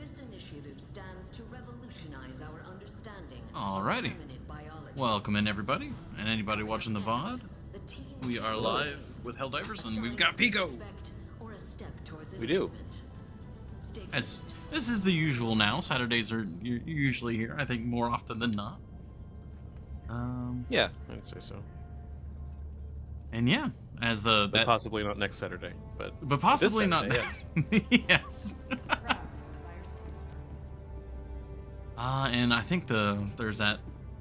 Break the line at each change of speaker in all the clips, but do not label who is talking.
This initiative stands to revolutionize our understanding.
Alrighty. Welcome in, everybody, and anybody watching the VOD. We are live with Helldivers, and we've got Pico.
We do.
As this is the usual now. Saturdays are usually here. I think more often than not.
Yeah, I'd say so.
And yeah, as
But possibly not next Saturday, but
possibly
this
not.
Saturday, yes.
Yes. And I think there's that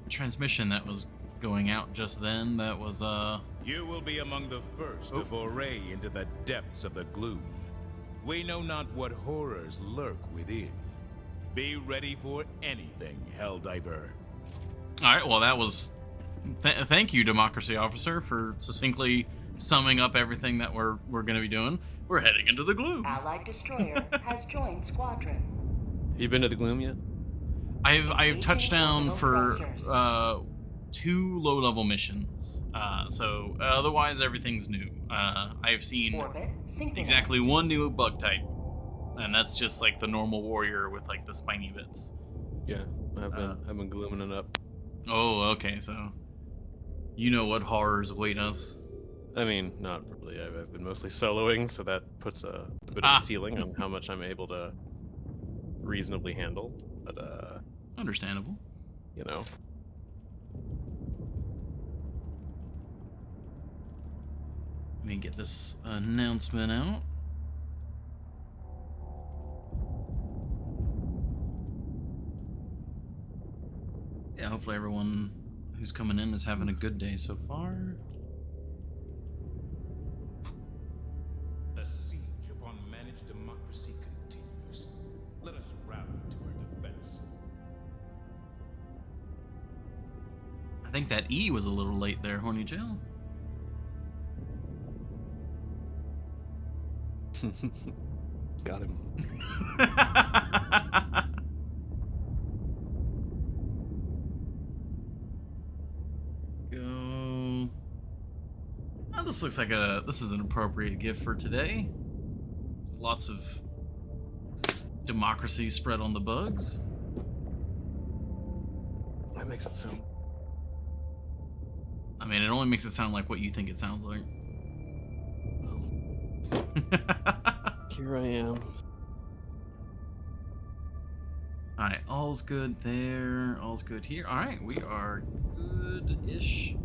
transmission that was going out just then. That was
You will be among the first to foray into the depths of the gloom. We know not what horrors lurk within. Be ready for anything, Helldiver.
All right. Well, that was. Thank you, Democracy Officer, for succinctly summing up everything that we're going to be doing. We're heading into the gloom.
Allied destroyer has joined squadron.
You been to the Gloom yet?
I've touched down for 2 low-level missions. So otherwise everything's new. I've seen exactly 1 new bug type, and that's just like the normal warrior with like the spiny bits.
Yeah, I've been glooming it up.
Oh, okay. So you know what horrors await us.
I mean, not really. I've been mostly soloing, so that puts a bit of a ceiling on how much I'm able to reasonably handle. But
understandable.
You know.
Let me get this announcement out. Yeah, hopefully everyone who's coming in is having a good day so far.
The siege upon managed democracy continues. Let us rally to our defense.
I think that E was a little late there, Horny Jill.
Got him.
Go. Oh, this looks like this is an appropriate gift for today. Lots of democracy spread on the bugs.
That makes it sound.
I mean, it only makes it sound like what you think it sounds like.
Here I am.
Alright, all's good there. All's good here. Alright, we are good-ish.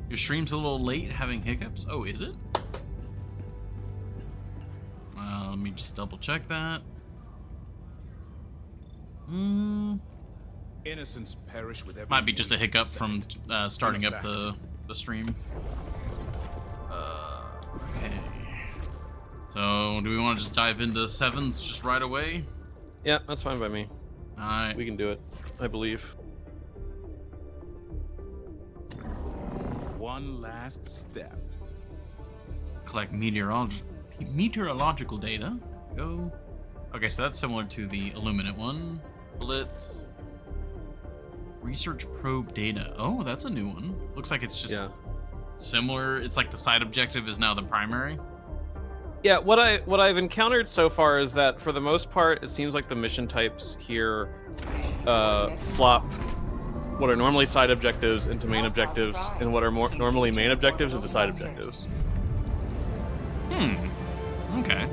Your stream's a little late, having hiccups. Oh, is it? Let me just double check that.
Innocents perish with every
Might be just a hiccup
second.
from starting up the stream. Okay. So, do we want to just dive into sevens just right away?
Yeah, that's fine by me.
Alright.
We can do it, I believe.
One last step.
Collect meteorological data. Go. Okay, so that's similar to the Illuminate one. Blitz. Research probe data. Oh, that's a new one. Looks like it's just similar. It's like the side objective is now the primary.
Yeah, what I've encountered so far is that for the most part, it seems like the mission types here flop what are normally side objectives into main objectives, and what are normally main objectives into side objectives.
Okay.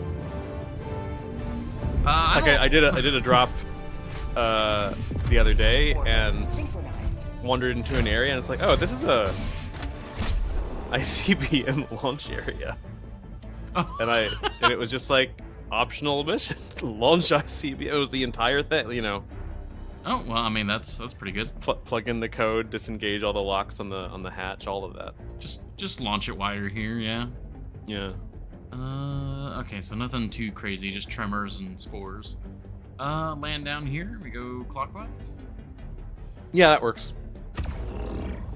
I did a drop the other day and wandered into an area, and it's like, oh, this is a ICBM launch area. And it was just like optional mission. Launch ICBM. It was the entire thing, you know.
Oh well, I mean that's pretty good.
Plug in the code, disengage all the locks on the hatch, all of that.
Just launch it while you're here, yeah.
Yeah.
Okay, so nothing too crazy, just tremors and spores. Land down here. We go clockwise.
Yeah, that works.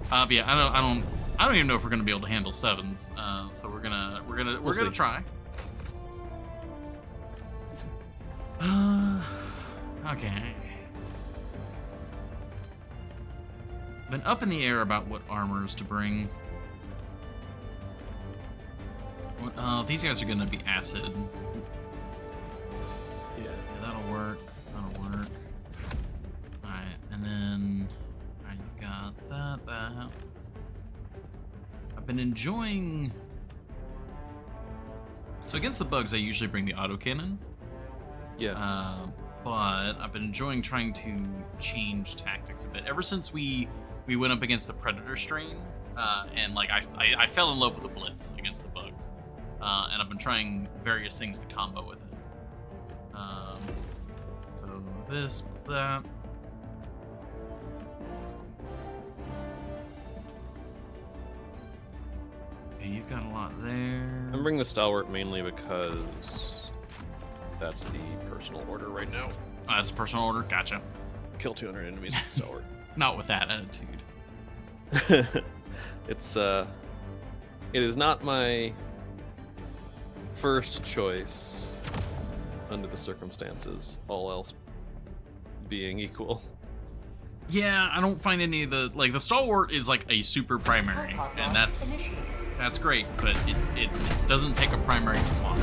But yeah, I don't even know if we're gonna be able to handle sevens. So we're gonna try. Okay. Been up in the air about what armors to bring.
What,
these guys are gonna be acid.
Yeah.
I've been enjoying... So against the bugs, I usually bring the autocannon.
Yeah.
But I've been enjoying trying to change tactics a bit. Ever since we went up against the Predator strain, and like I fell in love with the Blitz against the bugs. And I've been trying various things to combo with it. So this, what's that? Okay, you've got a lot there.
I'm bringing the Stalwart mainly because that's the personal order right now.
That's a personal order? Gotcha.
Kill 200 enemies with Stalwart.
Not with that attitude.
It is not my first choice under the circumstances, all else being equal.
Yeah, I don't find any of the the Stalwart is like a super primary, and that's great, but it doesn't take a primary slot.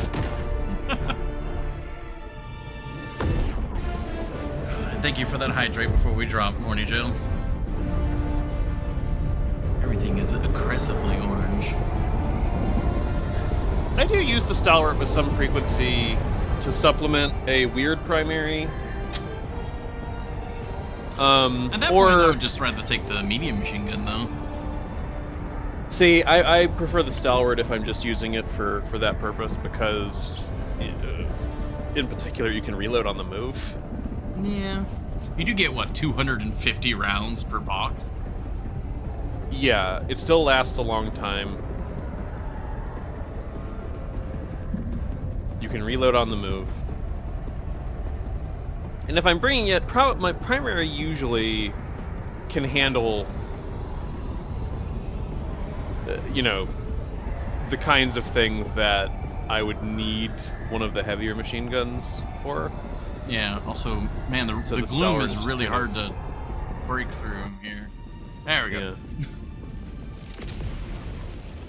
Thank you for that hydrate before we drop, Morning Jail. Everything is aggressively orange.
I do use the Stalwart with some frequency to supplement a weird primary.
At that point, I would just rather take the medium machine gun, though.
See, I prefer the Stalwart if I'm just using it for that purpose, because in particular you can reload on the move.
Yeah. You do get, what, 250 rounds per box?
Yeah, it still lasts a long time. You can reload on the move. And if I'm bringing it, my primary usually can handle, the kinds of things that I would need one of the heavier machine guns for.
Yeah, also, man, the gloom is really hard to break through here. There we go.
Yeah.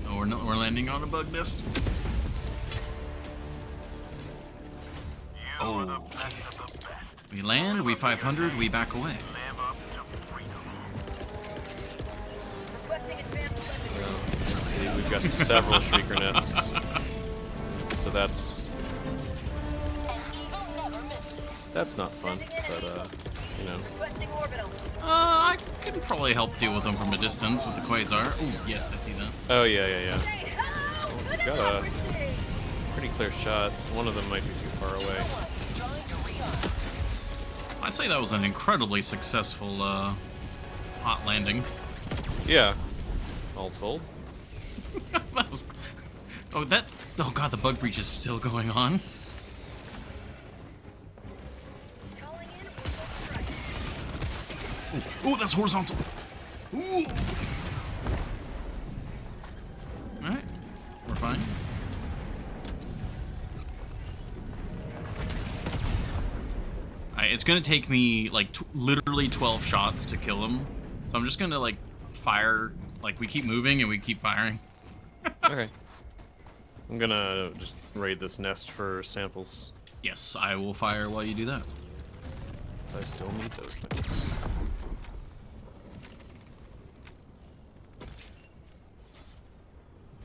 Oh, we're landing on a bug nest. Oh. We land, we 500, we back away.
Let's see, we've got several Shrieker nests. So that's not fun, but
I could probably help deal with them from a distance with the Quasar. Oh, yes, I see that.
Oh, yeah. We've got a pretty clear shot. One of them might be too far away.
I'd say that was an incredibly successful hot landing.
Yeah, all told.
That was... Oh god, the bug breach is still going on. Ooh, that's horizontal. Ooh. Alright, we're fine. It's gonna take me like literally 12 shots to kill him, so I'm just gonna like fire. Like we keep moving and we keep firing.
Okay. I'm gonna just raid this nest for samples.
Yes, I will fire while you do that.
I still need those things.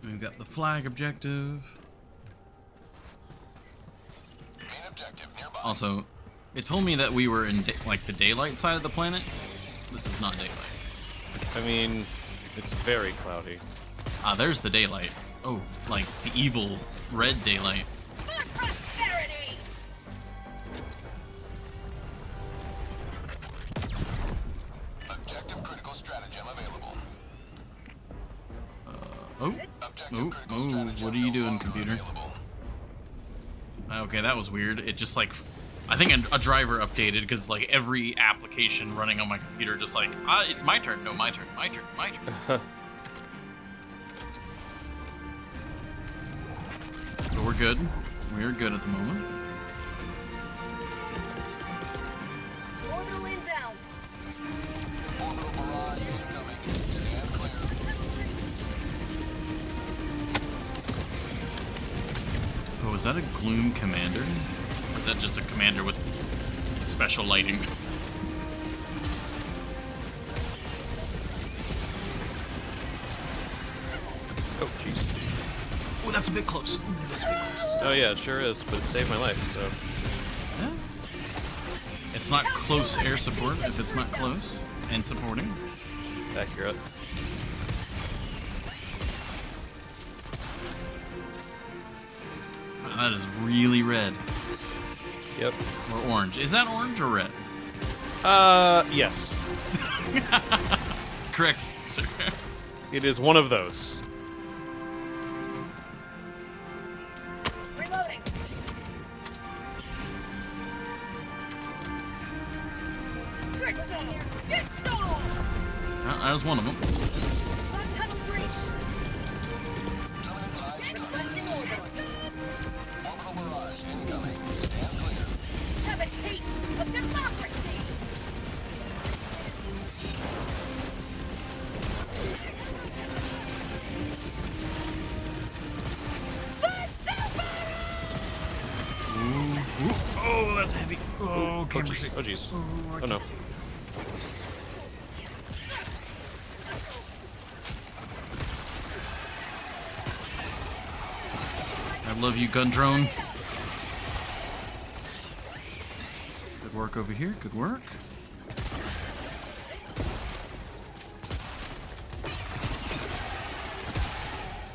We've got the flag objective. Also, it told me that we were in the daylight side of the planet. This is not daylight.
I mean, it's very cloudy.
Ah, there's the daylight. Oh, like the evil red daylight.
Objective critical stratagem available.
What are you doing, computer? Okay, that was weird. It just like, I think a driver updated because like every application running on my computer just like, it's my turn. No, my turn. So we're good. We're good at the moment.
Orbital inbound.
Orbital barrage incoming. Stand clear.
Oh, is that a Gloom commander? Or is that just a commander with special lighting? that's a bit close. That's a bit close.
Oh yeah, it sure is, but it saved my life, so.
It's not close air support if it's not close and supporting.
Accurate.
Wow, that is really red.
Yep.
Or orange. Is that orange or red?
Yes.
Correct answer.
It is one of those.
Reloading. Good stone. Good stone.
That was one of them.
Lock tunnel 3.
Yes.
Requesting order.
Orbital barrage incoming. Stand clear.
Have a taste of democracy.
Ooh. Oh, that's heavy. Oh,
Oh
camera
jeez.
shake.
Oh jeez.
I
Oh no.
can't see. I love you, gun drone. Good work over here. Good work.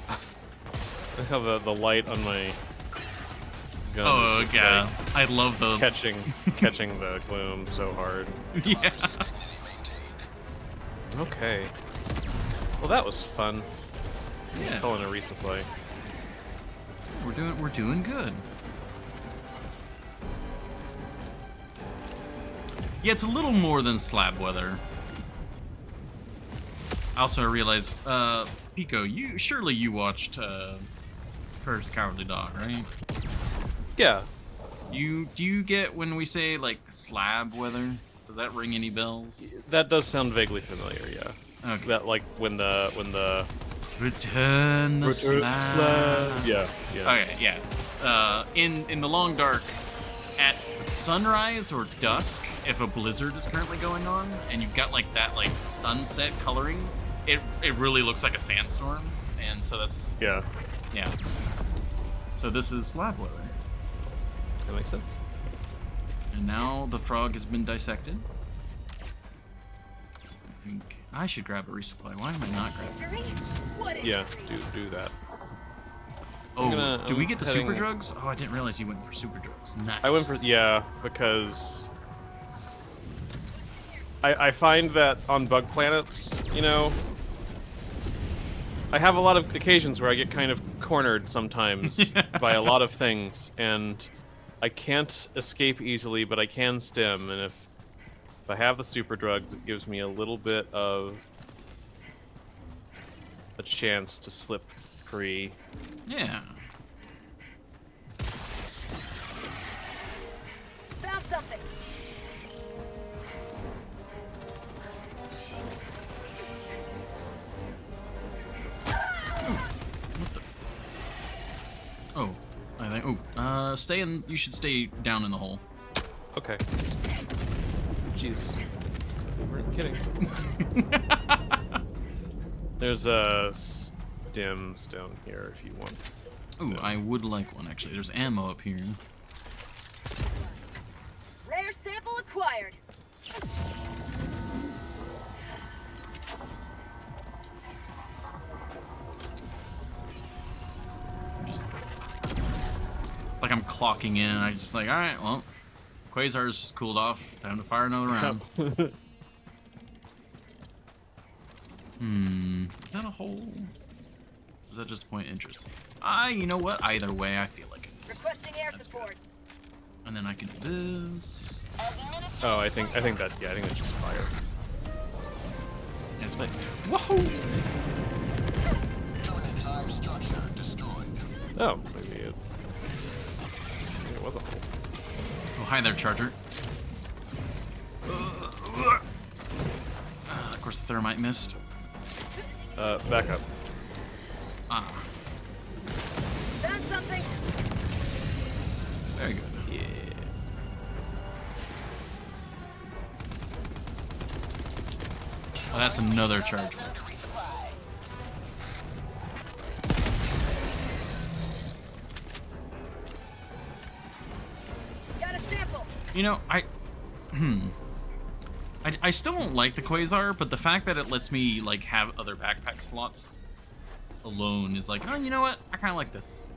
I have the light on my gun.
Oh
is just,
yeah,
like,
I love the
catching the gloom so hard.
yeah.
Okay. Well, that was fun.
Yeah.
Calling a resupply.
We're doing good. Yeah, it's a little more than slab weather. Also, I realize, Pico, surely you watched Courage the Cowardly Dog, right?
Yeah.
Do you get when we say like slab weather? Does that ring any bells?
That does sound vaguely familiar. Yeah.
Okay.
That like when the
Return the slab.
Yeah. Yeah.
Okay, yeah. In the long dark, at sunrise or dusk, if a blizzard is currently going on, and you've got like that like sunset coloring, it really looks like a sandstorm, and so that's
Yeah.
yeah. So this is slab weather,
That makes sense.
and now the frog has been dissected. I think I should grab a resupply. Why am I not grabbing it?
What is
Yeah. Do that.
Oh,
gonna-
do we
I'm
get the
heading-
super drugs? Oh, I didn't realize you went for super drugs. Nice.
I went for because I find that on bug planets, you know, I have a lot of occasions where I get kind of cornered sometimes by a lot of things, and I can't escape easily, but I can stem, and if I have the super drugs, it gives me a little bit of a chance to slip free.
Yeah.
Found something.
Oh, I think. Oh, stay in. You should stay down in the hole.
Okay. Jeez. We weren't kidding. There's a stems down here if you want.
Ooh, I would like one actually. There's ammo up here.
Rare sample acquired.
Just like I'm clocking in. I just like, all right, well, Quasar's cooled off. Time to fire another round. Is that a hole? Is that just a point of interest? You know what? Either way, I feel like it's.
Requesting air
that's
support.
good. And then I can do this.
Oh, I think that yeah, I think that's just fire.
Yeah, it's
Nice.
Whoa!
Terminate hive structure destroyed.
Oh, maybe it was a hole.
Oh, hi there, Charger. Of course, the thermite missed.
Back up.
Ah,
Found something.
very good.
Yeah.
Oh, that's another Charger. You know, I still don't like the Quasar, but the fact that it lets me like have other backpack slots alone is like, oh, you know what? I kind of like this.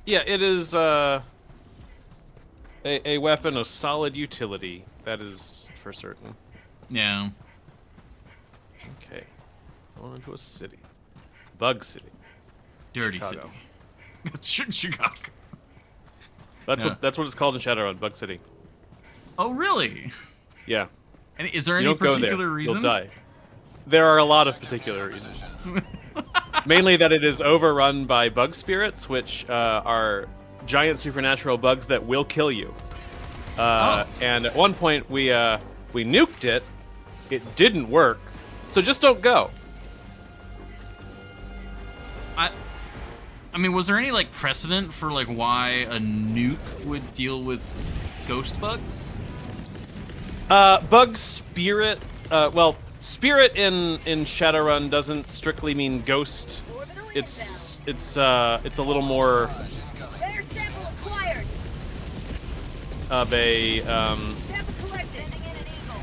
Yeah, it is a weapon of solid utility. That is for certain.
Yeah.
Okay, on into a city, Bug City.
Dirty
Chicago.
City. Chicago.
That's
Yeah.
what it's called in Shadowrun, Bug City.
Oh, really?
Yeah.
And is there
You
any
don't go there.
particular reason?
You'll die. There are a lot of particular reasons. Mainly that it is overrun by bug spirits, which are giant supernatural bugs that will kill you. And at one point we nuked it. It didn't work, so just don't go.
I mean, was there any like precedent for like why a nuke would deal with ghost bugs?
Bug spirit. Well, spirit in Shadowrun doesn't strictly mean ghost. It's a little more
Lair sample acquired.
of a
Sample collected. Sending in an eagle.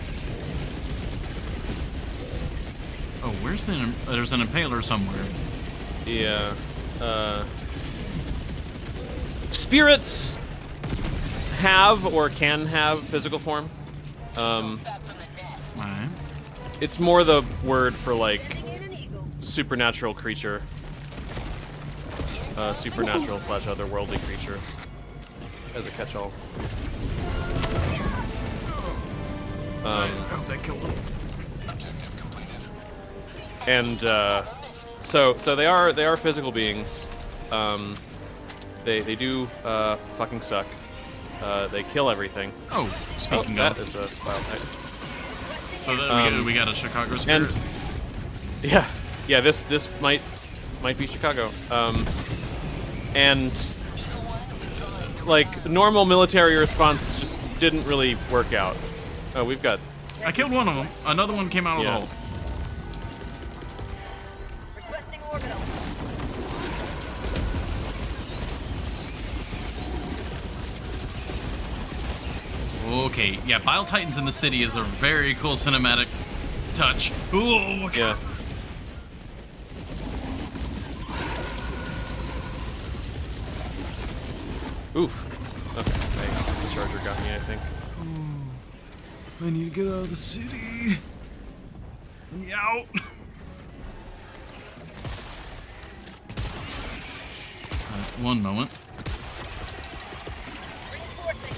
Oh, where's the? There's an impaler somewhere.
yeah. Spirits have or can have physical form.
Alright.
It's more the word for like
Sending in an eagle.
supernatural creature. Supernatural / otherworldly creature. As a catch-all.
I hope that killed him.
And so they are physical beings. They do fucking suck. They kill everything.
Oh, speaking
that
of,
is a wild night.
so that we got a Chicago spirit.
And yeah, this might be Chicago. And like normal military response just didn't really work out. Oh, we've got
I killed one of them. Another one came out of the
Yeah.
hole.
Requesting orbital.
Okay, yeah, Bile Titans in the city is a very cool cinematic touch. Ooh,
yeah. Oof. Okay, the charger got me, I think.
I need to get out of the city. Out. One moment.
Reinforcing.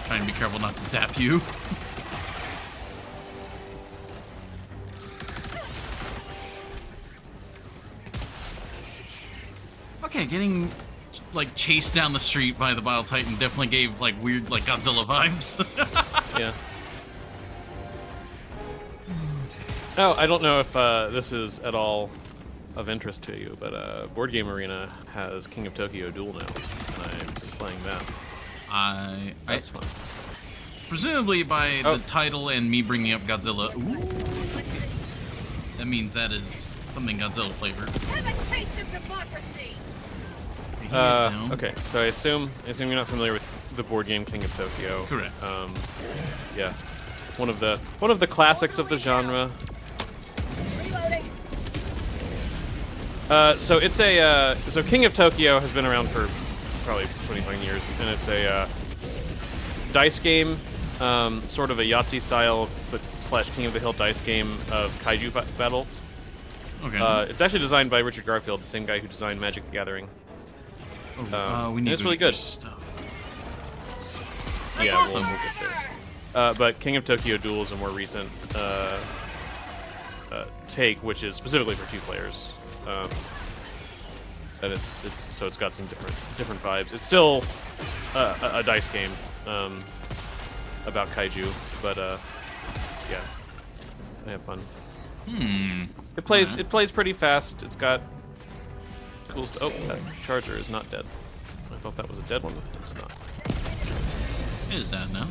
Trying to be careful not to zap you. Okay, getting like chased down the street by the Bile Titan definitely gave like weird like Godzilla vibes.
Yeah. Oh, I don't know if this is at all of interest to you, but Board Game Arena has King of Tokyo Duel now, and I'm playing that. That's fun.
Presumably by
Oh.
the title and me bringing up Godzilla. Ooh. That means that is something Godzilla flavored.
Have a taste of democracy.
He is down.
Okay, so I assume you're not familiar with the board game King of Tokyo.
Correct.
Yeah, one of the classics of the genre.
Reloading.
So it's so King of Tokyo has been around for probably 25 years, and it's a dice game, sort of a Yahtzee style, but / King of the Hill dice game of kaiju battles.
Okay.
It's actually designed by Richard Garfield, the same guy who designed Magic the Gathering.
We
and
need
it's
to
really
get
good.
stuff.
Yeah,
awesome.
we'll get there. But King of Tokyo Duel is a more recent take, which is specifically for 2 players. And it's got some different vibes. It's still a dice game about kaiju, but yeah, I have fun. It plays pretty fast. It's got cool stuff. Oh, that charger is not dead. I thought that was a dead one. It's not.
It is that now.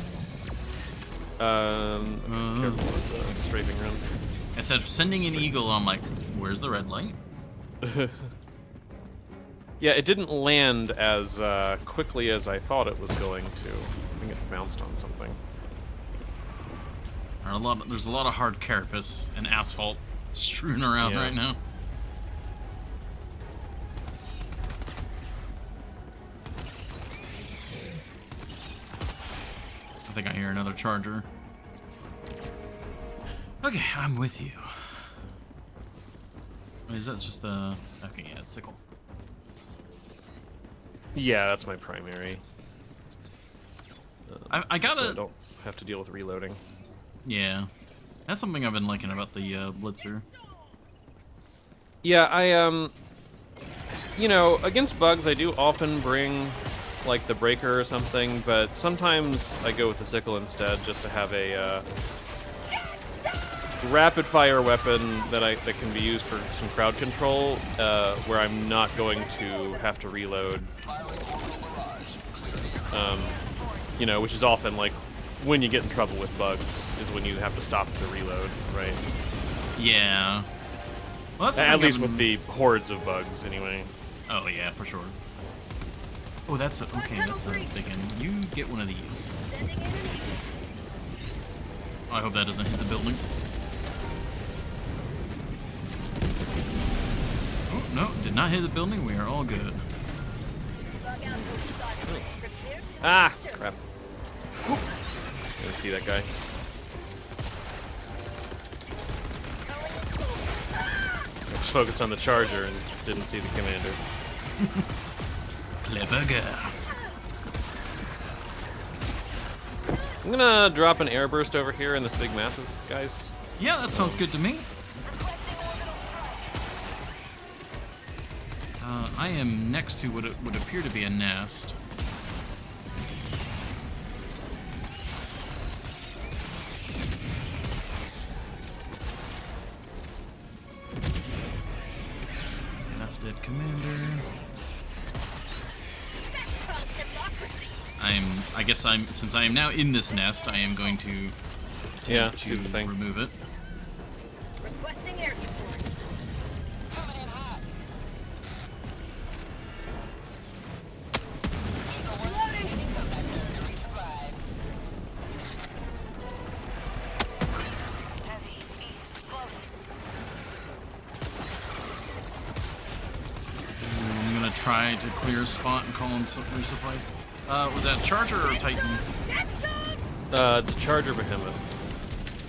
Okay, careful, it's a strafing run.
I said sending an eagle. I'm like, where's the red light?
Yeah, it didn't land as quickly as I thought it was going to. I think it bounced on something.
There's a lot of hard carapace and asphalt strewn around
Yeah.
right now. I think I hear another charger. Okay, I'm with you. Is that just the... Okay, yeah, it's sickle.
Yeah, that's my primary.
I gotta...
So I don't have to deal with reloading.
Yeah. That's something I've been liking about the Blitzer.
Yeah, you know, against bugs I do often bring, like, the breaker or something, but sometimes I go with the sickle instead just to have a, rapid-fire weapon that can be used for some crowd control, where I'm not going to have to reload. You know, which is often, like, when you get in trouble with bugs, is when you have to stop the reload, right?
Yeah. Well, that's
At least with the hordes of bugs, anyway.
Oh, yeah, for sure. Oh, that's a... Okay, that's a big one. You get one of these. Oh, I hope that doesn't hit the building. Oh, no, did not hit the building. We are all good.
Ah, crap. Didn't see that guy. I just focused on the charger and didn't see the commander.
Clever girl.
I'm gonna drop an airburst over here in this big massive, guys.
Yeah, that sounds good to me. I am next to what would appear to be a nest. That's dead commander. Since I am now in this nest, I am going to
Yeah,
attempt
do the thing.
remove it.
Requesting air support.
I'm gonna try to clear a spot and call in some resupplies. Was that Charger or Titan?
It's a charger behemoth.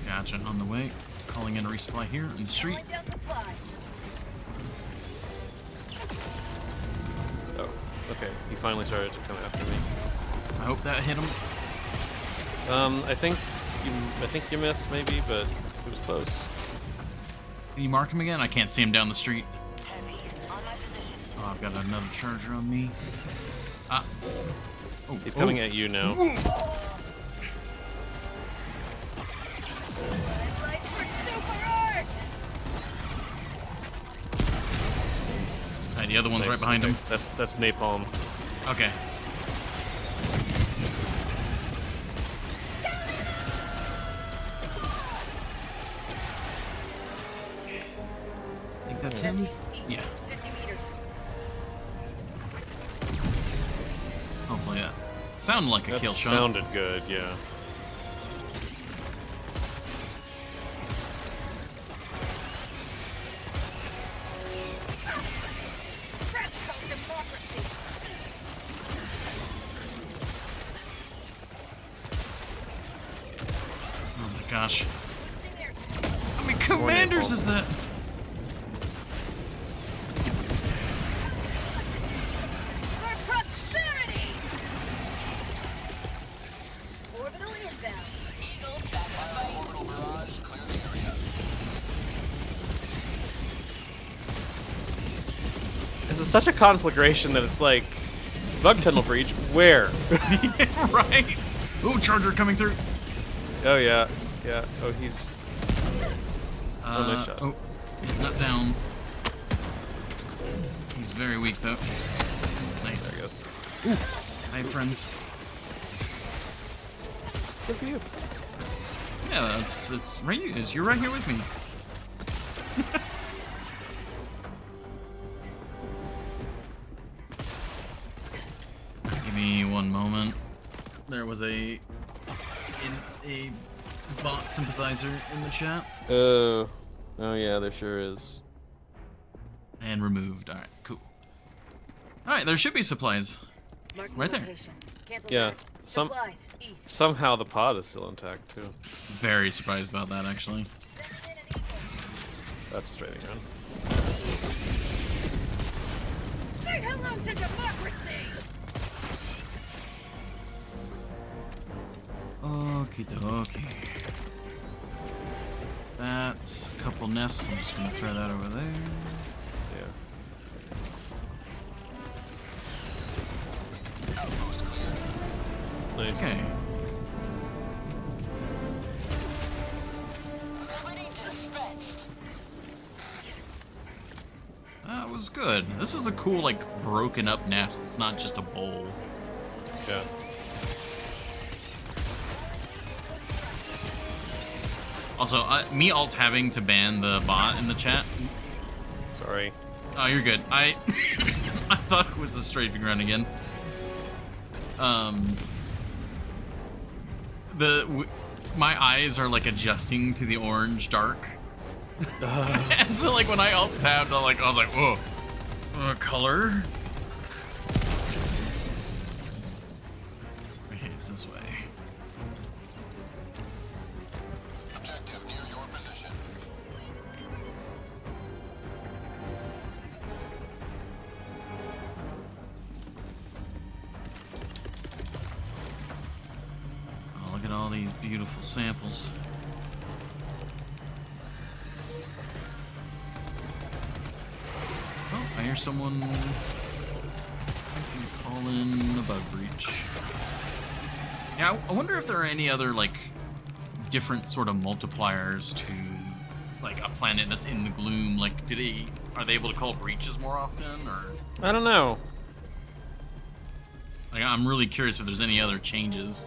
Gotcha, on the way. Calling in a resupply here in the street.
Calling down supplies.
Oh, okay. He finally started to come after me.
I hope that hit him.
I think you missed maybe, but it was close.
Can you mark him again? I can't see him down the street. Oh, I've got another Charger on me. Ah. Oh,
He's coming at you now.
Lights for super art.
Alright, the other one's
Nice.
right behind him.
That's napalm.
Okay. I think that's him. Yeah.
50 meters.
Hopefully that sounded like a
That
kill shot.
sounded good, yeah.
Practical democracy.
Oh my gosh.
Requesting air
How many commanders is that?
for prosperity. Orbital inbound.
Orbital barrage, clear the area.
This is such a conflagration that it's like bug tunnel breach. Where?
Yeah, right. Ooh, Charger coming through.
Oh yeah, yeah. Oh, he's. Oh, nice shot.
Oh, he's not down. He's very weak though. Nice.
There he goes.
Hi, friends.
Good for you.
Yeah, it's right. You're right here with me. Give me one moment. There was a bot sympathizer in the chat.
Oh yeah, there sure is.
And removed. All right, cool. All right, there should be supplies right there.
Yeah, somehow the pod is still intact too.
Very surprised about that, actually.
That's straight run.
Say hello to democracy!
Okie dokie. That's a couple nests. I'm just gonna throw that over there.
Yeah. Nice.
Okay. That was good. This is a cool, like, broken up nest. It's not just a bowl.
Yeah.
Also, me alt-tabbing to ban the bot in the chat.
Sorry.
Oh, you're good. I I thought it was a strafing run again. My eyes are like adjusting to the orange dark. And so like when I alt-tabbed, I was like, whoa, color. Okay, it's this way.
Objective near your position.
Oh, look at all these beautiful samples. Oh, I hear someone call in a bug breach. Yeah, I wonder if there are any other, like, different sort of multipliers to, like, a planet that's in the gloom. Like, are they able to call breaches more often, or?
I don't know.
Like, I'm really curious if there's any other changes.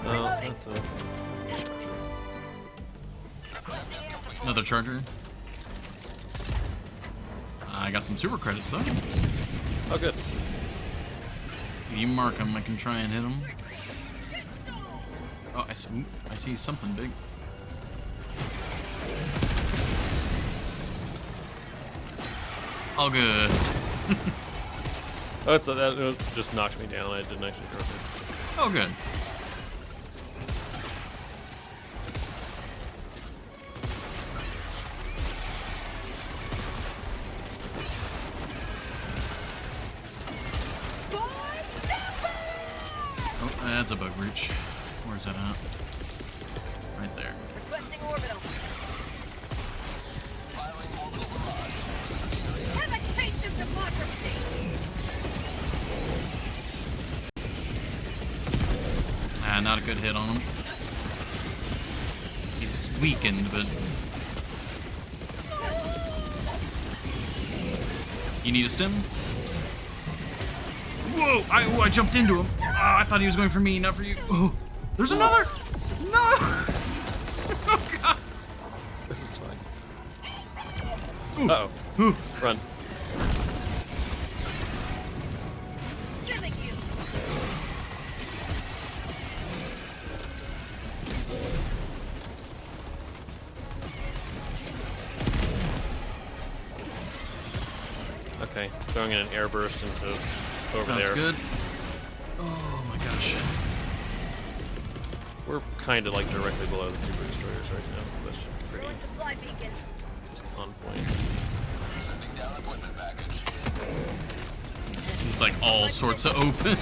Oh, that's a
Another charger. I got some super credits, though.
Oh, good.
If you mark them, I can try and hit them. Oh, I see something big. All good.
Oh, that just knocked me down. I didn't actually drop it.
Oh, good. Oh, that's a bug breach. Where's that at? Right there.
Requesting orbital. Have a taste of democracy!
Not a good hit on him. He's weakened, but... You need a stim? Whoa! I jumped into him. Oh, I thought he was going for me, not for you. Oh, there's another! No! Oh, God.
This is fine.
Ooh.
Uh-oh.
Ooh.
Run.
Giving you!
Okay, throwing in an air burst into over
Sounds
there.
good. Oh my gosh.
We're kind of like directly below the super destroyers right now, so that should be pretty
Throwing supply beacon.
just on point.
Sending down equipment package.
It's like all sorts of open.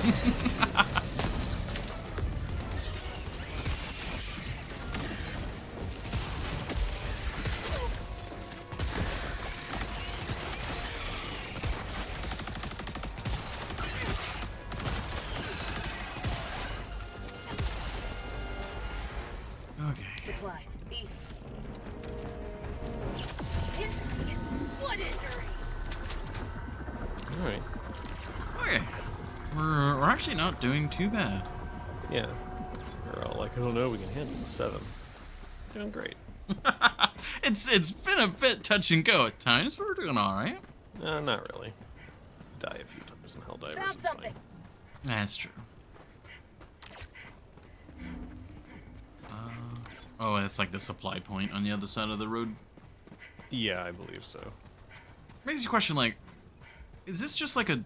Okay.
Supplies. East. What injury?
Alright.
Okay. We're actually not doing too bad.
Yeah. We're all like, oh no, we can handle the 7. Doing great.
It's been a bit touch and go at times, but we're doing alright.
Not really. Die a few times in Helldivers,
Found
it's
something.
fine.
That's true. Oh, it's like the supply point on the other side of the road.
Yeah, I believe so.
Makes you question, like, is this just like a...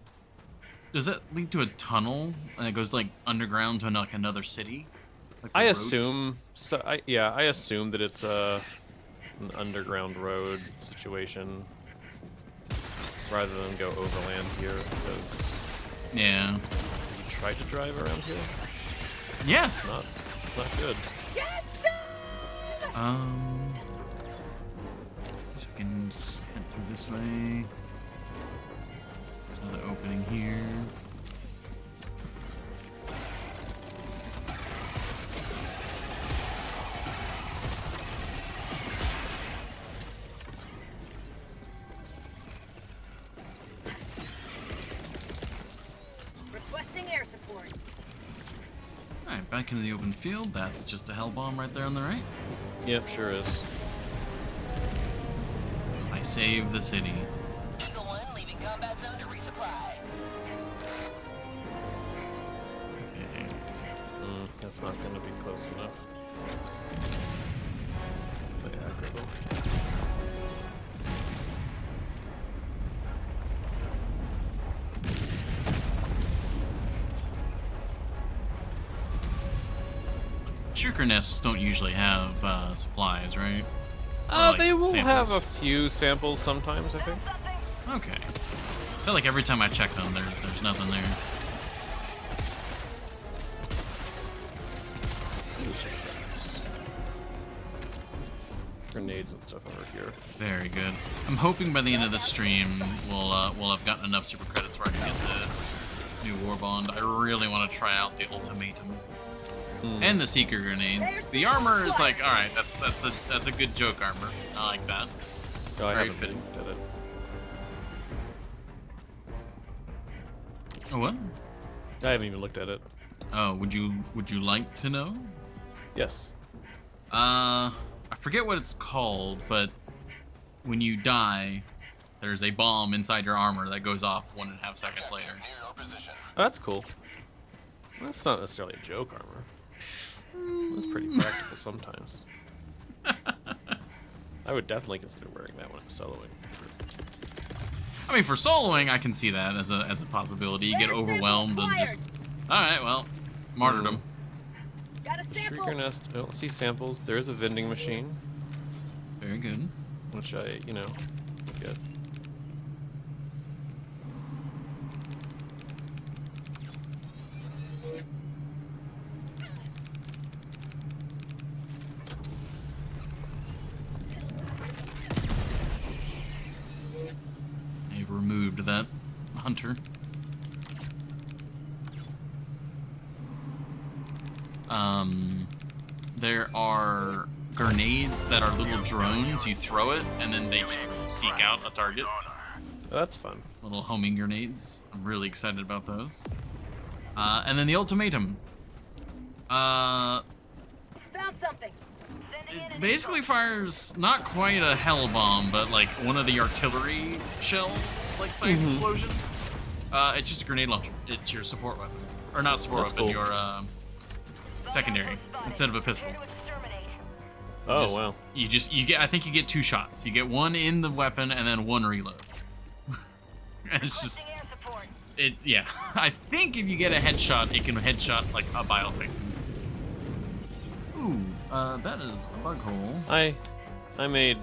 Does that lead to a tunnel and it goes like underground to like another city? Like the
I
road?
assume so. I assume that it's an underground road situation rather than go overland here because
Yeah.
you tried to drive around here.
Yes.
Not good.
Guess we can just head through this way. There's another opening here.
Requesting air support.
Alright, back into the open field. That's just a hell bomb right there on the right.
Yep, sure is.
I save the city.
Eagle 1 leaving combat zone to resupply.
Okay.
That's not going to be close enough. It's like aggro.
Shooker nests don't usually have supplies, right? Or, like,
They will have a
samples.
few samples sometimes, I think.
Okay. I feel like every time I check them, there's nothing there.
Grenades and stuff over here.
Very good. I'm hoping by the end of the stream we'll have gotten enough super credits where I can get the new war bond. I really want to try out the ultimatum and the seeker grenades. The armor is like, all right, that's a good joke armor. I like that.
Oh, I
Very
haven't
fitting.
looked at it.
Oh, what?
I haven't even looked at it.
Oh, would you like to know?
Yes.
I forget what it's called, but when you die, there's a bomb inside your armor that goes off 1.5 seconds later.
Near your position.
Oh, that's cool. That's not necessarily a joke armor. That's pretty practical sometimes. I would definitely consider wearing that when I'm soloing.
I mean, for soloing, I can see that as a possibility. You get
Better sample
overwhelmed and
acquired.
just... Alright, well, martyrdom.
Got a sample.
Shrieker Nest, I don't see samples. There is a vending machine,
Very good.
which I, get.
They've removed that hunter. There are grenades that are little drones. You throw it, and then they just seek out a target.
Oh, that's fun.
Little homing grenades. I'm really excited about those. And then the ultimatum.
Found something. Sending in
It
an
basically fires not quite a hell bomb, but like one of the artillery shell like size explosions. It's just a grenade launcher. It's your support weapon, or not support
That's
weapon.
cool.
Your secondary instead of a pistol.
Here to exterminate.
Oh,
Just-
wow.
You get. I think you get 2 shots. You get one in the weapon and then 1 reload. And it's just
Requesting air support.
it. Yeah, I think if you get a headshot, it can headshot like a biothing. Ooh, that is a bug hole.
I made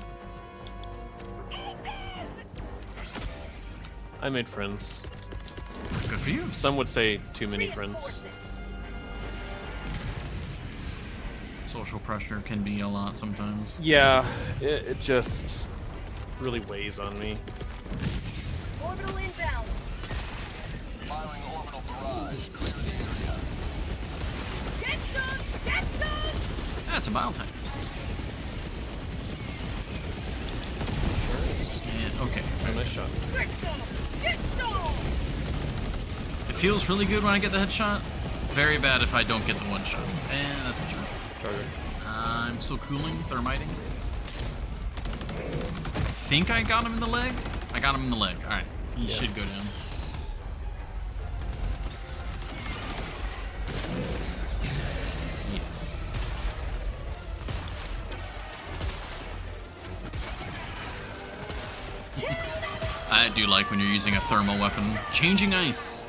friends.
Good for you.
Some would say too many friends.
Reinforcing.
Social pressure can be a lot sometimes.
Yeah, it just really weighs on me.
Orbital inbound.
Firing orbital barrage. Clear the area.
Get some! Get some!
That's a biotank.
Sure is.
And, okay.
Oh, nice shot.
Get some! Get some!
feels really good when I get the headshot. Very bad if I don't get the one shot. And that's a charge.
Charger.
I'm still cooling, thermiting. Think I got him in the leg? I got him in the leg. Alright, he should go down. Yes. I do like when you're using a thermal weapon. Changing ice.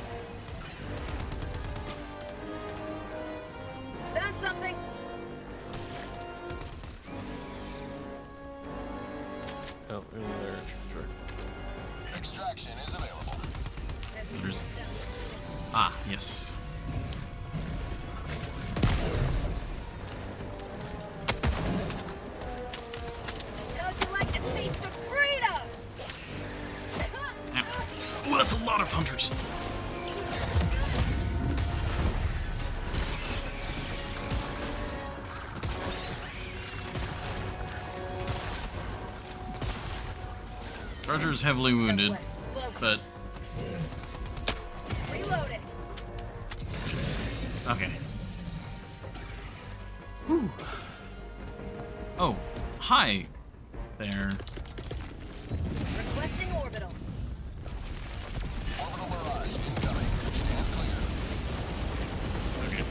Found something.
Oh, in there. Sure.
Extraction is available.
There's... Ah, yes.
How'd you like to taste the freedom?
Ooh, that's a lot of hunters. Charger's heavily wounded, but
Reload it.
okay. Whew. Oh, hi there.
Requesting orbital.
Orbital barrage incoming. Stand clear.
Okay.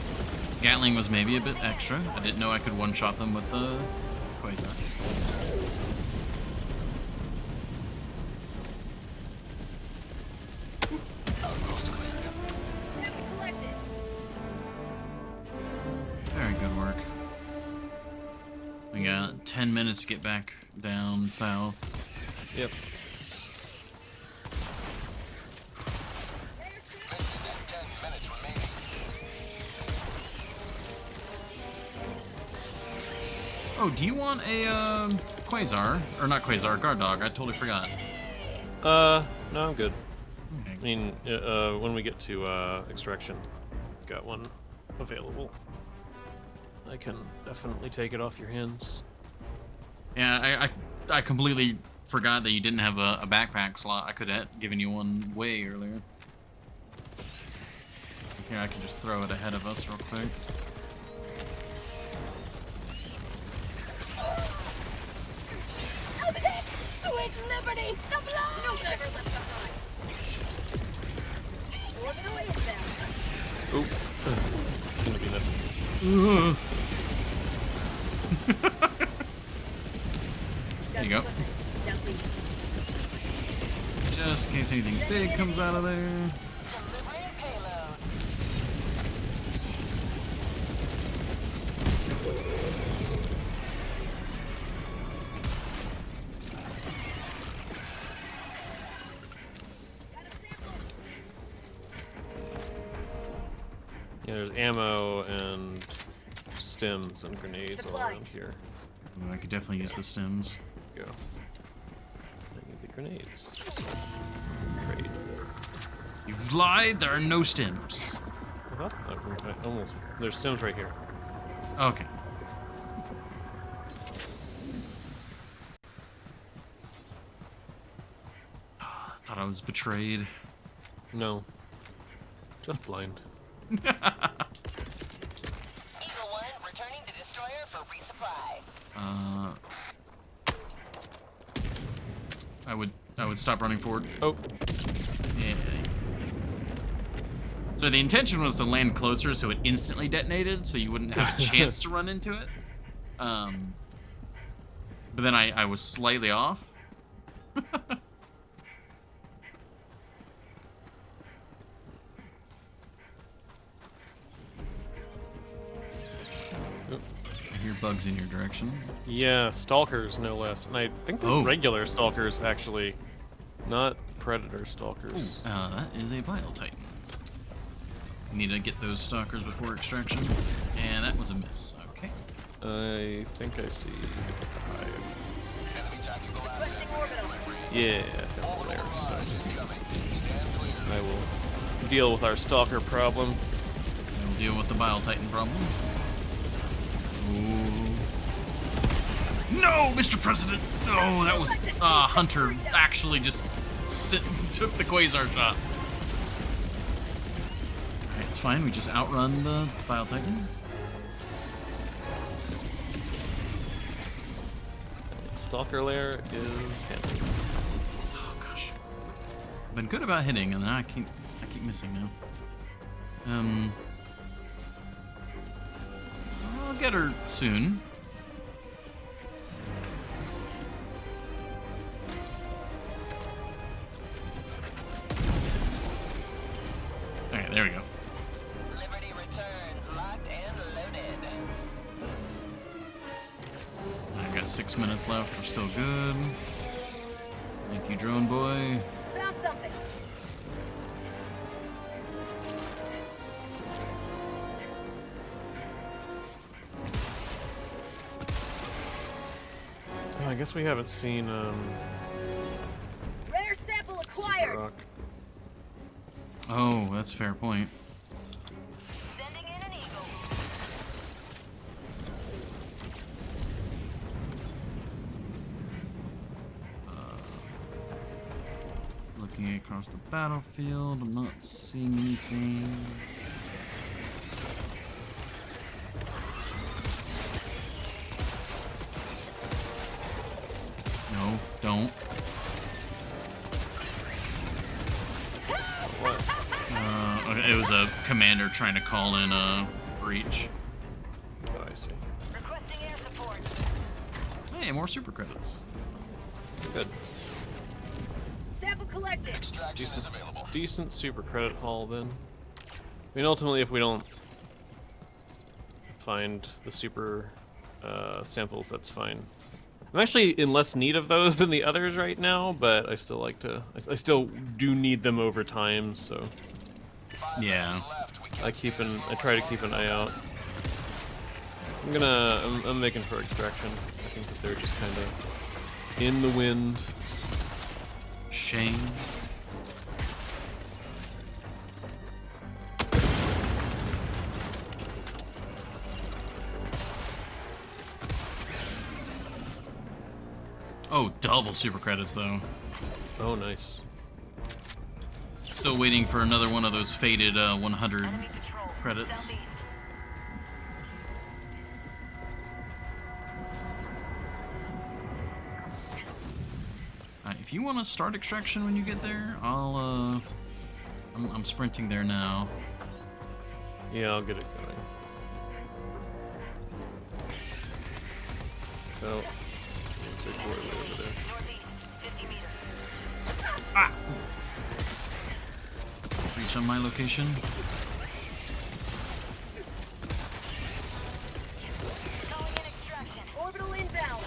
Gatling was maybe a bit extra. I didn't know I could one-shot them with the Quasar.
Outpost cleared.
Enemy collected.
Very good work. We got 10 minutes to get back down south.
Yep.
Mission at 10 minutes remaining.
Oh, do you want a Quasar? Or not Quasar, guard dog. I totally forgot.
No, I'm good.
Okay.
I mean, when we get to extraction, got one available. I can definitely take it off your hands.
Yeah, I completely forgot that you didn't have a backpack slot. I could have given you one way earlier. Here, I can just throw it ahead of us real quick.
Sweet liberty, the blood! No never left behind. Orbital inbound.
Oop. Gonna be this.
There you go. Just in case anything big comes out of there.
Delivering payload.
Yeah, there's ammo and stems and grenades all around here.
Ooh, I could definitely use the stems.
Go. I need the grenades. Great.
You've lied. There are no stems.
Uh-huh. I almost. There's stems right here.
Okay. Thought I was betrayed.
No. Just blind.
Eagle 1 returning to destroyer for resupply.
I would stop running forward.
Oh.
Yeah. So the intention was to land closer so it instantly detonated, so you wouldn't have a chance to run into it. But then I was slightly off. I hear bugs in your direction.
Yeah, stalkers no less. And I think they're regular stalkers actually, not predator stalkers.
That is a Vital Titan. We need to get those stalkers before extraction. And that was a miss. Okay.
I think I see 5.
Enemy tactical
Requesting
asset.
orbital.
Yeah, down there.
Barrage
So
incoming. Stand clear.
I will deal with our stalker problem.
And we'll deal with the Vital Titan problem. Ooh. No, Mr. President! No, that was Hunter actually just took the Quasar shot. It's fine, we just outrun the Bile Titan.
Stalker lair is handled.
Oh gosh. Been good about hitting, and I keep missing now. I'll get her soon. Okay, there we go.
Liberty returns, locked and loaded.
I've got 6 minutes left. We're still good. Thank you, drone boy.
Found something.
Oh, I guess we haven't seen
Rare sample
Super
acquired.
Rock.
Oh, that's a fair point.
Sending in an eagle.
Looking across the battlefield, I'm not seeing anything. No, don't.
What?
Okay, it was a commander trying to call in a breach.
Oh, I see.
Requesting air support.
Hey, more super credits.
Good.
Sample collected.
Extraction is
Decent,
available.
decent super credit haul then. I mean, ultimately, if we don't find the super samples, that's fine. I'm actually in less need of those than the others right now, but I still like to. I still do need them over time, so
5
Yeah.
minutes left. We can
I try to keep an eye out. I'm making for extraction. I think that they're just kind of in the wind.
Shame. Oh, double super credits though.
Oh, nice.
Still waiting for another one of those faded 100 credits. If you want to start extraction when you get there, I'm sprinting there now.
Yeah, I'll get it going. So, big boy way over there.
Reach on my location.
Calling in extraction. Orbital inbound.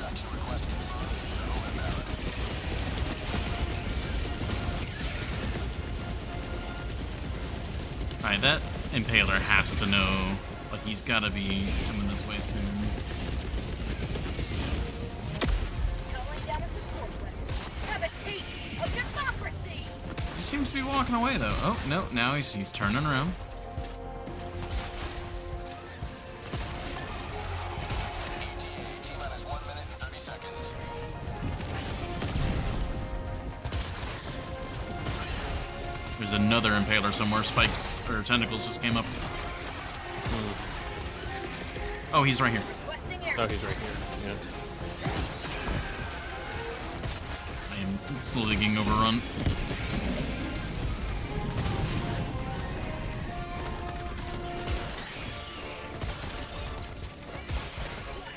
extraction request confirmed. Shuttle inbound.
Alright, that Impaler has to know. Like, he's gotta be coming this way soon.
Calling down a support weapon. Have a taste of democracy.
He seems to be walking away, though. Oh, no, now he's turning around.
ETA T-minus 1 minute and 30 seconds.
There's another Impaler somewhere. Spikes, or tentacles just came up. Oh, he's right here.
Requesting air.
Oh, he's right here. Yeah.
I am slowly getting overrun.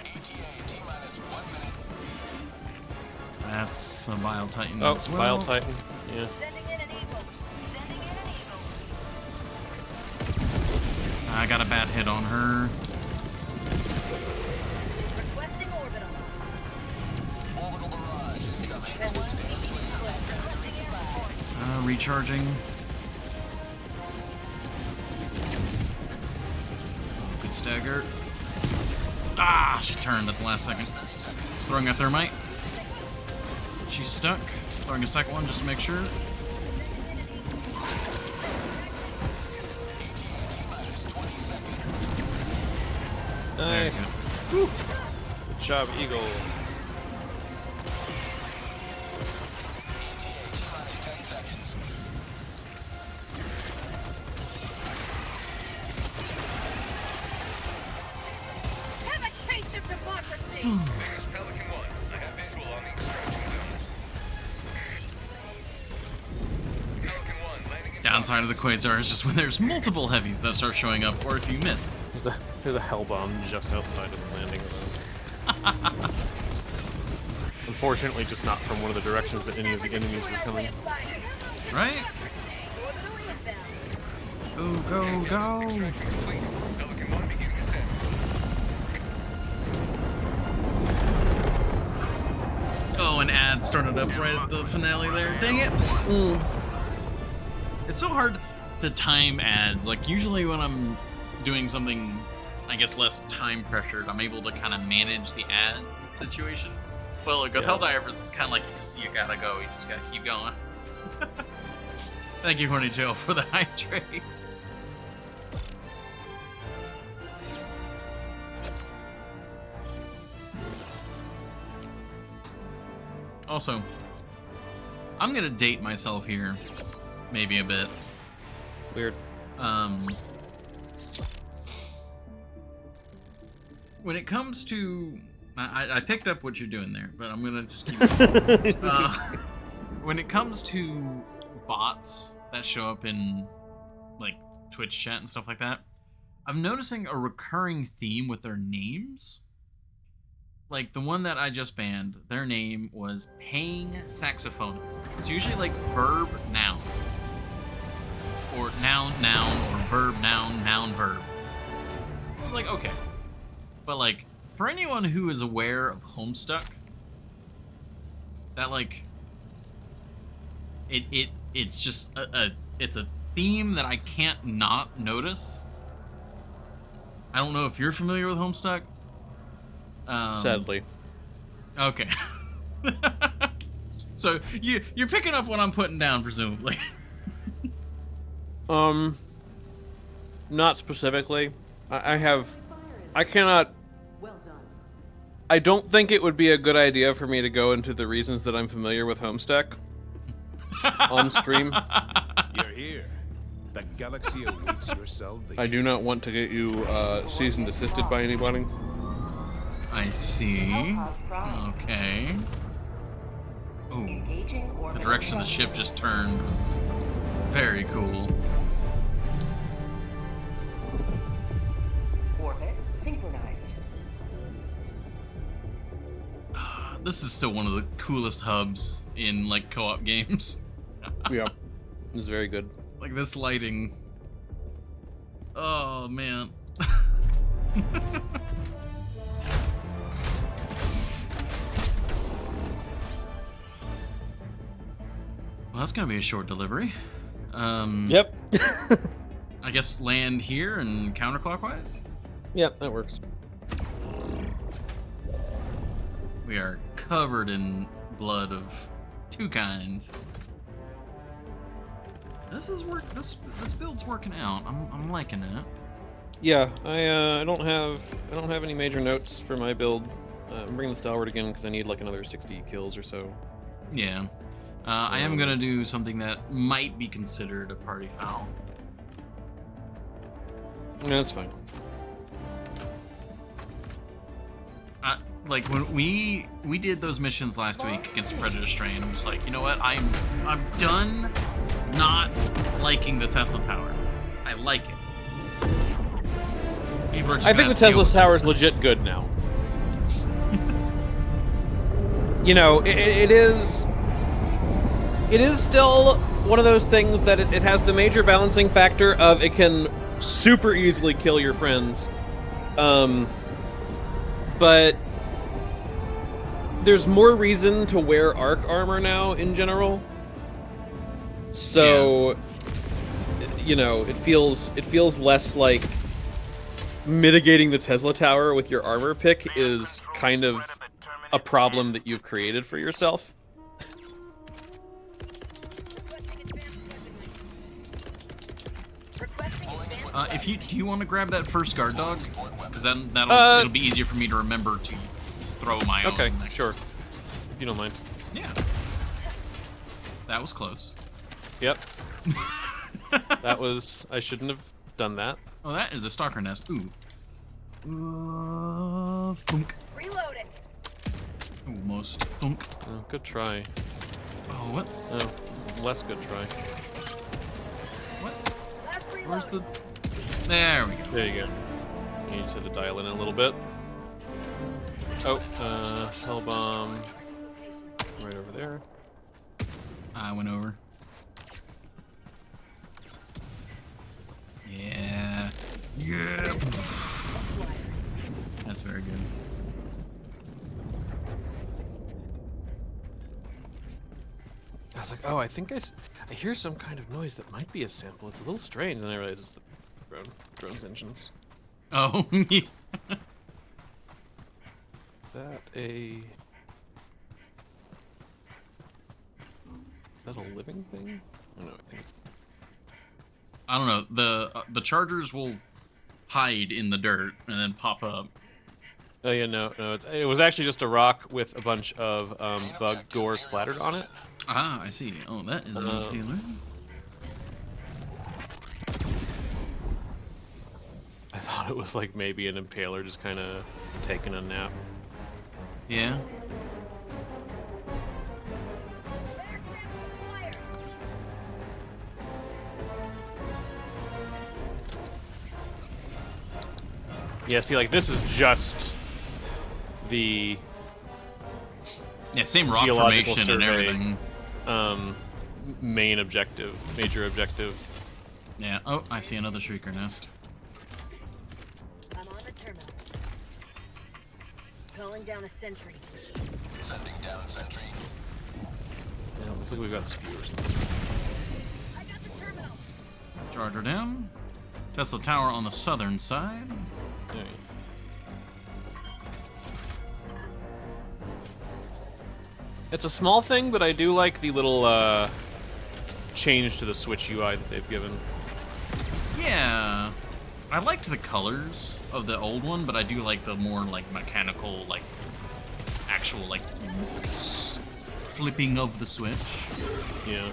ETA T-minus 1 minute.
That's a Bile Titan
Oh,
as well.
Bile Titan. Yeah.
Sending in an eagle. Sending in an eagle.
I got a bad hit on her.
Requesting orbital.
Orbital barrage incoming.
Requesting air support.
Recharging. Oh, good stagger. Ah, she turned at the last second. Throwing a thermite. She's stuck. Throwing a second one just to make sure.
Nice. Good job, Eagle.
ETA T-minus 10 seconds.
downside of the Quasar is just when there's multiple heavies that start showing up, or if you miss.
There's a hell bomb just outside of the landing zone. Unfortunately, just not from one of the directions that any of the enemies were coming.
Right? Go, go, go! Oh, an ad started up right at the finale there. Dang it! It's so hard to time ads. Like, usually when I'm doing something, I guess, less time pressured, I'm able to kind of manage the ad situation. Well, like, with Helldivers, it's kind of like you gotta go. You just gotta keep going. Thank you, Horny Joe, for the hydrate. Also, I'm gonna date myself here, maybe a bit.
Weird.
When it comes to, I picked up what you're doing there, but I'm gonna just keep. When it comes to bots that show up in like Twitch chat and stuff like that, I'm noticing a recurring theme with their names. Like the one that I just banned, their name was paying saxophonist. It's usually like verb noun, or noun noun, or verb noun noun verb. It's like okay, but like for anyone who is aware of Homestuck, that like it's just it's a theme that I can't not notice. I don't know if you're familiar with Homestuck.
Sadly.
Okay. So you're picking up what I'm putting down, presumably.
Not specifically. I cannot.
Well done.
I don't think it would be a good idea for me to go into the reasons that I'm familiar with Homestuck on stream.
You're here. The galaxy awaits your salvation.
I do not want to get you cease and desisted by anybody.
I see. Okay. Ooh. The direction the ship just turned was very cool.
Orbit synchronized.
This is still one of the coolest hubs in like co-op games.
Yeah, it's very good.
Like this lighting. Oh man. Well, that's gonna be a short delivery.
Yep.
I guess land here and counterclockwise.
Yep, that works.
We are covered in blood of two kinds. This build's working out. I'm liking it.
Yeah, I don't have any major notes for my build. I'm bringing the Stalwart again because I need like another 60 kills or so.
Yeah. I am gonna do something that might be considered a party foul.
Yeah, that's fine.
Like when we did those missions last week against Predator Strain, I'm just like, you know what? I'm done not liking the Tesla Tower. I like it. People are just
I think the Tesla Tower is legit good now. You know, it is still one of those things that it has the major balancing factor of it can super easily kill your friends. But there's more reason to wear arc armor now in general. So, you know, it feels less like mitigating the Tesla Tower with your armor pick is kind of a problem that you've created for yourself.
Do you want to grab that first guard dog? Because then it'll be easier for me to remember to throw my own.
Okay,
next.
sure. If you don't mind.
Yeah. That was close.
Yep. I shouldn't have done that.
Oh, that is a stalker nest. Ooh. Thunk.
Reload it.
Almost. Thunk.
Oh, good try.
Oh, what?
Oh, less good try.
Where's the... There we go.
There you go. You just had to dial in a little bit. Oh, hell bomb. Right over there.
I went over. Yeah. Yeah. That's very good.
I was like, oh, I think I hear some kind of noise that might be a sample. It's a little strange, and I realized it's the drone's engines.
Oh, yeah.
Is that a living thing? Oh, no, I think it's...
I don't know. The chargers will hide in the dirt and then pop up.
Oh yeah, no, it was actually just a rock with a bunch of bug gore splattered on it.
Ah, I see. Oh, that is an impaler.
I thought it was like maybe an impaler just kind of taking a nap.
Yeah.
Yeah, see, like this is just the
Same rock
geological
formation and
survey,
everything.
major objective.
Yeah. Oh, I see another shrieker nest.
I'm on the terminal. Calling down a sentry.
Sending down sentry.
Yeah, looks like we've got skewers.
I got the terminal.
Charger down. Tesla tower on the southern side.
Yeah. It's a small thing, but I do like the little change to the Switch UI that they've given.
Yeah. I liked the colors of the old one, but I do like the more like mechanical, like actual like flipping of the Switch.
Yeah.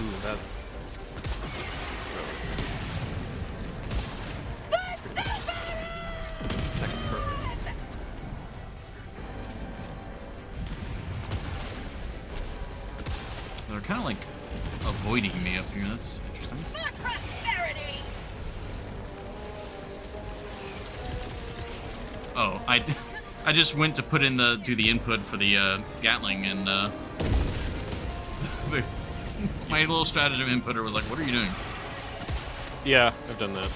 Ooh, that.
They're kind of like avoiding me up here. That's interesting.
For prosperity.
Oh, I just went to put in do the input for the Gatling, and my little stratagem inputter was like, "What are you doing?"
Yeah, I've done that.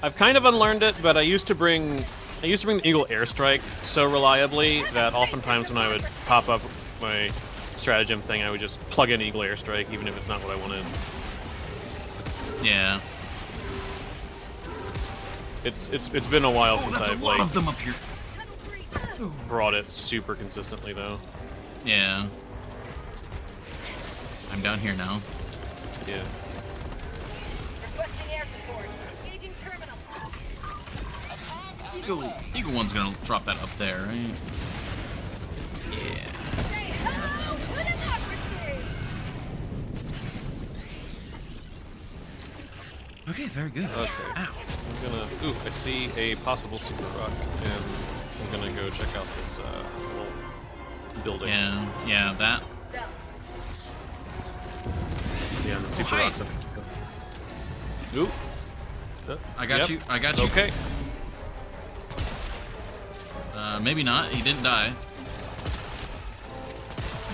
I've kind of unlearned it, but I used to bring the Eagle Airstrike so reliably that oftentimes when I would pop up my stratagem thing, I would just plug in Eagle Airstrike, even if it's not what I wanted.
Yeah.
It's been a while since
That's
I've
a lot
like
of them up here.
brought it super consistently though.
Yeah. I'm down here now.
Yeah.
Requesting air support. Engaging terminal.
Eagle One's gonna drop that up there, right? Yeah.
Say hello to democracy.
Okay, very good.
Okay.
Ow.
I'm gonna. Ooh, I see a possible super rock, and I'm gonna go check out this little building.
Yeah, that.
So,
Yeah, the super
hi.
rocks. Ooh.
I got
Yep.
you. I got you.
Okay.
Maybe not. He didn't die.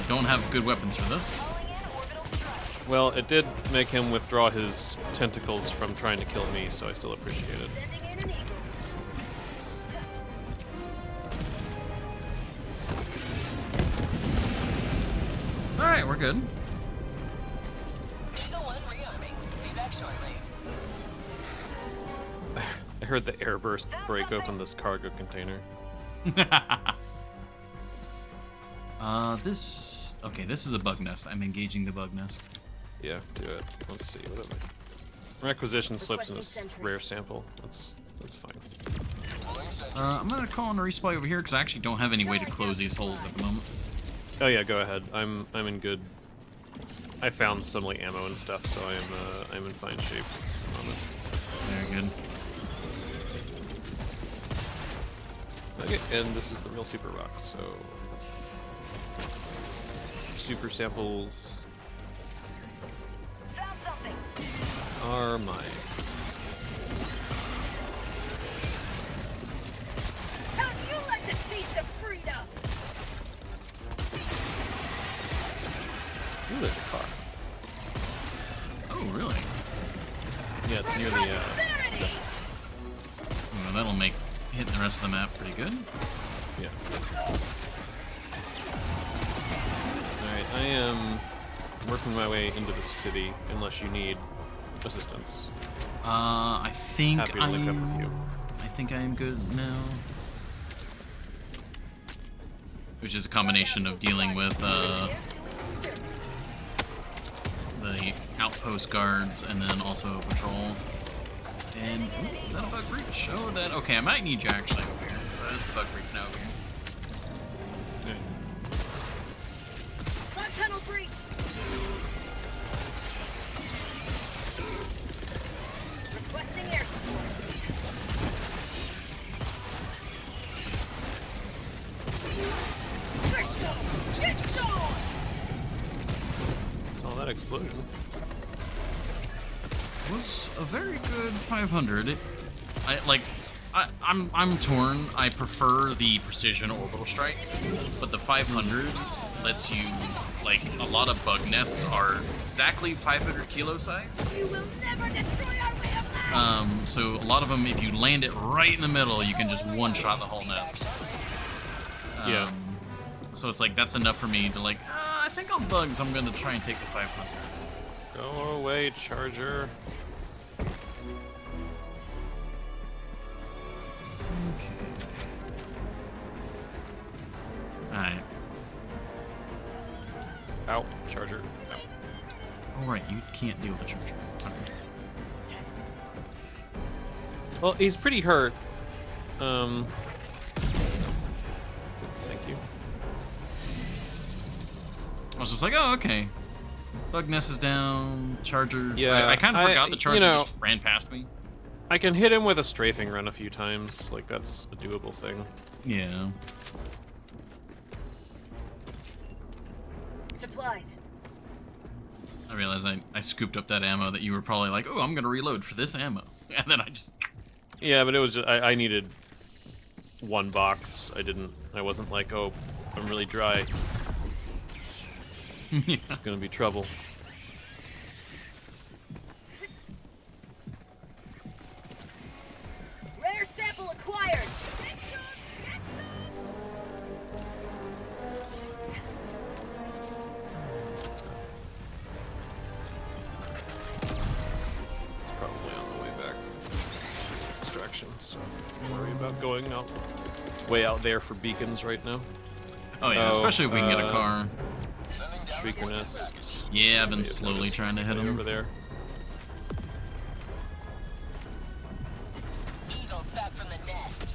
Don't have good weapons for this.
calling in orbital strike.
Well, it did make him withdraw his tentacles from trying to kill me, so I still appreciate it.
Sending in an eagle.
All right, we're good.
Eagle 1 rearming. Be back shortly.
I heard the airburst break open this cargo container.
This. Okay, this is a bug nest. I'm engaging the bug nest.
Yeah, do it. Let's see. What am I? Requisition slips in this rare sample. That's fine.
Deploying sentry.
I'm gonna call on a resupply over here because I actually don't have any way to close these holes at the moment.
Oh yeah, go ahead. I'm in good. I found some like ammo and stuff, so I'm in fine shape. On it.
Very good.
Okay, and this is the real super rock. So super samples
Found something.
are mine.
How'd you like to taste of freedom?
Ooh, there's a car.
Oh, really?
Yeah, it's near the.
Prosperity!
Well, that'll make hitting the rest of the map pretty good.
Yeah. Alright, I am working my way into the city unless you need assistance.
I think
Happy to link up with you.
I think I am good now. Which is a combination of dealing with the outpost guards and then also patrol. And ooh, is that a bug breach? Oh, that okay. I might need you actually over here. That's a bug breach now over here.
Front tunnel breach! Requesting air support. Crystal! Get going!
Saw that explosion.
Was a very good 500. I'm torn. I prefer the precision orbital strike, but the 500 lets you, like, a lot of bug nests are exactly 500 kilo size.
You will never destroy our way of life!
So a lot of them, if you land it right in the middle, you can just one-shot the whole nest.
Yeah.
So it's like, that's enough for me to like, I think on bugs I'm gonna try and take the 500.
Go away, Charger.
Alright.
Ow, Charger.
Alright, you can't deal with the charger. Okay.
Well, he's pretty hurt. Thank you.
I was just like, oh, okay. Bug nest is down, charger.
Yeah,
I kind of forgot the charger
you know,
just ran past me.
I can hit him with a strafing run a few times. Like, that's a doable thing.
Yeah.
Supplies.
I realized I scooped up that ammo that you were probably like, oh, I'm gonna reload for this ammo. And then I just...
Yeah, but it was just, I needed one box. I wasn't like, oh, I'm really dry.
Yeah.
It's gonna be trouble.
Rare sample acquired!
It's probably on the way back. Distraction, so don't worry about going out way out there for beacons right now.
Oh, yeah, especially if we can get a car.
Shrieker nest.
Yeah, I've been
Maybe
slowly
it's
trying to hit
way
him.
over there.
Eagles back from the nest.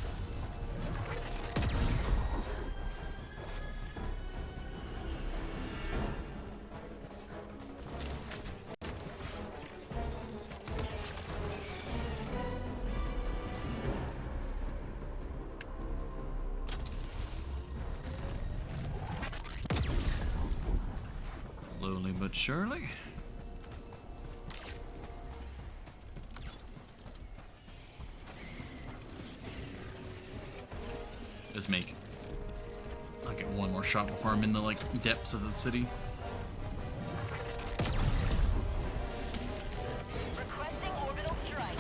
Slowly but surely. Just make. I'll get one more shot before I'm in the like depths of the city.
Requesting orbital strike.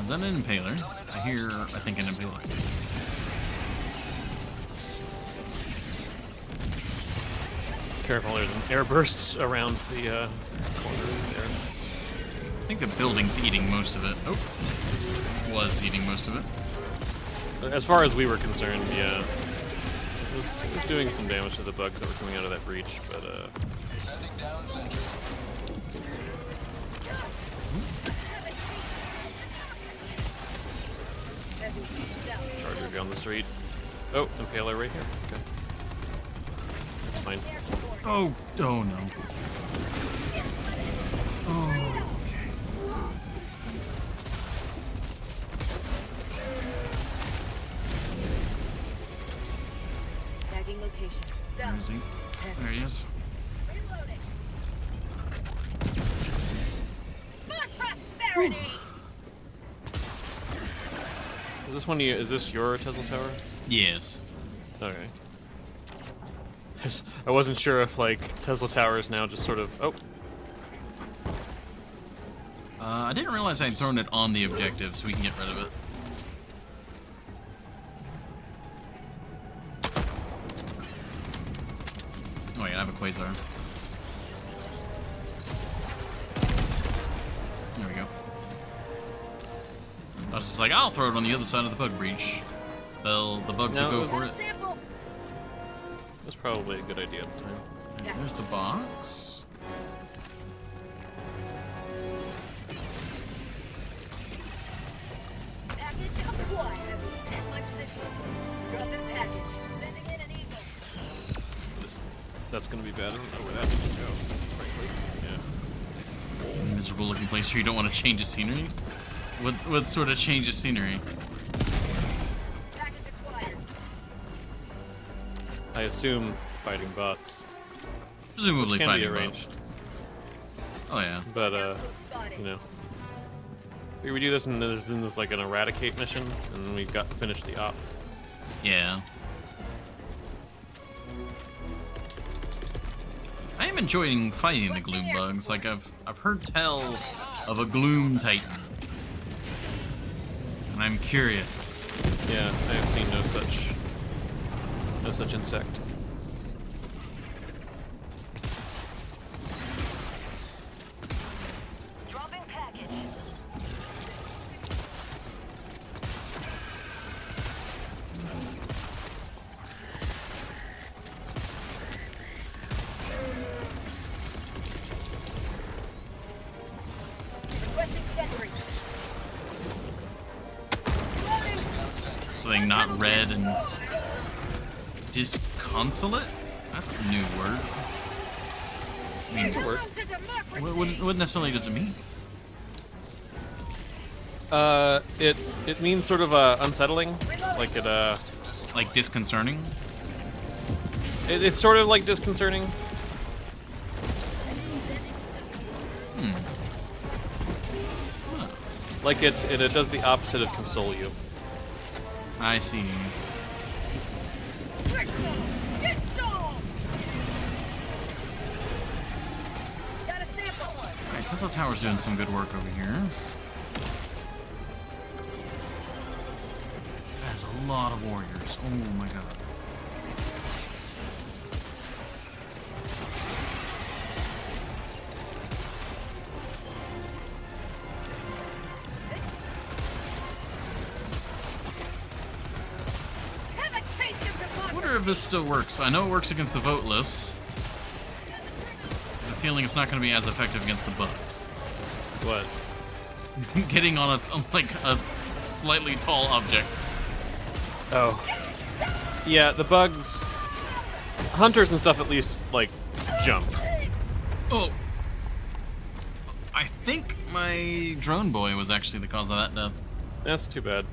Is that an impaler? I think an impaler.
Careful, there's an air burst around the corner there.
I think the building's eating most of it. Oh, was eating most of it.
As far as we were concerned, yeah. It was doing some damage to the bugs that were coming out of that breach, but
Sending down sentry.
Charger down the street. Oh, impaler right here. Okay. It's fine.
Oh no. Oh, okay.
Tagging location.
Where is he? There he is.
Security!
Is this one? Is this your Tesla tower?
Yes.
Okay. I wasn't sure if like Tesla towers now just sort of. Oh,
I didn't realize I had thrown it on the objective, so we can get rid of it. Oh wait, I have a quasar. There we go. I was just like, I'll throw it on the other side of the bug breach. Well, the bugs
No,
will go
it
for
was-
it.
Sample!
that's probably a good idea at the time.
There's the box.
Package acquired. At my position. Dropping package. Sending in an eagle.
That's gonna be bad. I don't know where that's gonna go. Frankly, yeah.
Miserable looking place here. You don't want to change the scenery? What sort of change of scenery?
Package acquired.
I assume fighting bots,
Presumably
which can be
fighting
arranged,
bots. Oh yeah.
but
Spotted.
you know. Here we do this, and then there's like an eradicate mission, and then we've got to finish the op.
Yeah. I am enjoying fighting the gloom bugs. Like I've heard tell of a gloom titan. And I'm curious.
Yeah, I have seen no such insect.
Dropping package. Requesting sentry.
Something not red and disconsolate? That's a new word. I mean,
Word.
what necessarily does it mean?
It means sort of unsettling, like
Like disconcerting?
it's sort of like disconcerting.
Hmm. Huh.
Like it does the opposite of console you.
I see.
Get some! Got a sample.
Alright, Tesla Tower's doing some good work over here. That's a lot of warriors. Oh my god.
Have a taste of
I
democracy.
wonder if this still works. I know it works against the voteless. I have a feeling it's not going to be as effective against the bugs.
What?
Getting on a slightly tall object.
Oh. Yeah, the bugs, hunters and stuff at least like jump.
Oh. I think my drone boy was actually the cause of that death.
That's too bad.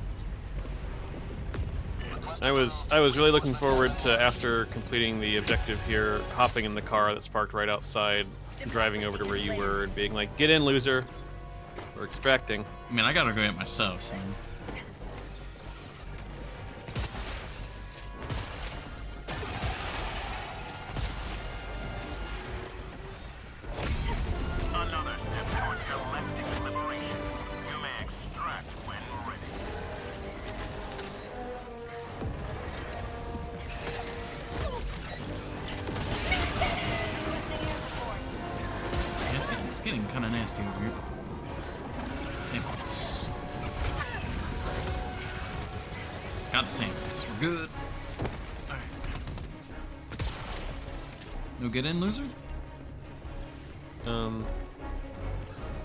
I was really looking forward to, after completing the objective here, hopping in the car that's parked right outside, driving over to where you were, and being like, "Get in, loser! We're extracting."
I mean, I gotta go get my stuff, so.
Another step towards galactic liberation. You may extract when ready.
It's getting kind of nasty over here. Samples. Got the samples. We're good. Alright. No get in, loser?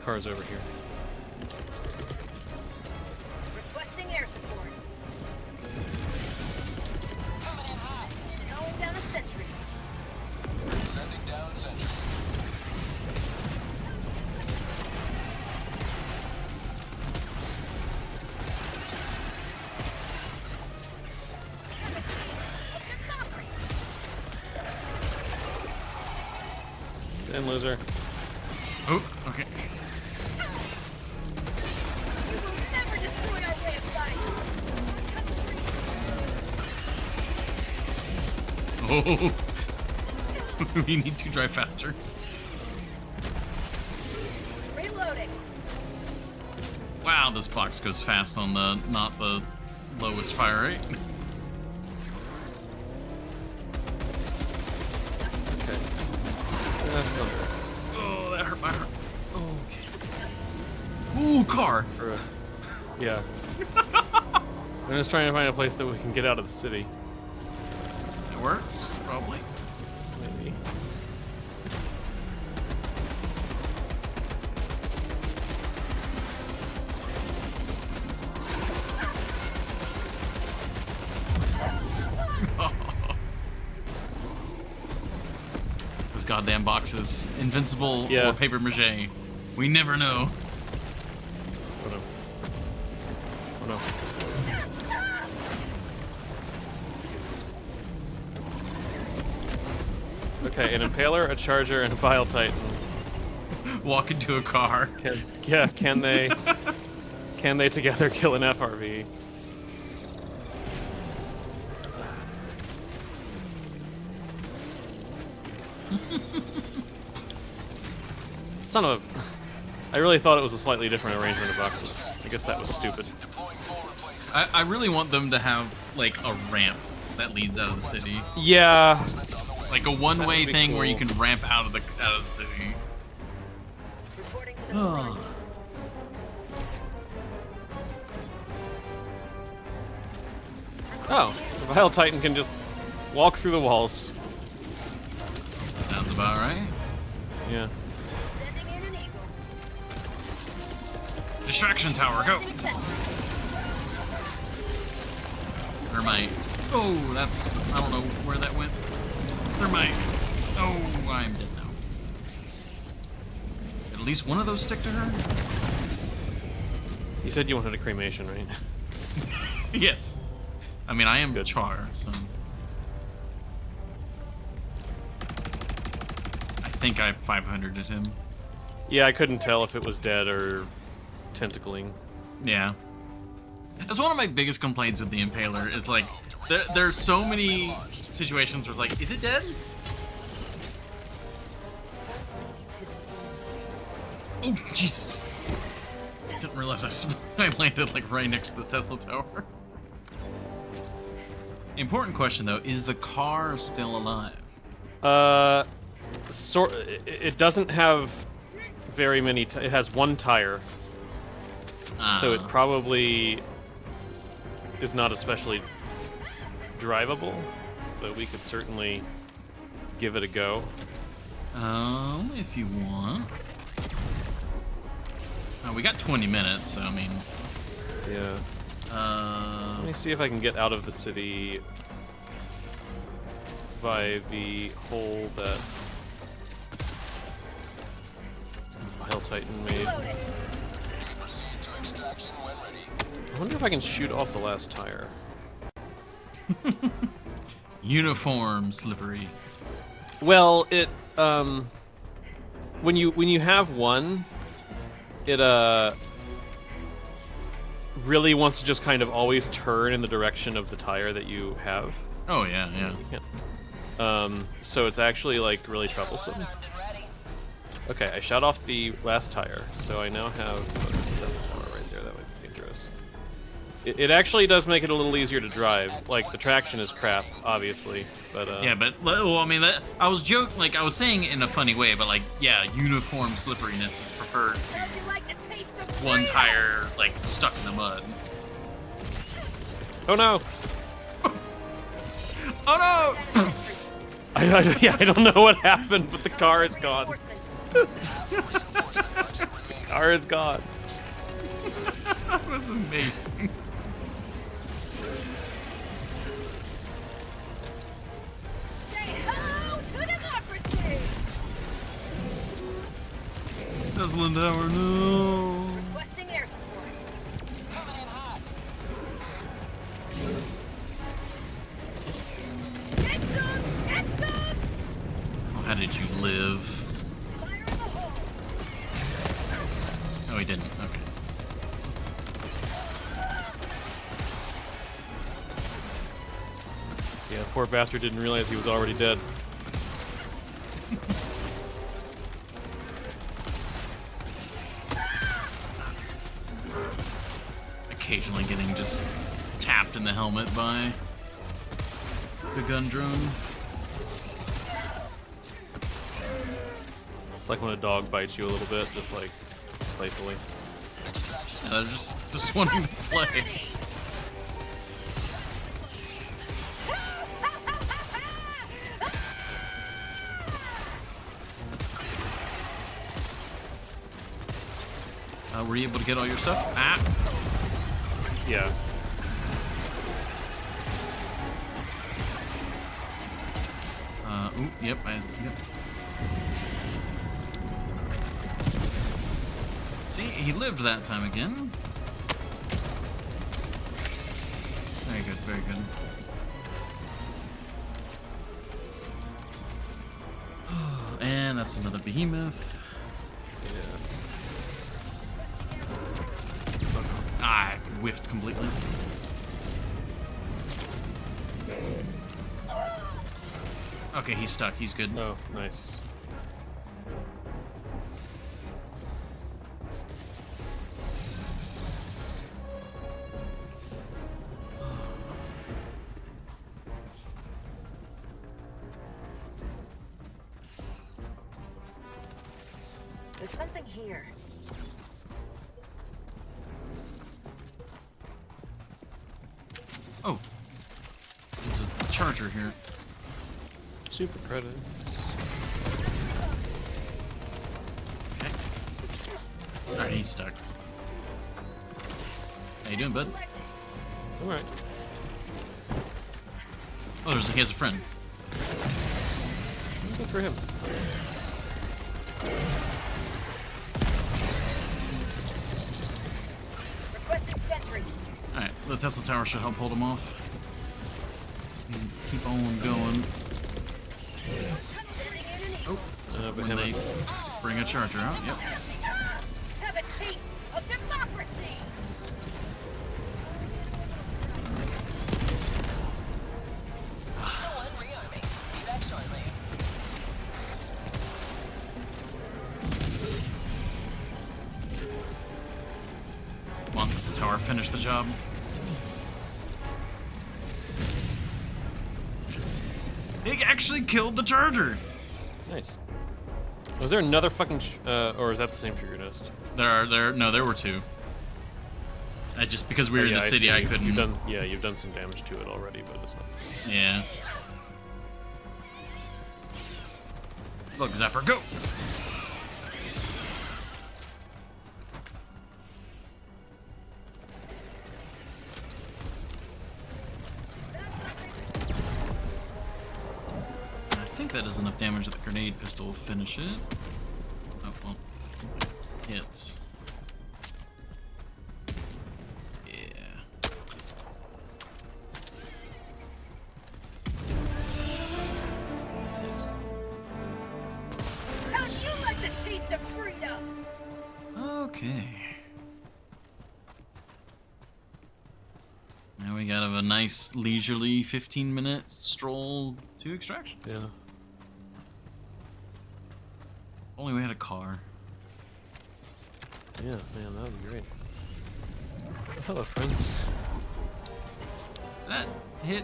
Car's over here.
Requesting air support. Calling down a sentry.
Sending down sentry.
Get in, loser.
Oh, okay. Oh. We need to drive faster.
Reloading.
Wow, this box goes fast on the not the lowest fire rate.
Okay.
Oh, that hurt my heart. Okay. Ooh, car.
Yeah. I'm just trying to find a place that we can get out of the city.
It works, probably.
Maybe.
This goddamn box is invincible
Yeah.
or paper mache. We never know.
Oh no. Oh no. Okay, an impaler, a charger, and a bile titan.
Walk into a car.
Can they together kill an FRV? Son of a... I really thought it was a slightly different arrangement of boxes. I guess that was stupid.
I really want them to have like a ramp that leads out of the city.
Yeah.
Like a one-way
That would be
thing where you
cool.
can ramp out of the city.
Reporting to the front.
Oh, the Vile Titan can just walk through the walls.
Sounds about right.
Yeah.
Sending in an eagle.
Distraction tower, go. Thermite. Oh, that's... I don't know where that went. Thermite. Oh, I'm dead now. At least one of those stick to her?
You said you wanted a cremation, right?
Yes. I mean, I am
Good.
Char, so... I think I 500'd him.
Yeah, I couldn't tell if it was dead or tentacling.
Yeah. That's one of my biggest complaints with the Impaler, is like, there's so many situations where it's like, is it dead? Oh, Jesus. Didn't realize I landed like right next to the Tesla tower. Important question though, is the car still alive?
It doesn't have very many. It has one tire, so it
Ah.
probably is not especially drivable. But we could certainly give it a go.
If you want. We got 20 minutes, so I mean...
Yeah. Let me see if I can get out of the city by the hole that Vile Titan made.
Reloading.
I wonder if I can shoot off the last tire.
Uniform slippery.
Well, it when you have one, it really wants to just kind of always turn in the direction of the tire that you have.
Oh yeah, yeah.
So it's actually like really troublesome. Okay, I shot off the last tire, so I now have a tower right there. That might be dangerous. It actually does make it a little easier to drive. Like the traction is crap, obviously, but
Yeah, but well, I mean, I was like I was saying in a funny way, but like, yeah, uniform slipperiness is preferred to
How'd you like the taste of
one
freedom?
tire like stuck in the mud.
oh no!
Oh no!
I don't know what happened, but the car is gone. The car is gone.
That was amazing.
Say hello to democracy!
Tesla Tower, no.
Requesting air support. Get some! Get some!
Oh, how did you live?
Fire in the hole!
Oh, he didn't. Okay.
Yeah, poor bastard didn't realize he was already dead.
Occasionally getting just tapped in the helmet by the gun drone.
It's like when a dog bites you a little bit, just like playfully.
They're just wanting to play. Were you able to get all your stuff? Ah!
Yeah.
Ooh, yep, yep. See, he lived that time again. Very good, very good. And that's another behemoth.
Yeah.
Ah, I whiffed completely. Okay, he's stuck. He's good.
Oh, nice.
There's something here.
Oh, there's a charger here.
Super credits.
Okay. Alright, he's stuck. How you doing, bud?
Alright.
Oh, he has a friend.
Good for him.
Requesting sentry.
Alright, the Tesla tower should help hold him off. And keep on going.
Sending in an eagle.
Oh, when they bring a charger out, yep.
Have a taste of democracy.
Come on, Tesla tower, finish the job. It actually killed the charger!
Nice. Was there another fucking or is that the same sugar dust?
There were two. Just because we were in the city, I couldn't.
You've done some damage to it already, but it's not.
Yeah. Look, Zapper, go! I think that does enough damage that the grenade pistol will finish it. Oh, well. Hits. Yeah.
How do you like the taste of freedom?
Okay. Now we got a nice leisurely 15-minute stroll to extraction.
Yeah.
Only we had a car.
Yeah, man, that would be great. Hello, friends.
That hit.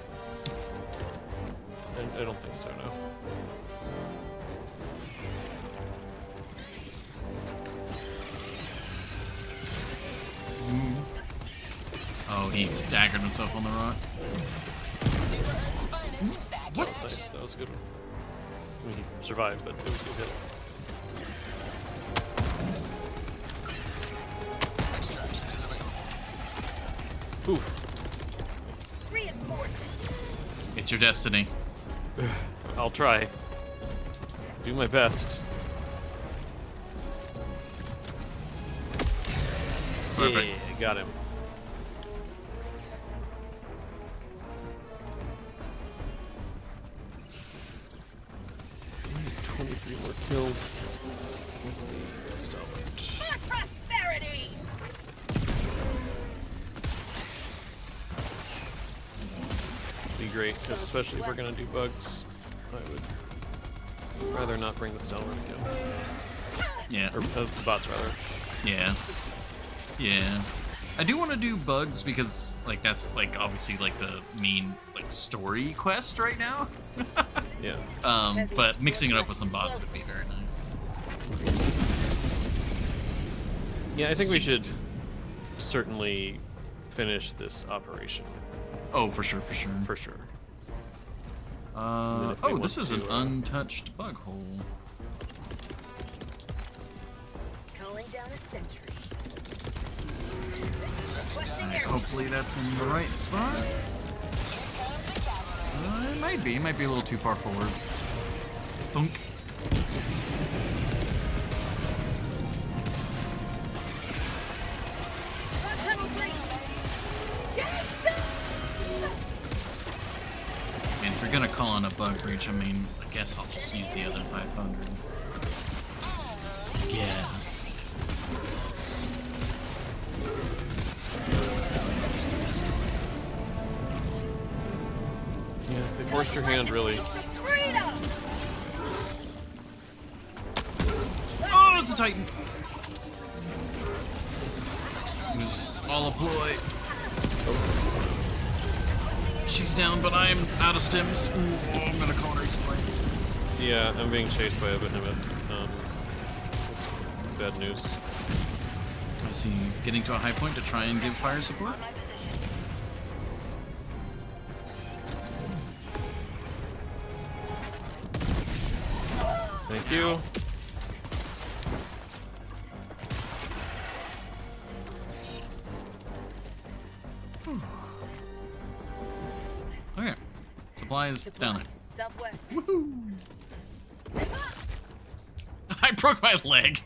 I don't think so, no.
Oh, he staggered himself on the rock.
What? That was nice. That was a good one. I mean, he survived, but it was a good hit. Oof.
Reinforcements.
It's your destiny.
I'll try. Do my best.
Perfect.
Yeah, got him. Ooh, 23 more kills. Stop it.
For prosperity.
be great, because especially if we're gonna do bugs, I would rather not bring the Stalwart again.
Yeah.
Or the bots, rather.
Yeah. Yeah. I do want to do bugs because, like, that's, like, obviously, like, the main, like, story quest right now.
Yeah.
But mixing it up with some bots would be very nice.
Yeah, I think we should certainly finish this operation.
Oh, for sure, for sure.
For sure.
Oh, this is an untouched bug hole.
Calling down a sentry.
Hopefully that's in the right spot. It might be. It might be a little too far forward. Thunk. And if you're gonna call on a bug breach, I mean, I guess I'll just use the other 500. Yes.
Yeah, they forced your hand, really.
Oh, it's a Titan. It was all a ploy. She's down, but I'm out of stims. Ooh, I'm gonna call her resupply.
Yeah, I'm being chased by a behemoth. That's bad news.
Is he getting to a high point to try and give fire support?
Thank you.
Okay. Supplies down there.
Southwest.
Woohoo! I broke my leg.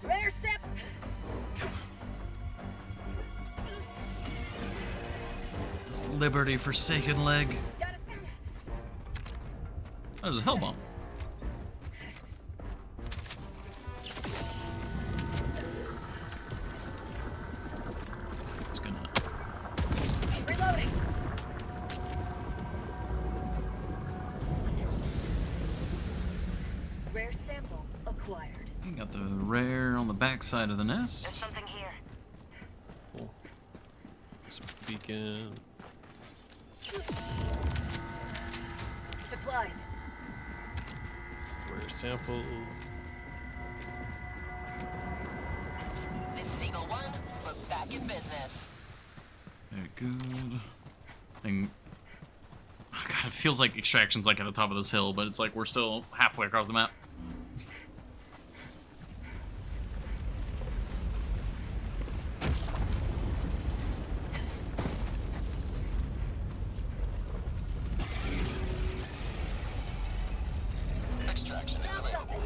Rare sip.
This Liberty Forsaken leg.
Got it.
That was a hell bomb. It's gonna.
Reloading. Rare sample acquired.
You got the rare on the back side of the nest.
Something here.
Cool. This beacon.
Supplies.
Rare sample.
This is Eagle 1. We're back in business.
Very good. And oh God, it feels like extraction's like at the top of this hill, but it's like we're still halfway across the map.
Extraction is available.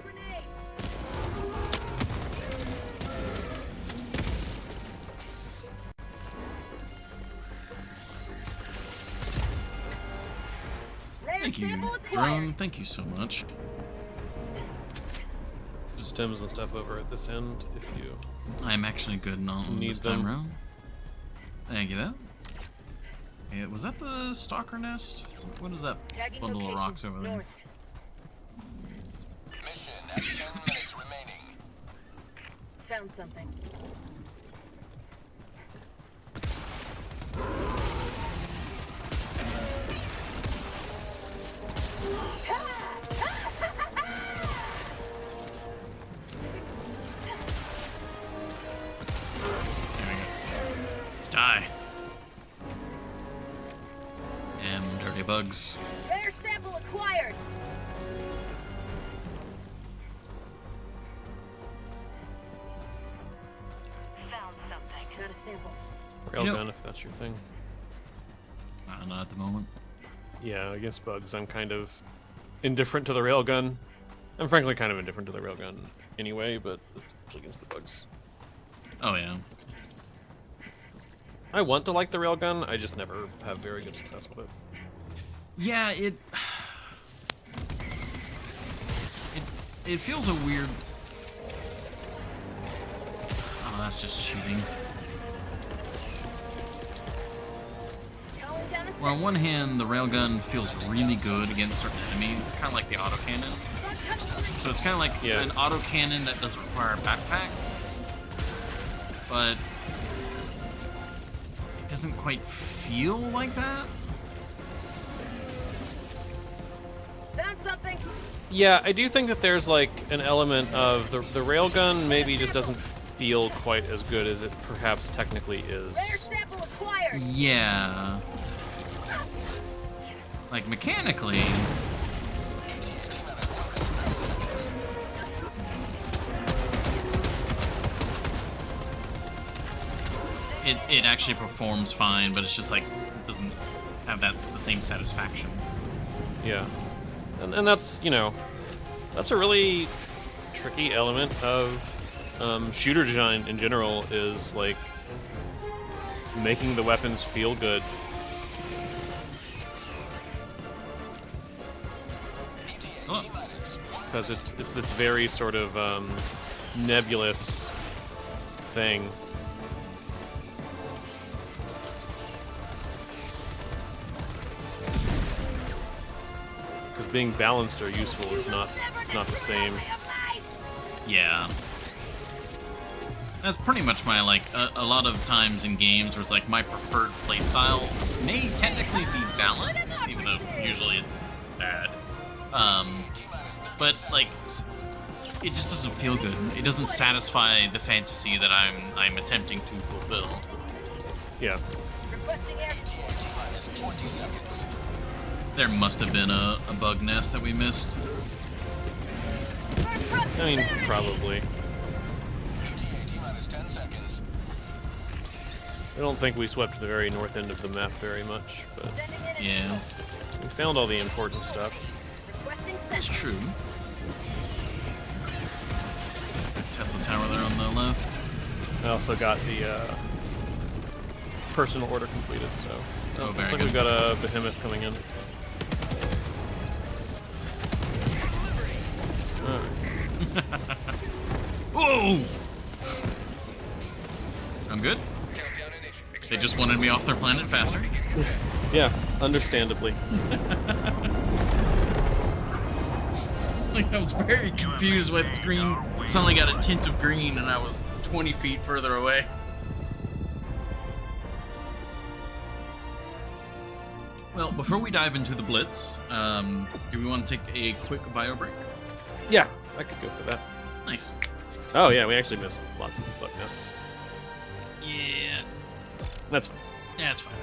Grenade. Rare
Thank you,
sample acquired.
drone. Thank you so much.
Stems and stuff over at this end if you
I'm actually good on
Need
this time
them.
around. Thank you, that. Yeah, was that the stalker nest? What is that
Tagging
bundle of
location.
rocks over there?
North.
Mission at 10 minutes remaining.
Found something.
There we go. Die. Damn dirty bugs.
Rare sample acquired. Found something. Got a sample.
railgun if that's your thing.
Not at the moment.
Yeah, against bugs, I'm kind of indifferent to the railgun. I'm frankly kind of indifferent to the railgun anyway, but especially against the bugs.
Oh yeah.
I want to like the railgun, I just never have very good success with it.
Yeah, It feels a weird... Oh, that's just cheating.
Calling down a
Well, on one hand, the railgun feels really good against certain enemies, kind of like the autocannon. So it's kind of like
Yeah.
an autocannon that does require a backpack, but it doesn't quite feel like that.
Found something.
Yeah, I do think that there's like an element of the railgun maybe just doesn't feel quite as good as it perhaps technically
Rare
is.
sample acquired.
Yeah. Like mechanically, it actually performs fine, but it's just like it doesn't have the same satisfaction.
Yeah, and that's, you know, that's a really tricky element of shooter design in general, is like making the weapons feel good.
Oh,
Because it's this very sort of nebulous thing. Because being balanced or useful is not, it's not the same.
yeah. That's pretty much my, like, a lot of times in games where it's like my preferred playstyle may technically be balanced, even though usually it's bad. But, like, it just doesn't feel good. It doesn't satisfy the fantasy that I'm attempting to fulfill.
Yeah.
Requesting air.
There must have been a bug nest that we missed.
I mean, probably. I don't think we swept the very north end of the map very much, but
Yeah,
we found all the important stuff.
Requesting
that's
sensor.
true. Tesla tower there on the left.
I also got the personal order completed, so
Oh,
looks
very
like
good.
we've got a behemoth coming in.
Whoa! I'm good. They just wanted me off their planet faster.
Yeah, understandably.
Like, I was very confused why the screen suddenly got a tint of green and I was 20 feet further away. Well, before we dive into the Blitz, do we want to take a quick bio break?
Yeah, I could go for that.
Nice.
Oh yeah, we actually missed lots of bug nests.
Yeah.
That's fine.
Yeah, that's fine.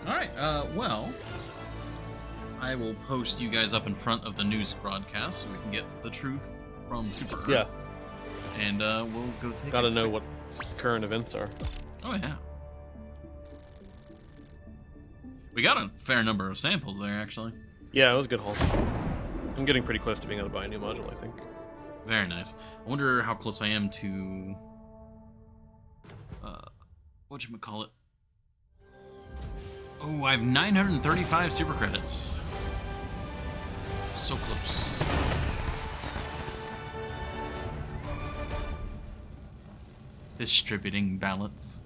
Alright, well, I will post you guys up in front of the news broadcast so we can get the truth from Super Earth.
Yeah,
And we'll go take
gotta
a
know
quick-
what current events are.
Oh, yeah. We got a fair number of samples there, actually.
Yeah, it was a good haul. I'm getting pretty close to being able to buy a new module, I think.
Very nice. I wonder how close I am to... whatchamacallit? Oh, I have 935 super credits. So close. Distributing ballots.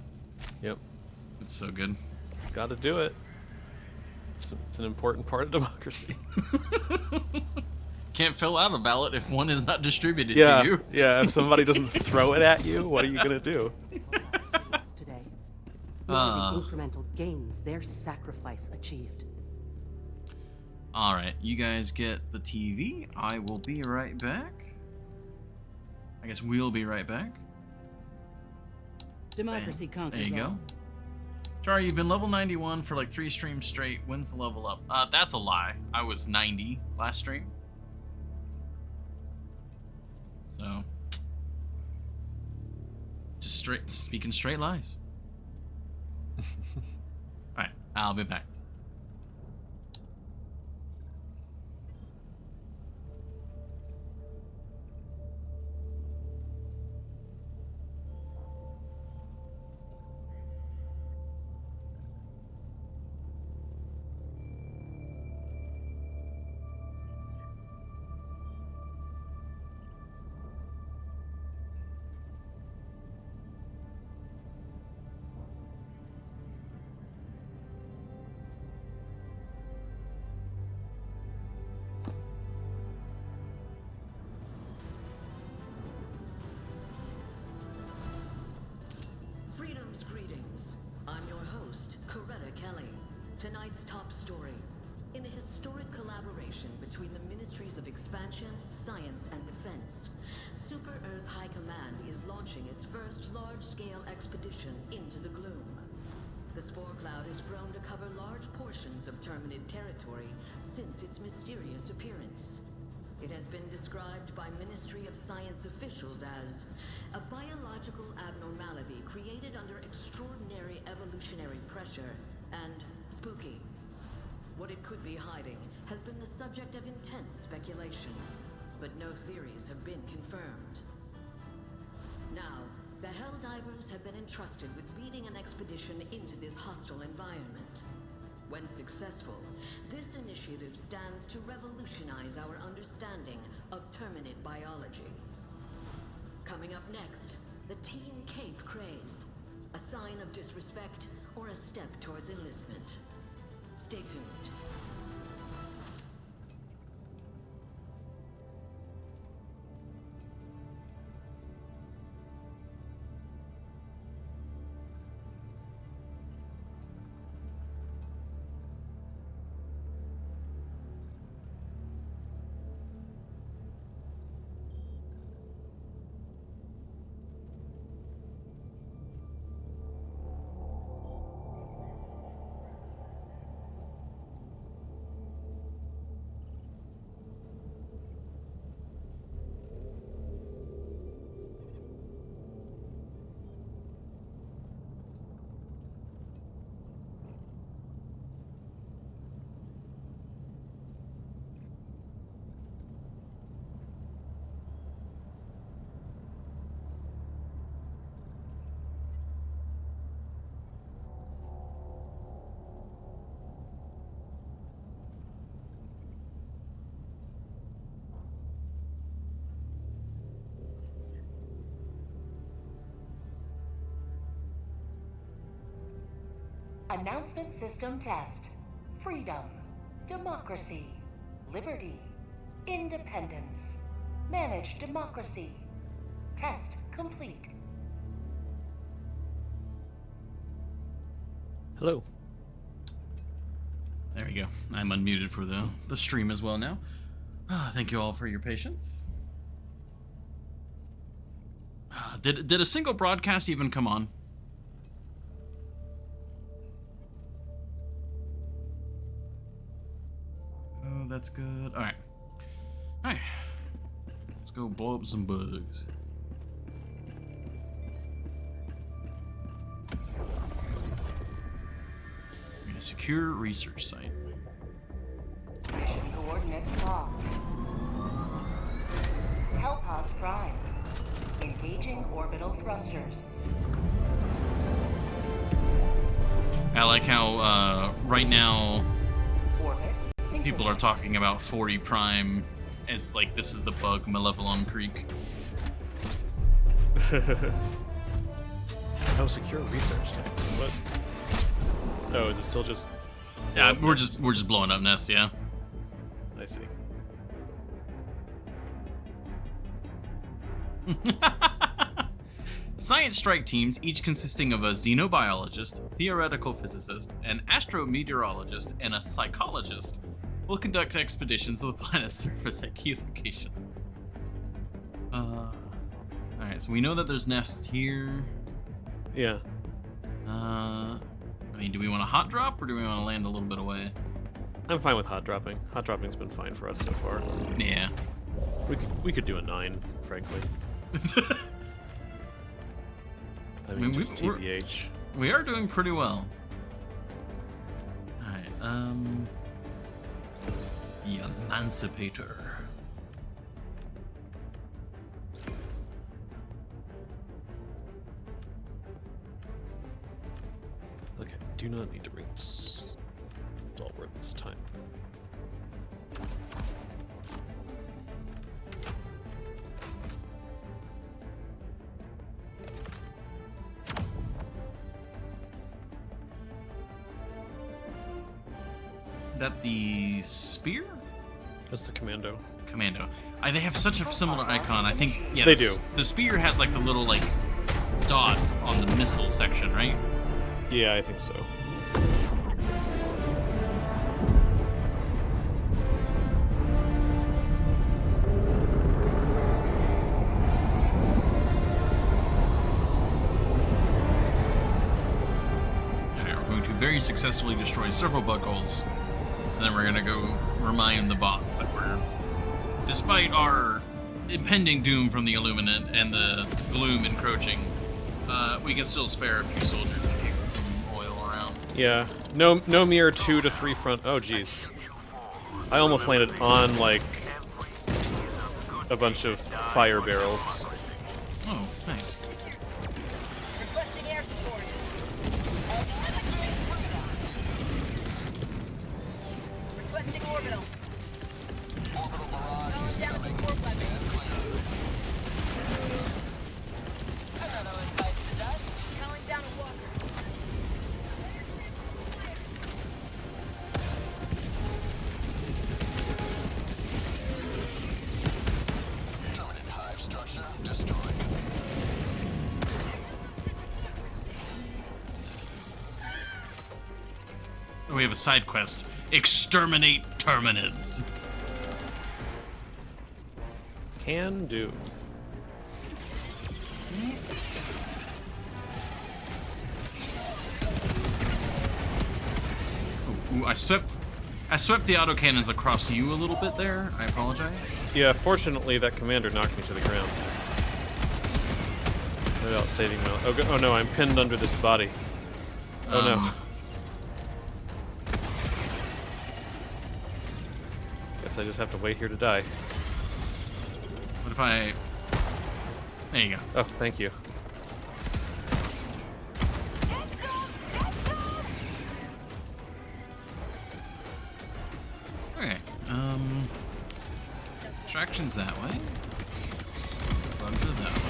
Yep,
It's so good.
gotta do it. It's an important part of democracy.
Can't fill out a ballot if one is not distributed
Yeah,
to you.
yeah. If somebody doesn't throw it at you, what are you gonna do?
Today. Look at the incremental gains their sacrifice achieved.
Alright, you guys get the TV. I will be right back. I guess we'll be right back.
Democracy
Bam.
conquers
There you
all.
go. Char, you've been level 91 for like 3 streams straight. When's the level up? That's a lie. I was 90 last stream. So, just speaking straight lies. Alright, I'll be back.
tonight's top story. In a historic collaboration between the Ministries of Expansion, Science, and Defense, Super Earth High Command is launching its first large-scale expedition into the gloom. The spore cloud has grown to cover large portions of Terminid territory since its mysterious appearance. It has been described by Ministry of Science officials as a biological abnormality created under extraordinary evolutionary pressure and spooky. What it could be hiding has been the subject of intense speculation, but no theories have been confirmed. Now, the Helldivers have been entrusted with leading an expedition into this hostile environment. When successful, this initiative stands to revolutionize our understanding of Terminid biology. Coming up next, the Teen Cape craze. A sign of disrespect or a step towards enlistment. Stay tuned.
Announcement system test. Freedom, democracy, liberty, independence. Managed democracy. Test complete.
Hello.
There we go. I'm unmuted for the stream as well now. Thank you all for your patience. Did a single broadcast even come on? Oh, that's good. All right. All right. Let's go blow up some bugs. We're gonna secure research site.
Mission coordinates locked. Hellpods prime. Engaging orbital thrusters.
I like how right now
Orbit
people are talking about 40 Prime. It's like this is the bug Malevelon Creek.
Oh, secure research sites. What? Oh, is it still just?
Yeah, we're just blowing up nests. Yeah.
I see.
Science strike teams, each consisting of a xenobiologist, theoretical physicist, an astrometeorologist, and a psychologist, will conduct expeditions to the planet's surface at key locations. Alright, so we know that there's nests here.
Yeah.
I mean, do we want a hot drop, or do we want to land a little bit away?
I'm fine with hot dropping. Hot dropping's been fine for us so far.
Yeah.
We could do a 9, frankly. I mean, just TBH.
We are doing pretty well. Alright, the Emancipator.
Okay, do not need to bring Stalwart this time.
That the spear?
That's the commando.
Commando. They have such a similar icon. I think, yeah,
They do.
The spear has like the little like dot on the missile section, right?
Yeah, I think so.
very successfully destroy several bug holes. And then we're gonna go remind the bots that we're, despite our impending doom from the Illuminate and the gloom encroaching, we can still spare a few soldiers to kick some oil around.
Yeah. No mere 2 to 3 front. Oh, jeez. I almost landed on, like, a bunch of fire barrels.
Oh, nice.
Requesting air support. Requesting orbital. Calling down support weapon.
Another one bites the dust.
Calling down a walker.
Permanent hive structure destroyed.
We have a side quest. Exterminate Terminids.
Can do.
Ooh, I swept the autocannons across you a little bit there. I apologize.
Yeah, fortunately that commander knocked me to the ground. Without saving my life. Oh no, I'm pinned under this body. Oh no. Guess I just have to wait here to die.
What if I... There you go.
Oh, thank you.
Okay. Attractions that way. Bugs are that way.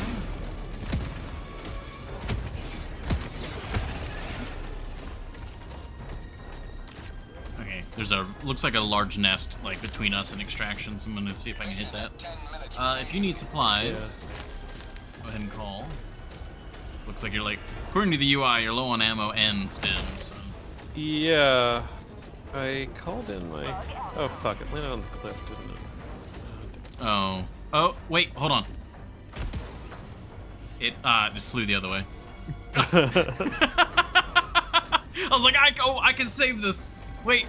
Okay, there's a, looks like a large nest, like, between us and extraction, so I'm gonna see if I can hit that. If you need supplies, go ahead and call. Looks like you're, like, according to the UI, you're low on ammo and stims, so.
Yeah. I called in my... Oh fuck, it landed on the cliff, didn't it?
Oh. Oh, wait, hold on. It flew the other way. I was like, I can save this. Wait.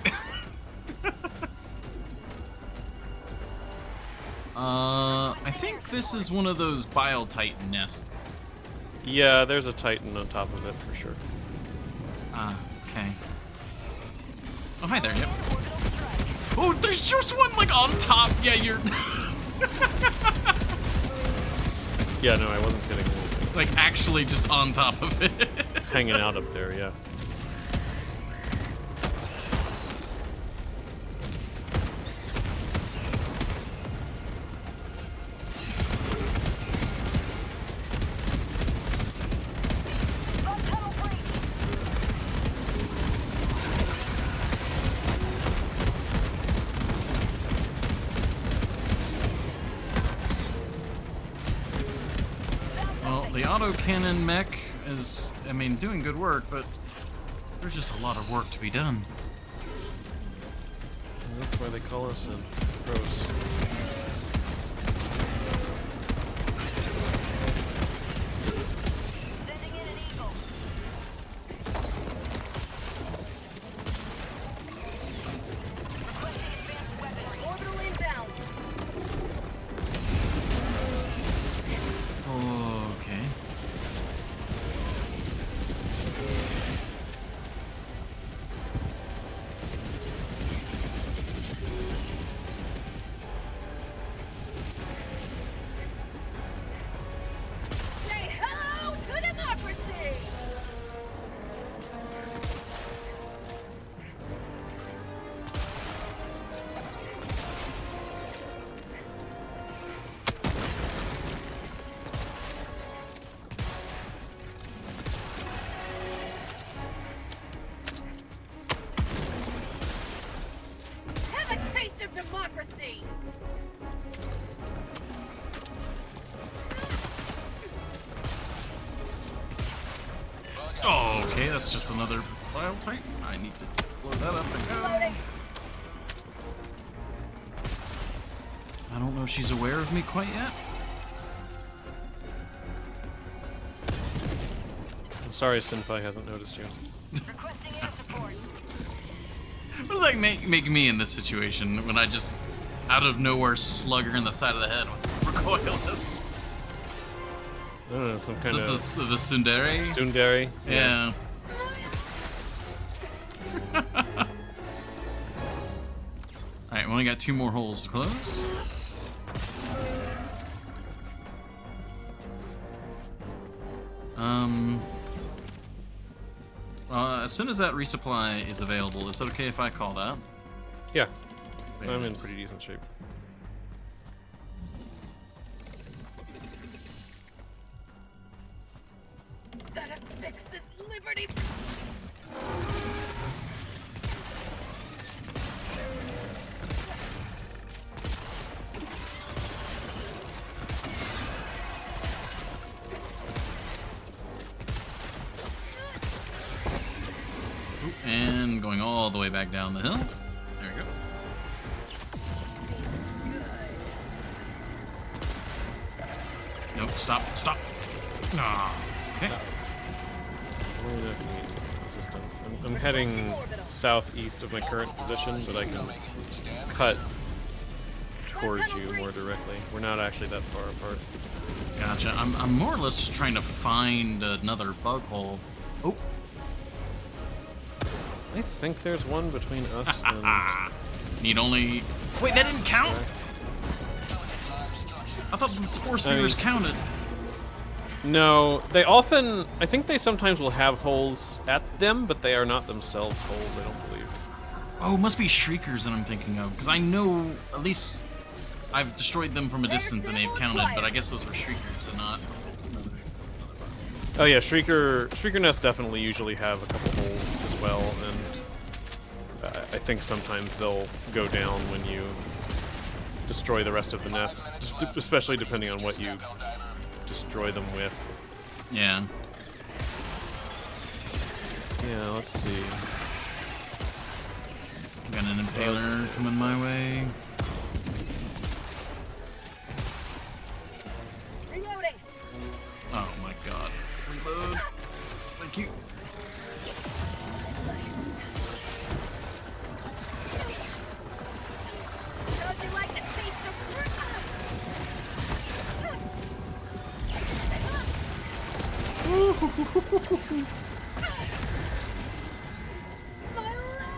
I think this is one of those Bile Titan nests.
Yeah, there's a Titan on top of it for sure.
Ah, okay. Oh, hi there, yep. Oh, there's just one, like, on top. Yeah, you're...
Yeah, no, I wasn't kidding.
like, actually just on top of it.
Hanging out up there, yeah.
The autocannon mech is, I mean, doing good work, but there's just a lot of work to be done.
That's why they call us in pros.
Sending in an eagle. Requesting advanced weapon. Orbital inbound.
Okay.
Say hello to democracy! Have a taste of democracy!
Oh, okay, that's just another Bile Titan. I need to blow that up and go.
Loading.
I don't know if she's aware of me quite yet.
I'm sorry Senpai hasn't noticed you.
Requesting air support.
does that make me in this situation when I just out of nowhere slug her in the side of the head with recoilless?
I don't know, some kind
Is
of
it the tsundere?
tsundere.
Yeah. Alright, we only got 2 more holes to close. As soon as that resupply is available, is it okay if I call that?
Yeah. I'm in pretty decent shape.
Gotta fix this Liberty.
And going all the way back down the hill. There we go. Nope, stop. Ah, okay.
We're not gonna need assistance. I'm heading southeast of my current position, but I can cut towards you more directly. We're not actually that far apart.
Gotcha. I'm more or less trying to find another bug hole. Oh.
I think there's one between us and...
Need only... Wait, that didn't count? I thought the spore spears counted.
No, they often... I think they sometimes will have holes at them, but they are not themselves holes, I don't believe.
Oh, it must be shriekers that I'm thinking of. Because I know, at least, I've destroyed them from a distance and they've counted, but I guess those were shriekers and not... That's another bug.
Oh yeah, Shrieker nests definitely usually have a couple holes as well, and I think sometimes they'll go down when you destroy the rest of the nest, especially depending on what you destroy them with.
Yeah.
Yeah, let's see.
Got an impaler coming my way.
Reloading.
Oh my god. Reload. Thank you.
How'd you like to taste the fruit? My leg!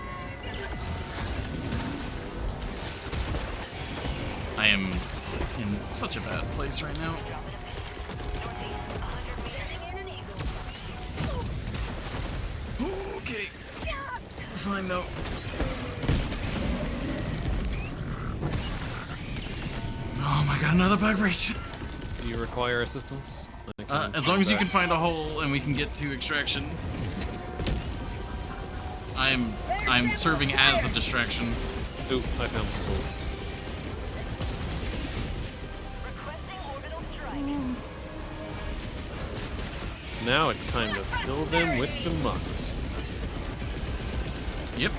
I am in such a bad place right now. Okay. Fine though. Oh my god, another bug breach.
Do you require assistance?
As long as you can find a hole and we can get to extraction. I'm serving as a distraction.
Ooh, I found some holes. Now it's time to fill them with democracy.
Yep.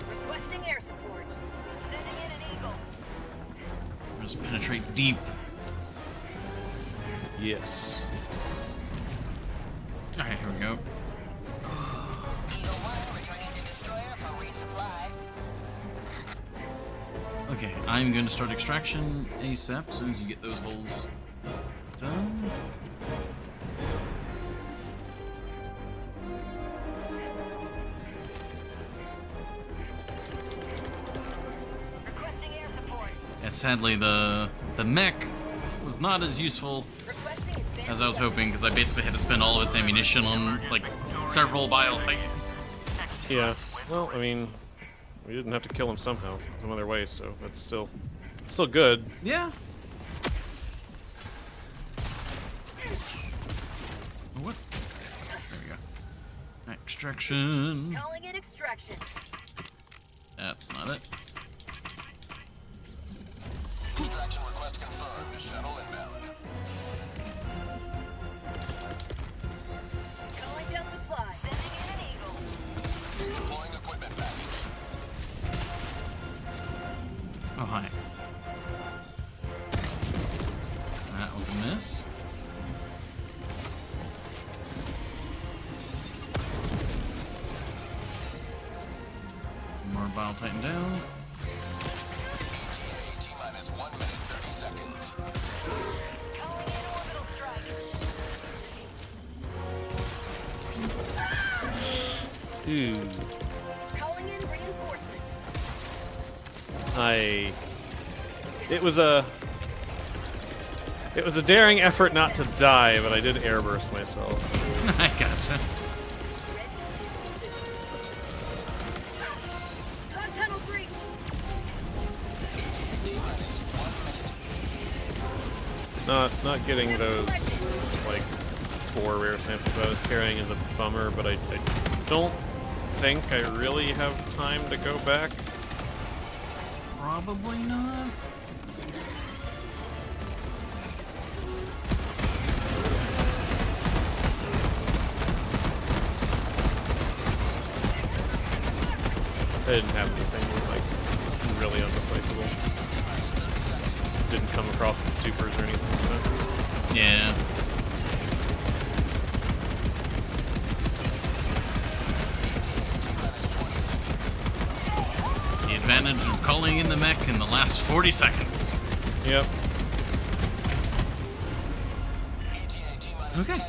Requesting air support. Sending in an eagle.
Just penetrate deep.
Yes.
Alright, here we go.
Eagle 1 returning to destroyer for resupply.
Okay, I'm going to start extraction ASAP as soon as you get those holes done.
Requesting air support.
And sadly, the mech was not as useful
Requesting advanced
as I was hoping, because I basically had to spend all of its ammunition on like several bile titans.
Yeah. Well, I mean, we didn't have to kill him somehow, some other way, so that's still good.
Yeah. What? There we go. Extraction.
Calling in extraction.
That's not it.
Extraction request confirmed. Shuttle inbound.
Calling down supply. Sending in an eagle.
Deploying equipment package.
Oh, hi. That was a miss. Bile Titan down.
T-minus 1 minute, 30 seconds.
Calling in orbital strike.
Ooh.
Calling in reinforcements. It was a daring effort not to die, but I did airburst myself.
I gotcha.
Con tunnel breach.
Not getting those like 4 rare samples I was carrying is a bummer, but I don't think I really have time to go back.
Probably not.
I didn't have anything like really unreplaceable. Didn't come across the supers or anything like that.
Yeah. The advantage of calling in the mech in the last 40 seconds.
Yep.
Okay.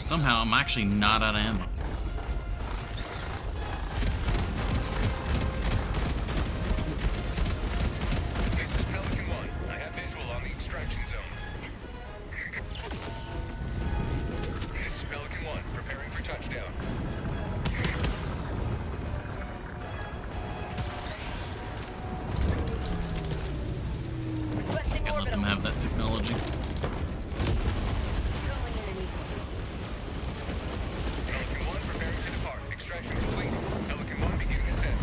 Somehow I'm actually not out of ammo.
This is Pelican 1. I have visual on the extraction zone. This is Pelican 1, preparing for touchdown.
Requesting
Can't let them
orbital.
have that technology.
Calling in an eagle.
Pelican 1 preparing to depart. Extraction complete. Pelican 1 beginning ascent.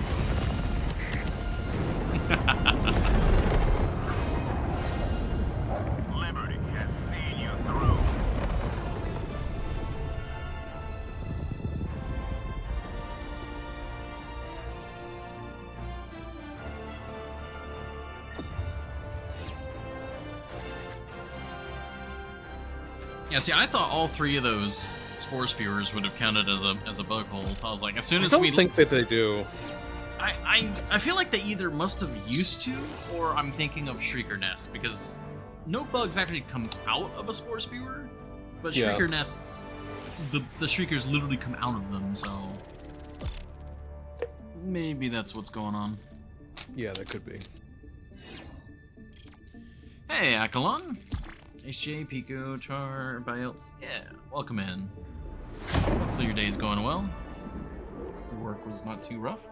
Liberty has seen you through.
Yeah, see, I thought all 3 of those spore spewers would have counted as a bug hole. So I was like, as soon
I
as
don't
we,
think that they do.
I feel like they either must have used to, or I'm thinking of shrieker nests because no bugs actually come out of a spore spewer, but
Yeah.
shrieker nests, the shriekers literally come out of them. So maybe that's what's going on.
Yeah, that could be.
Hey, Akalon. HJ, Pico, Char, everybody else. Yeah, welcome in. Hopefully your day's going well. Your work was not too rough.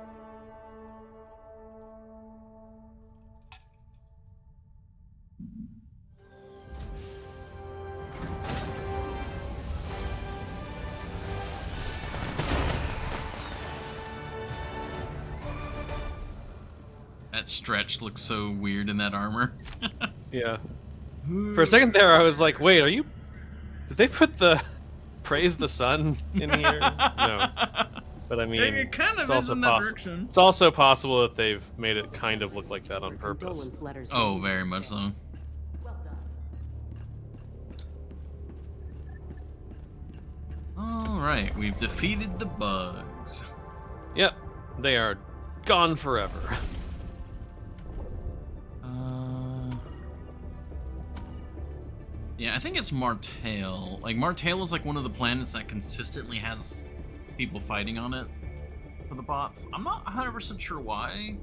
That stretch looks so weird in that armor.
Yeah. For a second there, I was like, wait, are you... Did they put the... Praise the sun in here? No. But I mean,
It kind of
it's
is
also
in that direction.
It's also possible that they've made it kind of look like that on purpose.
Condolence letters
Oh,
were
very much so.
well done.
Alright, we've defeated the bugs.
Yep. They are gone forever.
Yeah, I think it's Martale. Like, Martale is like one of the planets that consistently has people fighting on it for the bots. I'm not 100% sure why.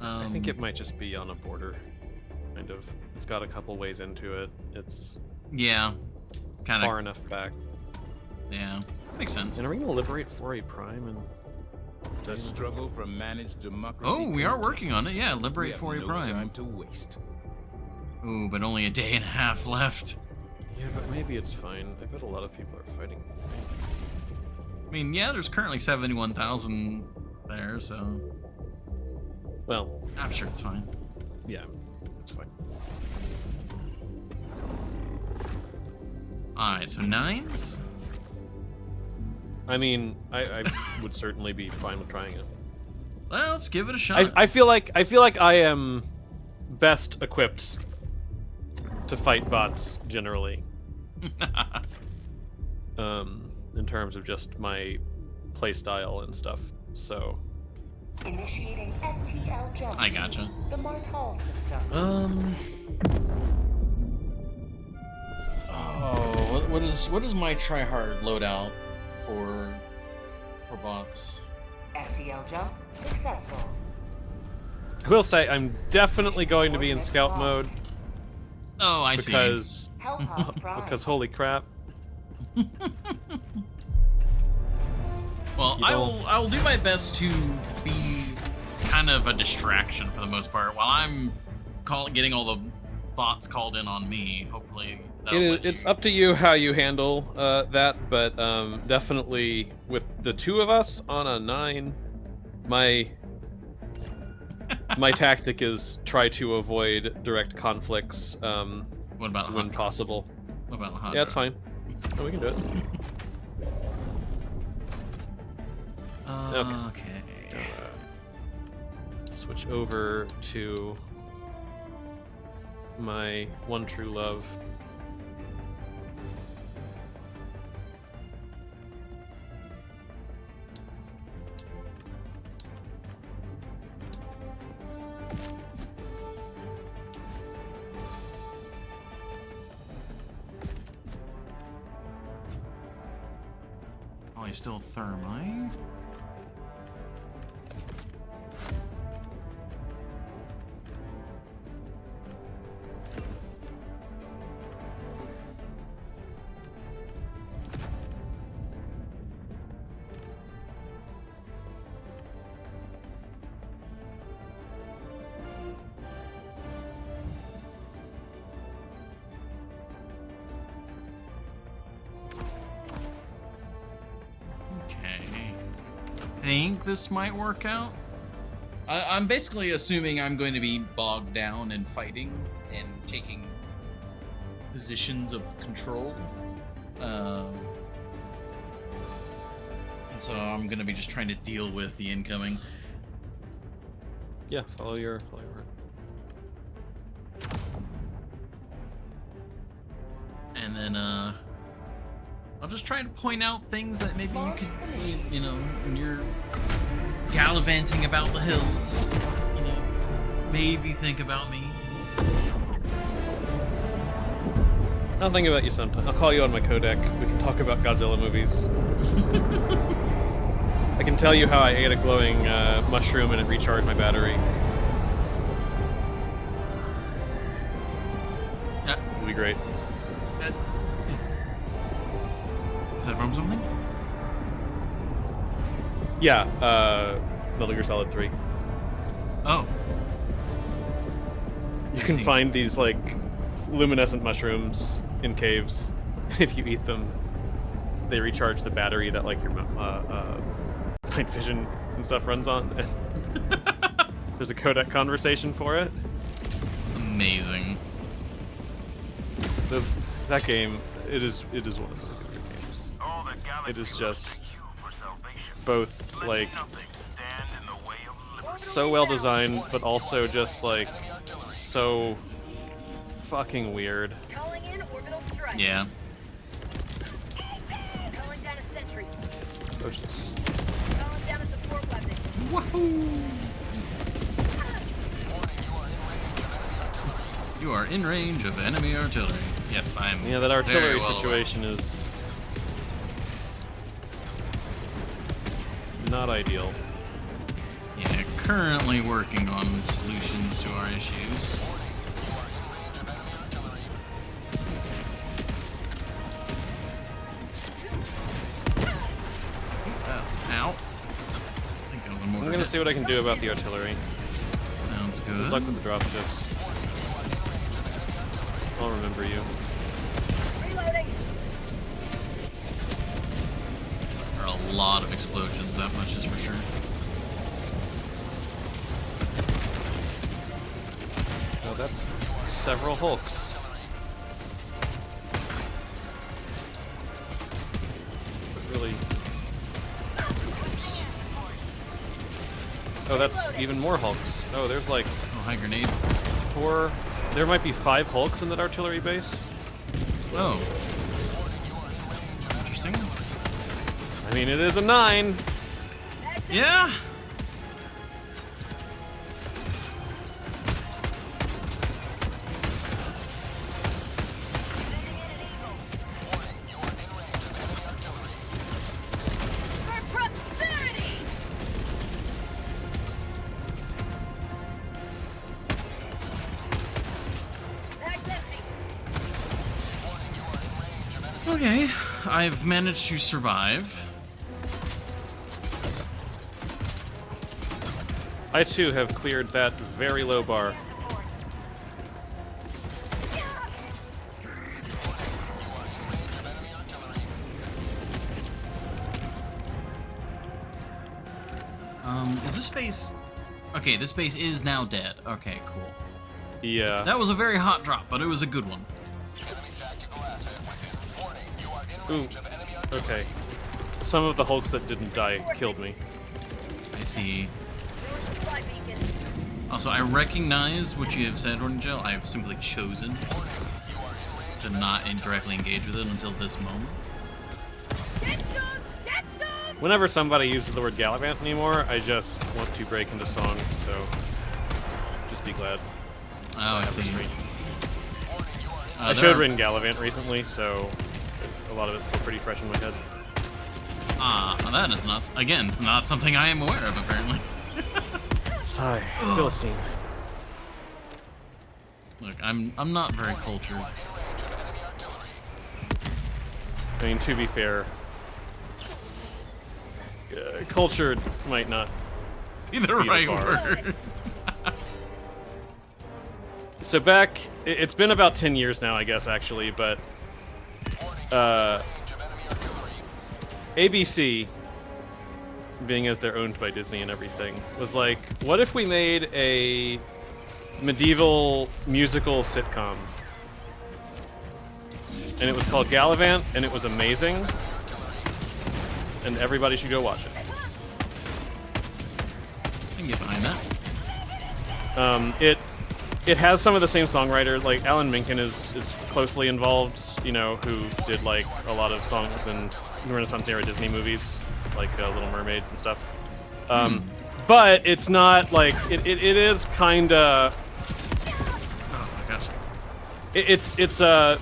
I think it might just be on a border. Kind of. It's got a couple ways into it. It's
Yeah. Kind
far
of.
enough back.
Yeah. Makes sense.
And are we gonna liberate 4A Prime and...
The struggle for managed democracy.
Oh, we are working on it. Yeah,
continues.
liberate
We have
4A
no
Prime.
time to waste.
Ooh, but only a day and a half left.
Yeah, but maybe it's fine. I bet a lot of people are fighting.
I mean, yeah, there's currently 71,000 there, so
Well,
I'm sure it's fine.
yeah, it's fine.
Alright, so 9s?
I mean, I would certainly be fine with trying it.
Well, let's give it a shot.
I feel like I am best equipped to fight bots generally. In terms of just my playstyle and stuff. So
Initiating FTL jump.
I gotcha.
to The Martal system.
Oh, what is my try hard loadout for bots?
FTL jump successful.
I will say I'm definitely going to be in scout mode
Oh, I see.
because
Hellpods Prime.
because holy crap.
Well,
You don't-
I will do my best to be kind of a distraction for the most part while I'm getting all the bots called in on me. Hopefully,
It's up to you how you handle that, but definitely with the two of us on a 9, my tactic is try to avoid direct conflicts
What about
when possible.
What about Alejandro?
Yeah, it's fine. Oh, we can do it.
Okay.
Switch over to my one true love.
Oh, he's still thermite. Okay. I think this might work out. I'm basically assuming I'm going to be bogged down in fighting and taking positions of control. And so I'm going to be just trying to deal with the incoming.
Yeah, follow your
And then, I'll just try to point out things that maybe you could, you know, when you're gallivanting about the hills, you know, maybe think about me.
I'll think about you sometime. I'll call you on my codec. We can talk about Godzilla movies. I can tell you how I ate a glowing mushroom and it recharged my battery. It'll be great.
Is that from something?
Yeah, Metal Gear Solid 3.
Oh.
You can find these, like, luminescent mushrooms in caves. If you eat them, they recharge the battery that, like, your night vision and stuff runs on. There's a codec conversation for it.
Amazing.
That game, it is one of the good games. It is just both, like, so well designed, but also just, like, so fucking weird.
Calling in orbital strike.
Yeah.
Calling down a sentry.
Oh, jeez.
Calling down a support weapon.
Wahoo! You are in range of enemy artillery. Yes, I am.
Yeah, that
very
artillery
well
situation is not ideal.
Yeah, currently working on solutions to our issues. Ow. I think that was a mortar
I'm gonna
hit.
see what I can do about the artillery.
Sounds
Good
good.
luck with the drop ships. I'll remember you.
Reloading.
There are a lot of explosions, that much is for sure.
Oh, that's several Hulks. But really... Oops. Oh, that's even more Hulks. Oh, there's like
Oh, high grenade.
4... There might be 5 Hulks in that artillery base.
Oh. Interesting.
I mean, it is a 9.
Yeah. Okay, I've managed to survive.
I too have cleared that very low bar.
Is this base... Okay, this base is now dead. Okay, cool.
Yeah.
That was a very hot drop, but it was a good one.
Ooh. Okay. Some of the Hulks that didn't die killed me.
I see. Also, I recognize what you have said, Orangel. I have simply chosen to not indirectly engage with it until this moment.
Whenever somebody uses the word Gallivant anymore, I just want to break into song, so just be glad.
Oh, I
have
see.
restraint. I
There
showed
are-
Rin Gallivant recently, so a lot of it's still pretty fresh in my head.
That is not... Again, it's not something I am aware of, apparently.
Sigh. Philistine.
Look, I'm not very cultured.
I mean, to be fair, cultured might not
Be the
be the
right
bar.
word.
So back, it's been about 10 years now, I guess, actually, but ABC, being as they're owned by Disney and everything, was like, what if we made a medieval musical sitcom? And it was called Gallivant, and it was amazing, and everybody should go watch it.
I can get behind that.
It has some of the same songwriter, like Alan Menken is closely involved, you know, who did like a lot of songs in Renaissance era Disney movies, like Little Mermaid and stuff. But it's not like it is kind of.
Oh my gosh.
It's a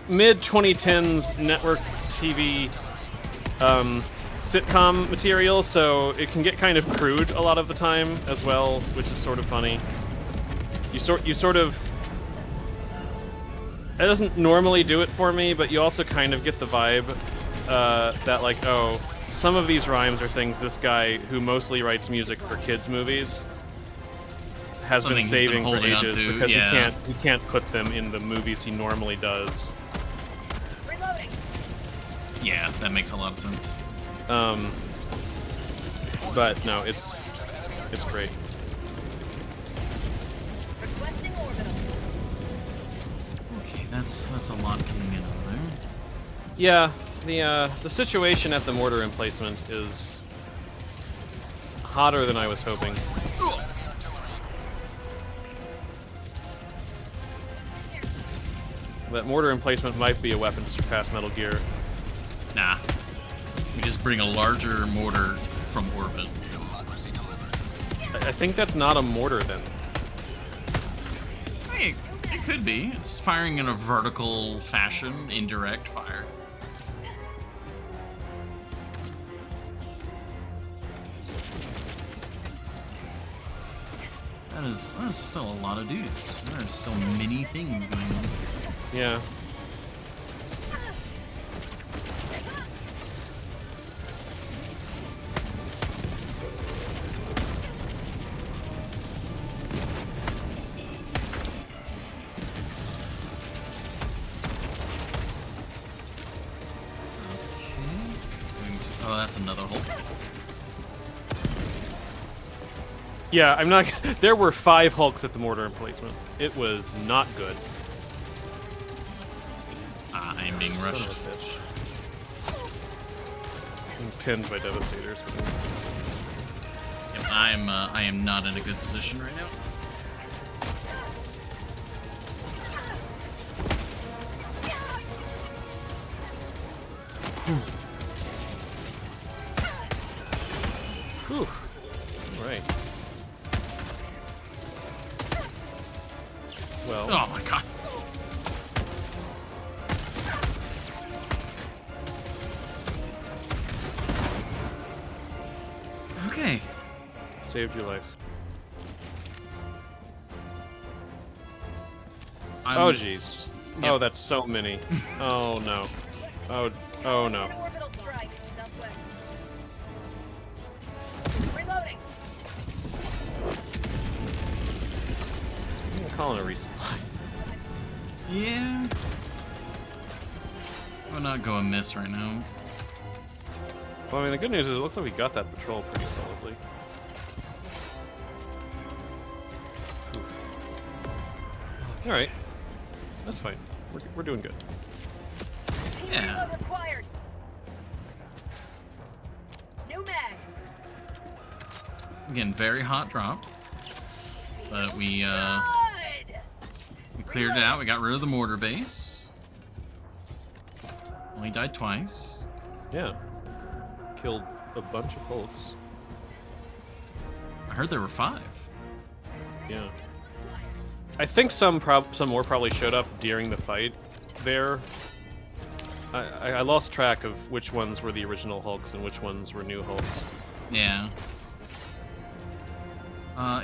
mid 2010s network TV sitcom material, so it can get kind of crude a lot of the time as well, which is sort of funny. You sort of. It doesn't normally do it for me, but you also kind of get the vibe that like, oh, some of these rhymes are things this guy who mostly writes music for kids movies has
Something
been
he's been
saving for
holding on
ages
to,
because
yeah.
he can't put them in the movies he normally does.
Reloading.
Yeah, that makes a lot of sense.
But no, it's great.
Requesting orbital.
Okay, that's a lot coming in over there.
Yeah, the situation at the mortar emplacement is hotter than I was hoping. That mortar emplacement might be a weapon to surpass Metal Gear.
Nah. We just bring a larger mortar from orbit.
I think that's not a mortar then.
Hey, it could be. It's firing in a vertical fashion, indirect fire. That is still a lot of dudes. There are still many things going on.
Yeah.
Oh, that's another hole.
Yeah, I'm not. There were 5 Hulks at the mortar emplacement. It was not good.
Ah, I am being
Son
rushed.
of a bitch. I'm pinned by Devastators.
Yep, I am not in a good position right now.
Whew. Right. Well.
Oh my god. Okay.
Saved your life. Oh jeez. Oh, that's so many. Oh no. Oh no.
An orbital strike, southwest. Reloading.
I'm gonna call in a resupply.
Yeah. I would not go amiss right now.
Well, I mean, the good news is it looks like we got that patrol pretty solidly. All right, that's fine. We're doing good.
Yeah.
Reload required. New mag.
Again, very hot drop. But we
Good.
cleared it out. We got rid of the mortar base. Only died twice.
Yeah. Killed a bunch of Hulks.
I heard there were 5.
Yeah. I think some more probably showed up during the fight there. I lost track of which ones were the original Hulks and which ones were new Hulks.
Yeah.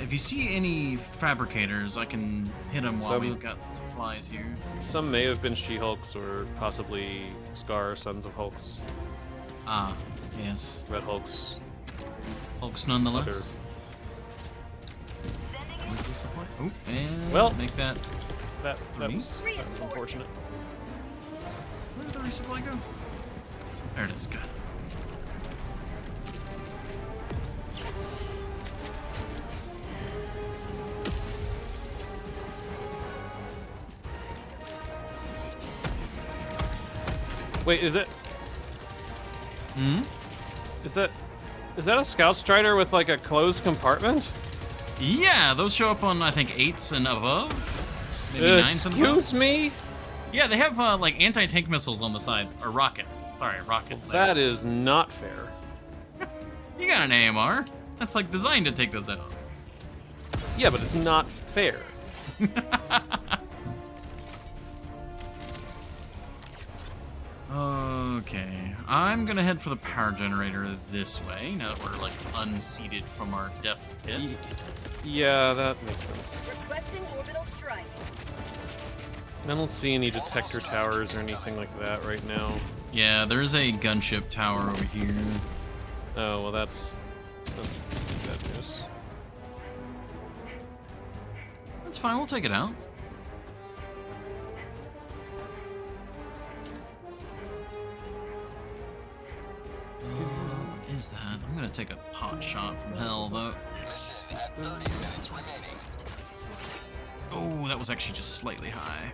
If you see any fabricators, I can hit them while we've got supplies here.
Some may have been She-Hulks or possibly Scar Sons of Hulks.
Ah, yes.
Red Hulks.
Hulks nonetheless. Where's the supply? Oh, and
Well,
make that.
That was unfortunate.
Where did the resupply go? There it is. Good.
Wait, is it?
Hmm?
Is that a Scout Strider with like a closed compartment?
Yeah, those show up on I think 8s and above. Maybe 9s and above.
Excuse me?
Yeah, they have like anti-tank missiles on the sides, or rockets. Sorry, rockets.
That is not fair.
You got an AMR. That's like designed to take those out.
Yeah, but it's not fair.
Okay, I'm gonna head for the power generator this way. Now that we're like unseated from our death pit.
Yeah, that makes sense.
Requesting orbital strike.
I don't see any detector towers or anything like that right now.
Yeah, there's a gunship tower over here.
Oh well, that's bad news.
That's fine. We'll take it out. What is that? I'm gonna take a pot shot from hell, though.
Mission at 30 minutes remaining.
Oh, that was actually just slightly high.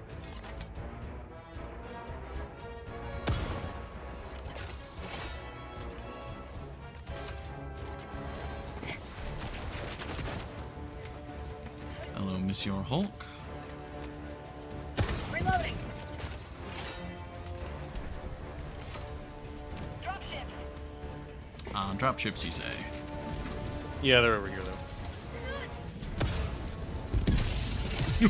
Hello, Monsieur Hulk.
Reloading. Dropships.
Dropships, you say?
Yeah, they're over here though.
You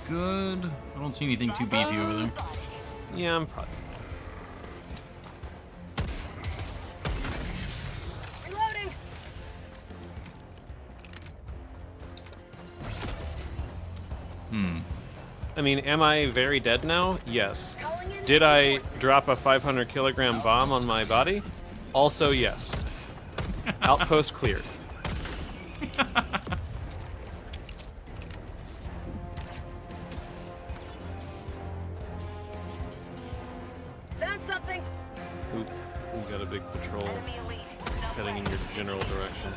good? I don't see anything too beefy over there.
Yeah, I'm probably.
Reloading.
I mean, am I very dead now? Yes.
Calling in
Did I drop a 500 kilogram bomb on my body? Also, yes. Outpost cleared.
Found something.
Oop, we got a big patrol heading in your general direction.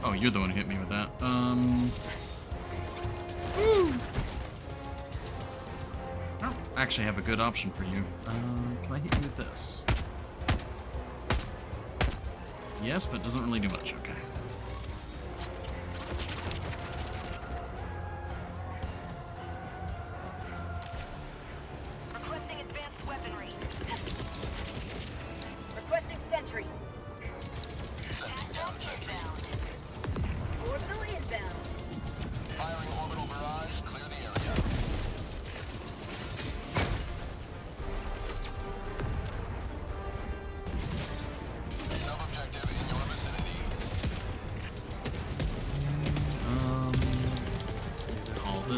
Oh, you're the one who hit me with that. Oh, I actually have a good option for you. Can I hit you with this? Yes, but it doesn't really do much. Okay.
Requesting advanced weaponry. Requesting sentry.
Sending down sentry.
Orbital inbound.
Firing orbital barrage. Clear the area.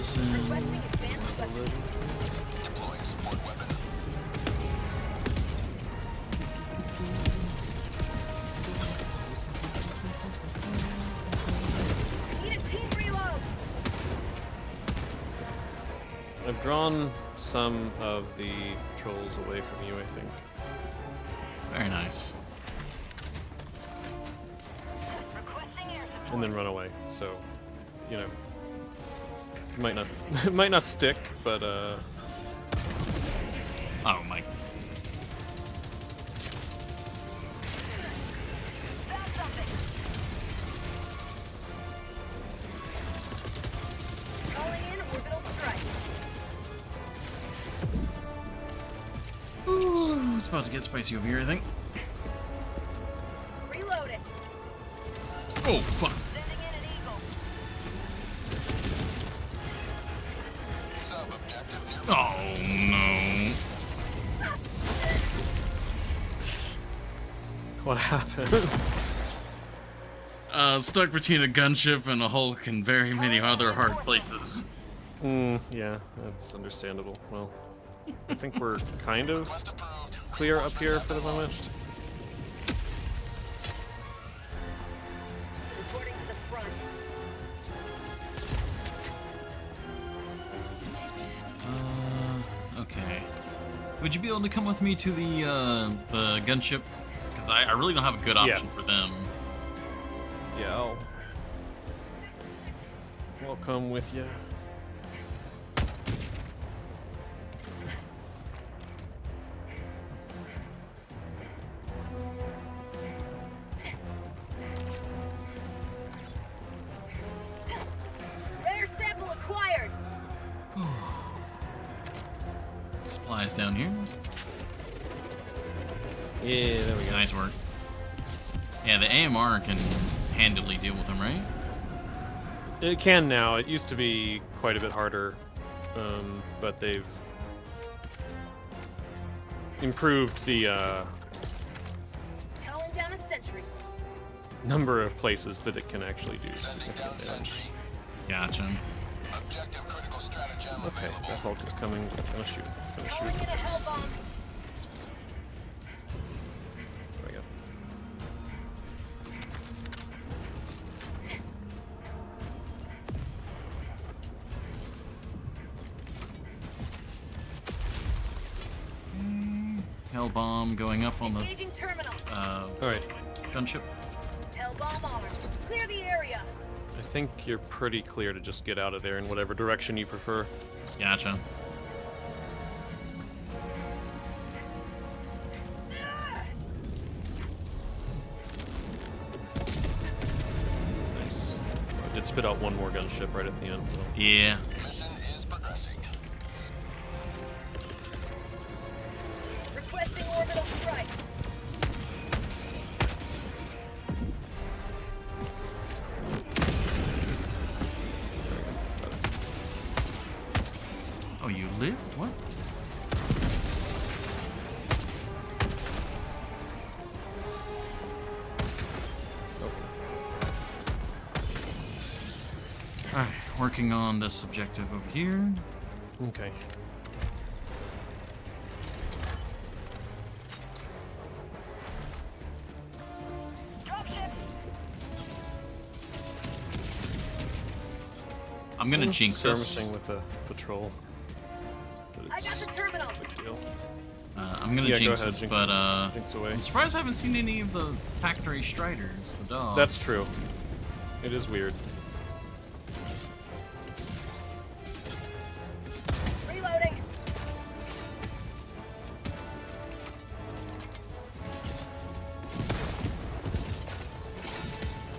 Listen.
Requesting advanced weapons.
Deploying support weapon.
Need a team reload.
I've drawn some of the trolls away from you, I think.
Very nice.
Requesting air support.
And then run away. So, you know, it might not it might not stick, but
Oh my.
Found something. Calling in orbital strike.
Ooh, it's about to get spicy over here, I think.
Reload it.
Oh, fuck.
Sending in an eagle.
Sub-objective near.
Oh, no.
what happened?
Stuck between a gunship and a Hulk and very many other hard places.
Yeah, that's understandable. Well, I think we're kind of
Request approved.
clear up here for the moment.
Reporting to the front.
Okay. Would you be able to come with me to the gunship? Because I really don't have a good option for them.
Yeah, I'll come with you.
Rare sample acquired.
Supplies down here.
Yeah, there we go.
Nice work. Yeah, the AMR can handily deal with them, right?
It can now. It used to be quite a bit harder, but they've improved the
Calling down a sentry.
number of places that it can actually do
Sending down
significant damage.
sentry.
Gotcha.
Objective critical stratagem
Okay,
available.
that Hulk is coming. I'm gonna shoot.
Calling in a hell bomb.
There we go.
Hell bomb going up on the
Engaging terminal.
All right.
gunship.
Hell bomb armed. Clear the area.
I think you're pretty clear to just get out of there in whatever direction you prefer.
Gotcha.
Nice. I did spit out one more gunship right at the end. Though.
Yeah.
Mission is progressing.
Requesting orbital strike.
Oh, you lived? What? Alright, working on this objective over here.
Okay.
Dropships.
I'm gonna jinx us.
Skirmishing with a patrol. But
I got
it's
the terminal.
a big deal.
I'm gonna
Yeah, go
jinx
ahead,
us,
jinx
but
us. Jinx away.
I'm surprised I haven't seen any of the factory striders, the dogs.
That's true. It is weird.
Reloading.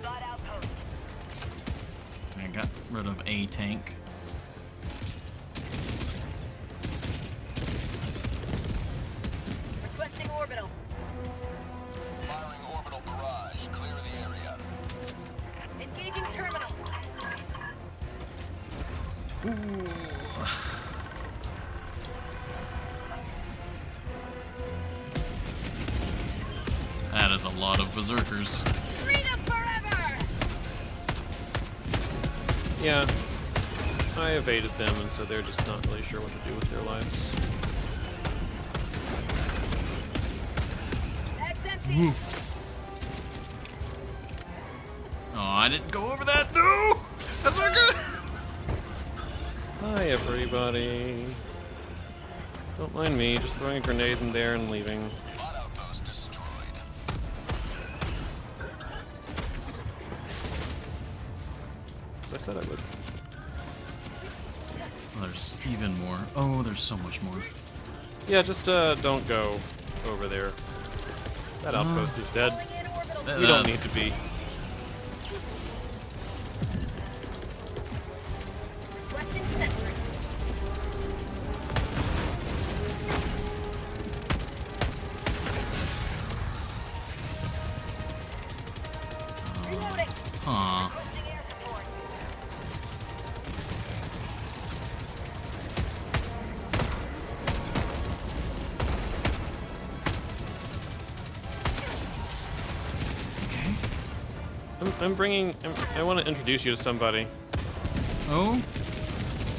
Spot outpost.
I got rid of a tank.
Requesting orbital.
Firing orbital barrage. Clear the area.
Engaging terminal.
That is a lot of berserkers.
Freedom forever.
Yeah. I evaded them, and so they're just not really sure what to do with their lives.
Bag's empty.
Oh, I didn't go over that. No, that's not good.
Hi, everybody. Don't mind me, just throwing a grenade in there and leaving.
Outpost destroyed.
As I said I would.
Oh, there's even more. Oh, there's so much more.
Yeah, just don't go over there. That outpost is dead.
Calling in orbital.
That-
We don't need to be.
Requesting sentry. Reloading.
Huh.
Requesting air support.
I'm bringing. I want to introduce you to somebody.
Oh,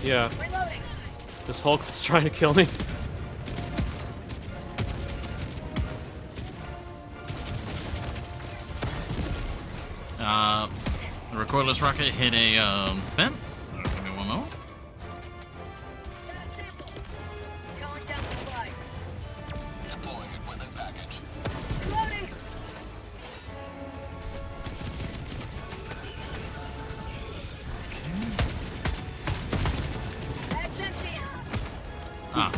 Yeah,
Reloading.
this Hulk that's trying to kill me.
the recoilless rocket hit a fence. Give me one moment.
Got a sample. Calling down supplies.
Deploying equipment package.
Reloading. Bag's empty.
Ah.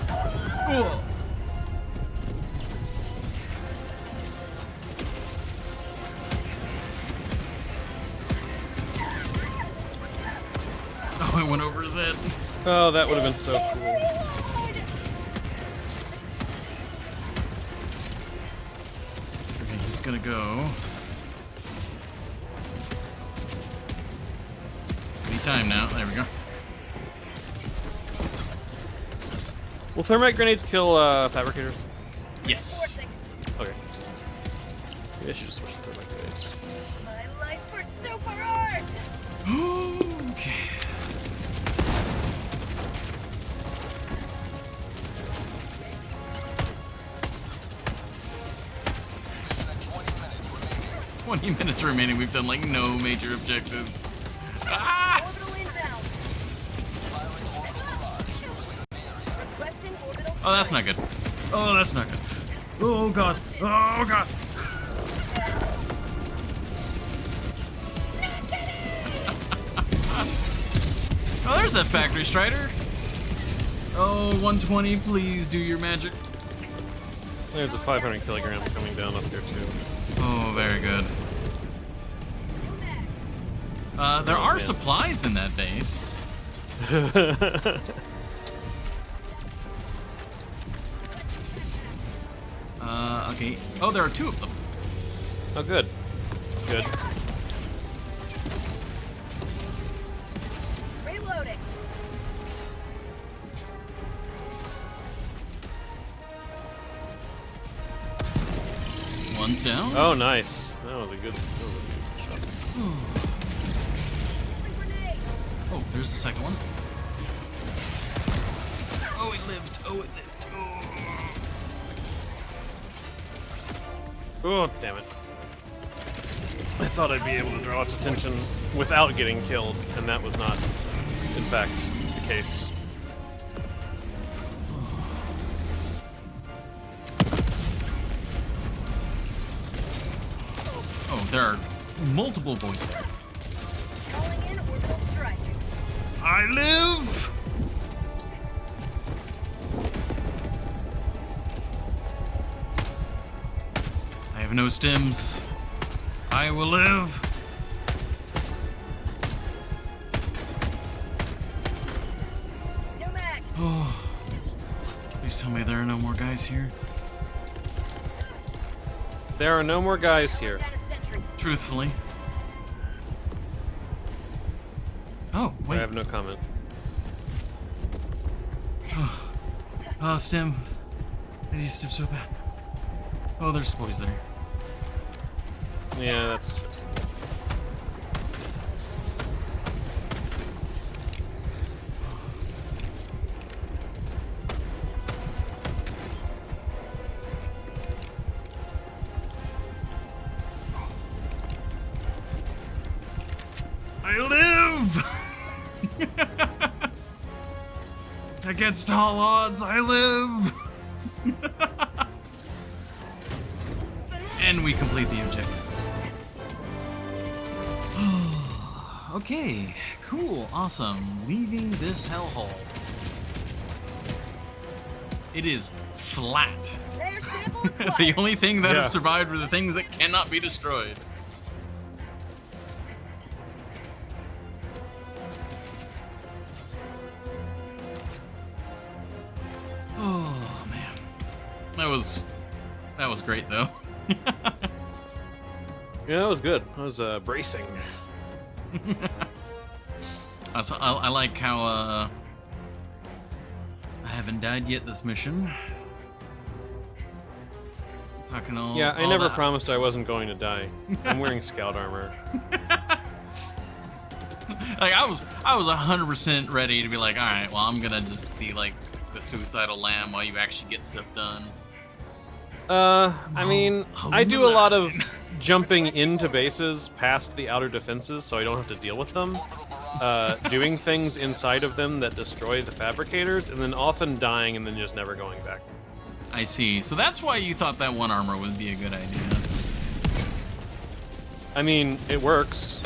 Oh. Oh, it went over his head.
Oh, that would have been so cool.
Okay, he's gonna go. Any time now. There we go.
Will thermite grenades kill fabricators?
Yes.
Okay. Maybe I should just switch to thermite grenades.
My life for super art.
Okay.
Mission at 20 minutes remaining.
20 minutes remaining. We've done like no major objectives. Ah!
Orbital inbound.
Firing orbital barrage. Clear the area.
Requesting orbital.
Oh, that's not good. Oh, that's not good. Oh god. Oh god. Oh, there's that factory strider. Oh, 120, please do your magic.
There's a 500 kilogram coming down up there too.
Oh, very good. There are
man.
supplies in that base. Okay. Oh, there are two of them.
Oh, good. Good.
Reloading.
One's down.
Oh, nice. That was a good shot.
Grenade.
Oh, there's the second one. Oh, it lived. Oh, it lived.
Oh, damn it. I thought I'd be able to draw its attention without getting killed, and that was not, in fact, the case.
Oh, there are multiple boys there.
Calling in orbital strike.
I live! I have no stims. I will live.
No mag.
Oh. Please tell me there are no more guys here.
There are no more guys here.
Down a sentry.
Truthfully. Oh,
I
wait.
have no comment.
Oh, stim. I need a stim so bad. Oh, there's boys there.
Yeah, that's...
I live! Against all odds, I live! And we complete the objective. Okay, cool, awesome. Leaving this hellhole. It is flat.
There's sample acquired.
The only thing that
Yeah.
have survived were the things that cannot be destroyed. Oh man, that was great though.
Yeah, that was good. I was bracing.
I like how I haven't died yet this mission. Talking all.
Yeah, I
all
never
that-
promised I wasn't going to die. I'm wearing scout armor.
Like I was 100% ready to be like, all right, well I'm gonna just be like the suicidal lamb while you actually get stuff done.
I mean, I do a lot of jumping into bases past the outer defenses, so I don't have to deal with them. Doing things inside of them that destroy the fabricators, and then often dying and then just never going back.
I see. So that's why you thought that one armor would be a good idea.
I mean, it works.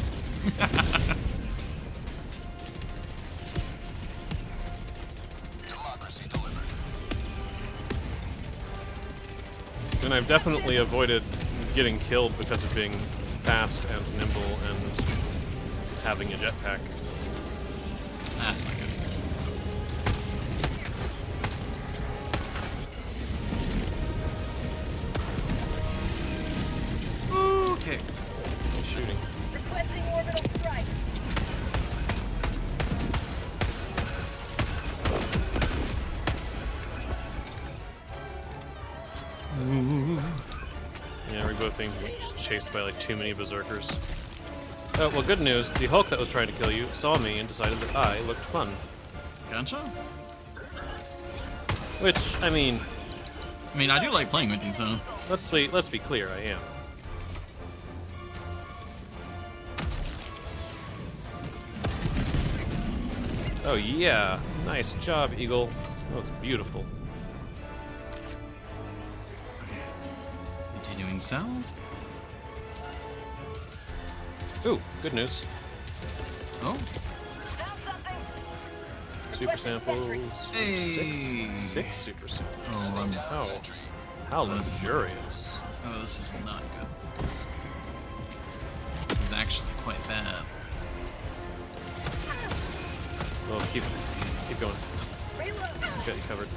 Democracy delivered.
And I've definitely avoided getting killed because of being fast and nimble and having a jetpack.
That's not good. Okay.
Shooting.
Requesting orbital strike.
Yeah, we're both being just chased by like too many berserkers. Oh, well, good news. The Hulk that was trying to kill you saw me and decided that I looked fun.
Gotcha.
Which, I mean,
I do like playing with you, so.
let's be clear, I am. Oh yeah, nice job, Eagle. That was beautiful.
Continuing south.
Ooh, good news.
Oh.
Found something.
Super samples.
Hey.
Six super samples.
Oh,
How luxurious.
Oh, this is not good. This is actually quite bad.
Well, keep going.
Reload.
Got you covered.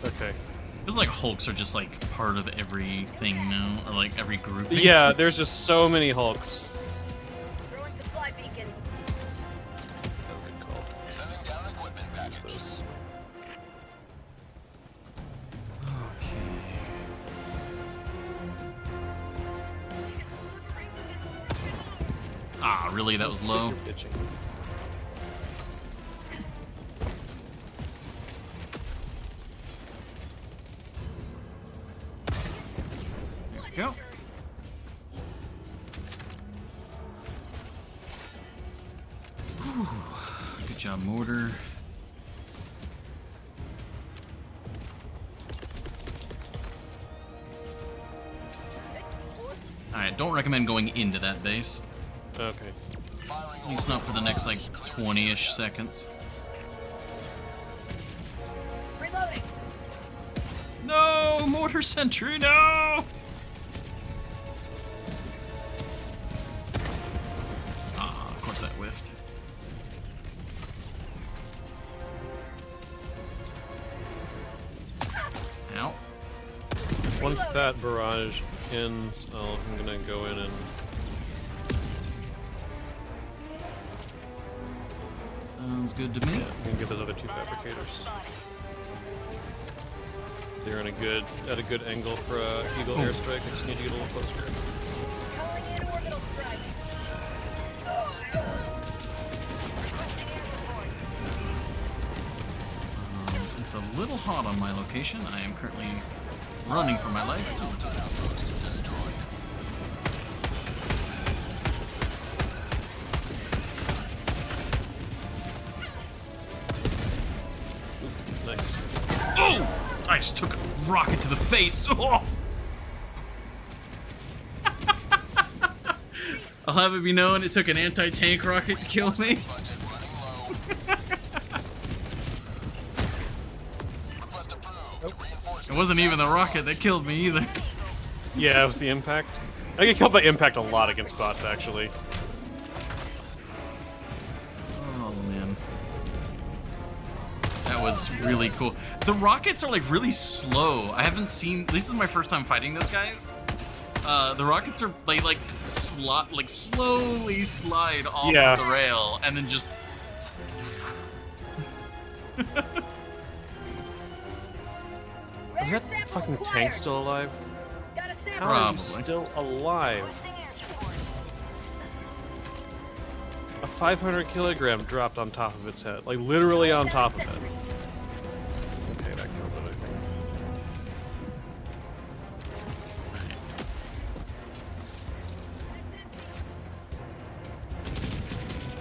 Okay.
Feels like Hulks are just like part of everything now, or like every group.
Yeah, there's just so many Hulks.
Throwing supply beacon.
Oh, good call.
Sending down equipment
Use
package.
those.
Ah, really? That was low.
You're bitching.
There we go. Whew. Good job, mortar. Alright, don't recommend going into that base.
Okay.
At least not for the next like 20-ish seconds.
Reloading.
No! Mortar sentry, no! Ah, of course that whiffed. Ow.
Once that barrage ends, I'm gonna go in and
Sounds good to me.
I'm gonna get those other two fabricators. They're in at a good angle for a Eagle airstrike. I just need to get a little closer.
Calling in orbital strike. Requesting air support.
a little hot on my location. I am currently running for my life.
Nice.
Oh! I just took a rocket to the face. Oh! I'll have it be known it took an anti-tank rocket to kill me. It wasn't even the rocket that killed me either.
Yeah, it was the impact. I get killed by impact a lot against bots, actually.
Oh man. That was really cool. The rockets are like really slow. I haven't seen, this is my first time fighting those guys. The rockets are like slowly slide off of the rail and then just
Is that fucking tank still alive? How are
Probably.
you still alive? A 500 kilogram dropped on top of its head. Like, literally on top of it. Okay, that killed it, I think.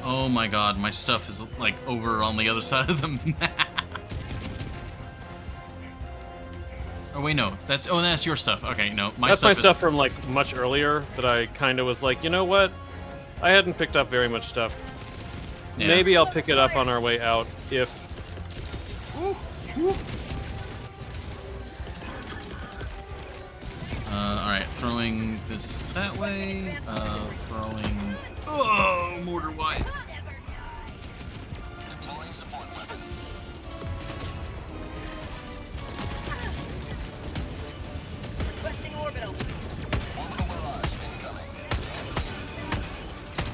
oh my god, my stuff is like over on the other side of the map. Oh wait, no, that's your stuff. Okay, no,
That's my stuff from like much earlier that I kind of was like, you know what? I hadn't picked up very much stuff.
Yeah.
Maybe I'll pick it up on our way out if.
All right, throwing this that way. Throwing. Oh, mortar wide.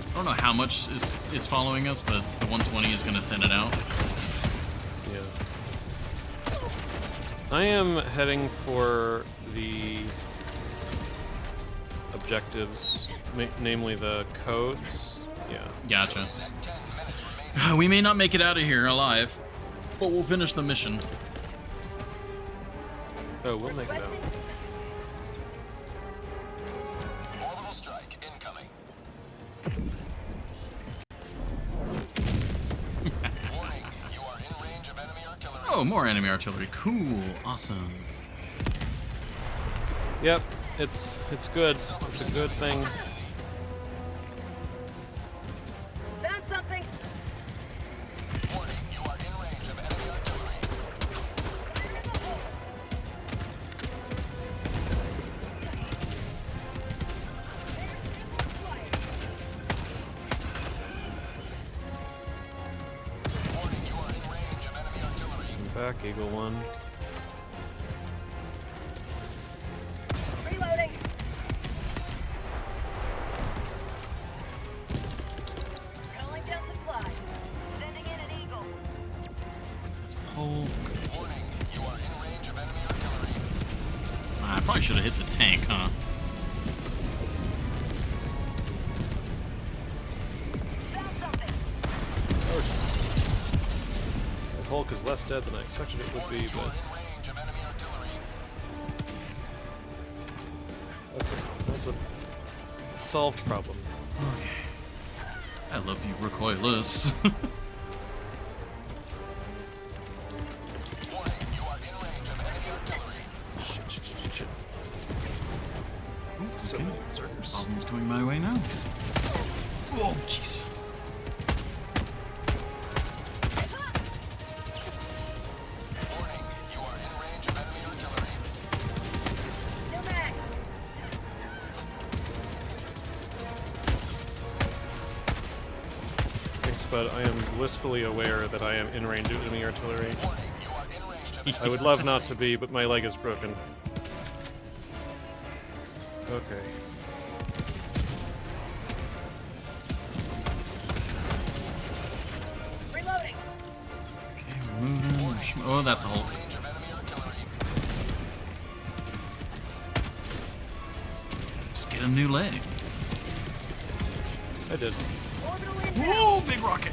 I don't know how much is following us, but the 120 is going to thin it out.
Yeah. I am heading for the objectives, namely the codes. Yeah.
Gotcha. We may not make it out of here alive, but we'll finish the mission.
Oh, we'll make it out.
Orbital strike incoming. Warning, you are in range of enemy artillery.
Oh, more enemy artillery. Cool. Awesome.
Yep, it's good. It's a good thing.
Found something.
Warning, you are in range of enemy artillery. Warning, you are in range of enemy artillery.
Back, Eagle 1.
Reloading. Calling down supplies. Sending in an eagle.
Hulk.
Warning, you are in range of enemy artillery.
I probably should have hit the tank, huh?
Found something.
Oh, jeez. That Hulk is less dead than I expected it would be,
You are
but
in range of enemy artillery.
that's a solved problem.
Okay. I love you, recoilless.
Warning, you are in range of enemy artillery.
Shit. So
Okay.
many berserkers.
Problem's coming my way now. Oh, jeez.
Warning, you are in range of enemy artillery.
New mag.
Thanks, bud. I am blissfully aware that I am in range of enemy artillery.
Warning, you are in range of
I would love not to be, but my leg is broken. Okay.
Reloading.
Okay, we're moving. Oh, that's a Hulk.
range of enemy artillery.
Just get a new leg.
I did.
Orbital inbound.
Whoa, big rocket.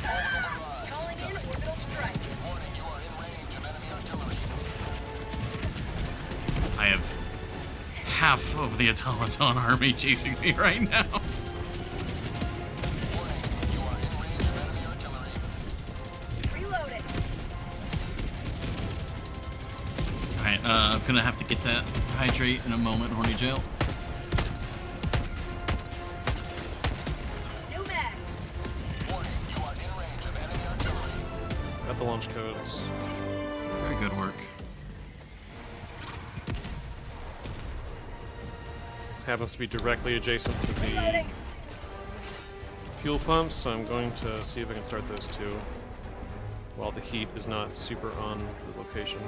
Calling in orbital strike.
Warning, you are
half of the automaton army chasing me right now.
Warning, you are in range of enemy artillery.
Reload it.
Alright, I'm gonna have to get that hydrate in a moment, Horny Jail.
New mag.
Warning, you are in range of enemy artillery.
Got the launch codes.
Very good work.
Happens to be directly adjacent to the
Reloading.
fuel pumps, so I'm going to see if I can start those two while the heat is not super on the location.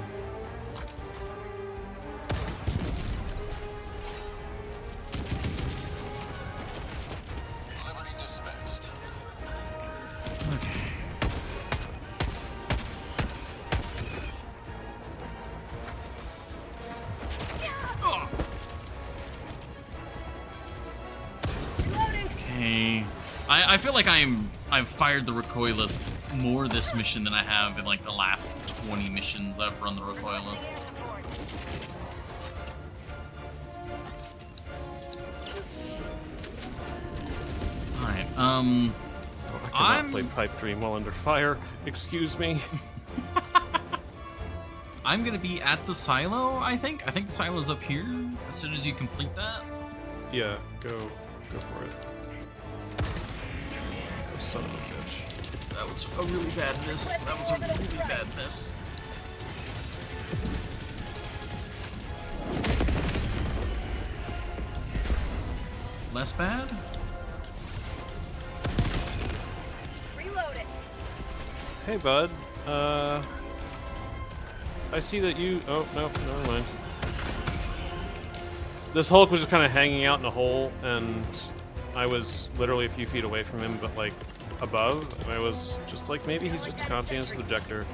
Liberty dispensed.
Okay. Oh.
Reloading.
Okay. I feel like I've fired the recoilless more this mission than I have in like the last 20 missions I've run the recoilless. Alright,
Oh, I cannot
I'm-
play Pipe Dream while under fire. Excuse me.
I'm gonna be at the silo, I think. I think the silo's up here as soon as you complete that.
Yeah, go for it. Oh, son of a bitch.
That was a really bad miss. That was a really bad miss. Less bad?
Reload it.
Hey, bud. I see that you. Oh no, never mind. This Hulk was just kind of hanging out in a hole, and I was literally a few feet away from him, but like above, and I was just like, maybe he's just a conscientious objector,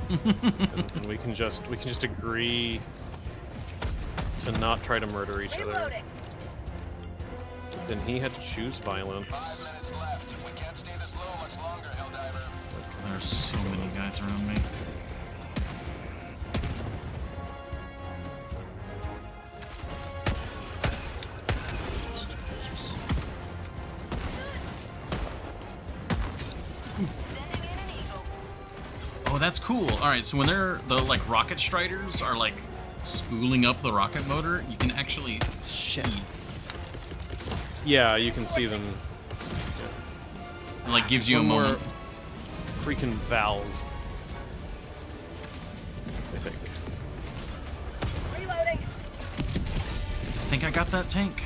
and we can just agree to not try to murder each other.
Reloading.
Then he had to choose violence.
5 minutes left. We can't stay this low much longer, Helldiver.
There's so many guys around me. Oh, that's cool. All right, so when they're the like rocket striders are like spooling up the rocket motor, you can actually see.
Yeah, you can see them.
It like gives you a
One more
moment.
freaking valve. I think.
Reloading.
I think I got that tank.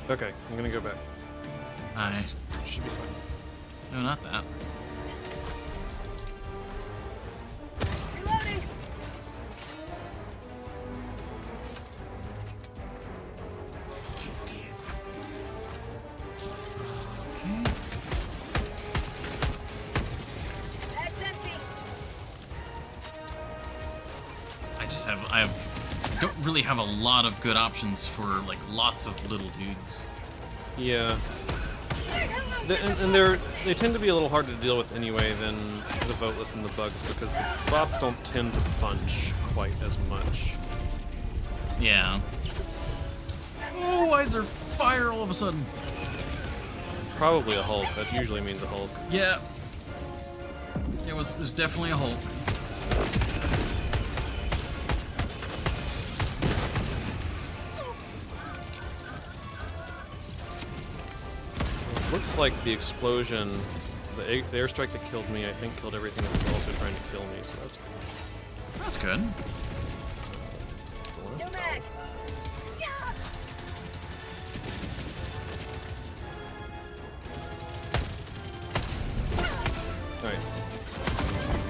Okay, I'm gonna go back.
I
Should be fine.
no, not that.
Reloading. Mag's empty.
I don't really have a lot of good options for like lots of little dudes.
Yeah. And they tend to be a little harder to deal with anyway than the voteless and the bugs, because the bots don't tend to bunch quite as much.
Yeah. Oh, why is there fire all of a sudden?
Probably a Hulk. That usually means a Hulk.
Yeah. There's definitely a Hulk.
Looks like the explosion, the airstrike that killed me, I think killed everything that was also trying to kill me, so that's good.
That's good.
The last
New mag.
valve.
Yeah.
Alright.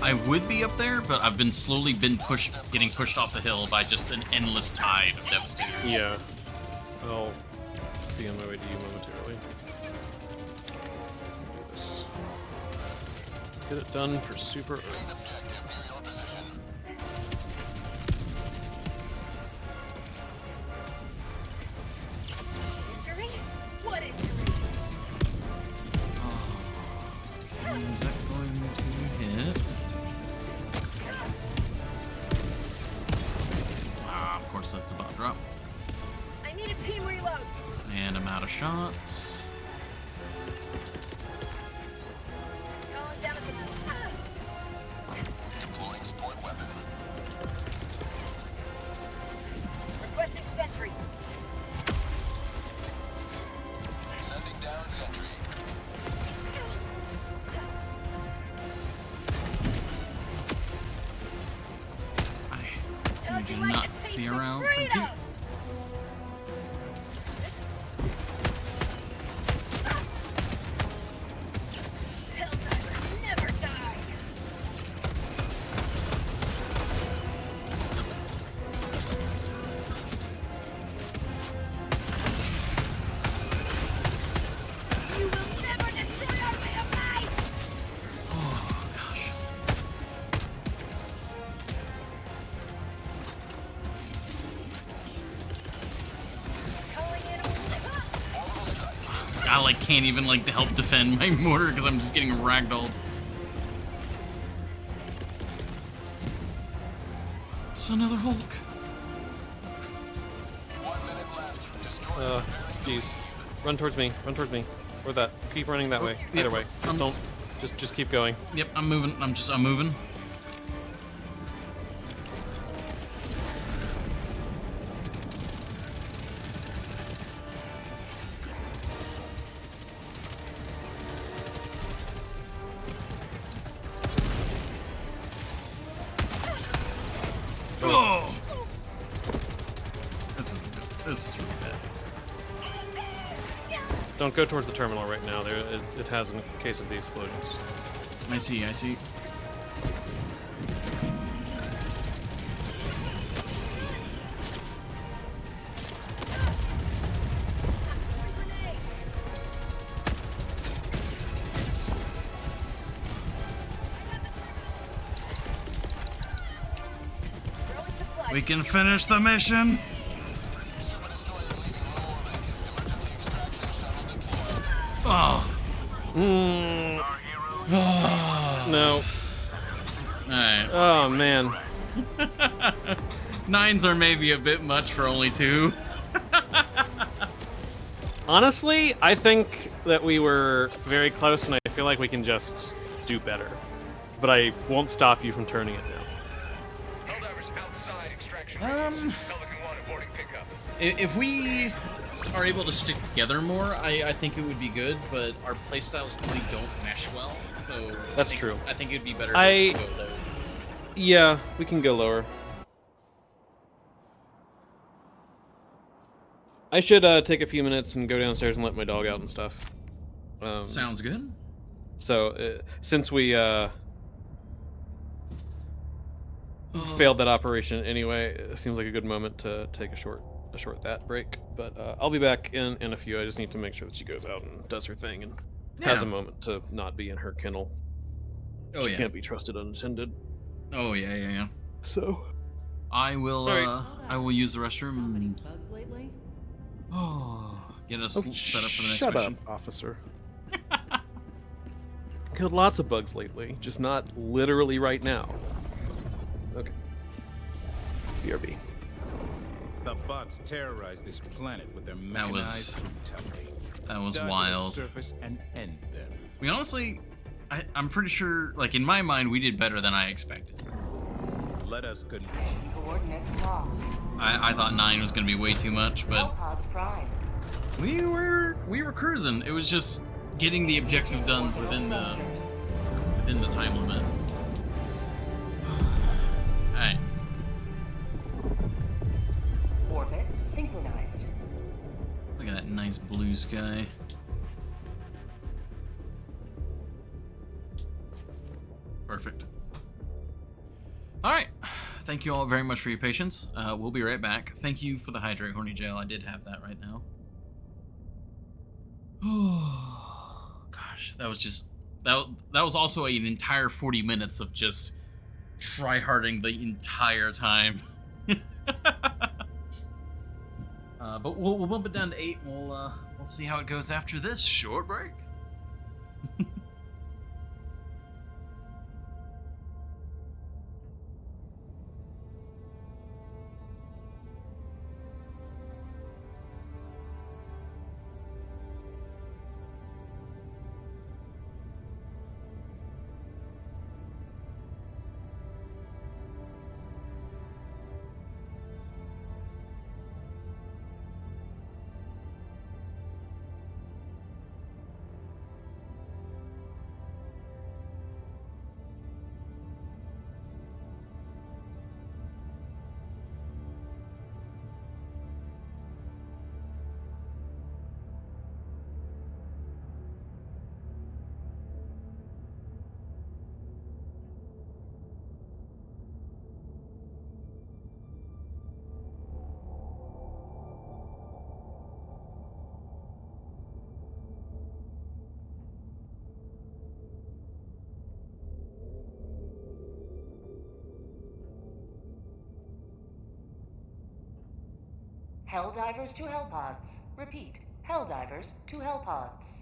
I would be up there, but I've been slowly getting pushed off the hill by just an endless tide of devastators.
Yeah. I'll be on my way to you momentarily. Do this. Get it done for Super Earth.
Objective near your position.
Injury? What injury?
Okay, is that going to hit? shots.
Calling down a support.
Deploying support weapon.
Requesting sentry.
Sending down sentry.
Would you not be around? Thank you.
Helldivers never die. You will never destroy our way of life.
Oh gosh.
Calling in
I like can't even like help defend my mortar because I'm just getting ragdolled. It's another Hulk.
1 minute left. Destroy.
Jeez. Run towards me. Run towards me. Or that. Keep running that way.
yep.
Either way. Don't. Just keep going.
Yep, I'm moving. I'm moving. Oh! This is good. This is really bad.
Don't go towards the terminal right now. There, it has in case of the explosions.
I see. I see. We can finish the mission. Oh.
No.
Alright.
Oh man.
9s are maybe a bit much for only 2.
Honestly, I think that we were very close, and I feel like we can just do better. But I won't stop you from turning it now.
Helldivers outside extraction.
Um,
Pelican 1 aborting pickup.
If we are able to stick together more, I think it would be good, but our playstyles really don't mesh well, so...
That's true.
I think it'd be better
I-
to go low.
Yeah, we can go lower. I should take a few minutes and go downstairs and let my dog out and stuff.
Sounds good.
So, since we failed that operation anyway, it seems like a good moment to take a short that break. But I'll be back in a few. I just need to make sure that she goes out and does her thing and has a moment to not be in her kennel.
Oh,
She
yeah.
can't be trusted unattended.
Oh, yeah.
So,
I will,
Alright.
I will use the restroom
Any
and...
bugs lately?
Oh, get us set up for the next
shut
mission.
up, officer. Killed lots of bugs lately, just not literally right now. Okay. BRB.
The bots terrorize this planet with their
That was-
mechanized brutality.
That was
Dive to the
wild.
surface and end them.
We honestly, I'm pretty sure, like, in my mind, we did better than I expected.
Let us continue.
Coordinates locked.
I thought 9 was going to be way too much,
All
but
pods prime.
we were cruising. It was just getting the objective done within the time limit. Alright.
Orbit synchronized.
Look at that nice blue sky. Perfect. Alright. Thank you all very much for your patience. We'll be right back. Thank you for the hydrate, horny gel. I did have that right now. Oh gosh, that was just that was also an entire 40 minutes of just try-harding the entire time. But we'll bump it down to 8 and we'll see how it goes after this short break.
Helldivers to Hellpods. Repeat, Helldivers to Hellpods.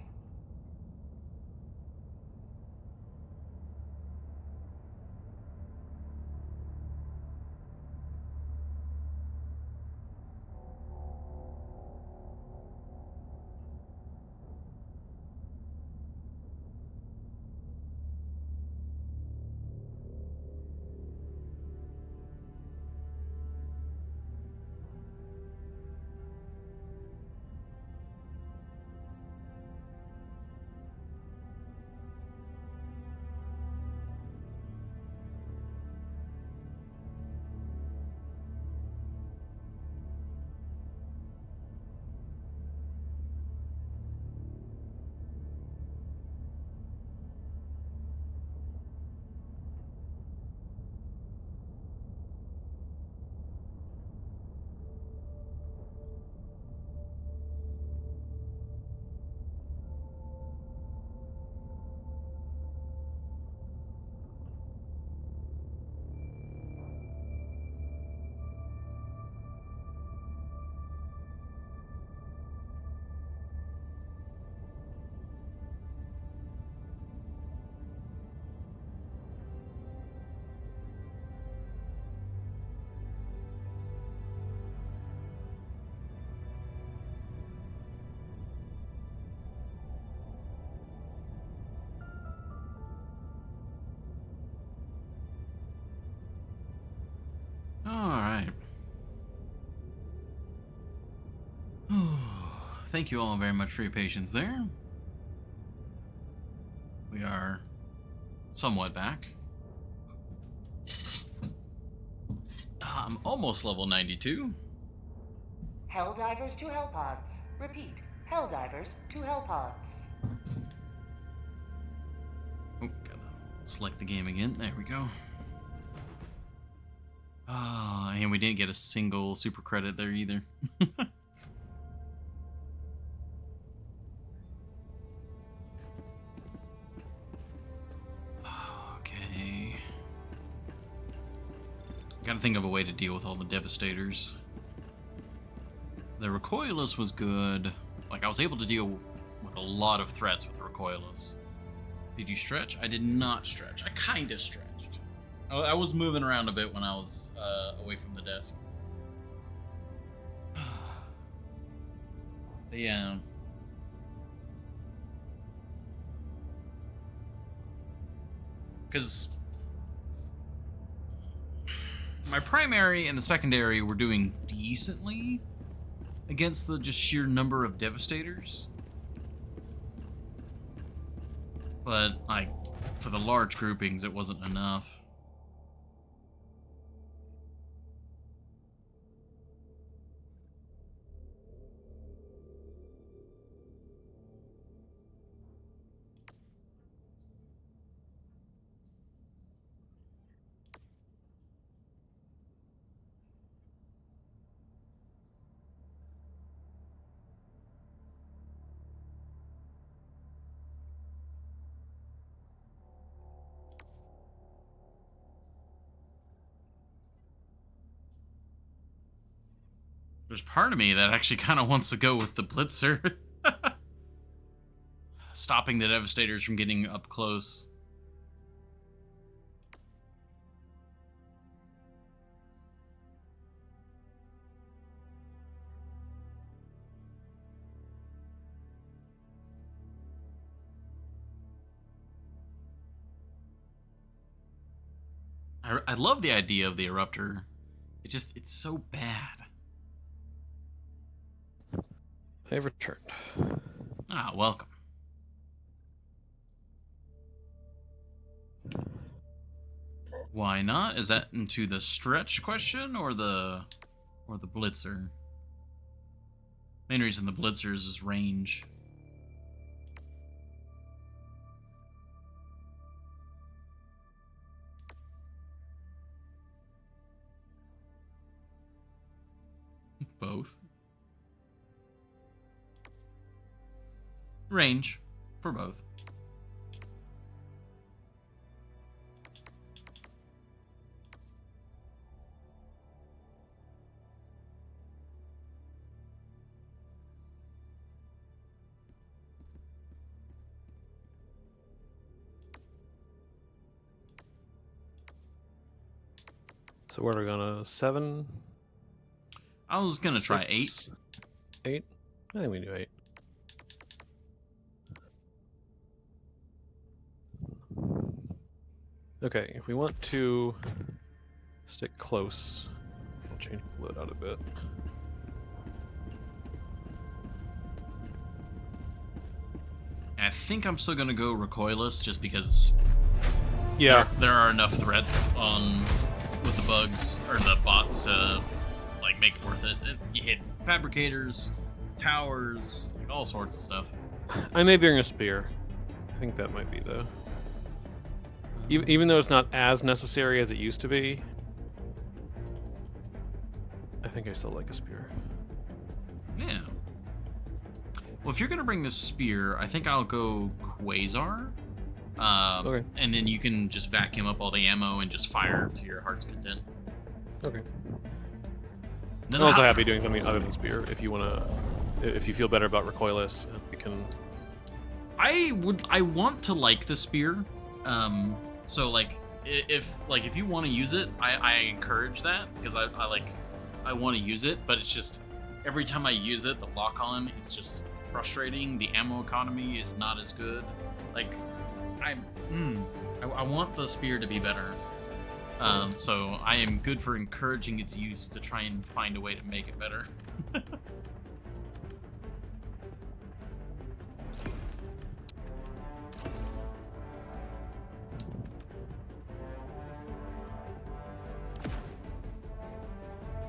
All right. Thank you all very much for your patience there. We are somewhat back. I'm almost level 92.
Helldivers to Hellpods. Repeat, Helldivers to Hellpods.
Oh, gotta select the game again. There we go. And we didn't get a single super credit there either. Okay. Gotta think of a way to deal with all the Devastators. The Recoilless was good. Like, I was able to deal with a lot of threats with the Recoilless. Did you stretch? I did not stretch. I kind of stretched. I was moving around a bit when I was away from the desk. But yeah. Because my primary and the secondary were doing decently against the just sheer number of Devastators. But, like, for the large groupings, it wasn't enough. There's part of me that actually kind of wants to go with the Blitzer. Stopping the Devastators from getting up close. I love the idea of the Eruptor. It's so bad.
They've returned.
Ah, welcome. Why not? Is that into the stretch question or the Blitzer? Main reason the Blitzer is range. Both. Range for both.
So what are we gonna 7?
I was gonna try 8.
6, 8? I think we do 8. Okay, if we want to stick close, we'll change the load out a bit.
I think I'm still gonna go recoilless just because
Yeah.
there are enough threats on with the bugs or the bots to like make it worth it. You hit fabricators, towers, like all sorts of stuff.
I may bring a spear. I think that might be the... Even though it's not as necessary as it used to be, I think I still like a spear.
Yeah. Well, if you're gonna bring this spear, I think I'll go Quasar.
Okay.
And then you can just vacuum up all the ammo and just fire to your heart's content.
Okay.
Then
I'm also happy doing something other than spear. If you wanna, if you feel better about recoilless, we can.
I want to like the spear. So like if you want to use it, I encourage that because I want to use it, but it's just every time I use it, the lock on is just frustrating. The ammo economy is not as good. Like I want the spear to be better. So I am good for encouraging its use to try and find a way to make it better.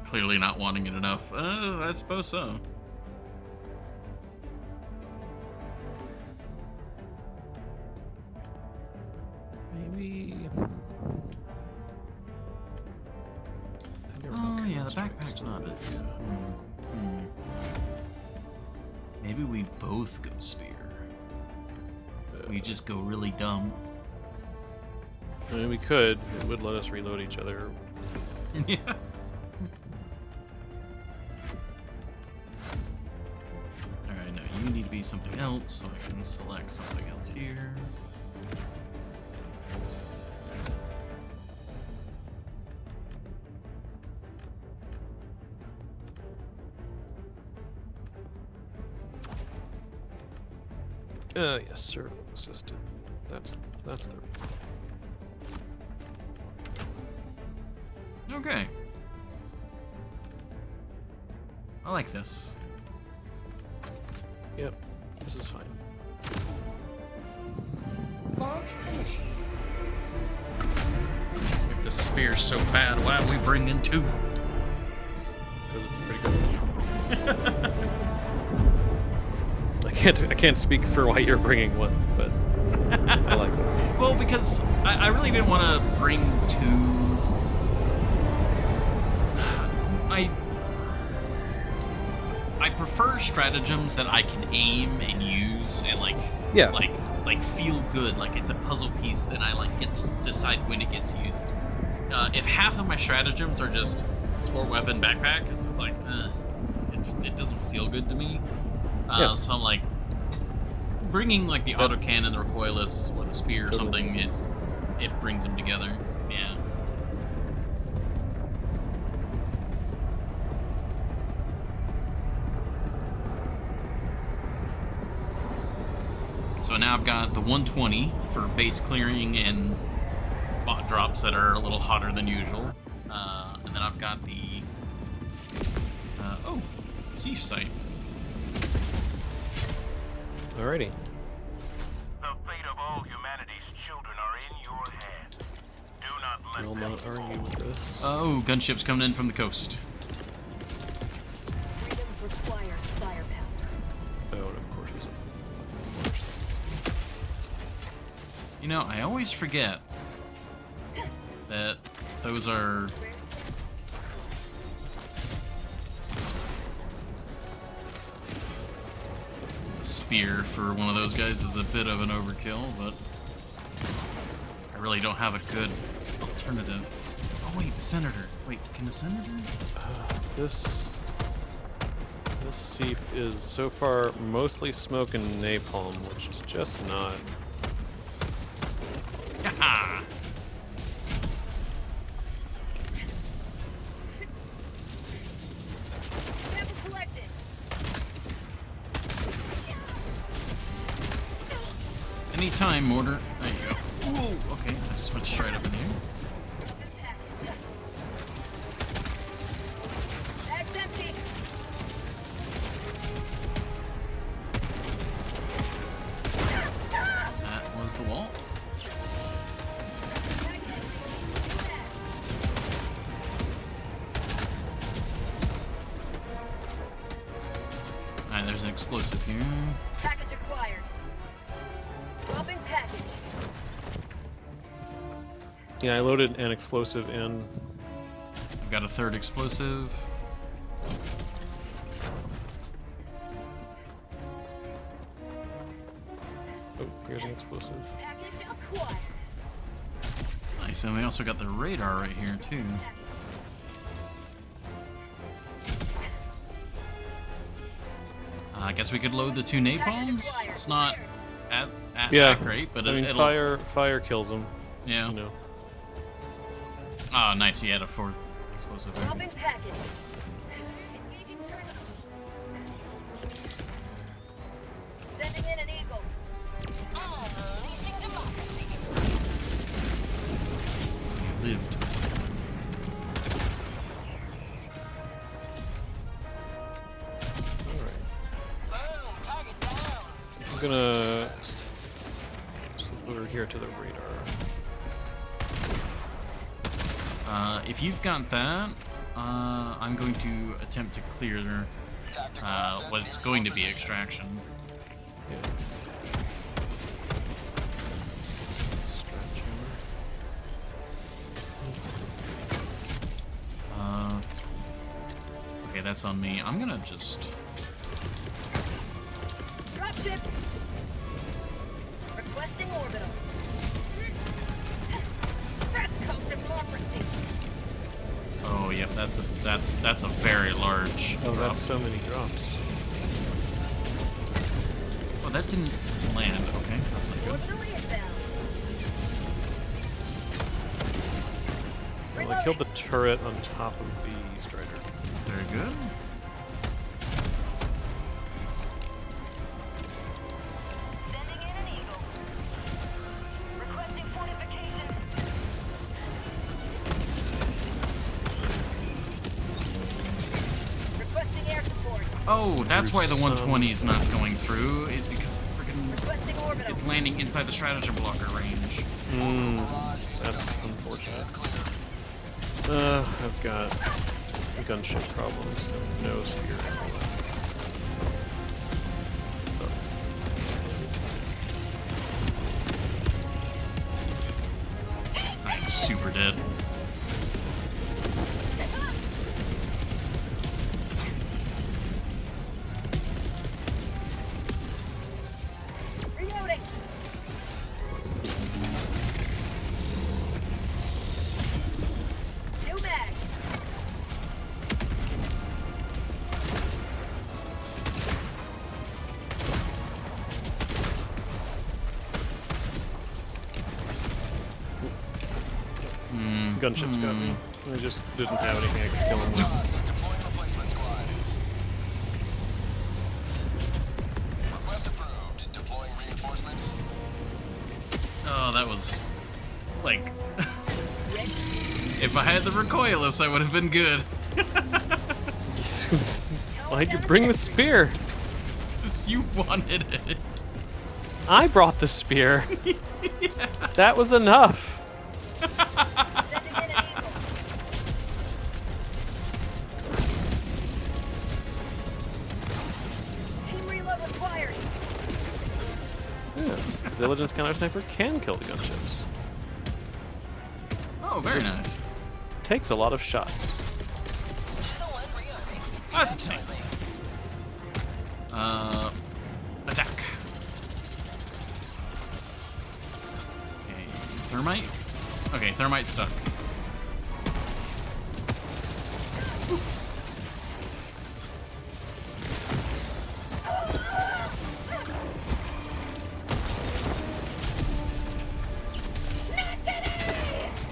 Clearly not wanting it enough. I suppose so.
Maybe.
Oh yeah, the backpack's not as. Maybe we both go spear. We just go really dumb.
I mean, we could. It would let us reload each other.
Yeah. Alright, now you need to be something else, so I can select something else here.
Yes, sir. Assisted. That's the.
Okay. I like this.
Yep. This is fine.
Launch initiated.
If the spear's so bad, why are we bringing 2?
Because it's pretty good. I can't speak for why you're bringing 1, but I like it.
Well, because I really didn't want to bring 2. I prefer stratagems that I can aim and use and like feel good, like it's a puzzle piece and I like get to decide when it gets used. If half of my stratagems are just sport weapon backpack, it's just like it doesn't feel good to me. So I'm like bringing like the autocannon, the recoilless, or the spear or something. It brings them together. Yeah. So now I've got the 120 for base clearing and bot drops that are a little hotter than usual. And then I've got the siege site.
Alrighty.
The fate of all humanity's children are in your hands. Do not let
Will
them
not argue with this.
Oh, gunships coming in from the coast.
Freedom requires firepower.
Oh, and of course it's
You know, I always forget that those are... A spear for one of those guys is a bit of an overkill, but I really don't have a good alternative. Oh wait, the senator. Wait, can the senator?
This Seaf is so far mostly smoke and napalm, which is just not.
Haha! any time, Mortar. There you go. Whoa, okay, I just went straight up in here.
Bag's empty.
That was the wall. Alright, there's an explosive here.
Package acquired. Dropping package.
Yeah, I loaded an explosive in.
I've got a third explosive.
Oh, here's an explosive.
Package acquired.
Nice, and we also got the radar right here, too. I guess we could load the 2 napalms. It's not that great, but
I mean, fire kills them.
Yeah.
You know.
Oh, nice. He had a 4th explosive there.
Dropping package. Engaging terminal. Sending in an eagle.
Unleashing democracy.
Lived.
Boom, target down.
I'm gonna slip over here to the radar.
If you've got that, I'm going to attempt to clear what's going to be extraction.
Yeah. Stretch hammer.
Okay, that's on me. I'm gonna just...
Dropship. Requesting orbital. That's called democracy.
Oh, yep, that's a very large
Oh,
drop.
that's so many drops.
Oh, that didn't land. Okay, that's not good.
Orbital inbound.
Well, I killed the turret on top of the strider.
Very good.
Sending in an eagle. Requesting fortification. Requesting air support.
Oh, that's why the 120 is not going through, is because freaking
Requesting orbital.
it's landing inside the stratagem blocker range.
That's unfortunate. I've got gunship problems and no spear.
I'm super dead.
Reloading. New mag.
Gunships got me. I just didn't have anything I could kill him with.
Deploying replacement squad. Request approved. Deploying reinforcements.
Oh, that was like if I had the recoilless, I would have been good.
Why'd you bring the spear?
You wanted it.
I brought the spear. That was enough.
Sending in an eagle. Team reload required.
Yeah. The diligence counter sniper can kill the gunships.
Oh, very
Just-
nice.
Takes a lot of shots.
That's a tank. Attack. Okay, thermite. Okay, thermite stuck.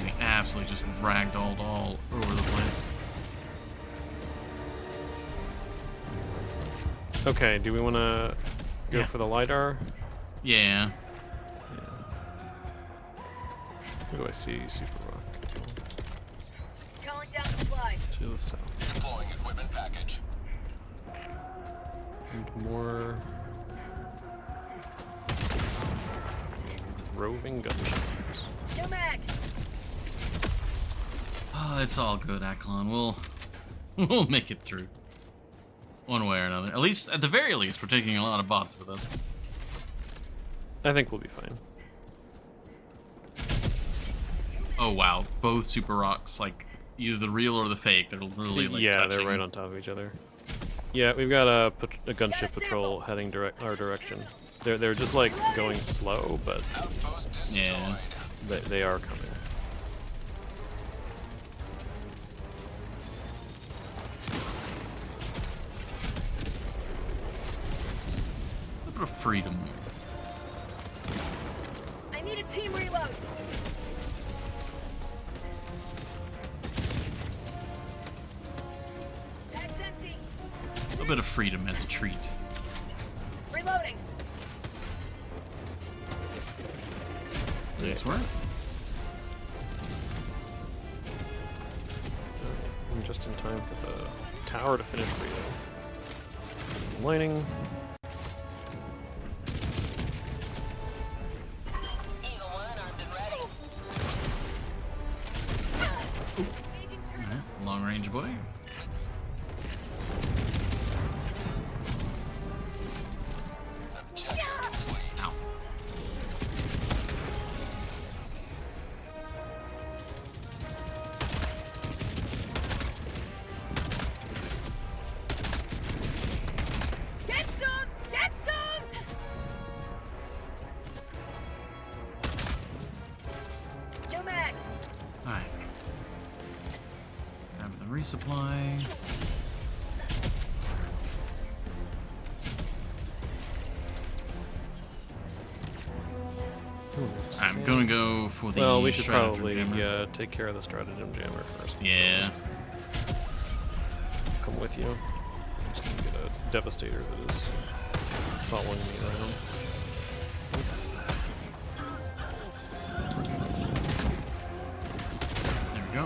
We absolutely just ragdolled all over the place.
Okay, do we want to go
Yeah.
for the LiDAR?
Yeah.
Where do I see Super Rock?
Calling down supplies.
To the south.
Deploying equipment package.
And more roving gunships.
No mag.
Oh, it's all good, Aklon. We'll make it through. One way or another. At least, at the very least, we're taking a lot of bots with us.
I think we'll be fine.
Oh wow, both Super Rocks, like either the real or the fake, they're literally like
yeah,
touching.
they're right on top of each other. Yeah, we've got a gunship patrol heading our direction. They're just like going slow, but
Outpost destroyed.
Yeah.
they are coming.
A bit of freedom.
I need a team reload. That's empty.
A little bit of freedom as a treat.
Reloading.
Nice work.
I'm just in time for the tower to finish reload. Lining.
Eagle 1 armed and ready.
Alright, long range boy. Ow.
Get some! Get some! No mag.
Alright. Grab the resupply. I'm gonna go for the
Well, we should
stratagem
probably
jammer.
take care of the stratagem jammer first.
Yeah.
Come with you. I'm just gonna get a devastator that is following me around.
There we go.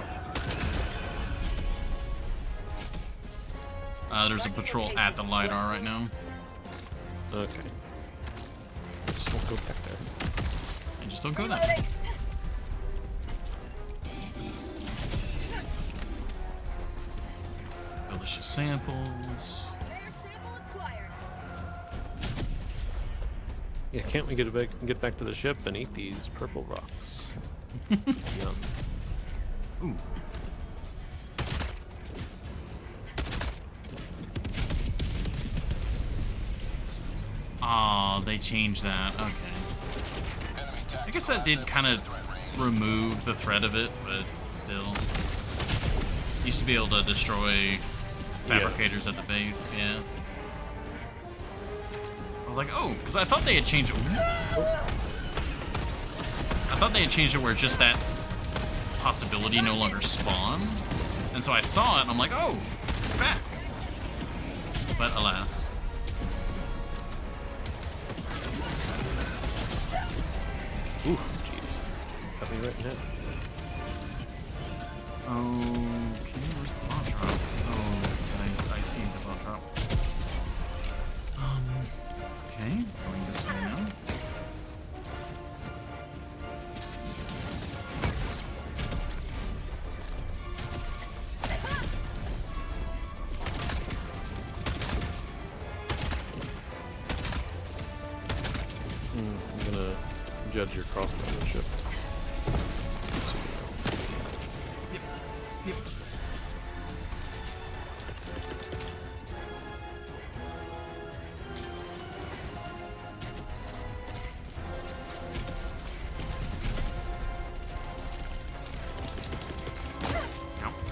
There's a patrol at the LiDAR right now.
Okay. Just won't go back there.
And just don't go there.
Reloading.
Delicious samples.
Rare sample acquired.
Yeah, can't we get back to the ship and eat these purple rocks? Yum.
Ooh. Oh, they changed that. Okay. I guess that did kind of remove the threat of it, but still. Used to be able to destroy fabricators at the base, yeah. I was like, oh, because I thought they had changed it. I thought they had changed it where just that possibility no longer spawned. And so I saw it and I'm like, oh, it's back. But alas.
Ooh, jeez. Got me right in the head.
Okay, where's the bot drop? Oh, I see the bot drop. Okay, going this way now.
I'm gonna judge your crossbowmanship.
Yep, yep.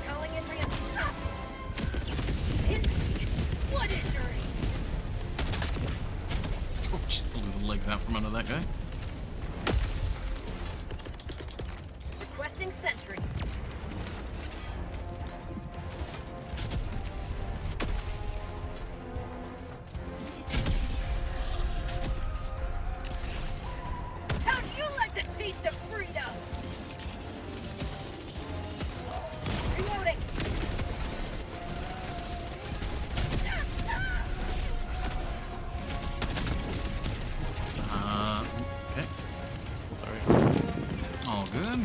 Calling in reinforcements. What injury?
Oh, just blew the legs out from under that guy.
Requesting sentry. How'd you like the taste of freedom?
good.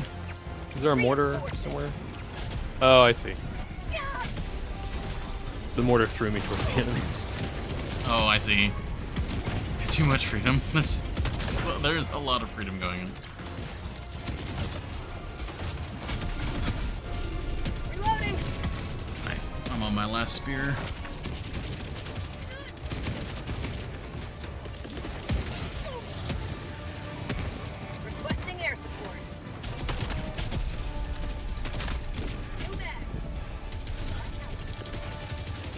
Is there a mortar somewhere? Oh, I see. The mortar threw me towards the enemies.
Oh, I see. Too much freedom. There's a lot of freedom going on.
Reloading.
Alright, I'm on my last spear.
Requesting air support. New mag.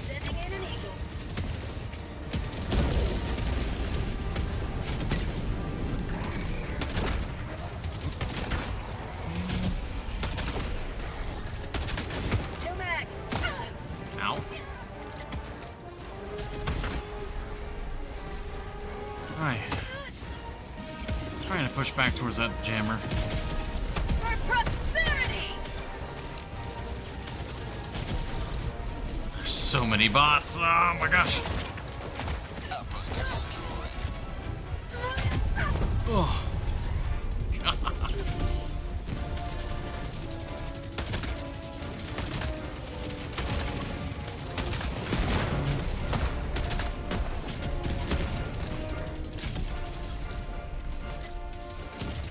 Sending in an eagle. New mag.
Ow. Alright. Trying to push back towards that jammer.
For prosperity.
There's so many bots. Oh my gosh. Oh. God.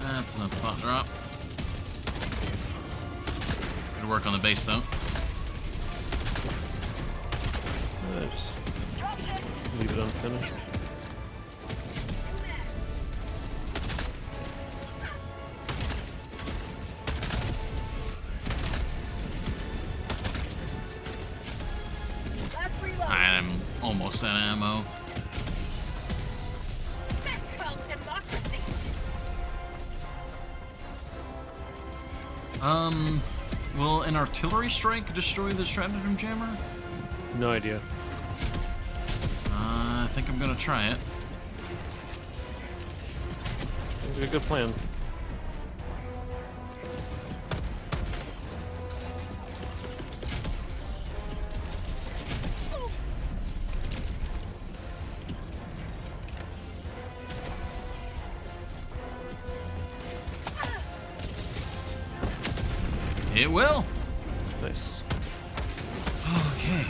That's another pot drop. Good work on the base though.
Just leave it unfinished.
Last reload.
I'm almost out of ammo.
That's called democracy.
Will an artillery strike destroy the stratagem jammer?
No idea.
I think I'm gonna try it.
Sounds like a good plan.
It will.
Nice.
Okay.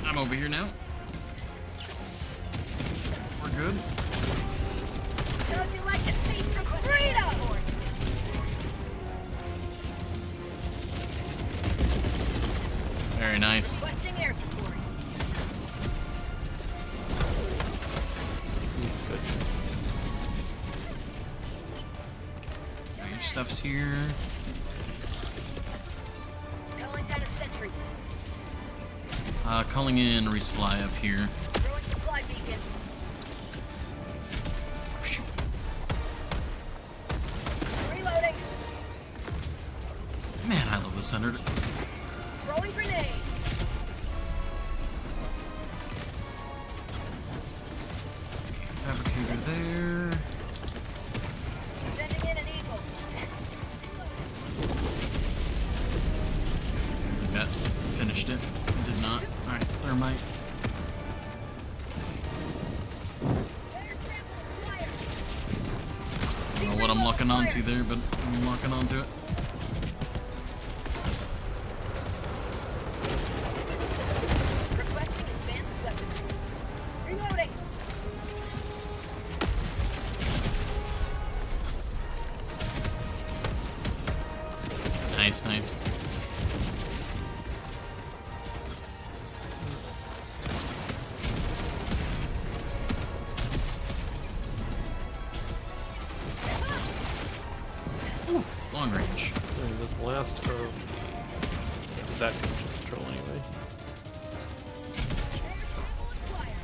I'm over here now. We're good.
Don't you like to taste of freedom?
Very nice.
Requesting air support.
Good.
Got your stuff's here.
Calling down a sentry.
Calling in resupply up here.
Throwing supply beacon. Reloading.
Man, I love the center.
Throwing grenade.
Fabricator there.
Sending in an eagle.
Got finished it. Did not. Alright, thermite.
Air trample fire.
I don't know what I'm locking onto there, but I'm locking onto it.
Requesting advanced weapons. Reloading.
Nice, nice. Ooh, long range.
And this last of that control anyway.
Air trample fire.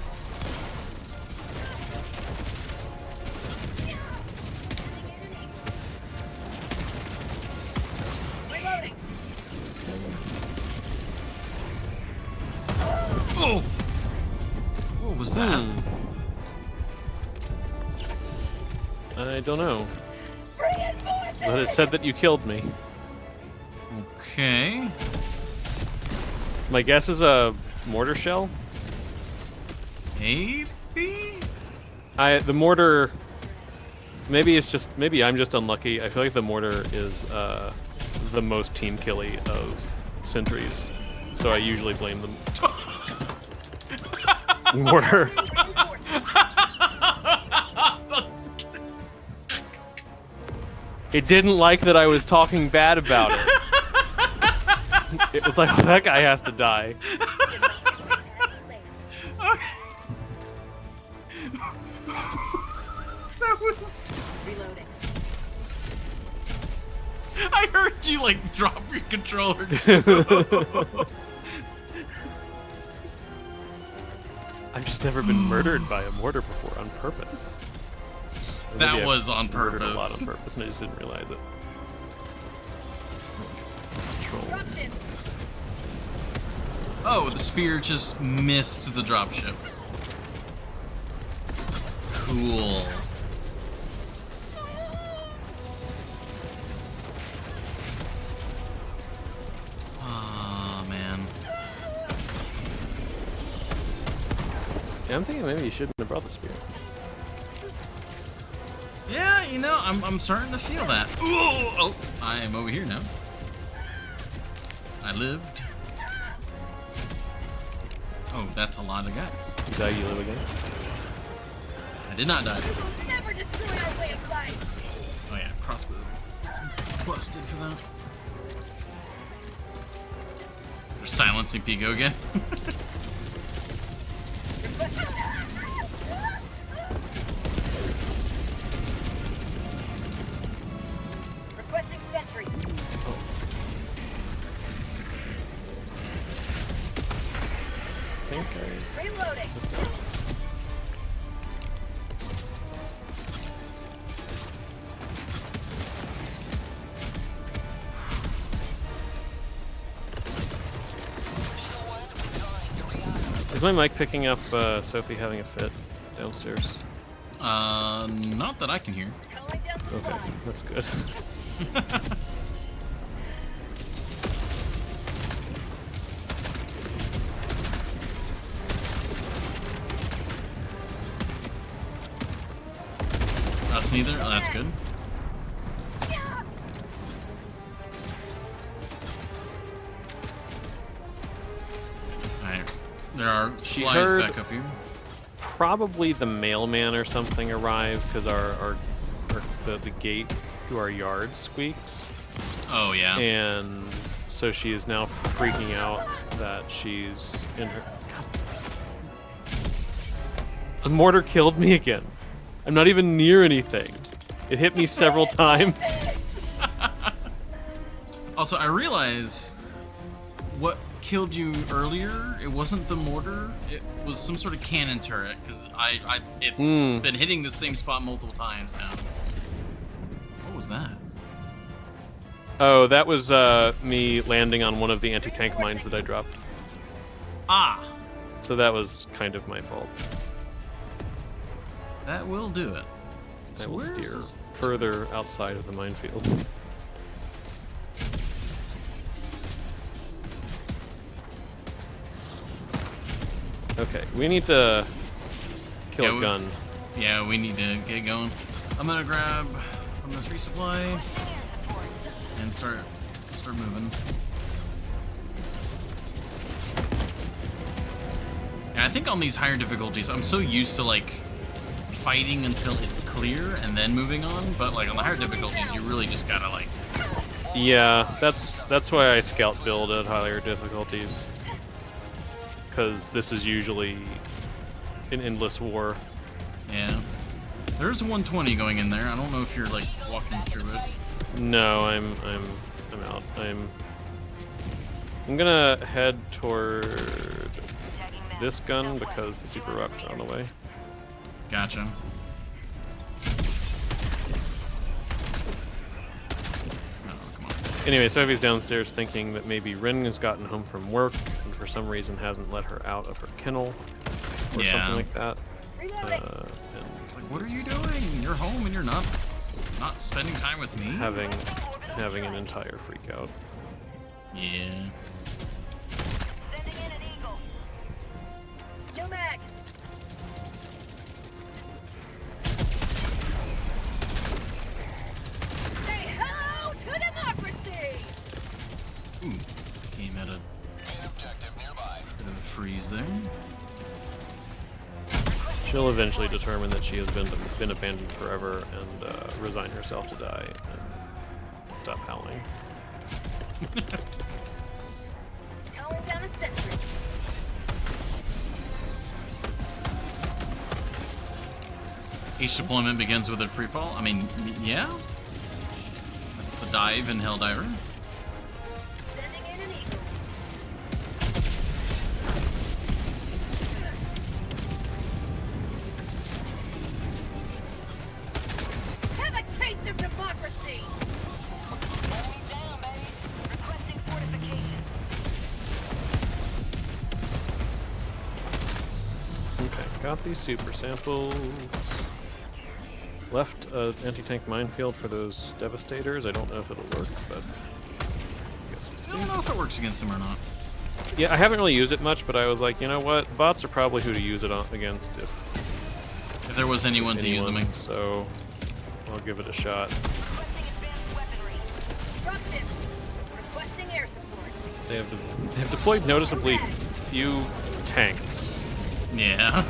Sending in an eagle. Reloading.
Oh! What was that?
I don't know.
Reinforcing.
But it said that you killed me.
Okay.
My guess is a mortar shell?
Maybe?
The mortar. Maybe I'm just unlucky. I feel like the mortar is the most team killy of sentries, so I usually blame them. Mortar. It didn't like that I was talking bad about it. It was like, well, that guy has to die.
That was.
Reloading.
I heard you like drop your controller too.
I've just never been murdered by a mortar before on purpose. Or maybe
That
I've
was on
murdered a lot
purpose.
on purpose, and I just didn't realize it. Control.
Dropship.
Oh, the spear just missed the dropship. Cool. Oh man.
Yeah, I'm thinking maybe you shouldn't have brought the spear.
Yeah, you know, I'm starting to feel that. Ooh, oh, I am over here now. I lived. Oh, that's a lot of guys.
You die, you live again.
I did not die.
Never destroy our way of life.
Oh yeah, crossbow. It's busted for that. They're silencing Pico again.
Requesting sentry.
I think I
Reloading.
missed out. Is my mic picking up Sophie having a fit downstairs?
Not that I can hear.
Calling down
Okay,
supplies.
that's good.
Us neither? Oh, that's good. Alright. There are
She
supplies
heard-
back up here.
Probably the mailman or something arrived because the gate to our yard squeaks,
Oh, yeah.
and so she is now freaking out that she's in her. God. The mortar killed me again. I'm not even near anything. It hit me several times.
Also, I realize what killed you earlier, it wasn't the mortar, it was some sort of cannon turret, because it's been hitting the same spot multiple times now. What was that?
Oh, that was me landing on one of the anti-tank mines that I dropped.
Ah!
So that was kind of my fault.
That will do it.
I
So
will
where is
steer
this?
further outside of the minefield. Okay, we need to kill
Yeah,
a gun.
Yeah, we need to get going. I'm gonna grab from this resupply and start moving. Yeah, I think on these higher difficulties, I'm so used to like fighting until it's clear and then moving on, but like on the higher difficulties, you really just gotta like.
Yeah, that's why I scout build at higher difficulties. Because this is usually an endless war.
Yeah. There's a 120 going in there. I don't know if you're like walking through it.
No, I'm out. I'm gonna head toward this gun because the super rocks are on the way.
Gotcha. Oh, come on.
Anyway, Sophie's downstairs thinking that maybe Rin has gotten home from work and for some reason hasn't let her out of her kennel or
Yeah.
something like that.
Reloading.
And
What are you doing? You're home and you're not spending time with me?
having an entire freak out.
Yeah.
Sending in an eagle. No mag.
She'll eventually determine that she has been abandoned forever and resign herself to die and stop howling.
Calling down a sentry.
Each deployment begins with a free fall. I mean, yeah. That's the dive in Helldiver.
Sending in an eagle. Have a taste of democracy!
Enemy down, baby. Requesting fortification.
Okay, got these super samples. Left anti-tank minefield for those devastators. I don't know if it'll work, but I guess we'll see.
I don't know if it works against them or not.
Yeah, I haven't really used it much, but I was like, you know what? Bots are probably who to use it against if
If there was anyone to use them against.
So I'll give it a shot.
Requesting advanced weaponry. Dropships. Requesting air support.
They have deployed noticeably few tanks.
Yeah.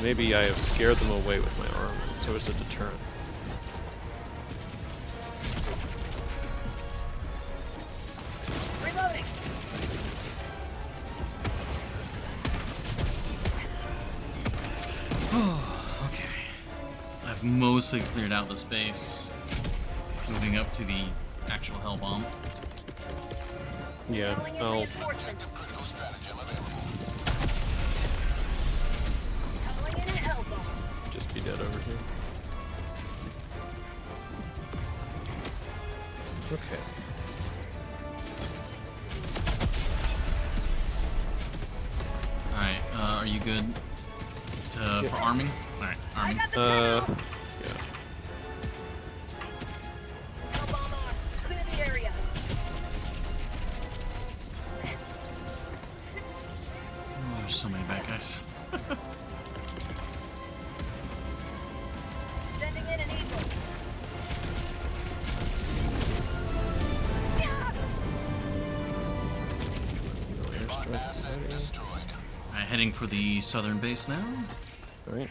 Maybe I have scared them away with my armor, so it's a deterrent.
Reloading.
Okay. I've mostly cleared out the space. Moving up to the actual hell bomb.
Yeah,
Calling in
I'll
reinforcements. Calling in an elbow.
just be dead over here. Okay.
Alright, are you good for arming? Alright,
I
arming.
got the tunnel.
Yeah.
Hell bomb armed. Clear the area.
Oh, there's so many bad guys.
Sending in an eagle.
Alright, heading for the southern base now.
Alright.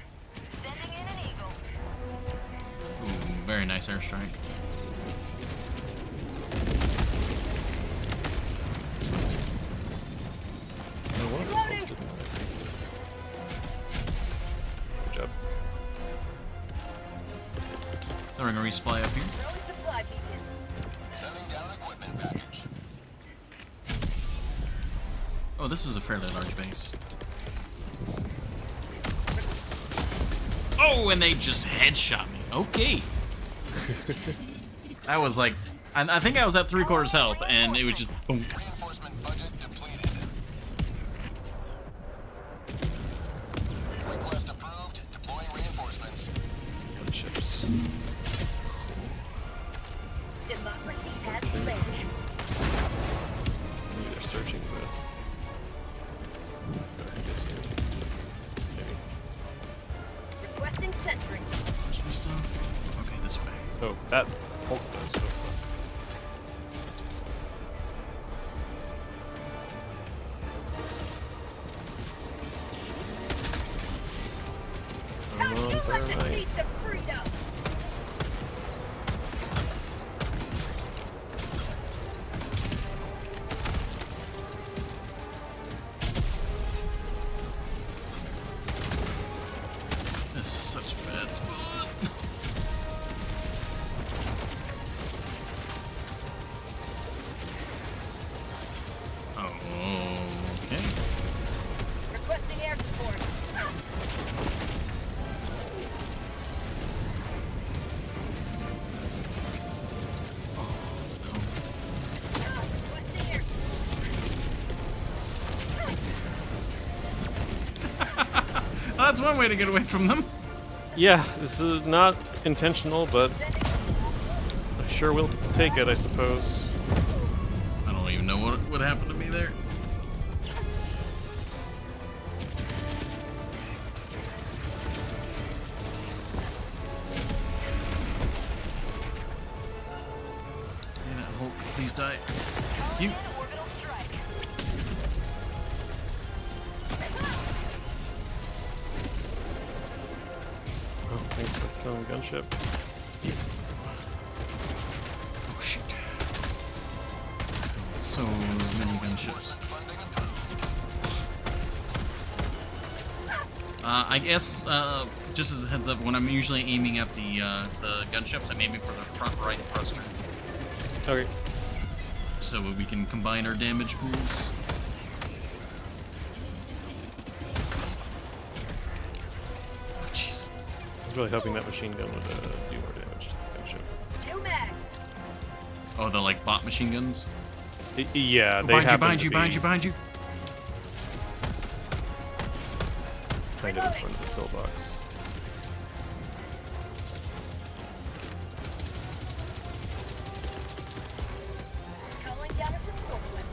Sending in an eagle.
Ooh, very nice airstrike.
Reloading.
Good job.
Throwing a resupply up here.
Throwing supply beacon.
Sending down equipment package.
Oh, this is a fairly large base. Oh, and they just headshot me. Okay. That was like, I think I was at 3/4 health, and it was just boom.
Reinforcement budget depleted. Request approved. Deploying reinforcements.
Ships.
Democracy has landed.
Maybe they're searching the. I guess maybe.
Requesting sentry.
Should we stop? Okay, this way.
Oh, that Hulk does. Come
How'd
on,
you like to
Fahrenheit.
taste of freedom?
This is such a bad spot. Oh, okay.
Requesting air support. Requesting air
That's one way to get away from them.
Yeah, this is not intentional, but I sure will take it, I suppose.
I don't even know what happened to me there. Yeah, that Hulk, please die. Thank you.
orbital strike.
gunship.
Oh shit. So many gunships. I guess, just as a heads up, when I'm usually aiming at the gunships, I'm aiming for the front right thruster.
Okay.
So we can combine our damage pools. Oh, jeez.
I was really hoping that machine gun would do more damage to the gunship.
New mag.
Oh, the like bot machine guns?
Yeah, they
behind you.
kind of in front of the pillbox.
Calling down a support weapon.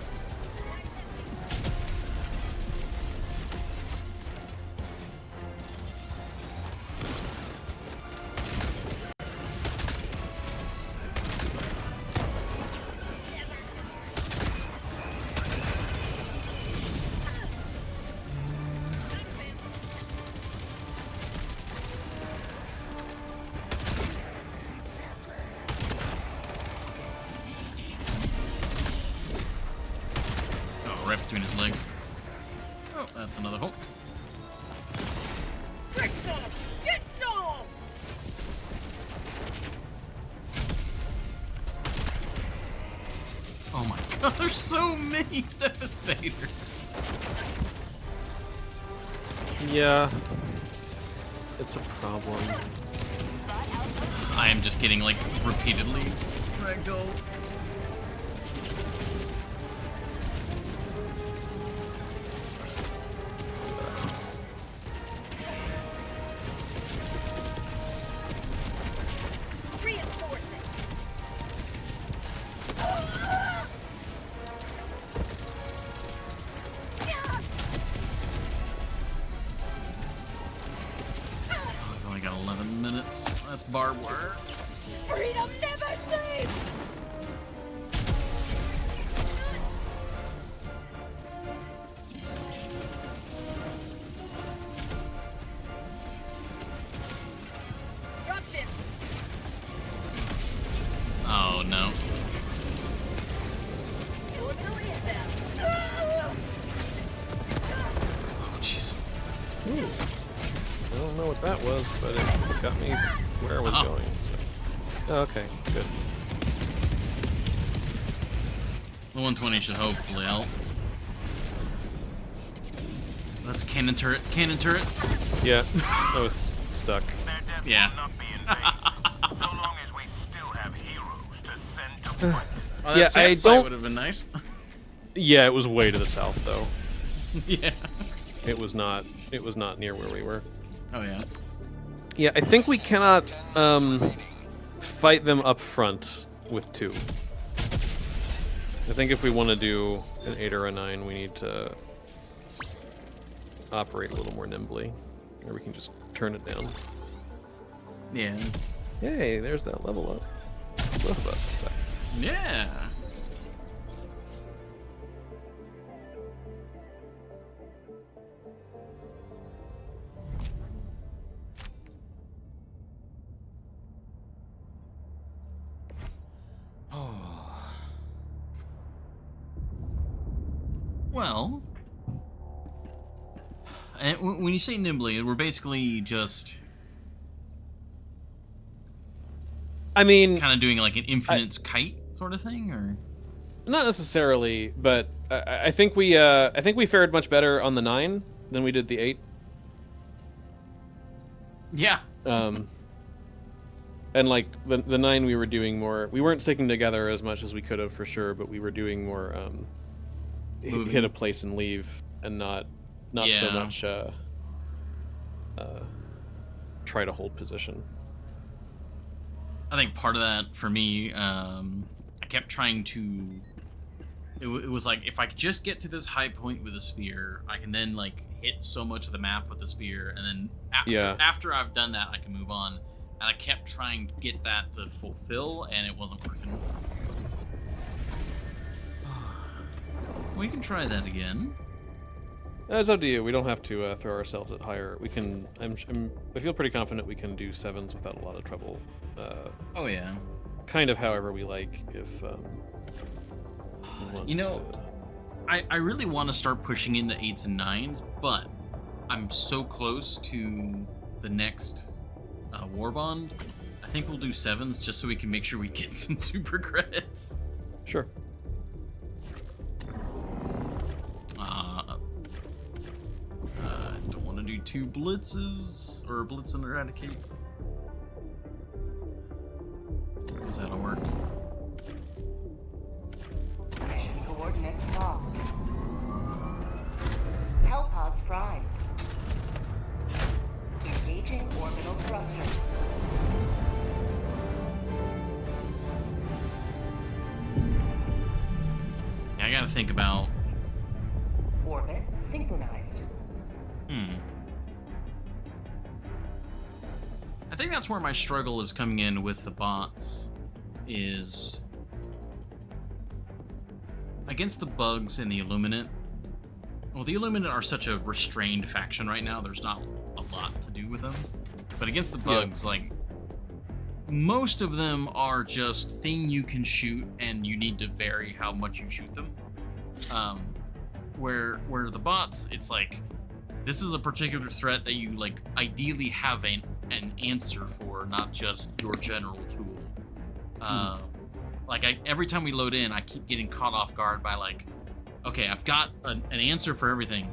Oh, right between his legs. Oh, that's another hole.
Get some! Get some!
Oh my god, there's so many Devastators.
Yeah, it's a problem.
I am just getting like repeatedly ragdolled.
Reinforcing.
Oh, I've only got 11 minutes. That's barbed wire.
Freedom never sleeps! Dropship.
Oh no.
Military inbound.
Oh jeez.
I don't know what that was, but it got me where I was going. So. Okay, good.
The 120 should hopefully help. That's cannon turret. Cannon turret.
Yeah, I was stuck.
Their death
Yeah.
will not be in vain, so long as we still have heroes to send to fight.
Oh,
Yeah, I don't-
would have been nice.
Yeah, it was way to the south though.
Yeah.
It was not near where we were.
Oh yeah.
Yeah, I think we cannot fight them up front with 2. I think if we want to do an 8 or a 9, we need to operate a little more nimbly. Or we can just turn it down.
Yeah.
Yay, there's that level up. Both of us, in fact.
Yeah. Well, and when you say nimbly, we're basically just
I mean,
kind of doing like an infinite's kite sort of thing, or
not necessarily, but I think we fared much better on the 9 than we did the 8.
yeah.
And like the 9, we were doing more. We weren't sticking together as much as we could have for sure, but we were doing more. Hit a place and leave, and not so
Yeah.
much try to hold position.
I think part of that for me, I kept trying to. It was like if I could just get to this high point with a spear, I can then like hit so much of the map with the spear, and then after I've done that, I can move on. And I kept trying to get that to fulfill, and it wasn't working. We can try that again.
It's up to you. We don't have to throw ourselves at higher. We can. I feel pretty confident we can do 7s without a lot of trouble.
Oh yeah.
Kind of however we like. If we want
You know,
to-
I really want to start pushing into 8s and 9s, but I'm so close to the next war bond. I think we'll do 7s just so we can make sure we get some super credits.
Sure.
Don't want to do 2 blitzes or a blitz and eradicate. Does that work?
Mission coordinates locked. Hellpods prime. Engaging orbital thrusters.
Now I gotta think about.
Orbit synchronized.
I think that's where my struggle is coming in with the bots, is against the bugs and the Illuminate. Well, the Illuminate are such a restrained faction right now, there's not a lot to do with them. But against the bugs, like, most of them are just thing you can shoot and you need to vary how much you shoot them. Where the bots, it's like, this is a particular threat that you, like, ideally have an answer for, not just your general tool. Like, every time we load in, I keep getting caught off guard by, like, okay, I've got an answer for everything.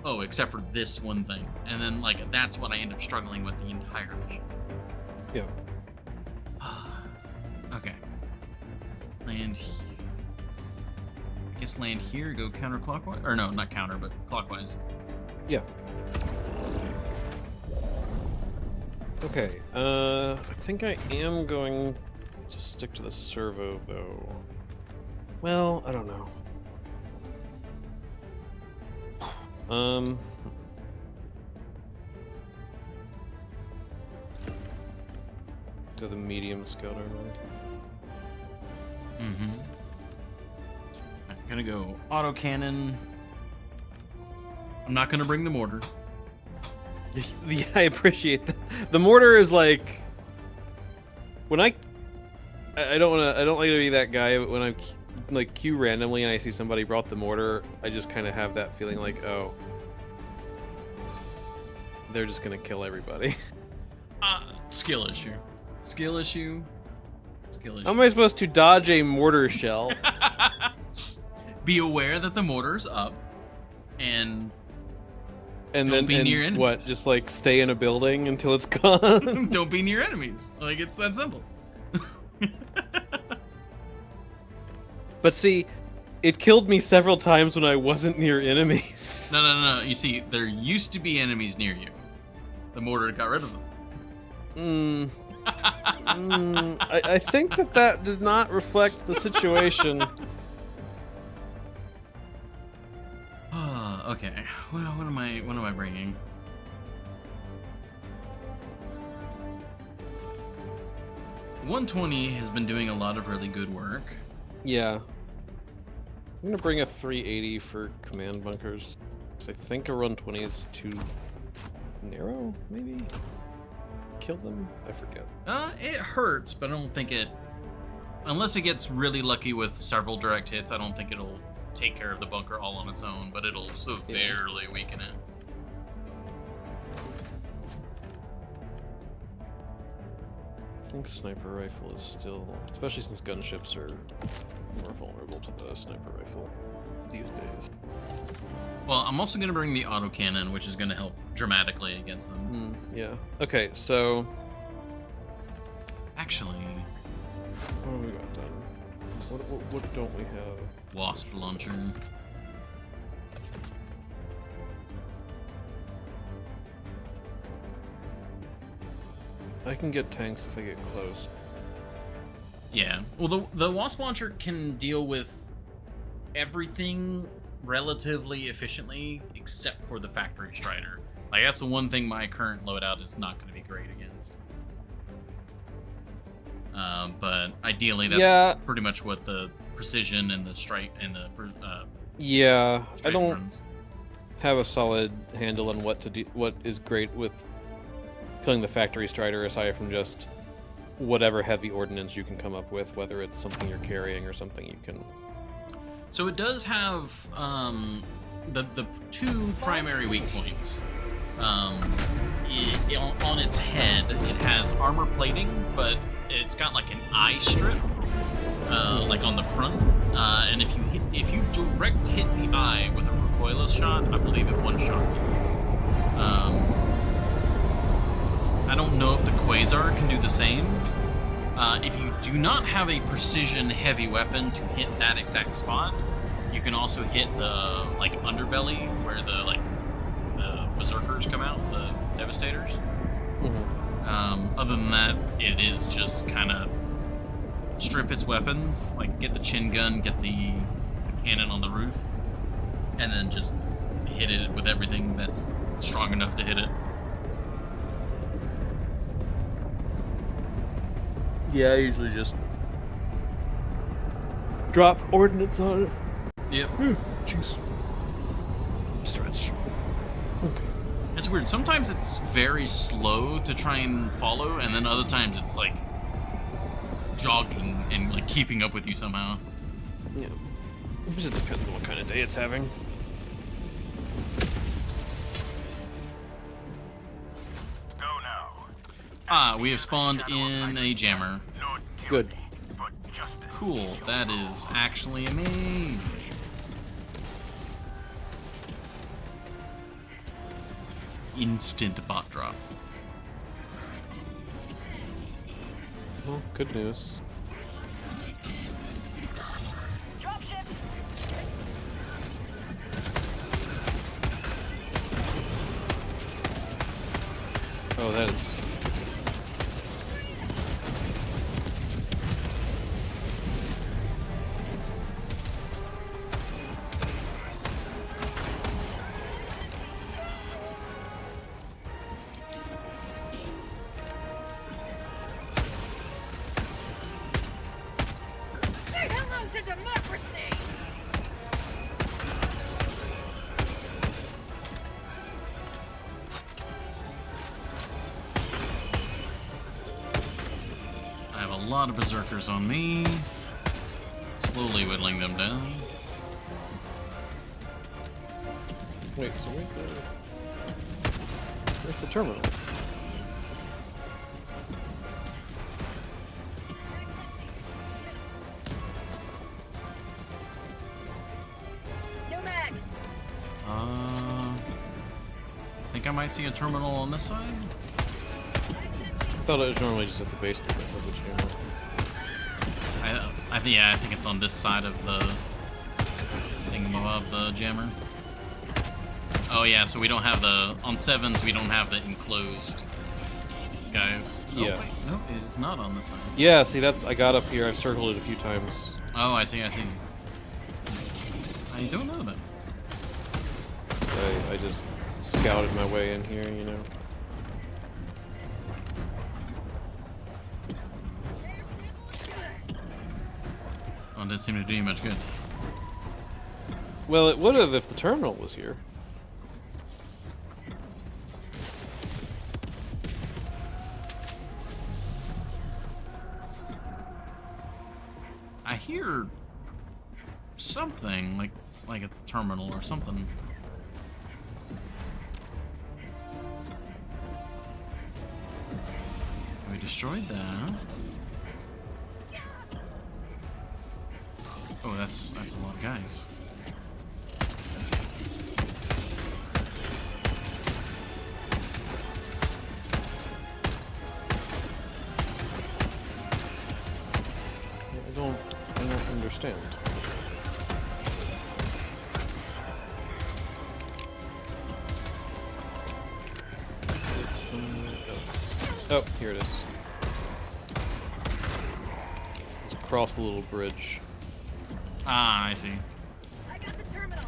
Oh, except for this one thing. And then, like, that's what I end up struggling with the entire mission.
Yeah.
Okay. Land here. I guess land here, go counterclockwise. Or no, not counter, but clockwise.
Yeah. Okay. I think I am going to stick to the servo, though. Well, I don't know. Go the medium scout armor.
Mm-hmm. I'm gonna go autocannon. I'm not gonna bring the mortar.
Yeah, I appreciate that. The mortar is like when I don't like to be that guy, but when I like queue randomly and I see somebody brought the mortar, I just kind of have that feeling like, oh, they're just gonna kill everybody.
Skill issue. Skill issue. Skill issue.
How am I supposed to dodge a mortar shell?
Be aware that the mortar's up, and
And
Don't
then
be near
and what?
enemies.
Just like stay in a building until it's gone.
don't be near enemies. Like, it's that simple.
But see, it killed me several times when I wasn't near enemies.
No. You see, there used to be enemies near you. The mortar got rid of them.
I think that does not reflect the situation.
Okay. Well, what am I bringing? $120 has been doing a lot of really good work.
Yeah. I'm gonna bring a 380 for command bunkers. 'Cause I think a run 20 is too narrow, maybe? Kill them? I forget.
It hurts, but I don't think it... Unless it gets really lucky with several direct hits, I don't think it'll take care of the bunker all on its own, but it'll severely weaken it.
I think sniper rifle is still, especially since gunships are more vulnerable to the sniper rifle these days.
Well, I'm also going to bring the autocannon, which is going to help dramatically against them.
Yeah. Okay, so
Actually,
what have we got done? What don't we have?
Wasp launcher.
I can get tanks if I get close.
Yeah. Well, the Wasp launcher can deal with everything relatively efficiently, except for the Factory Strider. Like, that's the one thing my current loadout is not going to be great against. But ideally, that's pretty much what the precision and the strike and the
Yeah, I
strike
don't.
runs.
have a solid handle on what to do, what is great with killing the factory strider, aside from just whatever heavy ordnance you can come up with, whether it's something you're carrying or something you can.
So it does have the two primary weak points. On its head, it has armor plating, but it's got like an eye strip, like on the front. And if you direct hit the eye with a recoilless shot, I believe it one-shots it. I don't know if the Quasar can do the same. If you do not have a precision heavy weapon to hit that exact spot, you can also hit the like underbelly where the berserkers come out, the devastators.
Mm-hmm.
Other than that, it is just kind of strip its weapons, like get the chin gun, get the cannon on the roof, and then just hit it with everything that's strong enough to hit it.
Yeah, I usually just drop ordnance on it.
Yep.
Jeez. Stretch. Okay.
It's weird. Sometimes it's very slow to try and follow, and then other times it's like jogging and like keeping up with you somehow.
Yeah. It just depends on what kind of day it's having.
Go now.
We have spawned in a jammer.
No
Good.
tyranny, but justice.
Cool. That is actually amazing. Instant bot drop.
Well, good news.
Dropship.
Oh, that is.
Say hello to democracy.
I have a lot of berserkers on me. Slowly whittling them down.
Wait, so where's the terminal?
No mag.
I think I might see a terminal on this side.
I thought it was normally just at the base of the chamber.
I think it's on this side of the thingamabob, the jammer. Oh yeah, so we don't have on 7s we don't have the enclosed guys.
Yeah.
Oh, wait, no, it is not on this side.
Yeah, see, I got up here, I've circled it a few times.
Oh, I see. I don't know that.
I just scouted my way in here, you know.
Oh, it didn't seem to do you much good.
Well, it would have if the terminal was here.
I hear something like at the terminal or something. We destroyed that. Oh, that's a lot of guys.
I don't understand. It's somewhere else. Oh, here it is. It's across the little bridge.
Ah, I see.
I got the terminal.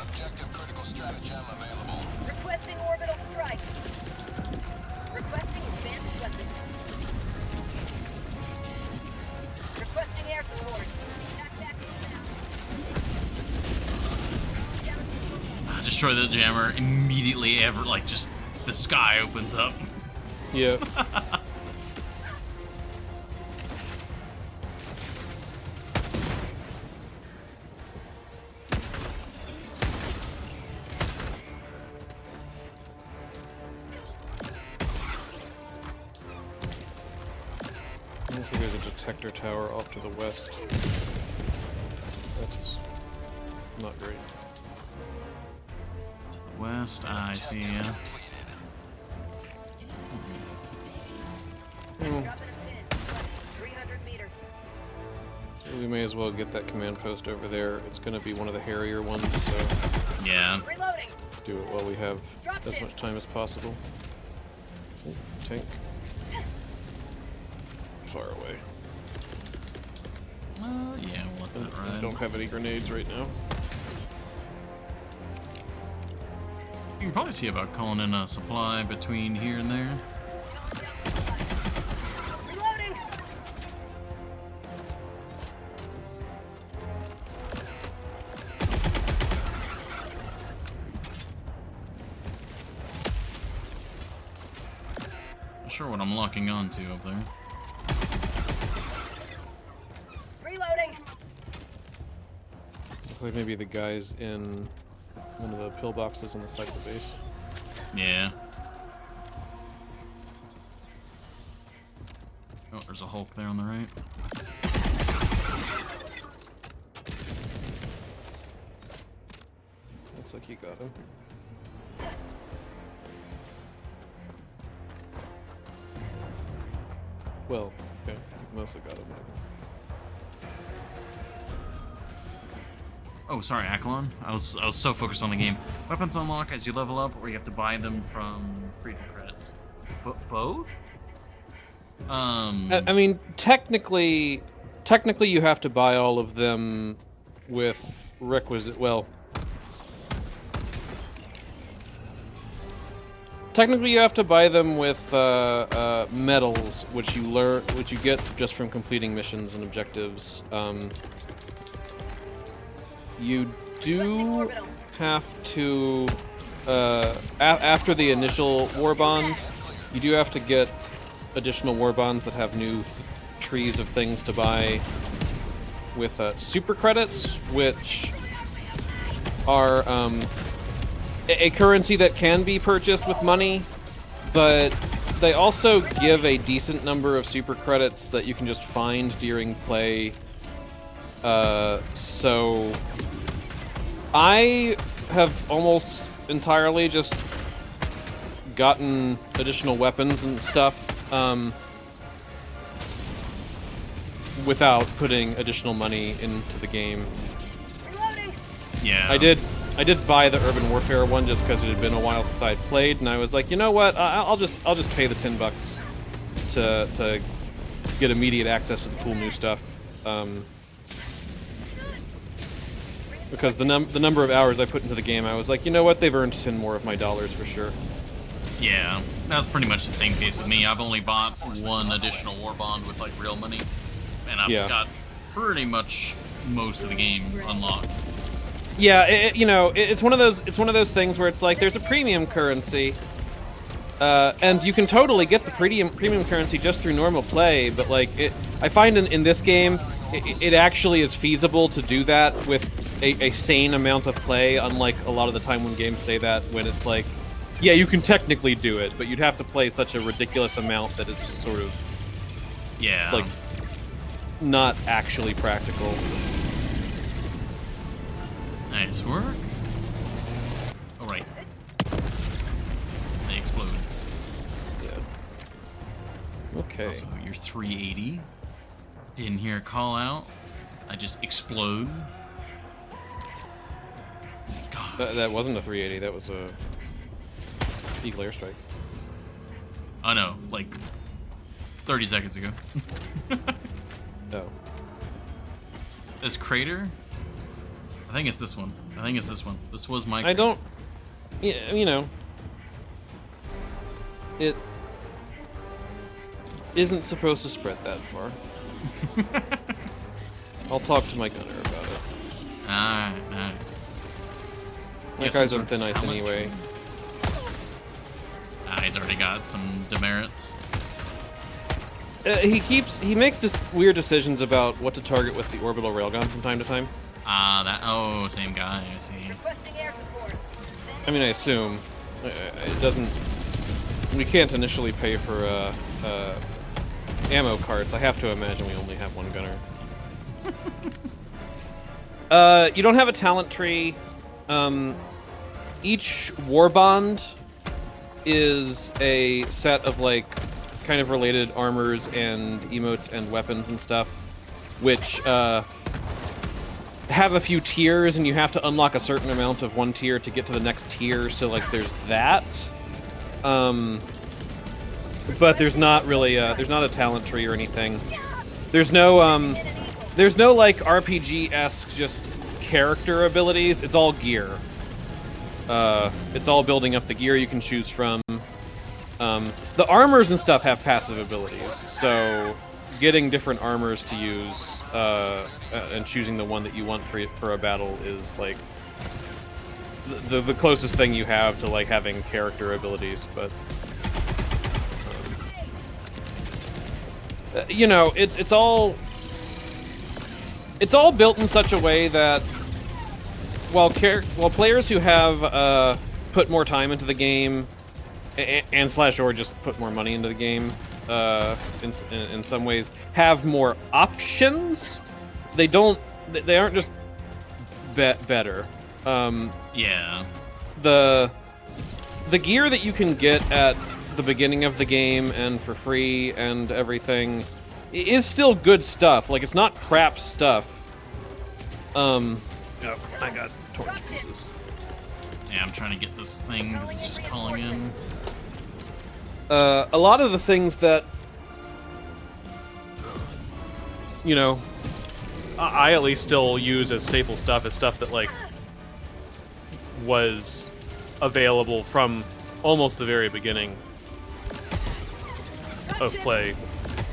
Objective critical stratagem available.
destroy the jammer, immediately like just the sky opens up.
Yeah. I think there's a detector tower off to the west. That's not great.
To the west, I see ya.
Hmm.
Dropping a pin. 300 meters.
We may as well get that command post over there. It's going to be one of the hairier ones, so
Yeah.
Reloading.
do it while we have as much time as possible. Oh, tank. Far away.
Yeah, we'll let that
I
ride.
don't have any grenades right now.
You can probably see about calling in a supply between here and there.
Reloading.
Not sure what I'm locking onto up there.
Reloading.
Looks like maybe the guys in one of the pillboxes on the side of the base.
Yeah. Oh, there's a Hulk there on the right.
Looks like you got him. Well, okay, you've mostly got him.
Oh, sorry, Akalon. I was so focused on the game. Weapons unlock as you level up, or you have to buy them from freedom credits. Both?
I mean, technically you have to buy all of them with requisite. Well, technically you have to buy them with medals, which you get just from completing missions and objectives. You do have to, after the initial war bond, you do have to get additional war bonds that have new trees of things to buy with super credits, which are a currency that can be purchased with money, but they also give a decent number of super credits that you can just find during play. So I have almost entirely just gotten additional weapons and stuff without putting additional money into the game.
Reloading.
Yeah.
I did buy the Urban Warfare one just because it had been a while since I had played, and I was like, you know what? I'll just pay the $10 to get immediate access to the cool new stuff. Because the number of hours I put into the game, I was like, you know what? They've earned 10 more of my dollars for sure.
Yeah, that's pretty much the same case with me. I've only bought one additional war bond with like real money, and I've got pretty much most of the game unlocked.
Yeah, it's one of those things where it's like there's a premium currency, and you can totally get the premium currency just through normal play. But like, I find in this game, it actually is feasible to do that with a sane amount of play. Unlike a lot of the time when games say that, when it's like, yeah, you can technically do it, but you'd have to play such a ridiculous amount that it's just sort of,
yeah,
like, not actually practical.
Nice work. All right. They explode.
Yeah. Okay.
Also, you're 380. Didn't hear a call out. I just explode. God.
That wasn't a 380. That was a Eagle airstrike.
I know, like 30 seconds ago.
Oh.
This crater? I think it's this one. This was my.
I don't. Yeah, it isn't supposed to spread that far. I'll talk to my gunner about it.
Alright.
That guy's on thin ice anyway.
Ah, he's already got some demerits.
He makes weird decisions about what to target with the orbital railgun from time to time.
Ah, same guy, I see.
Requesting air support.
I mean, I assume. It doesn't... We can't initially pay for, ammo carts. I have to imagine we only have one gunner. You don't have a talent tree. Each warbond is a set of, like, kind of related armors and emotes and weapons and stuff, which, have a few tiers, and you have to unlock a certain amount of one tier to get to the next tier, so, like, there's that. But there's not really there's not a talent tree or anything. There's no, like, RPG-esque just character abilities. It's all gear. It's all building up the gear you can choose from. The armors and stuff have passive abilities, so getting different armors to use, and choosing the one that you want for a battle is, like, the closest thing you have to, like, having character abilities, but... you know, it's all built in such a way that while players who have put more time into the game and / or just put more money into the game in some ways have more options, they aren't just better.
Yeah.
The gear that you can get at the beginning of the game and for free and everything is still good stuff. Like, it's not crap stuff. Oh, I got torn to pieces.
Yeah, I'm trying to get this thing because it's just calling in.
A lot of the things that, you know, I at least still use as staple stuff is stuff that, like, was available from almost the very beginning of play,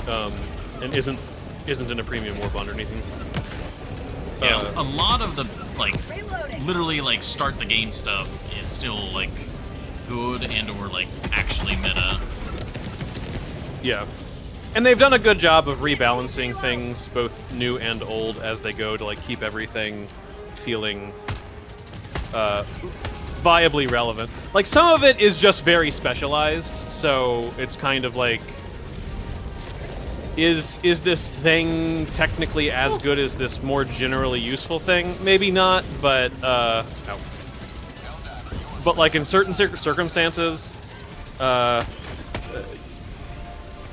and isn't in a premium warbond or anything.
Yeah, a lot of the, like, literally, like, start the game stuff is still, like, good and or, like, actually meta.
Yeah. And they've done a good job of rebalancing things, both new and old, as they go to, like, keep everything feeling viably relevant. Like, some of it is just very specialized, so it's kind of like, is this thing technically as good as this more generally useful thing? Maybe not, but like in certain circumstances,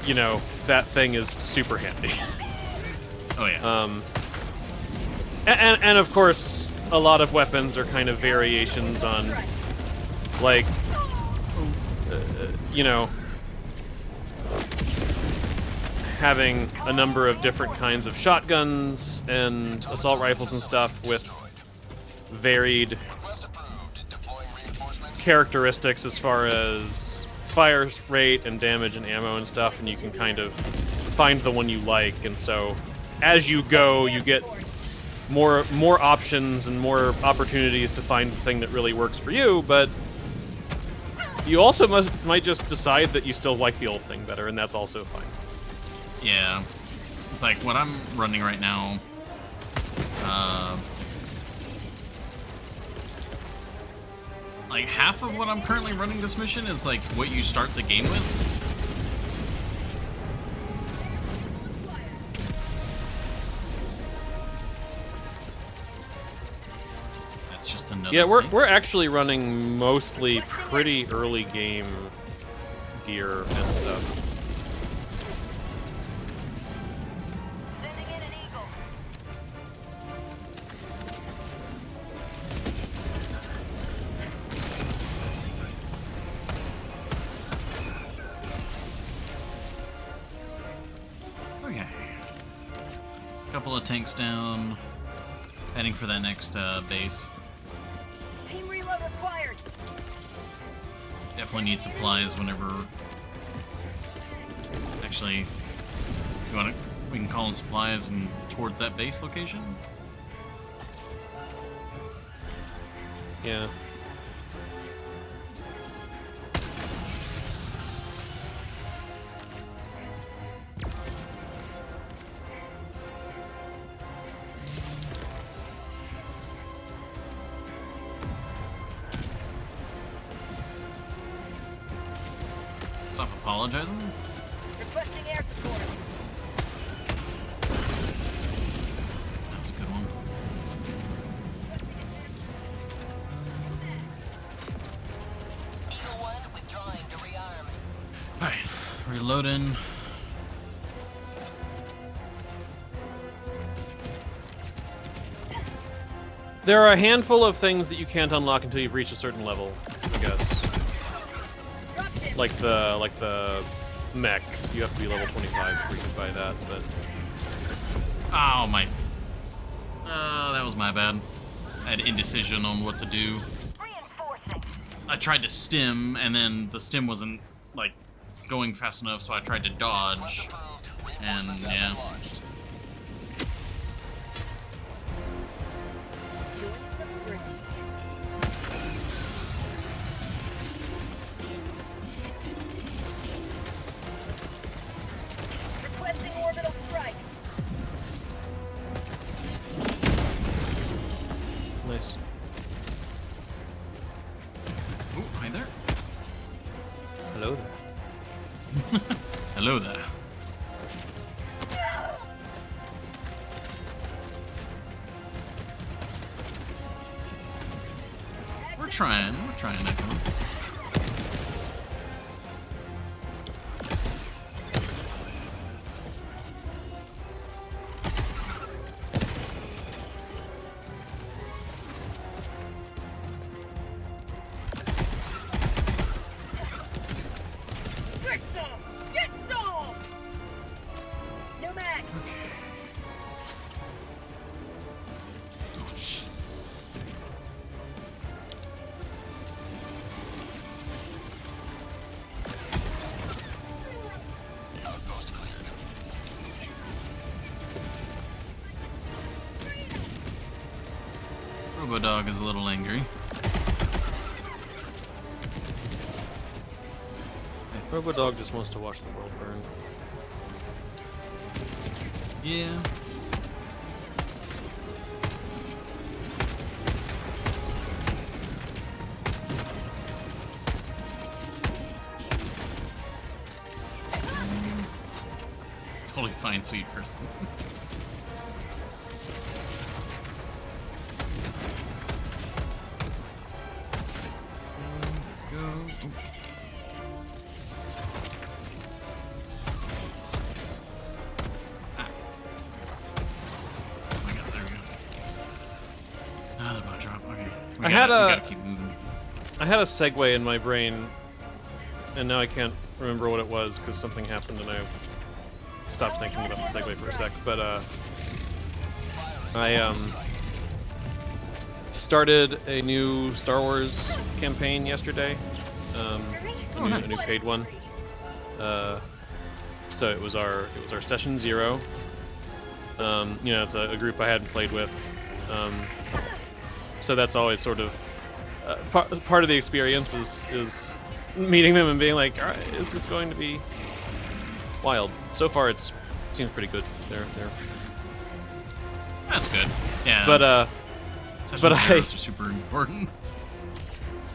you know, that thing is super handy.
Oh yeah.
And of course, a lot of weapons are kind of variations on, like, you know, having a number of different kinds of shotguns and assault rifles and stuff with varied characteristics as far as fire rate and damage and ammo and stuff, and you can kind of find the one you like, and so as you go, you get more options and more opportunities to find the thing that really works for you, but you also might just decide that you still like the old thing better, and that's also fine.
Yeah. It's like what I'm running right now. Like half of what I'm currently running this mission is like what you start the game with. That's just another.
Yeah, we're actually running mostly pretty early game gear and stuff.
Couple of tanks down, heading for that next base.
Team reload required.
Definitely need supplies whenever. Actually, we can call in supplies and towards that base location.
Yeah.
Stop apologizing.
Requesting air support.
That was a good one.
Eagle 1 withdrawing to rearm.
Alright, reloading.
There are a handful of things that you can't unlock until you've reached a certain level, I guess. Like the mech, you have to be level 25 before you can buy that, but
Oh my. That was my bad. I had indecision on what to do.
Reinforcing.
I tried to stim, and then the stim wasn't, like, going fast enough, so I tried to dodge. And, yeah.
Requesting orbital strike.
nice.
Ooh, hi there.
Hello there.
Hello there. We're trying, Echo.
Get some! Get some! No mag.
Oh, shit. Robodog is a little angry.
Robodog just wants to watch the world burn.
Yeah. Totally fine, sweet person. Go. Ooh. Ah. Oh my god, there we go. Ah, the bot drop. Okay. We gotta keep moving.
I had a segue in my brain, and now I can't remember what it was because something happened and I stopped thinking about the segue for a sec. But I started a new Star Wars campaign yesterday, a new paid one. So it was our session 0. You know, it's a group I hadn't played with, so that's always sort of part of the experience is meeting them and being like, all right, is this going to be wild? So far, it seems pretty good. They're
That's good. Yeah.
but
Sessions are super important.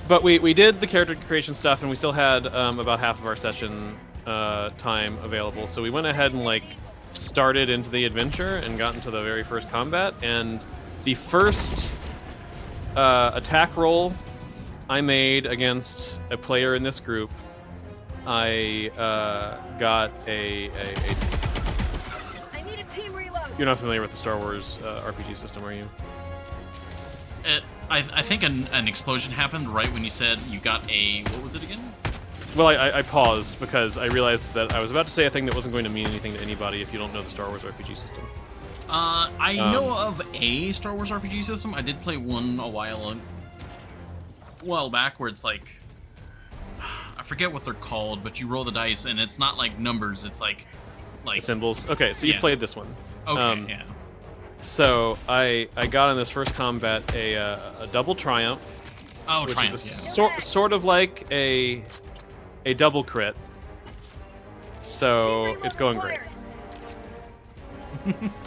But we did the character creation stuff, and we still had about half of our session time available. So we went ahead and like started into the adventure and got into the very first combat. And the first attack roll I made against a player in this group, I got a.
I need a team reload.
You're not familiar with the Star Wars RPG system, are you?
I think an explosion happened right when you said you got a... What was it again?
Well, I paused because I realized that I was about to say a thing that wasn't going to mean anything to anybody if you don't know the Star Wars RPG system.
I know of a Star Wars RPG system. I did play one a while back where it's like... I forget what they're called, but you roll the dice and it's not like numbers, it's like
Symbols. Okay, so you played this one.
Okay, yeah.
So I got in this first combat a double triumph.
Oh,
which
triumph,
is sort of like a double crit. So it's going great.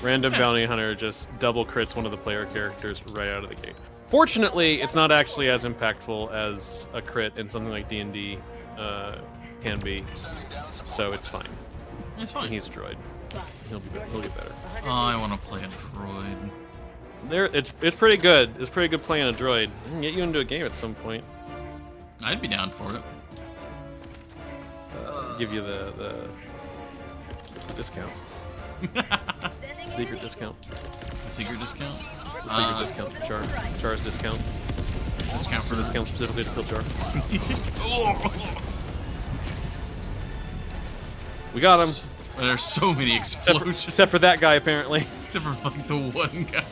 Random bounty hunter just double crits one of the player characters right out of the gate. Fortunately, it's not actually as impactful as a crit in something like D&D, can be, so it's fine.
It's fine.
And he's a droid. He'll get better.
Oh, I want to play a droid.
It's pretty good. It's pretty good playing a droid. I can get you into a game at some point.
I'd be down for it.
Give you the discount. Secret discount.
The secret discount?
The secret discount for Char. Char's discount.
Discount for
Discount specifically to kill Char. We got him.
There's so many explosions.
Except for that guy, apparently.
Except for like the one guy.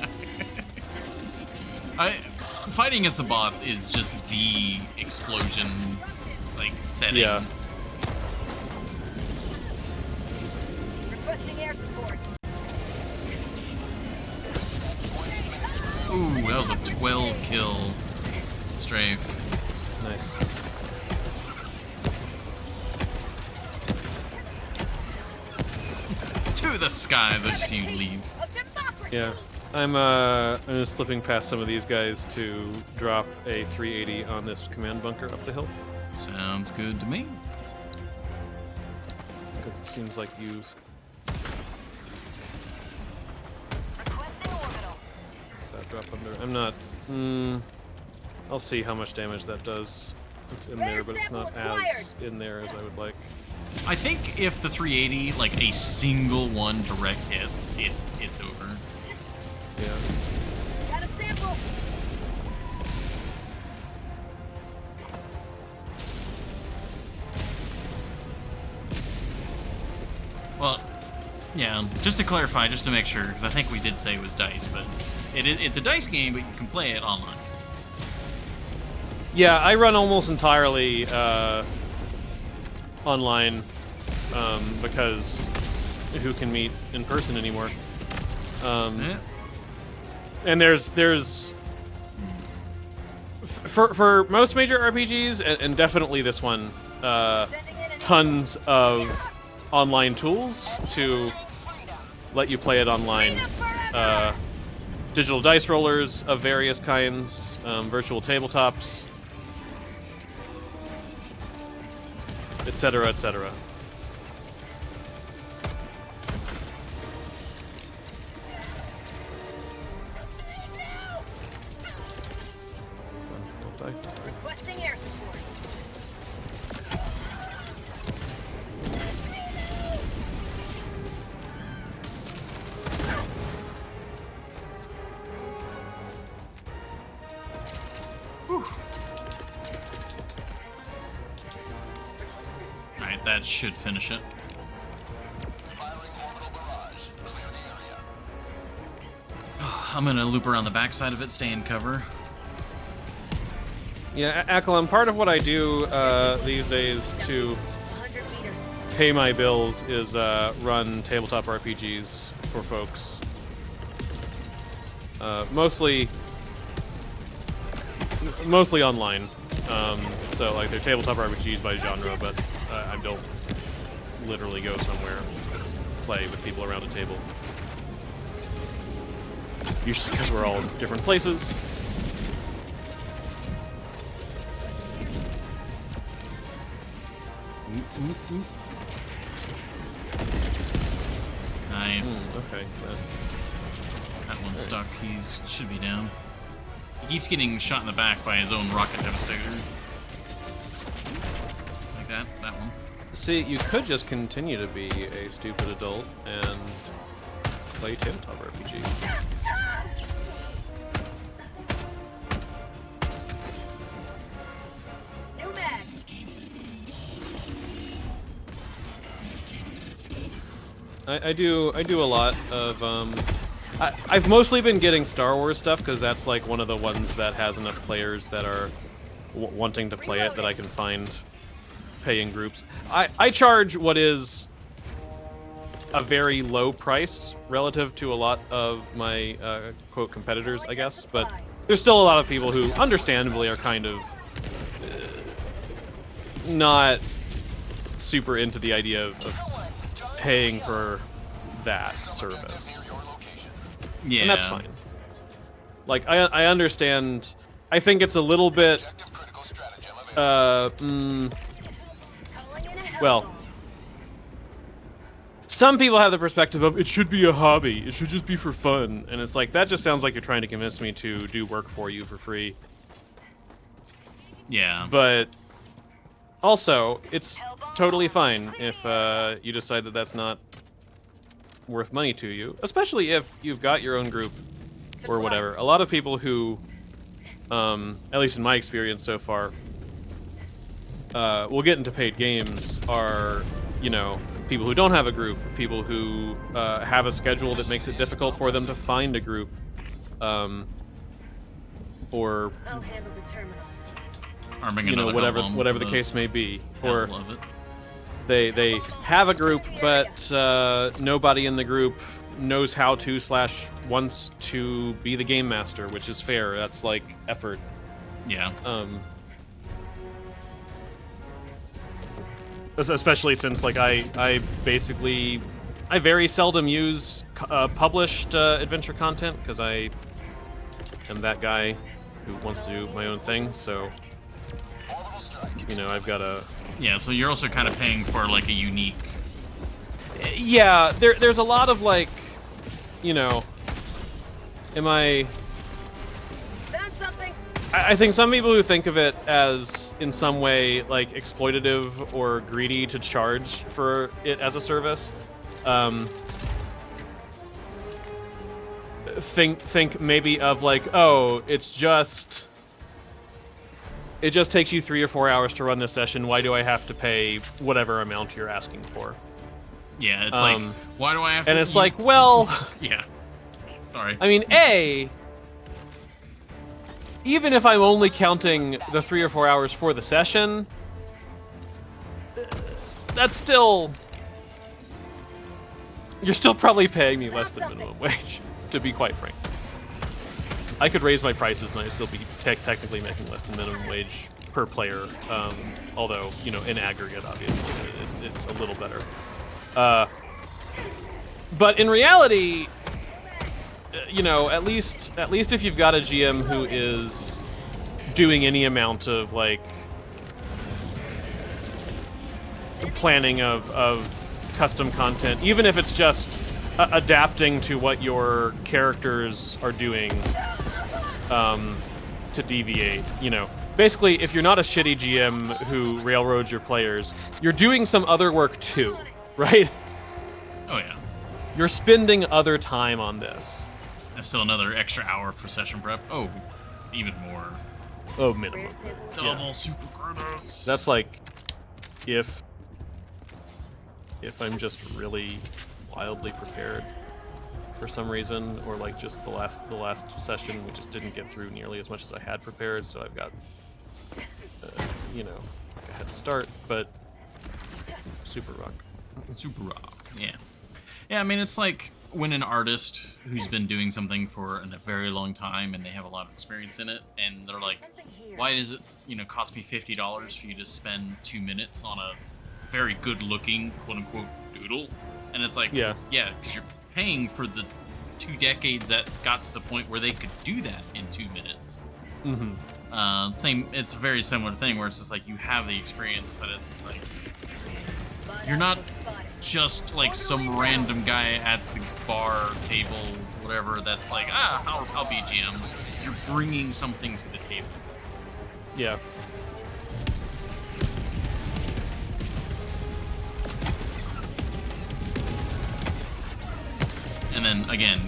Fighting as the bots is just the explosion, like, setting.
Yeah.
Requesting air support.
Ooh, that was a 12 kill strafe.
Nice.
To the skies, I see you leave.
Of democracy.
Yeah. I'm just slipping past some of these guys to drop a 380 on this command bunker up the hill.
Sounds good to me.
Because it seems like you've...
Requesting orbital.
That drop under... I'm not... I'll see how much damage that does. It's in there, but it's not as in there as I would like.
I think if the 380, like a single one direct hits, it's over.
Yeah.
Got a sample.
Well, yeah, just to clarify, just to make sure, because I think we did say it was dice, but it's a dice game, but you can play it online.
Yeah, I run almost entirely online because who can meet in person anymore?
Yeah.
And there's for most major RPGs, and definitely this one, tons of online tools to let you play it online. Digital dice rollers of various kinds, virtual tabletops, etc., etc. Don't die.
Requesting air support.
Alright, that should finish it. I'm gonna loop around the backside of it, stay in cover.
Yeah, Acklam, part of what I do these days to
100 meters.
pay my bills is run tabletop RPGs for folks. Mostly online. So like they're tabletop RPGs by genre, but I don't literally go somewhere play with people around a table. Usually because we're all in different places.
Nice.
Okay.
That one's stuck. Should be down. He keeps getting shot in the back by his own rocket devastator. Like that one.
See, you could just continue to be a stupid adult and play tabletop RPGs.
New mag.
I do a lot of I've mostly been getting Star Wars stuff because that's like one of the ones that has enough players that are wanting to play it that I can find paying groups. I charge what is a very low price relative to a lot of my quote competitors, I guess, but there's still a lot of people who understandably are kind of not super into the idea of paying for that service.
Yeah.
And that's fine. Like, I understand. I think it's a little bit,
Calling in a
well, some people have the perspective of it should be a hobby, it should just be for fun, and it's like, that just sounds like you're trying to convince me to do work for you for free.
Yeah.
But also, it's totally fine if you decide that that's not worth money to you, especially if you've got your own group or whatever. A lot of people who, at least in my experience so far, will get into paid games are, you know, people who don't have a group, people who have a schedule that makes it difficult for them to find a group, or
I'll handle the terminal.
Arming
you know,
another
whatever the case may be, or
love it.
they have a group, but nobody in the group knows how to / wants to be the game master, which is fair. That's like effort.
Yeah.
Especially since like I very seldom use published adventure content because I am that guy who wants to do my own thing. So, you know, I've got a...
Yeah, so you're also kind of paying for, like, a unique...
Yeah, there's a lot of, like, you know... I think some people who think of it as, in some way, like, exploitative or greedy to charge for it as a service, think maybe of, like, oh, it just takes you 3 or 4 hours to run this session. Why do I have to pay whatever amount you're asking for?
Yeah, it's like, why do I have to...
And it's like, well...
Yeah. Sorry.
I mean, even if I'm only counting the 3 or 4 hours for the session, that's still... You're still probably paying me less than minimum wage, to be quite frank. I could raise my prices and I'd still be technically making less than minimum wage per player, although, you know, in aggregate, obviously, it's a little better. But in reality, you know, at least if you've got a GM who is doing any amount of, like, planning of custom content, even if it's just adapting to what your characters are doing, to deviate, you know. Basically, if you're not a shitty GM who railroads your players, you're doing some other work too, right?
Oh yeah.
You're spending other time on this.
That's still another extra hour for session prep. Oh, even more.
Oh, minimum.
Double super credits.
That's like, if I'm just really wildly prepared for some reason, or like just the last session we just didn't get through nearly as much as I had prepared, so I've got you know, a head start, but super rock.
Super rock, yeah. Yeah, I mean, it's like when an artist who's been doing something for a very long time and they have a lot of experience in it, and they're like, why does it, you know, cost me $50 for you to spend 2 minutes on a very good-looking, quote-unquote, doodle? And it's like, yeah, because you're paying for the 2 decades that got to the point where they could do that in 2 minutes.
Mm-hmm.
It's a very similar thing where it's just like you have the experience that it's like you're not just like some random guy at the bar table, whatever, that's like, I'll be GM. You're bringing something to the table.
Yeah.
And then again,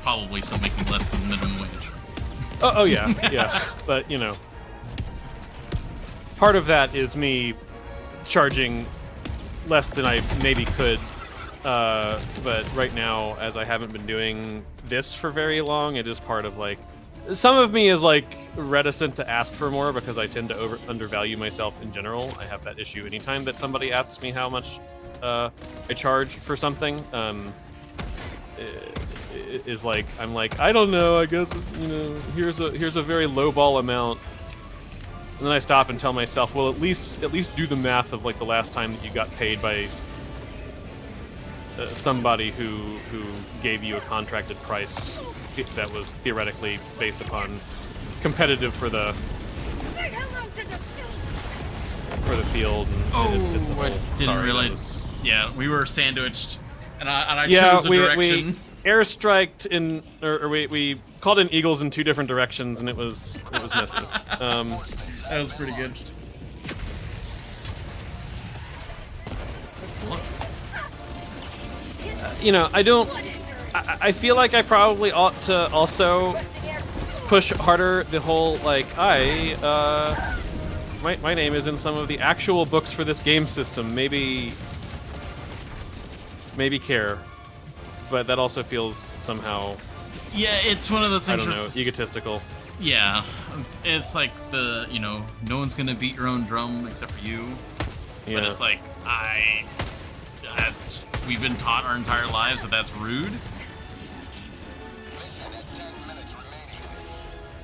probably still making less than minimum wage.
Oh yeah, yeah. But, you know, part of that is me charging less than I maybe could. But right now, as I haven't been doing this for very long, it is part of, like, some of me is, like, reticent to ask for more because I tend to undervalue myself in general. I have that issue anytime that somebody asks me how much I charge for something. Is like, I'm like, I don't know, I guess, you know, here's a very lowball amount, and then I stop and tell myself, well, at least do the math of like the last time that you got paid by somebody who gave you a contracted price that was theoretically based upon competitive for the for the field. And it's a
I
whole,
didn't
sorry, that
realize.
was-
Yeah, we were sandwiched, and I
Yeah,
chose a
we
direction.
airstriked in, or we called in eagles in 2 different directions, and it was messy.
That was pretty good.
You know, I feel like I probably ought to also push harder the whole, like, my name is in some of the actual books for this game system. Maybe care. But that also feels somehow,
Yeah, it's one of those things.
I don't know, egotistical.
Yeah, it's like the, no one's gonna beat your own drum except for you.
Yeah.
But it's like, we've been taught our entire lives that that's rude.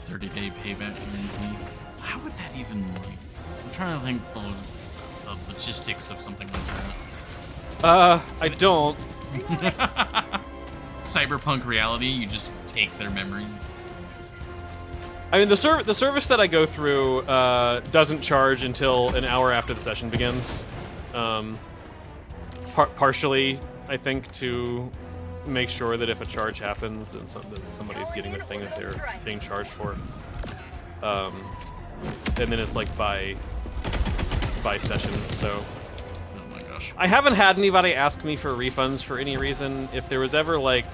30-day payback guarantee. How would that even, I'm trying to think the logistics of something like that.
I don't.
Cyberpunk reality, you just take their memories.
I mean, the service that I go through doesn't charge until an hour after the session begins. Partially, I think, to make sure that if a charge happens, then somebody's getting the thing that they're being charged for. And then it's like by session, so.
Oh my gosh.
I haven't had anybody ask me for refunds for any reason. If there was ever like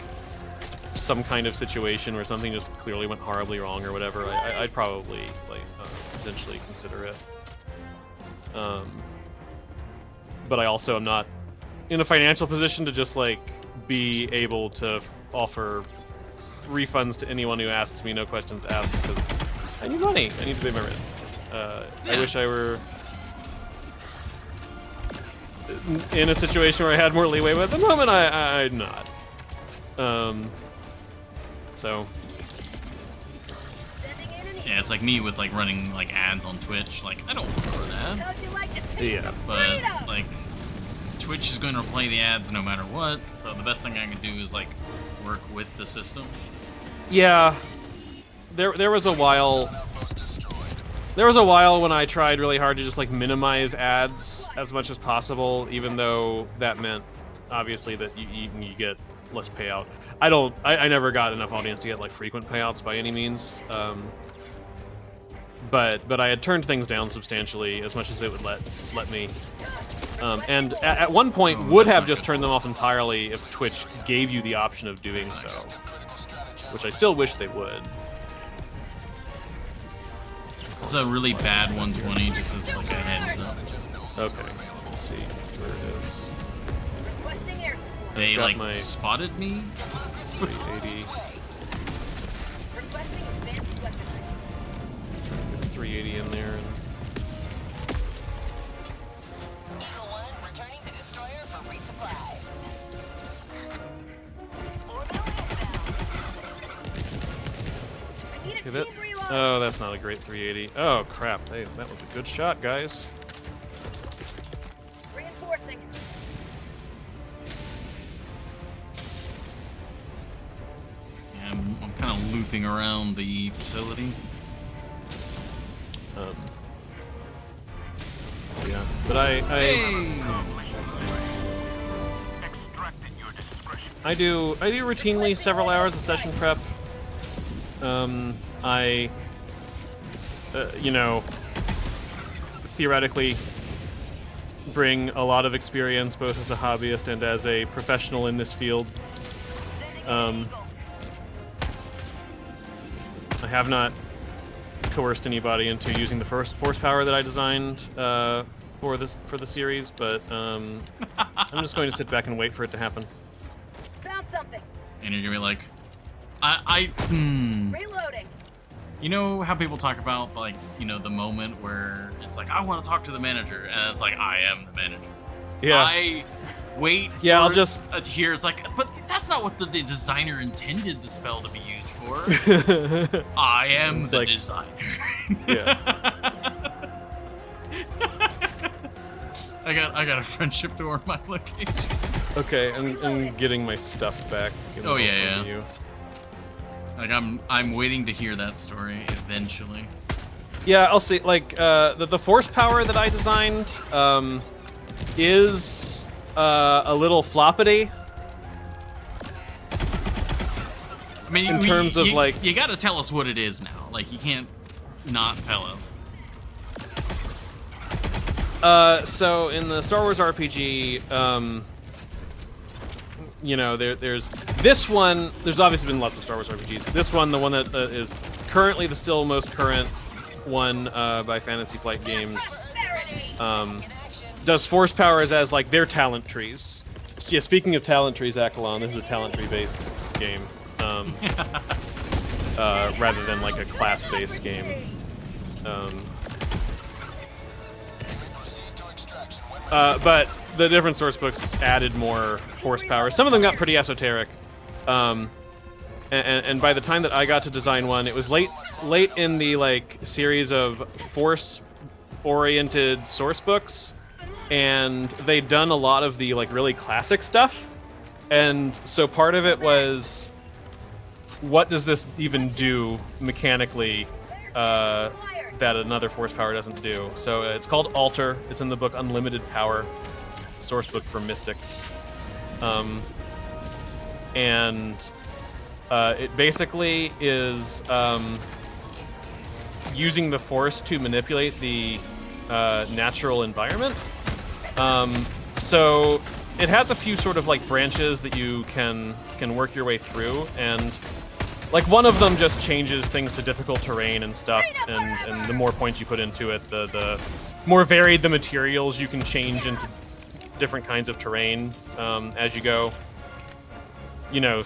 some kind of situation where something just clearly went horribly wrong or whatever, I'd probably like potentially consider it. But I also am not in a financial position to just like be able to offer refunds to anyone who asks me, no questions asked, because I need money. I need to pay my rent. I wish I were in a situation where I had more leeway, but at the moment I'm not. So.
Yeah, it's like me with like running like ads on Twitch. Like, I don't want to run ads.
Yeah.
But like, Twitch is going to play the ads no matter what. So the best thing I can do is like work with the system.
Yeah. There was a while. There was a while when I tried really hard to just like minimize ads as much as possible, even though that meant obviously that you get less payout. I never got enough audience to get like frequent payouts by any means. But I had turned things down substantially as much as it would let me. And at one point would have just turned them off entirely if Twitch gave you the option of doing so, which I still wish they would.
It's a really bad 120, just as like a heads up.
Okay, let's see where it is.
They
got
like
my-
spotted me.
380. 380 in there.
Eagle 1 returning to destroyer for resupply.
Oh, that's not a great 380. Oh crap! Hey, that was a good shot, guys.
Reinforcing.
Yeah, I'm kind of looping around the facility.
Yeah, but I do routinely several hours of session prep. You know, theoretically bring a lot of experience both as a hobbyist and as a professional in this field. I have not coerced anybody into using the first force power that I designed for the series, but I'm just going to sit back and wait for it to happen.
Found something.
And you're gonna be like,
Reloading.
You know how people talk about, like, the moment where it's like, I want to talk to the manager, and it's like, I am the manager.
Yeah.
I wait for
I'll just
here. It's like, but that's not what the designer intended the spell to be used for. I am the designer.
Yeah.
I got a friendship door in my location.
Okay, I'm getting my stuff back.
Oh yeah, yeah. Like I'm waiting to hear that story eventually.
Yeah, I'll see. Like the force power that I designed is a little floppity.
I mean,
In terms of, like...
you gotta tell us what it is now. Like, you can't not tell us.
So in the Star Wars RPG, you know, there's this one. There's obviously been lots of Star Wars RPGs. This one, the one that is currently the still most current one by Fantasy Flight Games, does force powers as like their talent trees. So, yeah, speaking of talent trees, Akalon, this is a talent tree based game, rather than like a class based game. But the different source books added more horsepower. Some of them got pretty esoteric. And by the time that I got to design one, it was late in the like series of force-oriented source books, and they'd done a lot of the like really classic stuff. And so part of it was, what does this even do mechanically that another force power doesn't do? So it's called Alter. It's in the book Unlimited Power, source book for mystics. It basically is using the force to manipulate the natural environment. So it has a few sort of like branches that you can work your way through, and like one of them just changes things to difficult terrain and stuff, and the more points you put into it, the more varied the materials you can change into different kinds of terrain as you go. You know,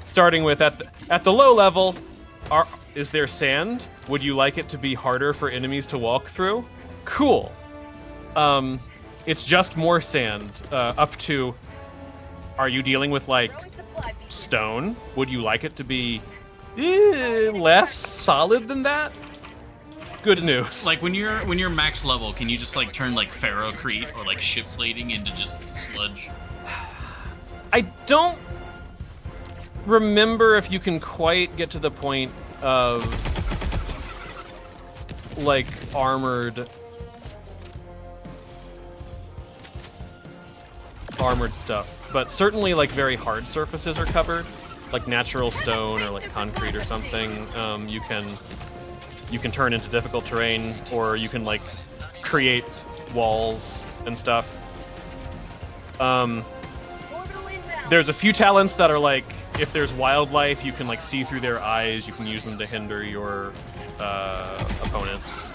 starting with at the low level, is there sand? Would you like it to be harder for enemies to walk through? Cool. It's just more sand. Up to, are you dealing with like stone? Would you like it to be less solid than that? Good news.
Like when you're max level, can you just like turn like ferrocrete or like ship plating into just sludge?
I don't remember if you can quite get to the point of like armored stuff, but certainly like very hard surfaces are covered, like natural stone or like concrete or something. You can turn into difficult terrain, or you can like create walls and stuff. There's a few talents that are like, if there's wildlife, you can like see through their eyes. You can use them to hinder your opponents.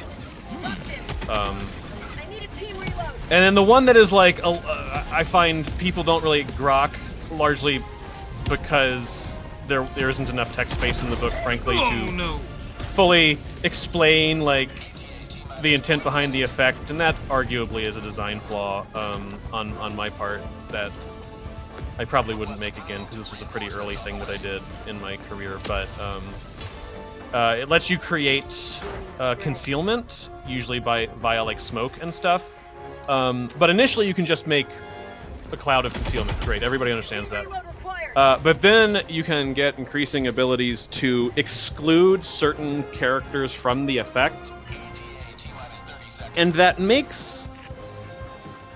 And then the one that is like, I find people don't really grok, largely because there isn't enough text space in the book, frankly, to fully explain like the intent behind the effect, and that arguably is a design flaw on my part that I probably wouldn't make again, because this was a pretty early thing that I did in my career. But it lets you create concealment, usually via like smoke and stuff. But initially you can just make a cloud of concealment. Great, everybody understands that. But then you can get increasing abilities to exclude certain characters from the effect. And that makes...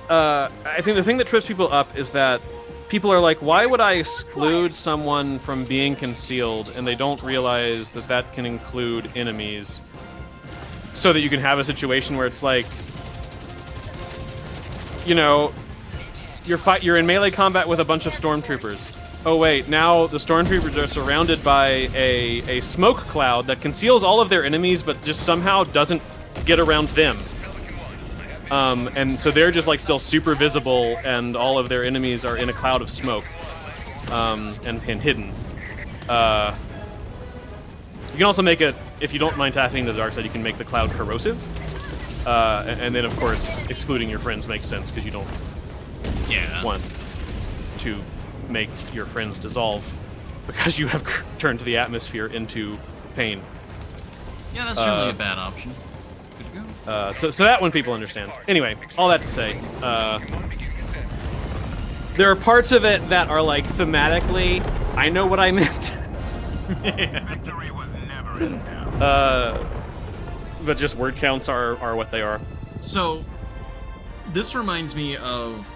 I think the thing that trips people up is that people are like, why would I exclude someone from being concealed? And they don't realize that that can include enemies. So that you can have a situation where it's like, you know, you're in melee combat with a bunch of stormtroopers. Oh wait, now the stormtroopers are surrounded by a smoke cloud that conceals all of their enemies, but just somehow doesn't get around them. And so they're just like still super visible, and all of their enemies are in a cloud of smoke, and hidden. You can also make it, if you don't mind tapping the dark side, you can make the cloud corrosive. And then, of course, excluding your friends makes sense, because you don't want to make your friends dissolve, because you have turned the atmosphere into pain.
Yeah, that's certainly a bad option. Good to go.
So that one people understand. Anyway, all that to say, there are parts of it that are, like, thematically, I know what I meant.
Victory was never in doubt.
but just word counts are what they are.
So, this reminds me of,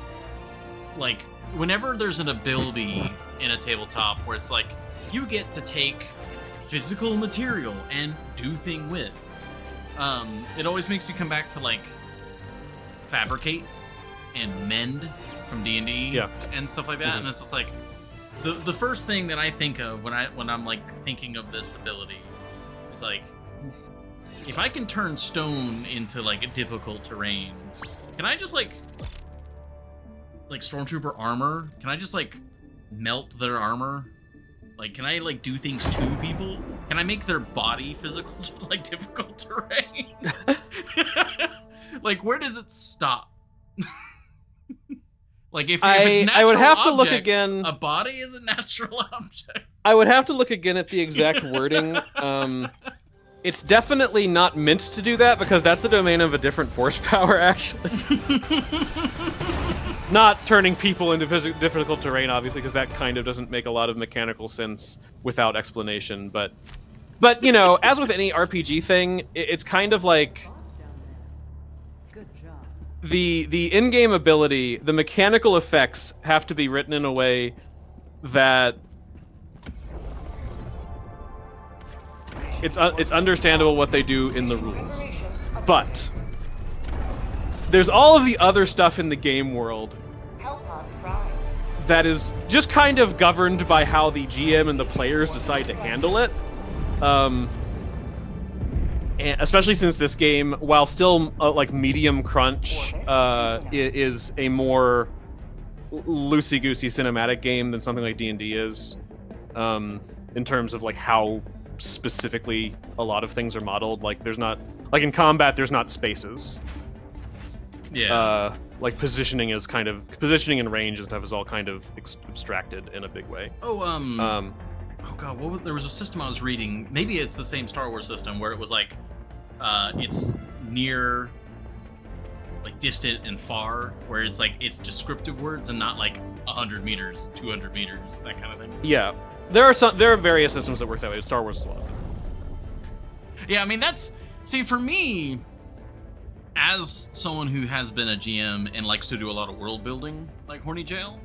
like, whenever there's an ability in a tabletop where it's like, you get to take physical material and do thing with. It always makes me come back to, like, fabricate and mend from D&D and stuff like that. Mm-hmm. And it's just like, the first thing that I think of when I'm like thinking of this ability is like, if I can turn stone into like a difficult terrain, can I just like stormtrooper armor? Can I just like melt their armor? Like, can I like do things to people? Can I make their body physical like difficult terrain? Like, where does it stop? Like, if it's natural
I would have to
objects,
look again.
A body is a natural object.
I would have to look again at the exact wording. It's definitely not meant to do that because that's the domain of a different force power, actually. Not turning people into difficult terrain, obviously, because that kind of doesn't make a lot of mechanical sense without explanation. But you know, as with any RPG thing, it's kind of like the in-game ability, the mechanical effects have to be written in a way that it's understandable what they do in the rules. But there's all of the other stuff in the game world that is just kind of governed by how the GM and the players decide to handle it. And especially since this game, while still like medium crunch, is a more loosey-goosey cinematic game than something like D&D is, in terms of like how specifically a lot of things are modeled. Like there's not, like in combat, there's not spaces.
Yeah.
Like positioning and range and stuff is all kind of abstracted in a big way.
Oh god, there was a system I was reading. Maybe it's the same Star Wars system where it was like, it's near, like distant and far, where it's like it's descriptive words and not like 100 meters, 200 meters, that kind of thing.
Yeah, there are various systems that work that way. Star Wars is one of them.
Yeah, I mean for me, as someone who has been a GM and likes to do a lot of world building, like Horny Jail,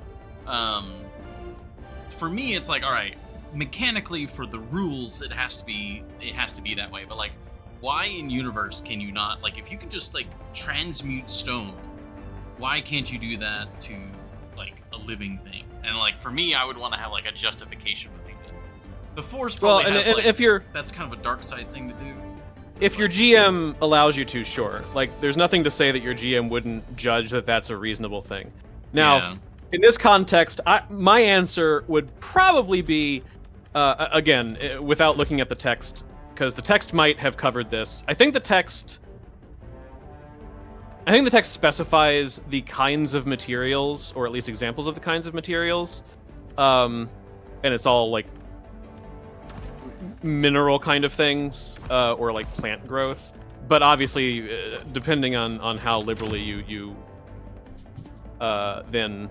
for me it's like, all right, mechanically for the rules it has to be that way, but like, why in universe can you not, like, if you can just like transmute stone, why can't you do that to like a living thing? And like for me, I would want to have like a justification behind it. The Force probably has, like,
if you're,
that's kind of a dark side thing to do.
If your GM allows you to, sure. Like, there's nothing to say that your GM wouldn't judge that that's a reasonable thing. Now, in this context, my answer would probably be, again, without looking at the text, because the text might have covered this. I think the text specifies the kinds of materials, or at least examples of the kinds of materials, and it's all like mineral kind of things, or like plant growth. But obviously, depending on how liberally you then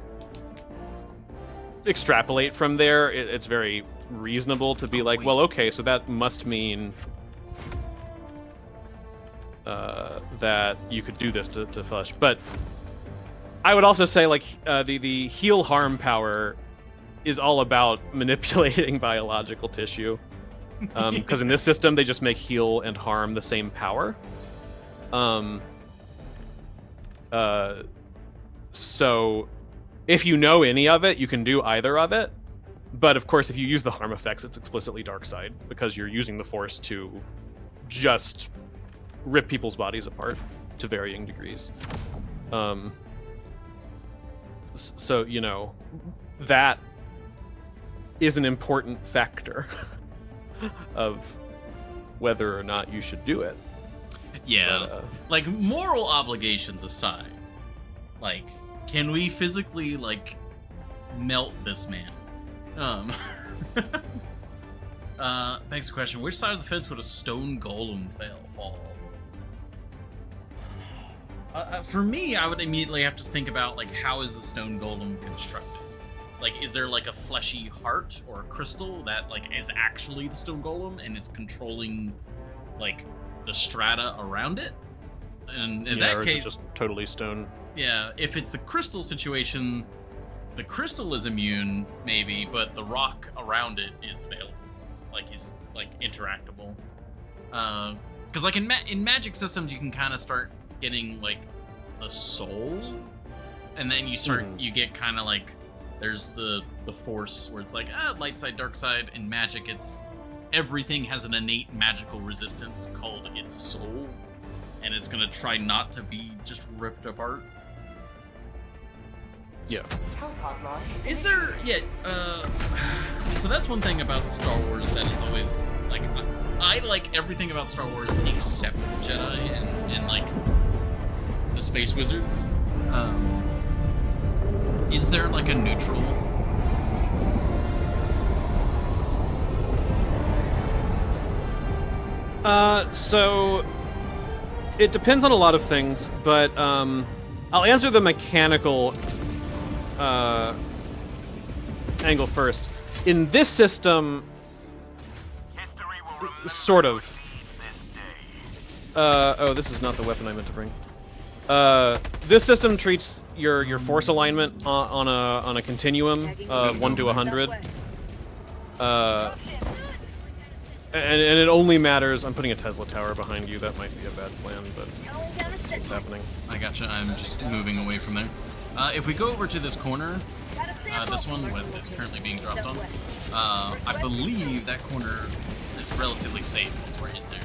extrapolate from there, it's very reasonable to be like, well, okay, so that must mean that you could do this to flush. But I would also say, like, the heal harm power is all about manipulating biological tissue. Because in this system, they just make heal and harm the same power. So if you know any of it, you can do either of it. But of course, if you use the harm effects, it's explicitly dark side, because you're using the Force to just rip people's bodies apart to varying degrees. So, you know, that is an important factor of whether or not you should do it.
Yeah.
But,
like, moral obligations aside, like, can we physically, like, melt this man? Next question. Which side of the fence would a stone golem fall? For me, I would immediately have to think about, like, how is the stone golem constructed? Like, is there, like, a fleshy heart or a crystal that, like, is actually the stone golem and it's controlling, like, the strata around it. And in
Yeah,
that
or is it
case,
just totally stone.
yeah, if it's the crystal situation, the crystal is immune, maybe, but the rock around it is available. Like, he's, like, interactable. Because, like, in magic systems, you can kind of start getting, like, the soul, and then you get kind of, like, there's the force, where it's like, light side, dark side. In magic, it's, everything has an innate magical resistance called its soul, and it's gonna try not to be just ripped apart.
Yeah.
Hellpod launch.
Is there so that's one thing about Star Wars that is always like I like everything about Star Wars except Jedi and like the space wizards. Is there like a neutral?
So it depends on a lot of things, but I'll answer the mechanical angle first. In this system, sort of. Oh, this is not the weapon I meant to bring. This system treats your force alignment on a continuum of 1 to 100. And it only matters. I'm putting a Tesla tower behind you. That might be a bad plan, but that's what's happening.
I gotcha. I'm just moving away from there. If we go over to this corner, this one is currently being dropped on. I believe that corner is relatively safe once we're in there.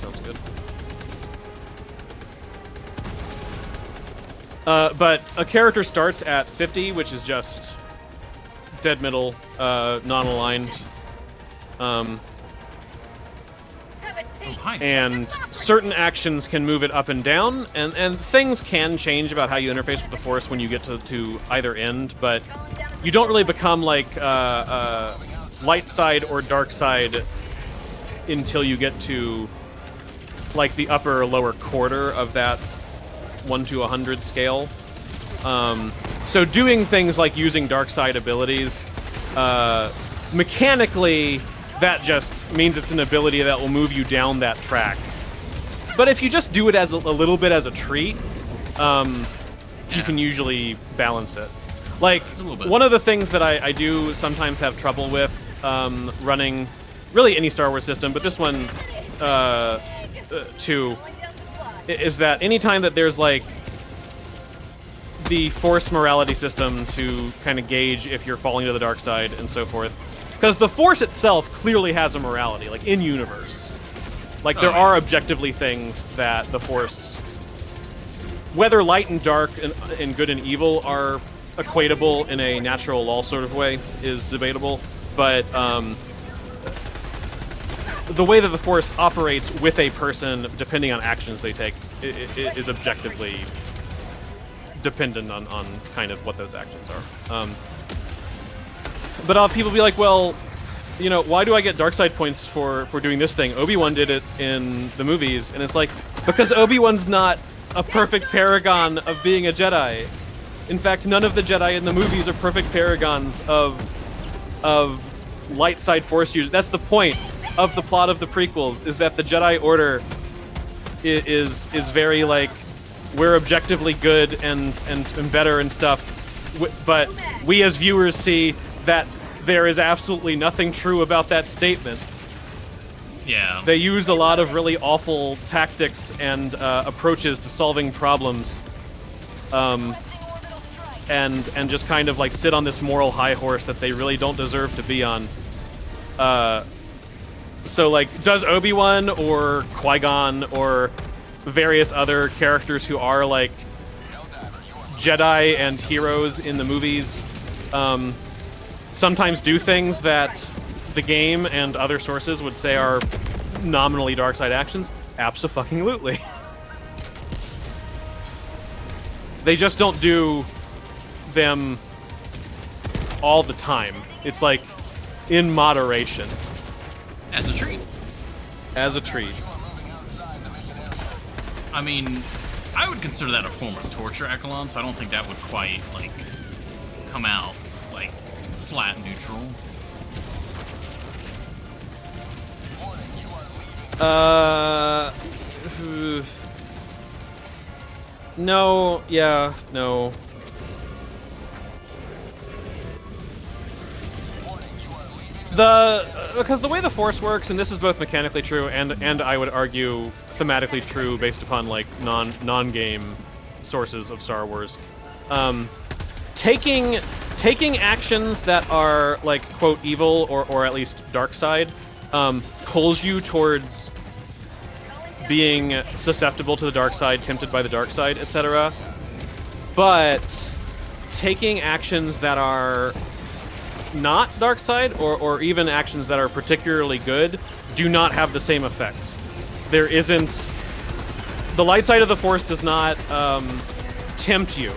Sounds good. But a character starts at 50, which is just dead middle, non-aligned. And certain actions can move it up and down, and things can change about how you interface with the Force when you get to either end, but you don't really become like light side or dark side until you get to like the upper or lower quarter of that 1 to 100 scale. So doing things like using dark side abilities, mechanically, that just means it's an ability that will move you down that track. But if you just do it as a little bit as a treat, you can usually balance it. Like, one of the things that I do sometimes have trouble with running really any Star Wars system, but this one too, is that anytime that there's like the Force morality system to kind of gauge if you're falling to the dark side and so forth, because the Force itself clearly has a morality, like in universe. Like there are objectively things that the Force, whether light and dark and good and evil are equatable in a natural law sort of way is debatable, but the way that the Force operates with a person, depending on actions they take, is objectively dependent on kind of what those actions are. But people be like, well, you know, why do I get dark side points for doing this thing? Obi-Wan did it in the movies, and it's like, because Obi-Wan's not a perfect paragon of being a Jedi. In fact, none of the Jedi in the movies are perfect paragons of light side Force users. That's the point of the plot of the prequels, is that the Jedi Order is very like, we're objectively good and better and stuff, but we as viewers see that there is absolutely nothing true about that statement.
Yeah.
They use a lot of really awful tactics and approaches to solving problems, and just kind of like sit on this moral high horse that they really don't deserve to be on. So like, does Obi-Wan or Qui-Gon or various other characters who are like Jedi and heroes in the movies sometimes do things that the game and other sources would say are nominally dark side actions? Abso-fucking-lutely. They just don't do them all the time. It's like in moderation.
As a treat.
As a treat.
I mean, I would consider that a form of torture, Echelon, so I don't think that would quite, like, come out, like, flat neutral.
No, yeah, no. Because the way the Force works, and this is both mechanically true and I would argue thematically true based upon like non-game sources of Star Wars, taking actions that are like quote evil or at least dark side pulls you towards being susceptible to the dark side, tempted by the dark side, etc. But taking actions that are not dark side or even actions that are particularly good do not have the same effect. There isn't... The light side of the Force does not tempt you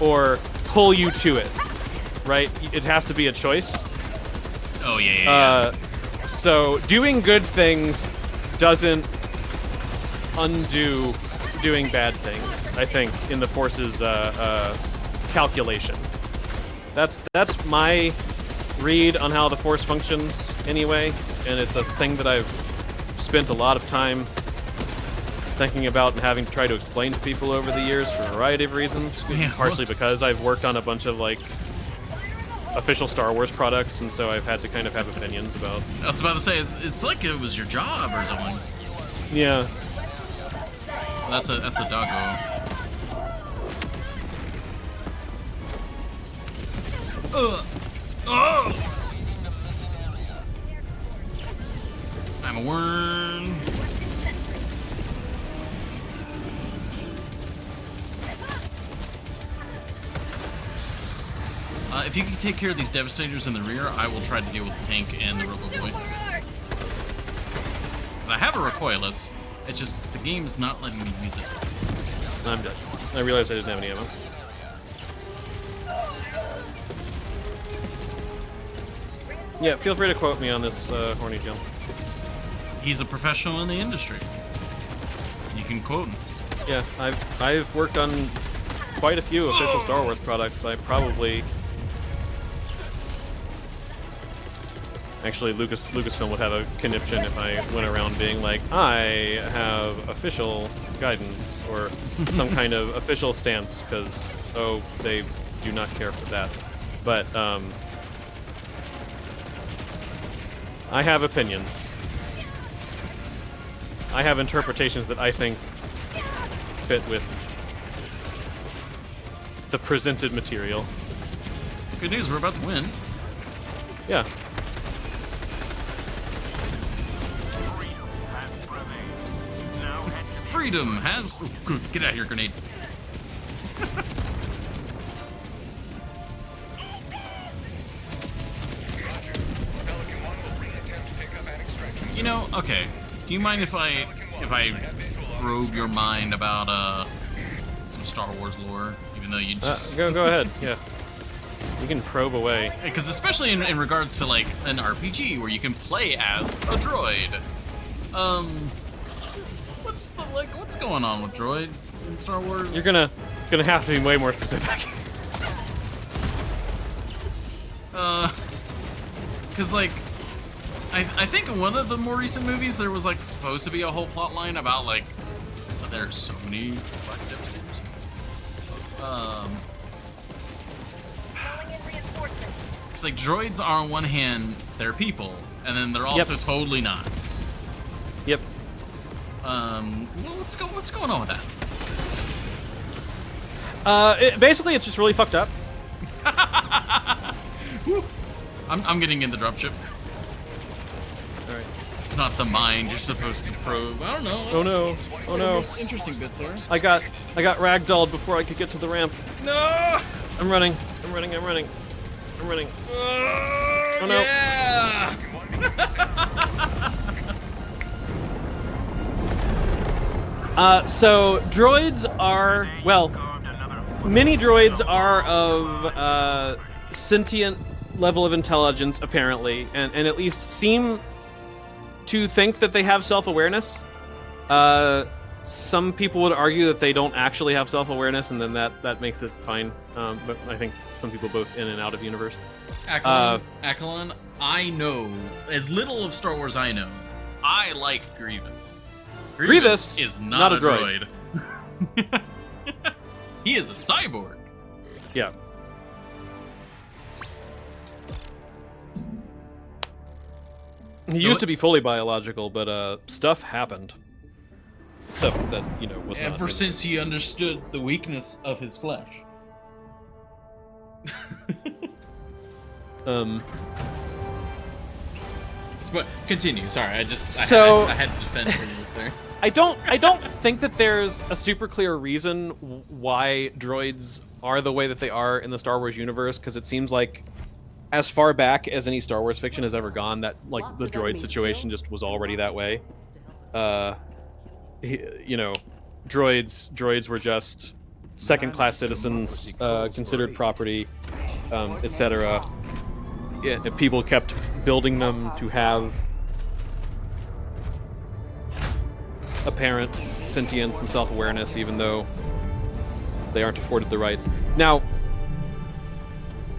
or pull you to it, right? It has to be a choice.
Oh, yeah.
So doing good things doesn't undo doing bad things, I think, in the Force's calculation. That's my read on how the Force functions anyway, and it's a thing that I've spent a lot of time thinking about and having to try to explain to people over the years for a variety of reasons.
Yeah.
Partially because I've worked on a bunch of like official Star Wars products, and so I've had to kind of have opinions about.
I was about to say it's like it was your job or something.
Yeah.
That's a doggo. Oh! I'm a worm. If you can take care of these Devastators in the rear, I will try to deal with the tank and the Robo-Boy. 'Cause I have a recoilless, it's just the game's not letting me use it.
I'm dead. I realized I didn't have any ammo. Yeah, feel free to quote me on this, Horny Jill.
He's a professional in the industry. You can quote him.
Yeah, I've worked on quite a few official Star Wars products. I probably... Actually, Lucasfilm would have a conniption if I went around being like, I have official guidance, or some kind of official stance, because, oh, they do not care for that. But, I have opinions. I have interpretations that I think fit with the presented material.
Good news, we're about to win.
Yeah.
Freedom has... Oh, good. Get out of here, grenade. You know, okay. Do you mind if I probe your mind about some Star Wars lore, even though you just
Go ahead. Yeah. You can probe away.
because especially in regards to like an RPG where you can play as a droid. What's going on with droids in Star Wars?
You're gonna have to be way more specific.
Because like, I think in one of the more recent movies there was like supposed to be a whole plot line about like there's so many black Devastators. It's like droids are on one hand they're people, and then they're also totally not.
Yep.
What's going on with that?
Basically, it's just really fucked up.
I'm getting in the dropship.
All right.
It's not the mind you're supposed to probe. I don't know.
Oh no! Oh no!
Most interesting bits are.
I got ragdolled before I could get to the ramp.
No!
I'm running. I'm running. Oh no!
Yeah!
So droids are, well, many droids are of sentient level of intelligence, apparently, and at least seem to think that they have self-awareness. Some people would argue that they don't actually have self-awareness, and then that makes it fine. But I think some people both in and out of universe.
Accolon, I know as little of Star Wars I know. I like Grievous.
Grievous
is not a
droid.
He is a cyborg.
Yeah. He used to be fully biological, but stuff happened. Stuff that, was not
Ever
his.
since he understood the weakness of his flesh. But continue. Sorry, I had to defend Grievous there.
I don't think that there's a super clear reason why droids are the way that they are in the Star Wars universe, because it seems like as far back as any Star Wars fiction has ever gone, that like the droid situation just was already that way. Droids were just second-class citizens, considered property, etc. Yeah, people kept building them to have apparent sentience and self-awareness, even though they aren't afforded the rights. Now,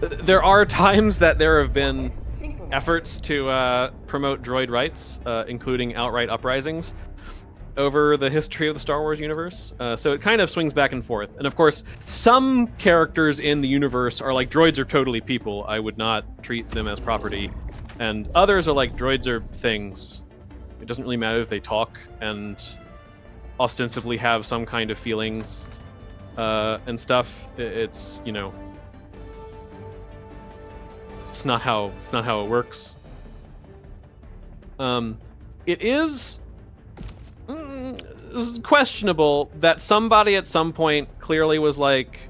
there are times that there have been efforts to promote droid rights, including outright uprisings, over the history of the Star Wars universe. So it kind of swings back and forth. And of course, some characters in the universe are like, droids are totally people. I would not treat them as property. And others are like, droids are things. It doesn't really matter if they talk and ostensibly have some kind of feelings and stuff. It's, it's not how it works. It is questionable that somebody at some point clearly was like,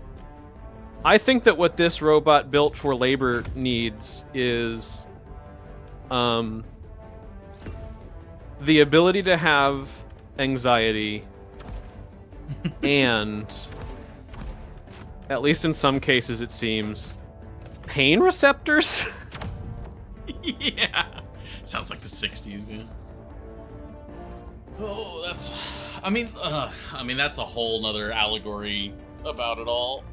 I think that what this robot built for labor needs is the ability to have anxiety and, at least in some cases it seems, pain receptors?
Yeah. Sounds like the 60s, yeah. Oh, that's that's a whole nother allegory about it all.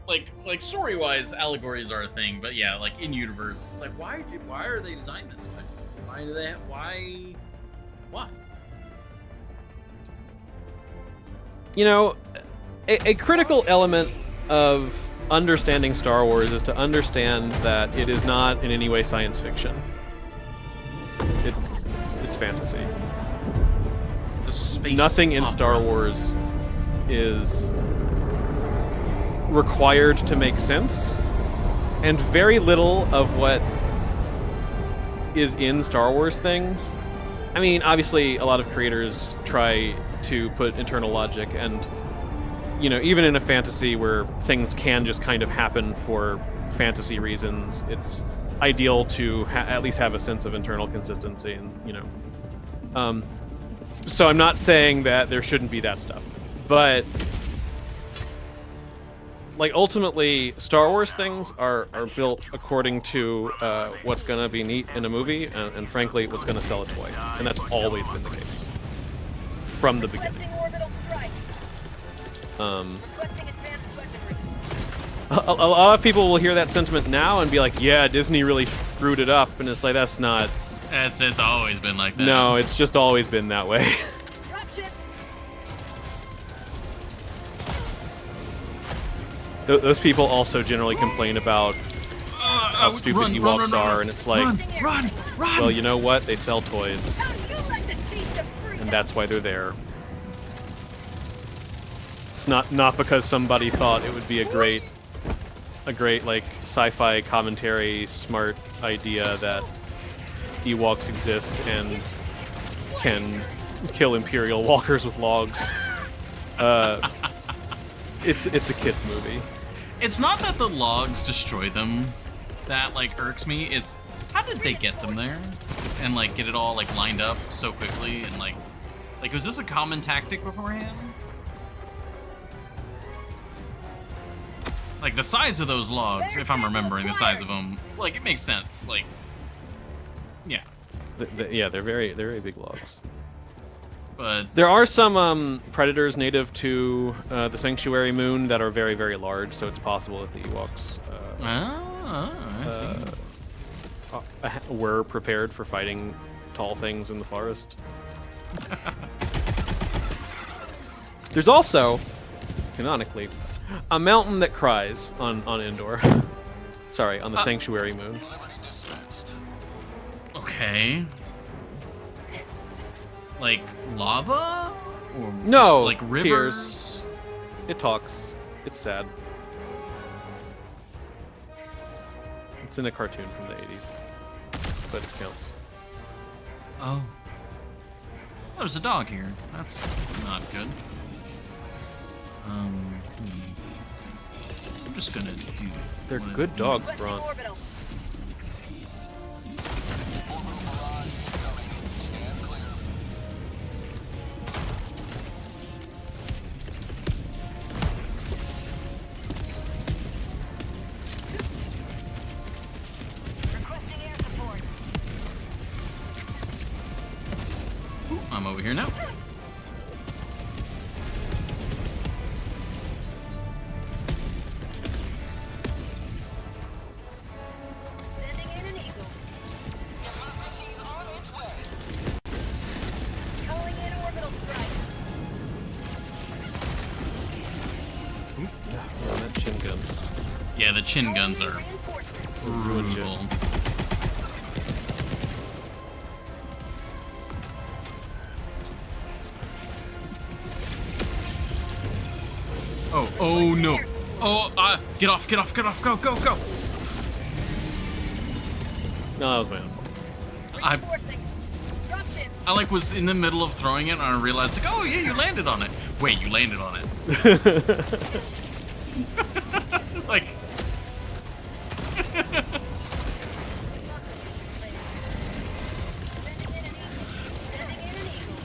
Like story-wise, allegories are a thing, but yeah, like in universe, it's like why are they designed this way? Why do they have, why?
A critical element of understanding Star Wars is to understand that it is not in any way science fiction. It's fantasy.
The space
Nothing in
opera.
Star Wars is required to make sense, and very little of what is in Star Wars things. I mean, obviously, a lot of creators try to put internal logic, and even in a fantasy where things can just kind of happen for fantasy reasons, it's ideal to at least have a sense of internal consistency, and so I'm not saying that there shouldn't be that stuff, but like ultimately Star Wars things are built according to what's gonna be neat in a movie, and frankly what's gonna sell a toy, and that's always been the case from the beginning. A lot of people will hear that sentiment now and be like, yeah, Disney really screwed it up, and it's like, that's not...
It's always been like that.
No, it's just always been that way. Those people also generally complain about how stupid Ewoks are, and it's like,
run!
well, you know what? They sell toys, and that's why they're there. It's not because somebody thought it would be a great like sci-fi commentary, smart idea that Ewoks exist and can kill Imperial walkers with logs. It's a kid's movie.
It's not that the logs destroy them that like irks me. It's how did they get them there and like get it all like lined up so quickly, and like was this a common tactic beforehand? Like the size of those logs, if I'm remembering the size of them, like it makes sense. Like, yeah.
Yeah, they're very big logs.
But
there are some predators native to the Sanctuary Moon that are very, very large, so it's possible that the Ewoks
I see.
were prepared for fighting tall things in the forest. There's also, canonically, a mountain that cries on Endor. Sorry, on the Sanctuary Moon.
Okay. Like lava? Or
No,
just, like rivers?
tears. It talks. It's sad. It's in a cartoon from the 80s, but it counts.
Oh. There's a dog here. That's not good. I'm just gonna do.
They're
what-
good dogs,
Requesting
Braun.
orbital. Requesting air support.
Ooh, I'm over here now.
Sending in an eagle.
Democracy's on its way.
Calling in orbital strike.
Oh, that chin gun.
Yeah, the chin guns are
Reinforcements.
brutal. Oh no. Oh, get off, go, go.
No, that was my own fault.
Reinforcing. Drop in.
I like was in the middle of throwing it and I realized like, oh yeah, you landed on it. Wait, you landed on it. Like
Sending in an eagle. Sending in an eagle.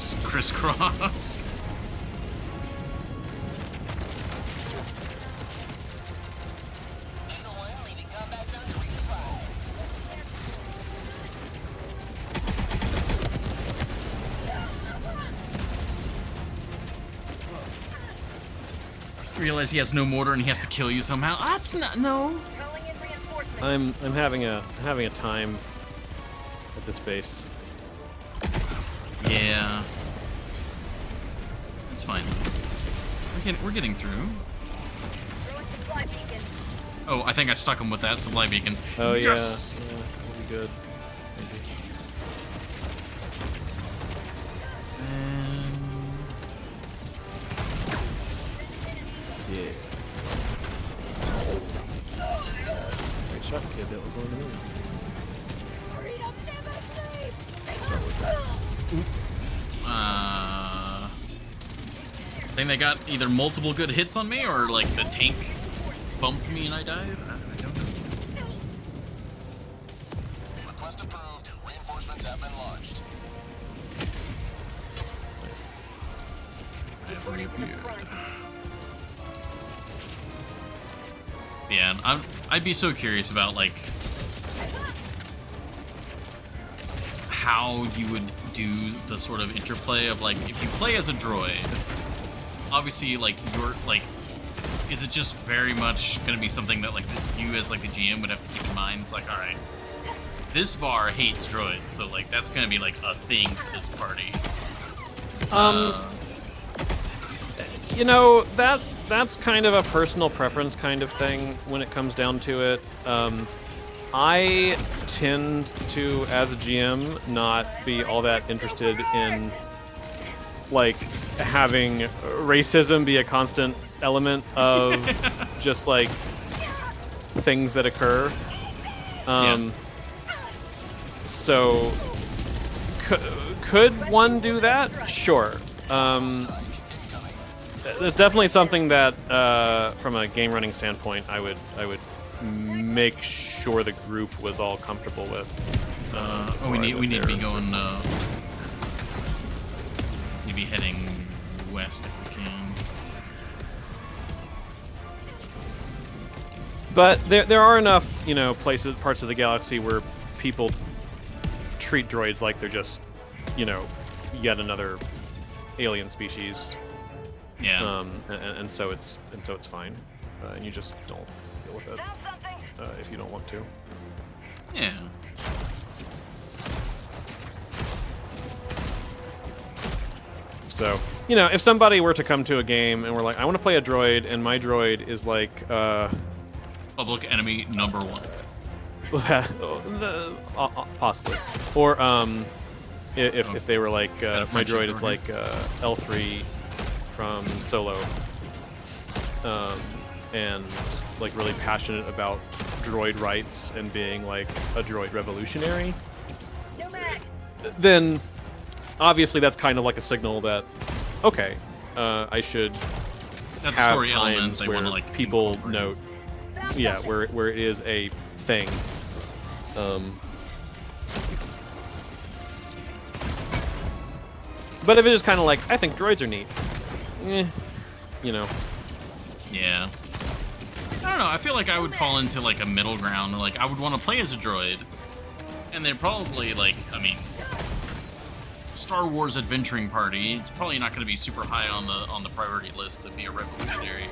just crisscross.
Eagle 1 leaving combat zone 3-5.
Realize he has no mortar and he has to kill you somehow. That's not no.
Calling in reinforcements.
I'm having a time at this base.
Yeah. That's fine. We're getting through.
Throwing supply beacon.
Oh, I think I stuck him with that supply beacon.
Oh
Yes!
yeah, that'll be good. Yeah. Great shot, kid. That was going to move.
Freedom never
Start with that.
I think they got either multiple good hits on me or like the tank bumped me and I died. I don't know.
Request approved. Reinforcements have been launched.
Reporting to the front.
Yeah, and I'd be so curious about like how you would do the sort of interplay of like if you play as a droid, obviously like you're like, is it just very much gonna be something that like you as like a GM would have to keep in mind? It's like, all right, this bar hates droids, so like that's gonna be like a thing for this party.
You know, that's kind of a personal preference kind of thing when it comes down to it. I tend to, as a GM, not be all that interested in like having racism be a constant element of just like things that occur. So could one do that? Sure. There's definitely something that, from a game running standpoint, I would make sure the group was all comfortable with.
We need to be going. Need to be heading west if we can.
But there are enough, you know, parts of the galaxy where people treat droids like they're just, you know, yet another alien species.
Yeah.
And so it's fine, and you just don't deal with it
Found something.
if you don't want to.
Yeah.
So, you know, if somebody were to come to a game and we're like, I want to play a droid, and my droid is like,
Public enemy number 1.
possibly, or if they were like, my
friendship
droid is
over
like L3 from Solo, and like really passionate about droid rights and being like a droid revolutionary,
No mag.
then obviously that's kind of like a signal that, okay, I should
That's
have
story element
times
they
where
want to like
people
incorporate.
note, yeah, where it is a thing. But if it's just kind of like, I think droids are neat, you know.
Yeah. I don't know. I feel like I would fall into like a middle ground. Like I would want to play as a droid, and they're probably like, I mean, Star Wars adventuring party. It's probably not going to be super high on the priority list to be a revolutionary,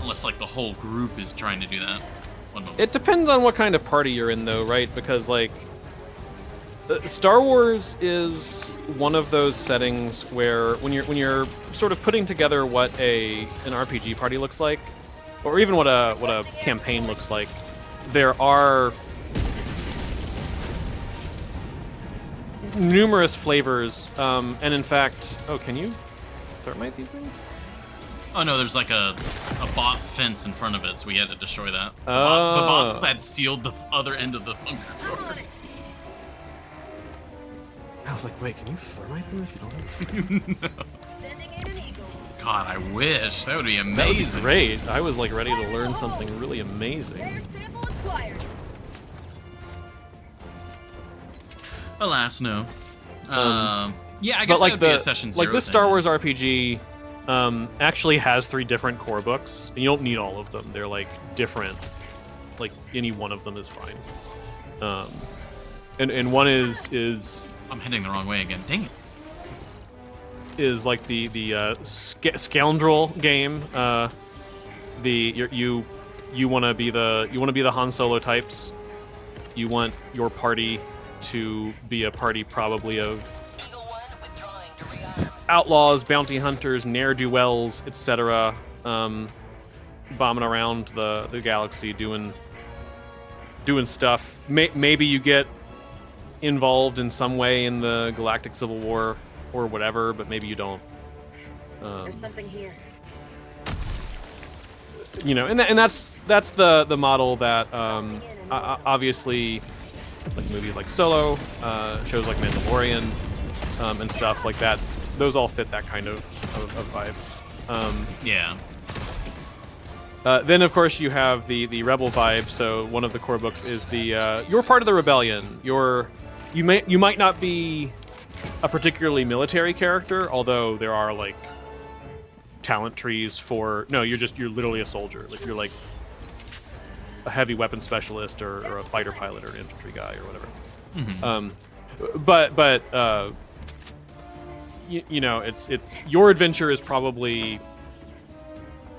unless like the whole group is trying to do that. One moment.
It depends on what kind of party you're in, though, right? Because like, Star Wars is one of those settings where when you're sort of putting together what an RPG party looks like, or even what a campaign looks like, there are numerous flavors, and in fact, oh, can you thermite these things?
Oh no, there's like a bot fence in front of it, so we had to destroy that. The
Oh.
bots had sealed the other end of the bunker door.
I was like, wait, can you thermite them if you don't have
Sending in an eagle.
God, I wish. That would be
That would
amazing.
be great. I was like ready to learn something really amazing.
Rare sample acquired.
Alas, no. Yeah, I guess
But
that
like
would be a session zero
like this
thing.
Star Wars RPG actually has 3 different core books, and you don't need all of them. They're like different. Like any one of them is fine. And one is
I'm heading the wrong way again. Dang it.
is like the scoundrel game. You want to be the Han Solo types. You want your party to be a party probably of
Eagle 1 withdrawing to rearm.
outlaws, bounty hunters, ne'er-do-wells, etc. Bombing around the galaxy, doing stuff. Maybe you get involved in some way in the Galactic Civil War or whatever, but maybe you don't.
There's something here.
You know, and that's the model that obviously, like movies like Solo, shows like Mandalorian, and stuff like that. Those all fit that kind of vibe.
Yeah.
Then of course you have the rebel vibe. So one of the core books is the you're part of the rebellion. You might not be a particularly military character, although there are like talent trees for. No, you're literally a soldier. Like you're like a heavy weapon specialist or a fighter pilot or an infantry guy or whatever.
Mm-hmm.
But you know, it's your adventure is probably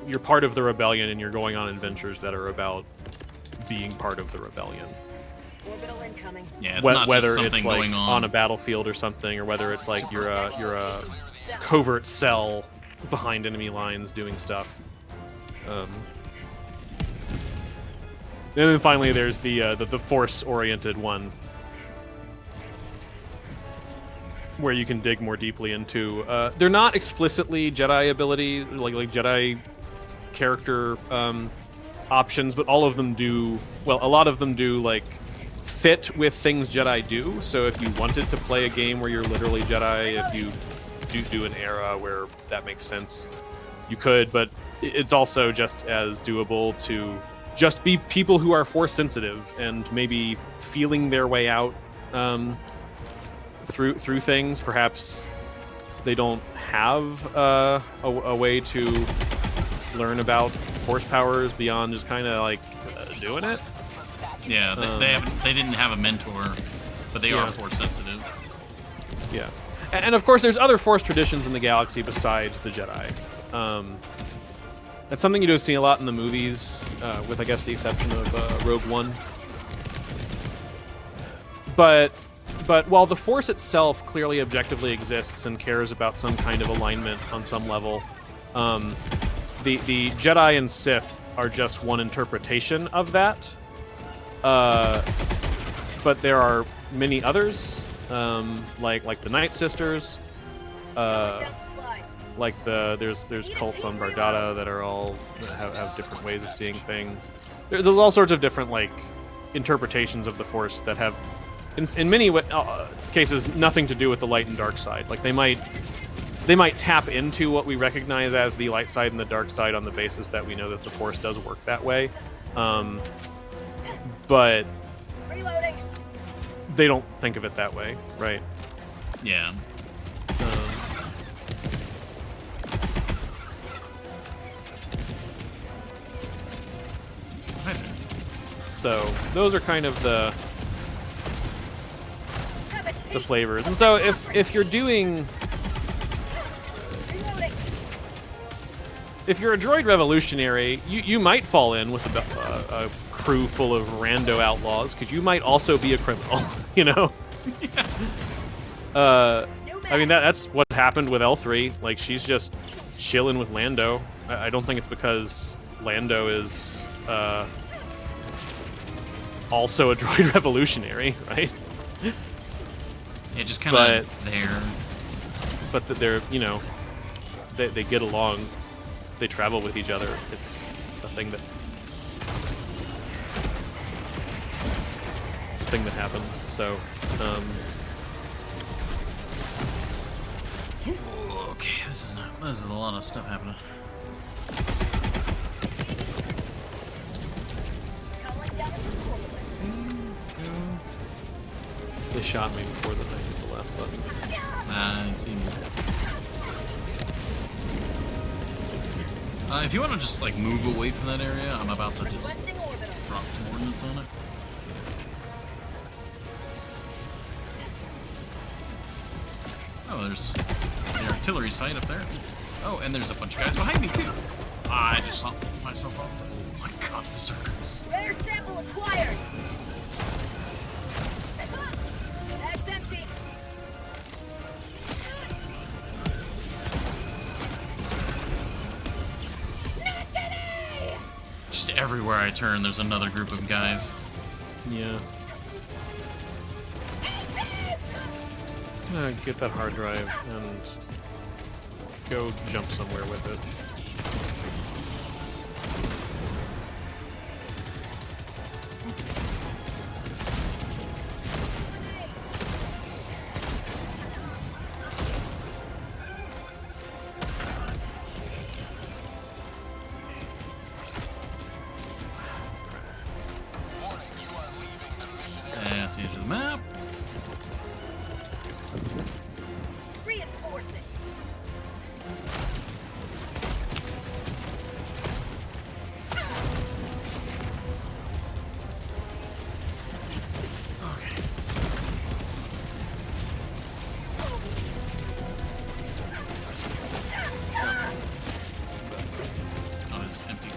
you're part of the rebellion and you're going on adventures that are about being part of the rebellion.
Orbital incoming.
Yeah, it's not
Whether
just
it's
something
like
going
on a battlefield or something, or whether it's like you're a covert cell behind enemy lines doing stuff. And then finally there's the force-oriented one, where you can dig more deeply into. They're not explicitly Jedi ability, like Jedi character options, but all of them do. Well, a lot of them do like fit with things Jedi do. So if you wanted to play a game where you're literally Jedi, if you do an era where that makes sense, you could. But it's also just as doable to just be people who are force sensitive and maybe feeling their way out through things. Perhaps they don't have a way to learn about force powers beyond just kind of like doing it.
Yeah, they didn't have a mentor, but they are force sensitive.
Yeah, and of course there's other force traditions in the galaxy besides the Jedi. That's something you don't see a lot in the movies, with I guess the exception of Rogue One. But But while the Force itself clearly objectively exists and cares about some kind of alignment on some level, the Jedi and Sith are just one interpretation of that. But there are many others, like the Night Sisters, like there's cults on Bardata that are all that have different ways of seeing things. There's all sorts of different like interpretations of the Force that have, in many cases, nothing to do with the light and dark side. Like they might tap into what we recognize as the light side and the dark side on the basis that we know that the Force does work that way, but
Reloading.
they don't think of it that way, right?
Yeah.
So those are kind of the flavors. And so if you're doing, if you're a droid revolutionary, you might fall in with a crew full of rando outlaws, because you might also be a criminal, you know? I mean, that's what happened with L3. Like, she's just chilling with Lando. I don't think it's because Lando is also a droid revolutionary, right?
Yeah, just kind of there.
But they're, you know, they get along. They travel with each other. It's a thing that happens. So,
okay, this is a lot of stuff happening.
They shot me before I hit the last button.
I see. If you want to just like move away from that area, I'm about to just drop some ordnance on it. Oh, there's the artillery site up there. Oh, and there's a bunch of guys behind me too. I just saw myself off. Oh my god, berserkers.
Rare sample acquired. That's empty.
Just everywhere I turn, there's another group of guys.
Yeah. I'm gonna get that hard drive and go jump somewhere with it.
Yeah, that's the edge of the map.
Reinforcing.
Okay. Oh, it's empty.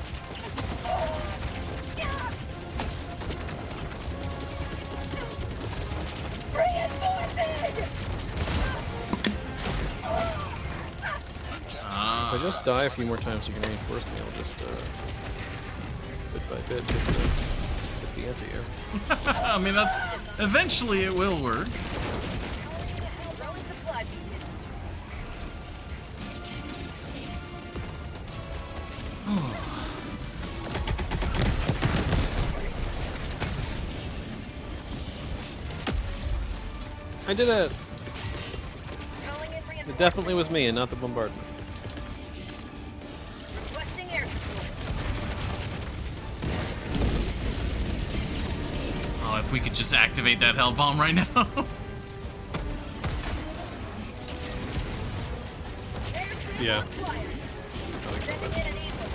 If I just die a few more times, you can reinforce me. I'll just bit by bit get the anti-air.
I mean, that's eventually it will work.
Throwing supply beacon.
I did it!
Calling in
It
reinforcements.
definitely was me and not the bombardment.
Requesting air support.
Oh, if we could just activate that hell bomb right now.
Air support
Yeah.
acquired. Sending in an eagle.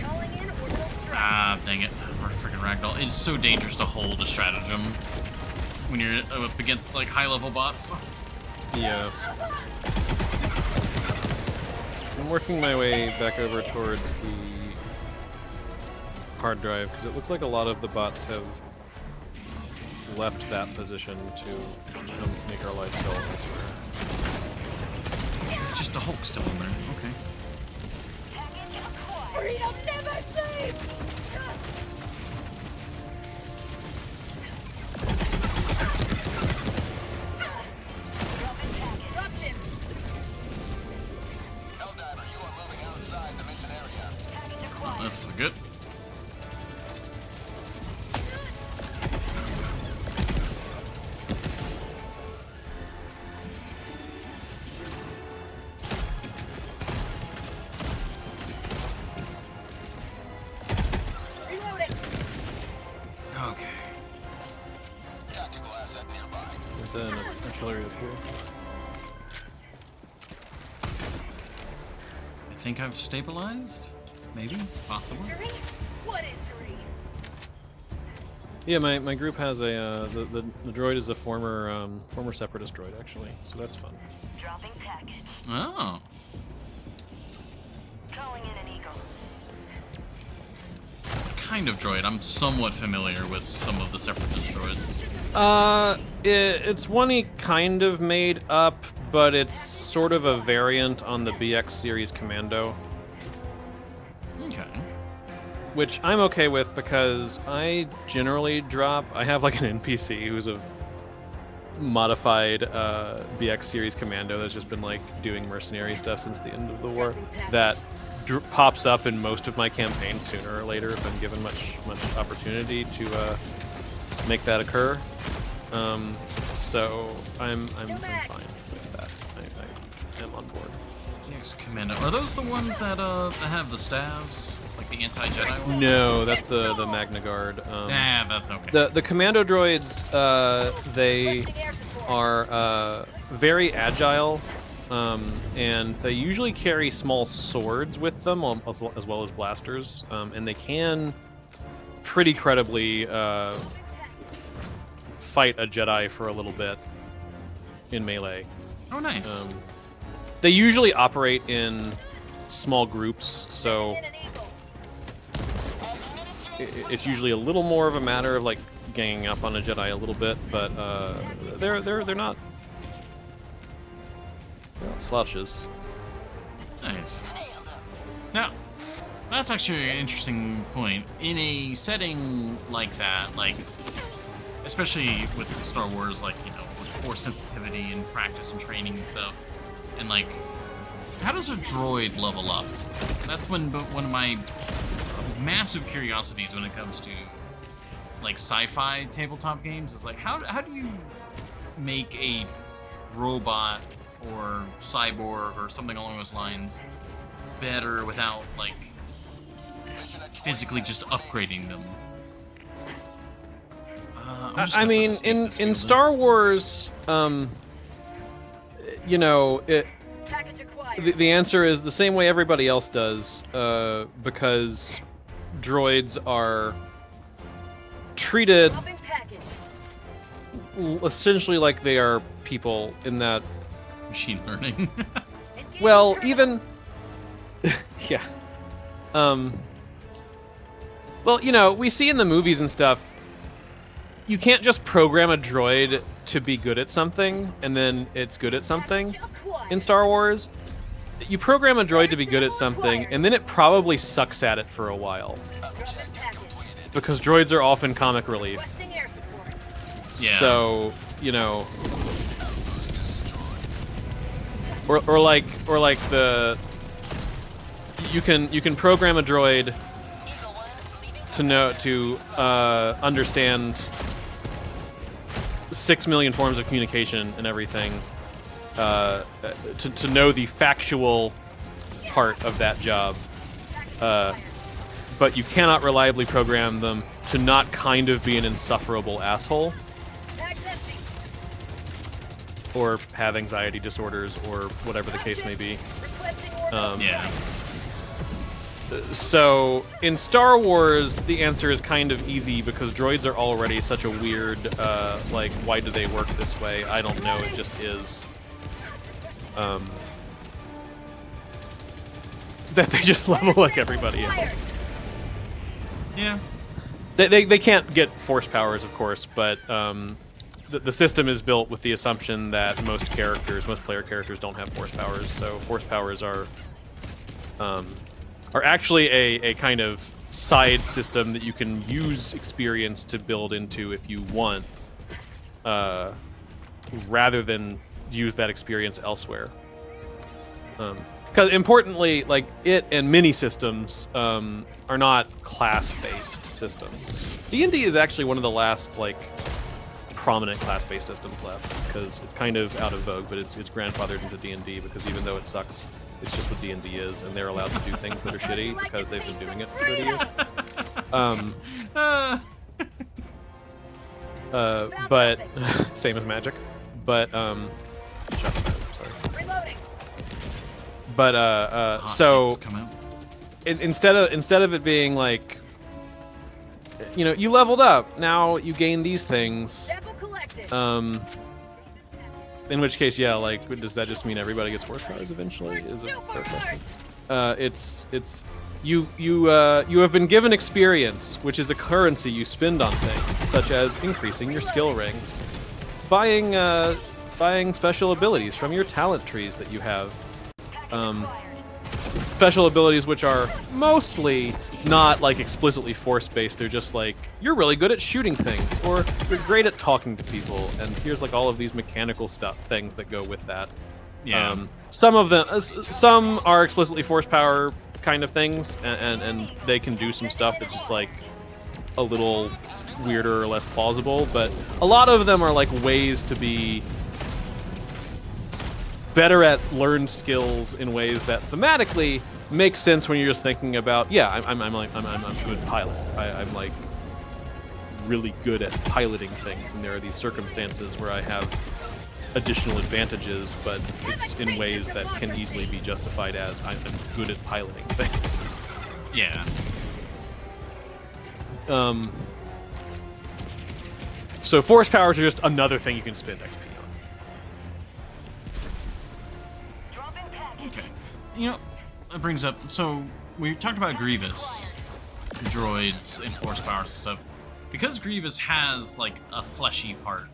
Calling in orbital strike.
Ah, dang it. We're freaking ragdoll. It's so dangerous to hold a stratagem when you're up against like high-level bots.
Yeah. I'm working my way back over towards the hard drive, because it looks like a lot of the bots have left that position to make our lives hell elsewhere.
It's just a Hulk still in there. Okay.
Freedom never sleeps! Dropped him!
Helldiver, you are moving outside the mission area.
Package
Oh,
acquired.
this is good.
Reloading!
Okay.
Tactical asset nearby.
There's an artillery up here.
I think I've stabilized. Maybe, possibly.
Injury? What injury?
Yeah, my group has a the droid is a former former separatist droid actually, so that's fun.
Dropping package.
Oh.
Calling in an eagle.
Kind of droid. I'm somewhat familiar with some of the separatist droids.
It's one he kind of made up, but it's sort of a variant on the BX series Commando,
Okay.
which I'm okay with because I generally drop. I have like an NPC who's a modified BX series Commando that's just been like doing mercenary stuff since the end of the war. That pops up in most of my campaigns sooner or later if I'm given much opportunity to make that occur. So I'm fine with that. I am on board.
Yes, Commando. Are those the ones that have the staves, like the anti-Jedi ones?
No, that's the Magna Guard.
Nah, that's okay.
The Commando droids, they are very agile, and they usually carry small swords with them, as well as blasters, and they can pretty credibly fight a Jedi for a little bit in melee.
Oh, nice.
They usually operate in small groups, so it's usually a little more of a matter of like ganging up on a Jedi a little bit, but they're not slouches.
Nice. Now, that's actually an interesting point. In a setting like that, like, especially with Star Wars, like, you know, with force sensitivity and practice and training and stuff, and like, how does a droid level up? That's one of my massive curiosities when it comes to like sci-fi tabletop games. Is like, how do you make a robot or cyborg or something along those lines better without like physically just upgrading them?
I mean, in Star Wars, you know, the answer is the same way everybody else does, because droids are treated essentially like they are people in that
machine learning.
Well, even yeah. Well, you know, we see in the movies and stuff, you can't just program a droid to be good at something and then it's good at something. In Star Wars, you program a droid to be good at something and then it probably sucks at it for a while. Because droids are often comic relief.
Yeah.
So, you know, or like the you can program a droid to understand 6 million forms of communication and everything, to know the factual part of that job, but you cannot reliably program them to not kind of be an insufferable asshole or have anxiety disorders or whatever the case may be.
Yeah.
So, in Star Wars, the answer is kind of easy because droids are already such a weird, like, why do they work this way? I don't know, it just is. That they just level like everybody else.
Yeah.
They can't get force powers, of course, but the system is built with the assumption that most player characters don't have force powers. So force powers are actually a kind of side system that you can use experience to build into if you want, rather than use that experience elsewhere. Because importantly, like it and mini systems are not class-based systems. D&D is actually one of the last like prominent class-based systems left, because it's kind of out of vogue, but it's grandfathered into D&D because even though it sucks, it's just what D&D is, and they're allowed to do things that are shitty because they've been doing it for 30 years. But same as magic. But so instead of it being like, you know, you leveled up, now you gain these things. In which case, yeah, like, does that just mean everybody gets force powers eventually? Is a fair question. You have been given experience, which is a currency you spend on things, such as increasing your skill rings, buying special abilities from your talent trees that you have. Special abilities which are mostly not like explicitly force-based. They're just like, you're really good at shooting things, or you're great at talking to people, and here's like all of these mechanical things that go with that.
Yeah.
Some are explicitly force power kind of things, and they can do some stuff that's just like a little weirder or less plausible, but a lot of them are like ways to be better at learned skills in ways that thematically make sense when you're just thinking about, yeah, I'm a good pilot. I'm like really good at piloting things, and there are these circumstances where I have additional advantages, but it's in ways that can easily be justified as I'm good at piloting things.
Yeah.
So force powers are just another thing you can spend XP on.
Okay. You know, that brings up, so we talked about Grievous, droids, and force powers and stuff. Because Grievous has, like, a fleshy part,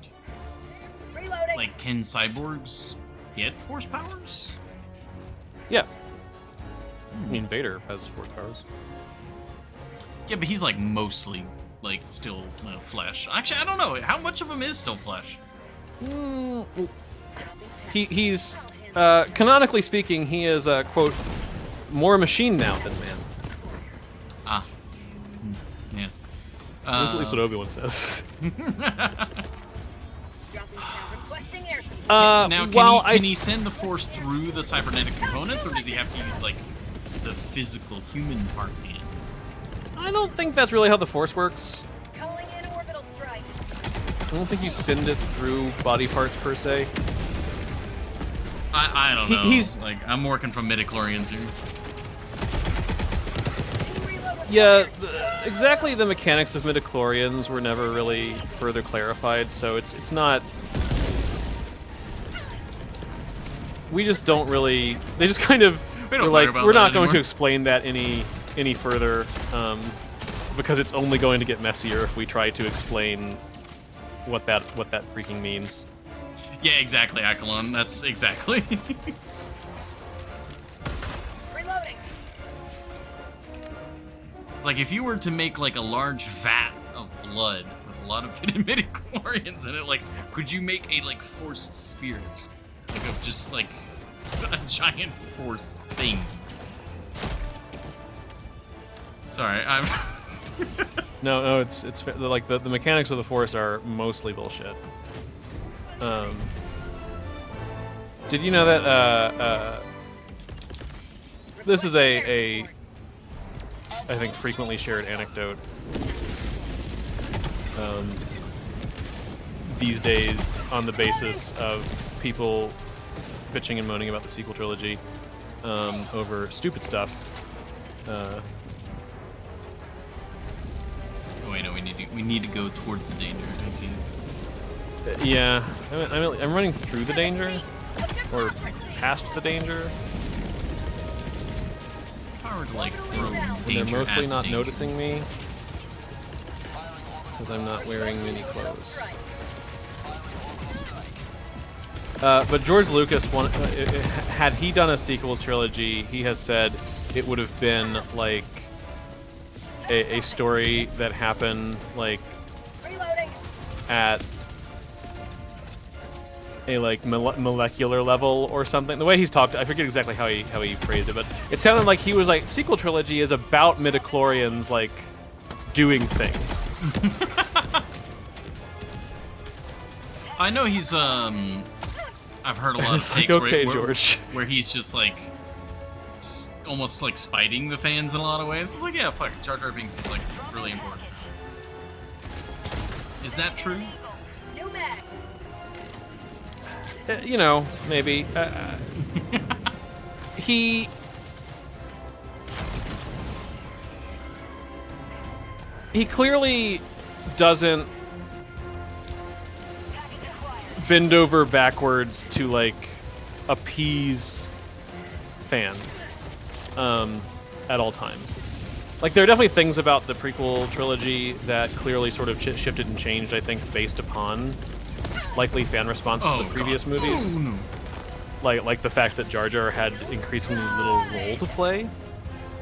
like, can cyborgs get force powers?
Yeah. I mean, Vader has force powers.
Yeah, but he's, like, mostly, like, still flesh. Actually, I don't know. How much of him is still flesh?
He's, canonically speaking, he is, quote, more machine now than man.
Ah. Yes.
That's at least what Obi-Wan says.
Now, can he send the Force through the cybernetic components, or does he have to use, like, the physical human part in?
I don't think that's really how the Force works.
Calling in orbital strike.
I don't think you send it through body parts, per se.
I don't know. Like, I'm working from midichlorians here.
Yeah, exactly the mechanics of midichlorians were never really further clarified, so it's not... We just don't really... They just kind of... We're not going to explain that any further, because it's only going to get messier if we try to explain what that freaking means.
Yeah, exactly, Akalon. That's exactly.
Reloading.
Like, if you were to make, like, a large vat of blood with a lot of hidden midichlorians in it, like, could you make a, like, forced spirit? Like, of just, like, a giant force thing. Sorry, I'm...
No, it's like, the mechanics of the Force are mostly bullshit. Did you know that, this is a I think frequently shared anecdote these days on the basis of people bitching and moaning about the sequel trilogy over stupid stuff.
Oh wait, no, we need to go towards the danger. I see.
Yeah, I'm running through the danger, or past the danger.
If I were to, like, throw
And
danger
they're mostly
at
not
danger.
noticing me. because I'm not wearing mini clothes. But George Lucas, had he done a sequel trilogy, he has said it would have been like a story that happened like at a like molecular level or something. The way he's talked, I forget exactly how he phrased it, but it sounded like he was like sequel trilogy is about midichlorians like doing things.
I know he's I've heard a lot of
It's like,
takes
okay,
where,
George.
where he's just like almost like spiting the fans in a lot of ways. It's like, yeah, fuck, Jar Jar Binks is like really important. Is that true?
You know, maybe. He clearly doesn't bend over backwards to like appease fans at all times. Like, there are definitely things about the prequel trilogy that clearly sort of shifted and changed, I think, based upon likely fan response to the previous movies.
Oh, no.
Like the fact that Jar Jar had increasingly little role to play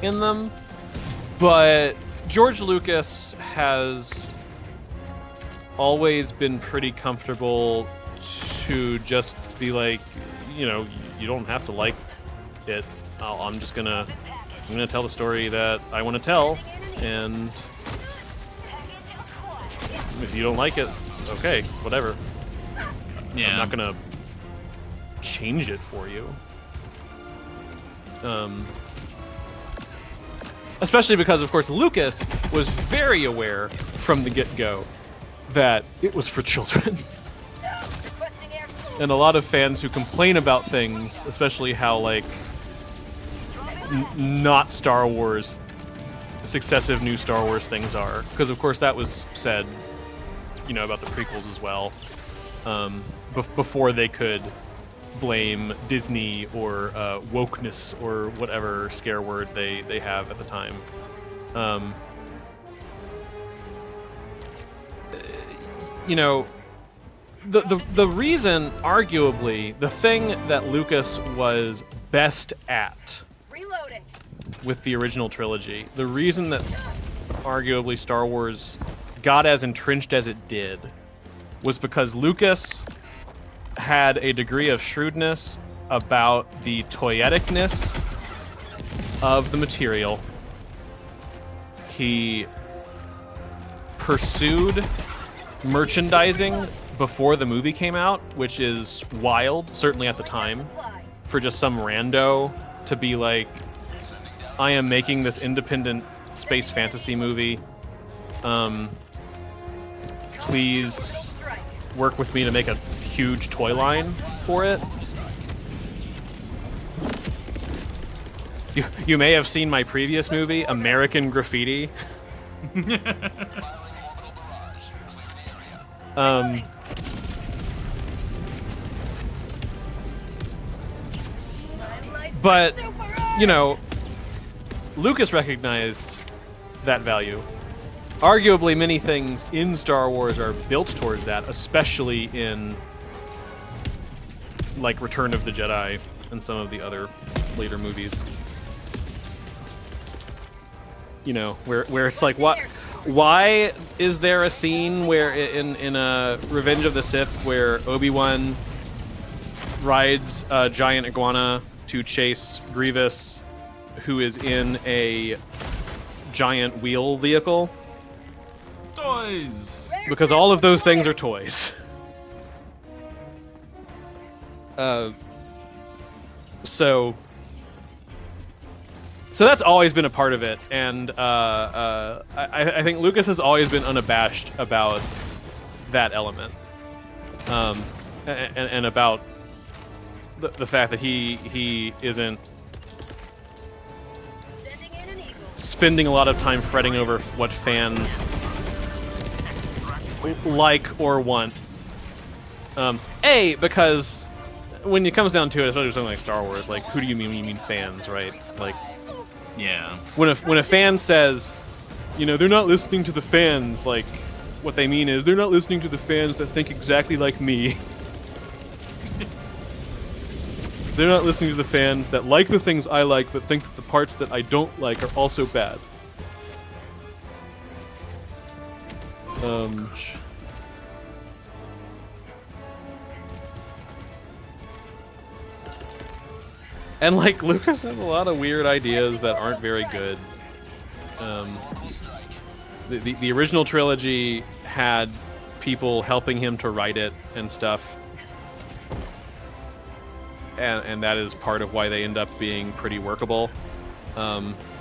in them. But George Lucas has always been pretty comfortable to just be like, you know, you don't have to like it. I'm gonna tell the story that I want to tell, and if you don't like it, okay, whatever.
Yeah.
I'm not gonna change it for you. Especially because, of course, Lucas was very aware from the get-go that it was for children. And a lot of fans who complain about things, especially how, like, not Star Wars, successive new Star Wars things are. Because, of course, that was said, you know, about the prequels as well. Before they could blame Disney or wokeness or whatever scare word they have at the time. You know, the reason, arguably, the thing that Lucas was best at with the original trilogy, the reason that arguably Star Wars got as entrenched as it did, was because Lucas had a degree of shrewdness about the toyeticness of the material. He pursued merchandising before the movie came out, which is wild, certainly at the time, for just some rando to be like, I am making this independent space fantasy movie. Please work with me to make a huge toy line for it. You may have seen my previous movie, American Graffiti. But, you know, Lucas recognized that value. Arguably, many things in Star Wars are built towards that, especially in, like, Return of the Jedi and some of the other later movies. You know, where it's like, what? Why is there a scene where in Revenge of the Sith where Obi-Wan rides a giant iguana to chase Grievous, who is in a giant wheel vehicle?
Toys!
Because all of those things are toys. So that's always been a part of it, and I think Lucas has always been unabashed about that element, and about the fact that he isn't spending a lot of time fretting over what fans like or want. Because when it comes down to it, especially with something like Star Wars, like, who do you mean? You mean fans, right? Like,
yeah.
When a fan says, you know, they're not listening to the fans, like, what they mean is they're not listening to the fans that think exactly like me. They're not listening to the fans that like the things I like, but think that the parts that I don't like are also bad.
Gosh.
And like Lucas has a lot of weird ideas that aren't very good. The original trilogy had people helping him to write it and stuff, and that is part of why they end up being pretty workable,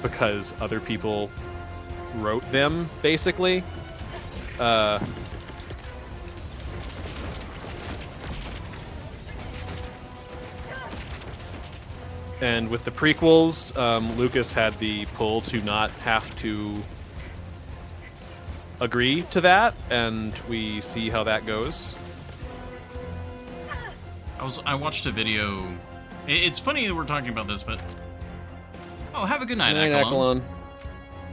because other people wrote them basically. And with the prequels, Lucas had the pull to not have to agree to that, and we see how that goes.
I watched a video. It's funny that we're talking about this, but oh, have a good night, Akalon.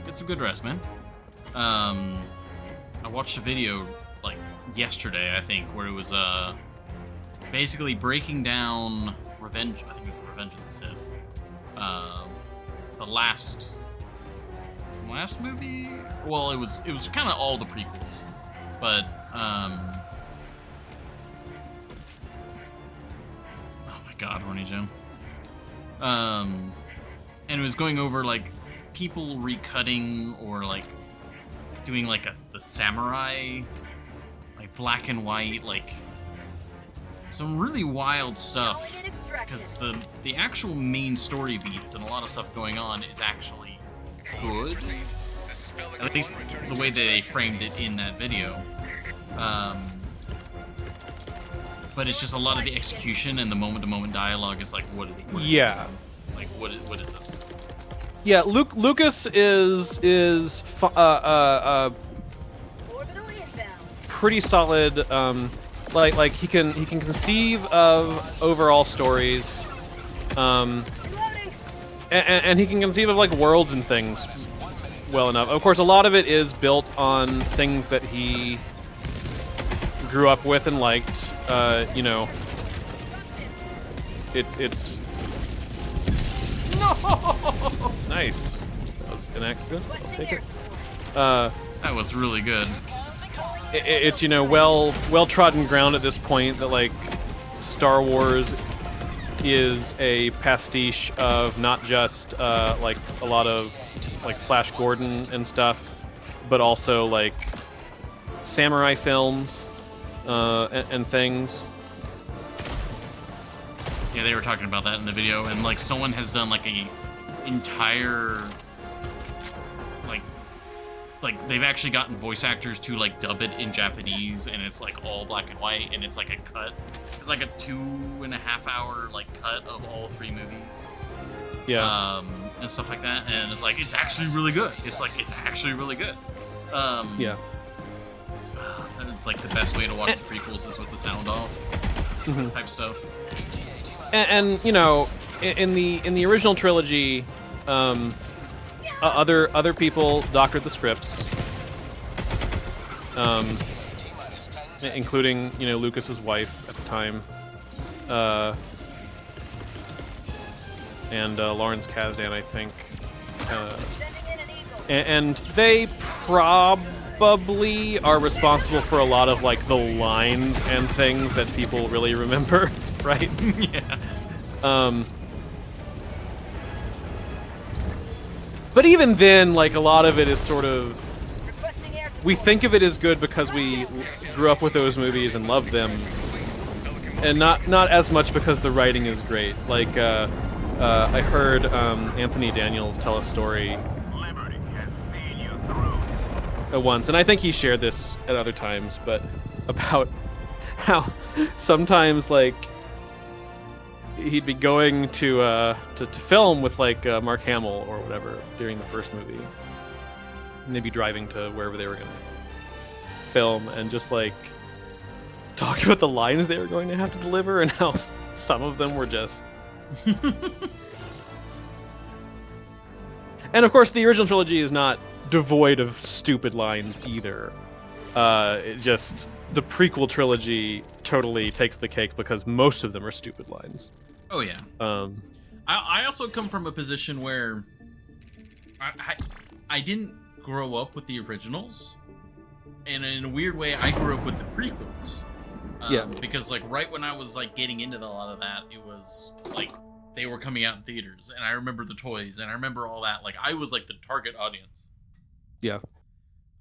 Get some good rest, man. I watched a video like yesterday, I think, where it was basically breaking down Revenge. I think it was Revenge of the Sith. The last movie. Well, it was kind of all the prequels, but oh my God, horny Jim. And it was going over like people recutting or like doing like the samurai, like black and white, like some really wild stuff, because the actual main story beats and a lot of stuff going on is actually good, at least the way they framed it in that video. But it's just a lot of the execution and the moment-to-moment dialogue is like, what is
yeah,
like what is this?
Yeah, Lucas is pretty solid. Like he can conceive of overall stories, and he can conceive of like worlds and things well enough. Of course, a lot of it is built on things that he grew up with and liked. You know, it's no nice. That was an accident. I'll take it.
That was really good.
It's, you know, well trodden ground at this point that like Star Wars is a pastiche of not just like a lot of like Flash Gordon and stuff, but also like samurai films and things.
Yeah, they were talking about that in the video, and like someone has done like a entire like they've actually gotten voice actors to like dub it in Japanese, and it's like all black and white, and it's like a cut. It's like a 2.5 hour like cut of all 3 movies.
Yeah.
And stuff like that, and it's like it's actually really good. It's actually really good.
Yeah.
And it's like the best way to watch the prequels is with the sound off type stuff.
And you know, in the original trilogy, other people doctored the scripts, including, you know, Lucas's wife at the time, and Lawrence Kasdan, I think, and they probably are responsible for a lot of like the lines and things that people really remember, right?
Yeah.
But even then, like, a lot of it is sort of... We think of it as good because we grew up with those movies and loved them. And not as much because the writing is great. Like, I heard Anthony Daniels tell a story once, and I think he shared this at other times, but about how sometimes, like, he'd be going to film with like Mark Hamill or whatever during the first movie, and they'd be driving to wherever they were going to film, and just like talk about the lines they were going to have to deliver and how some of them were just. And of course, the original trilogy is not devoid of stupid lines either. It just the prequel trilogy totally takes the cake because most of them are stupid lines.
Oh yeah. I also come from a position where I didn't grow up with the originals, and in a weird way, I grew up with the prequels.
Yeah.
Because like right when I was like getting into a lot of that, it was like they were coming out in theaters, and I remember the toys, and I remember all that. Like I was like the target audience.
Yeah.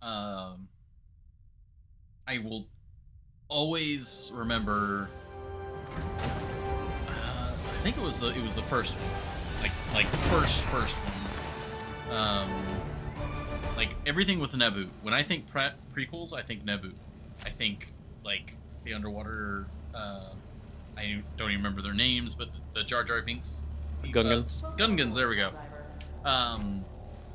I will always remember. I think it was the first one, like first one. Like everything with Naboo. When I think prequels, I think Naboo. I think like the underwater. I don't even remember their names, but the Jar Jar Binks.
Gungans.
Gungans. There we go.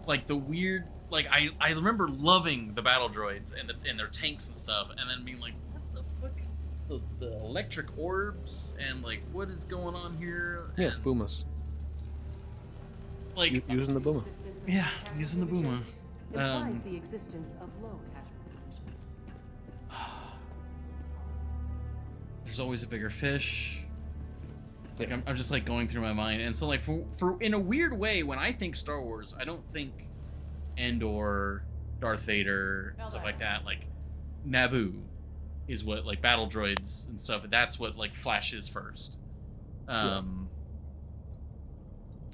Like the weird. Like I remember loving the battle droids and their tanks and stuff, and then being like, what the fuck is the electric orbs and like what is going on here?
Yeah,
and,
Boomas.
Like
using the Booma.
Yeah, using the Booma.
Implies the existence of low casualty missions.
There's always a bigger fish. Like I'm just like going through my mind, and so like for in a weird way, when I think Star Wars, I don't think Endor, Darth Vader, stuff like that. Like Naboo is what like battle droids and stuff. That's what like flashes first. And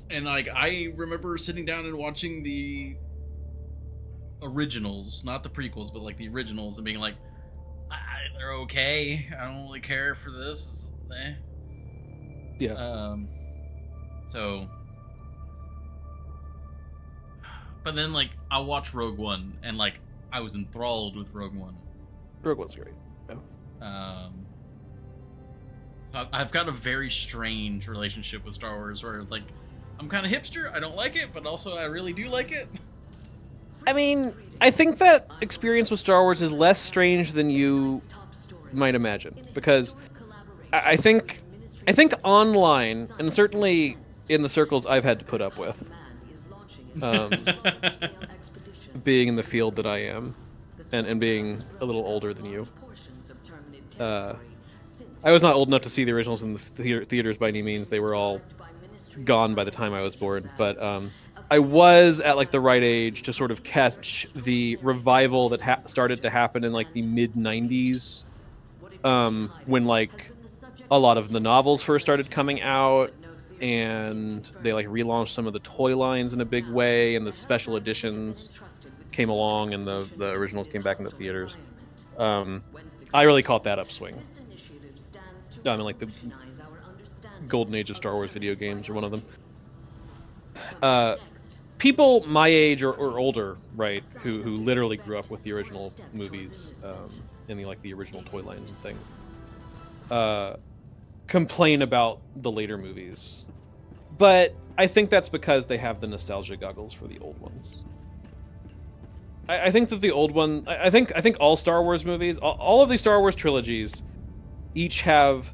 like I remember sitting down and watching the originals, not the prequels, but like the originals, and being like, they're okay. I don't really care for this.
Yeah.
So. But then, like, I'll watch Rogue One, and, like, I was enthralled with Rogue One.
Rogue One's great. Yeah.
So I've got a very strange relationship with Star Wars, where, like, I'm kind of hipster, I don't like it, but also I really do like it.
I mean, I think that experience with Star Wars is less strange than you might imagine, because I think online, and certainly in the circles I've had to put up with, being in the field that I am, and being a little older than you. I was not old enough to see the originals in the theaters by any means. They were all gone by the time I was born. But I was at like the right age to sort of catch the revival that started to happen in like the mid '90s, when like a lot of the novels first started coming out, and they like relaunched some of the toy lines in a big way, and the special editions came along, and the originals came back into theaters. I really caught that upswing. I mean, like the golden age of Star Wars video games are one of them. People my age or older, right, who literally grew up with the original movies, and the original toy lines and things, complain about the later movies, but I think that's because they have the nostalgia goggles for the old ones. I think that the old one, I think all Star Wars movies, all of these Star Wars trilogies, each have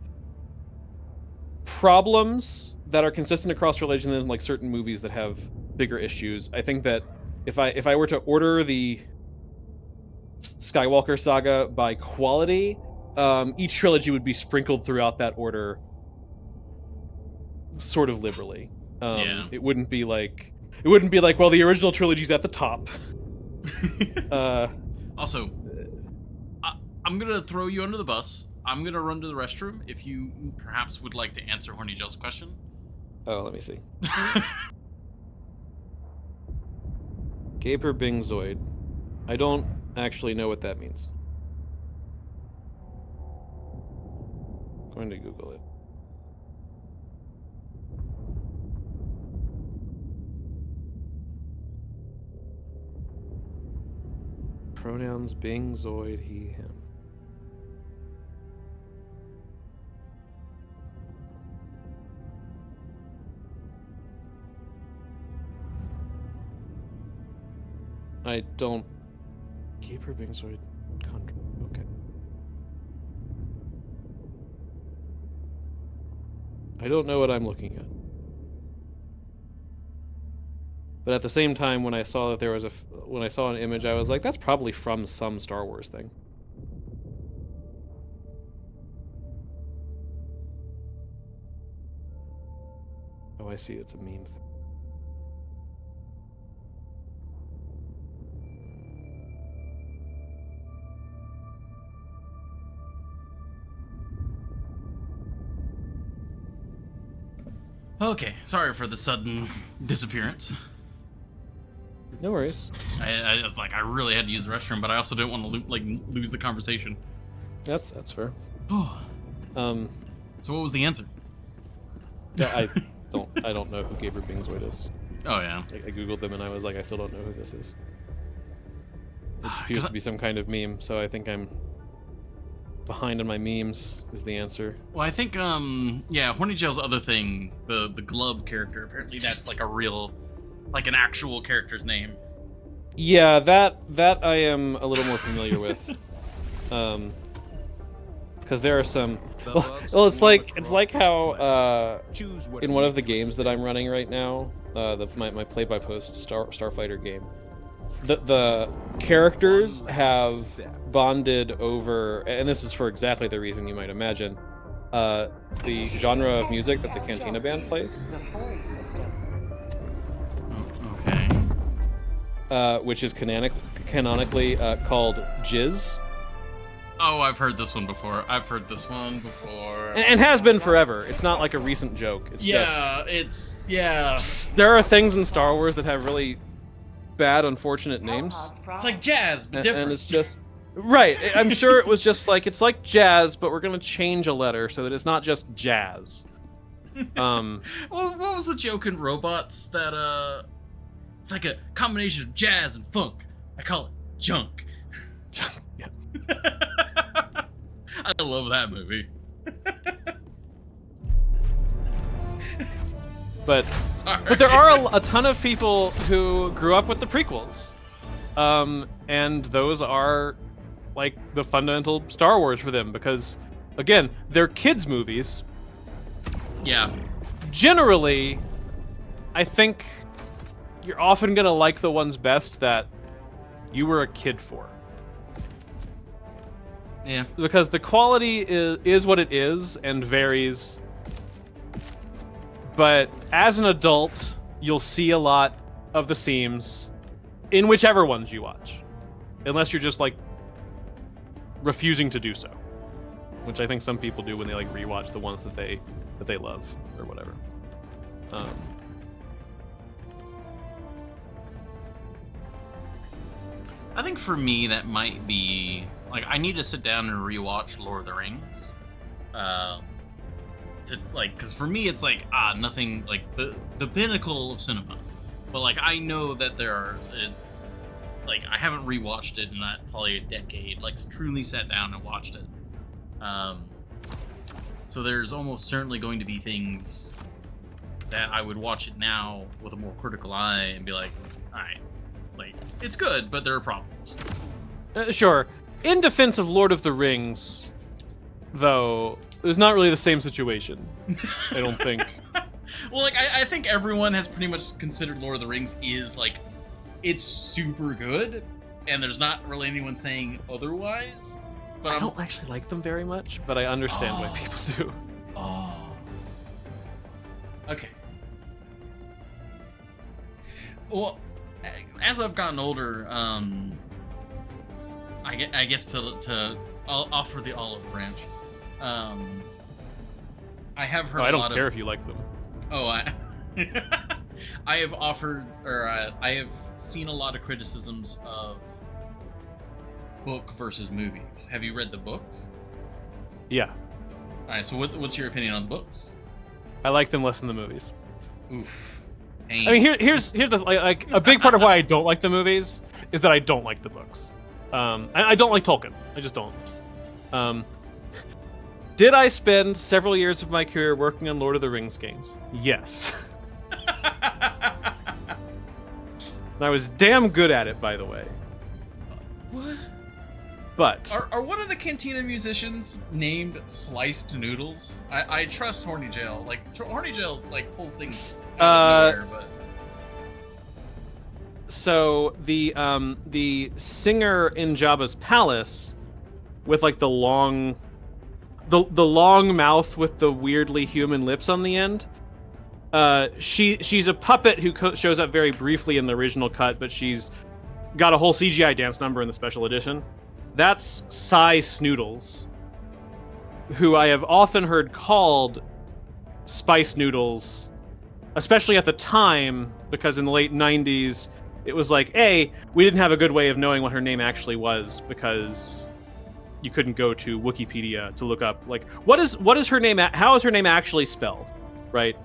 problems that are consistent across trilogies, and like certain movies that have bigger issues. I think that if I were to order the Skywalker saga by quality, each trilogy would be sprinkled throughout that order sort of liberally.
Yeah.
It wouldn't be like well, the original trilogy's at the top.
Also, I'm gonna throw you under the bus. I'm gonna run to the restroom. If you perhaps would like to answer Horny Joe's question.
Oh, let me see. Gaper Bingzoid. I don't actually know what that means. I'm going to Google it. Pronouns Bing, Zoid, he, him. I don't... Gaper Bing, Zoid, okay. I don't know what I'm looking at. But at the same time, when I saw that there was when I saw an image, I was like, that's probably from some Star Wars thing. Oh, I see. It's a meme thing.
Okay, sorry for the sudden disappearance.
No worries.
I was like, I really had to use the restroom, but I also didn't want to lose the conversation.
That's fair.
Oh. So what was the answer?
Yeah, I don't know who Gabriel Bingzoid is.
Oh yeah.
I googled them and I was like, I still don't know who this is. It appears to be some kind of meme, so I think I'm behind on my memes is the answer.
Well, I think yeah, Horny Jail's other thing, the Glub character, apparently that's like a real, like an actual character's name.
Yeah, that I am a little more familiar with. Because there are some. Well, it's like how in one of the games that I'm running right now, my play-by-post Starfighter game, the characters have bonded over, and this is for exactly the reason you might imagine, the genre of music that the Cantina Band plays.
The Fori system.
Okay.
Which is canonically called Jizz.
Oh, I've heard this one before.
And has been forever. It's not like a recent joke. It's
just...
There are things in Star Wars that have really bad, unfortunate names.
It's like jazz, but different.
And it's just... Right. I'm sure it was just like, it's like jazz, but we're going to change a letter so that it's not just jazz.
Well, what was the joke in Robots that, it's like a combination of jazz and funk. I call it junk.
Junk, yeah.
I love that movie.
But there are a ton of people who grew up with the prequels. And those are like the fundamental Star Wars for them because, again, they're kids' movies.
Yeah.
Generally, I think you're often gonna like the ones best that you were a kid for.
Yeah.
Because the quality is what it is and varies. But as an adult, you'll see a lot of the seams in whichever ones you watch. Unless you're just like refusing to do so. Which I think some people do when they like rewatch the ones that they love or whatever.
I think for me that might be like I need to sit down and rewatch Lord of the Rings, to like because for me it's like nothing like the pinnacle of cinema, but like I know that there are like I haven't rewatched it in probably a decade, like truly sat down and watched it. So there's almost certainly going to be things that I would watch it now with a more critical eye and be like, all right. Like, it's good, but there are problems.
Sure. In defense of Lord of the Rings, though, it's not really the same situation. I don't think.
Well, like, I think everyone has pretty much considered Lord of the Rings is, like, it's super good, and there's not really anyone saying otherwise. But
I don't actually like them very much, but I understand why people do.
Oh. Okay. Well... As I've gotten older, I guess to I'll offer the olive branch. I have heard.
I don't care if you like them.
Oh, I have offered, or I have seen a lot of criticisms of book versus movies. Have you read the books?
Yeah.
All right. So what's your opinion on the books?
I like them less than the movies.
Oof.
I mean, here's the like a big part of why I don't like the movies is that I don't like the books. I don't like Tolkien. I just don't. Did I spend several years of my career working on Lord of the Rings games? Yes. And I was damn good at it, by the way.
What?
But
are one of the Cantina musicians named Sliced Noodles? I trust Horny Jail. Like Horny Jail like pulls things out of nowhere, but
So the singer in Jabba's palace, with like the long mouth with the weirdly human lips on the end. She's a puppet who shows up very briefly in the original cut, but she's got a whole CGI dance number in the special edition. That's Cy Snoodles, who I have often heard called Spice Noodles, especially at the time, because in the late 90s, it was like, A, we didn't have a good way of knowing what her name actually was, because you couldn't go to Wikipedia to look up, like, what is her name, how is her name actually spelled, right?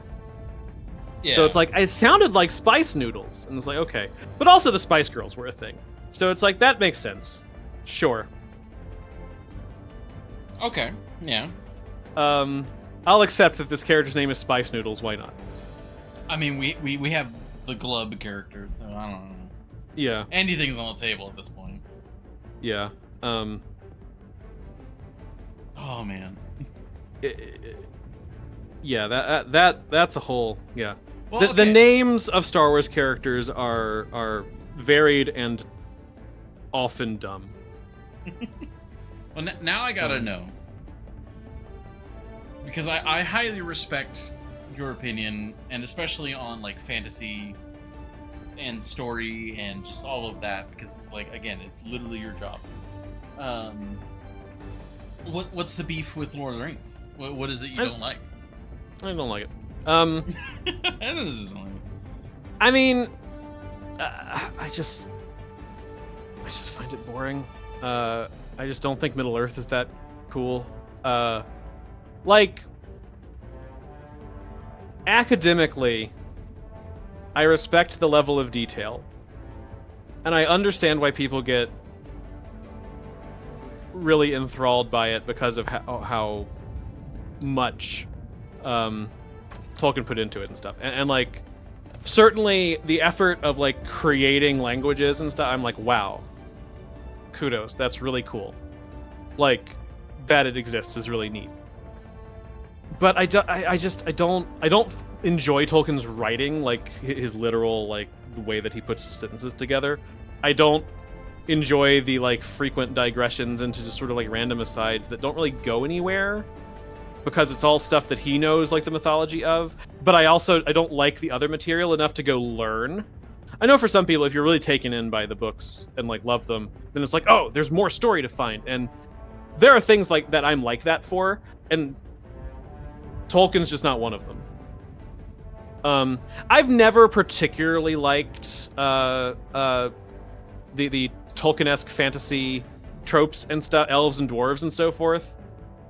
Yeah.
So it's like, it sounded like Spice Noodles, and it's like, okay. But also the Spice Girls were a thing. So it's like, that makes sense. Sure.
Okay, yeah.
I'll accept that this character's name is Spice Noodles, why not?
I mean, we have the Glub characters, so I don't know.
Yeah.
Anything's on the table at this point.
Yeah.
Oh, man.
Yeah, that's a whole, yeah.
Well,
The
okay.
names of Star Wars characters are varied and often dumb.
Well, now I gotta know. Because I highly respect your opinion, and especially on, like, fantasy and story and just all of that, because, like, again, it's literally your job. What's the beef with Lord of the Rings? What is it you don't like?
I don't like it.
That is only...
I mean, I just find it boring. I just don't think Middle Earth is that cool. Like, academically, I respect the level of detail, and I understand why people get really enthralled by it because of how much Tolkien put into it and stuff. And like, certainly the effort of like creating languages and stuff, I'm like, wow, kudos, that's really cool. Like, that it exists is really neat. But I don't enjoy Tolkien's writing, like his literal, like, the way that he puts sentences together. I don't enjoy the like frequent digressions into just sort of like random asides that don't really go anywhere, because it's all stuff that he knows, like the mythology of. But I don't like the other material enough to go learn. I know for some people, if you're really taken in by the books and like love them, then it's like, oh, there's more story to find. And there are things like that I'm like that for, and Tolkien's just not one of them. I've never particularly liked the Tolkien-esque fantasy tropes and stuff, elves and dwarves and so forth.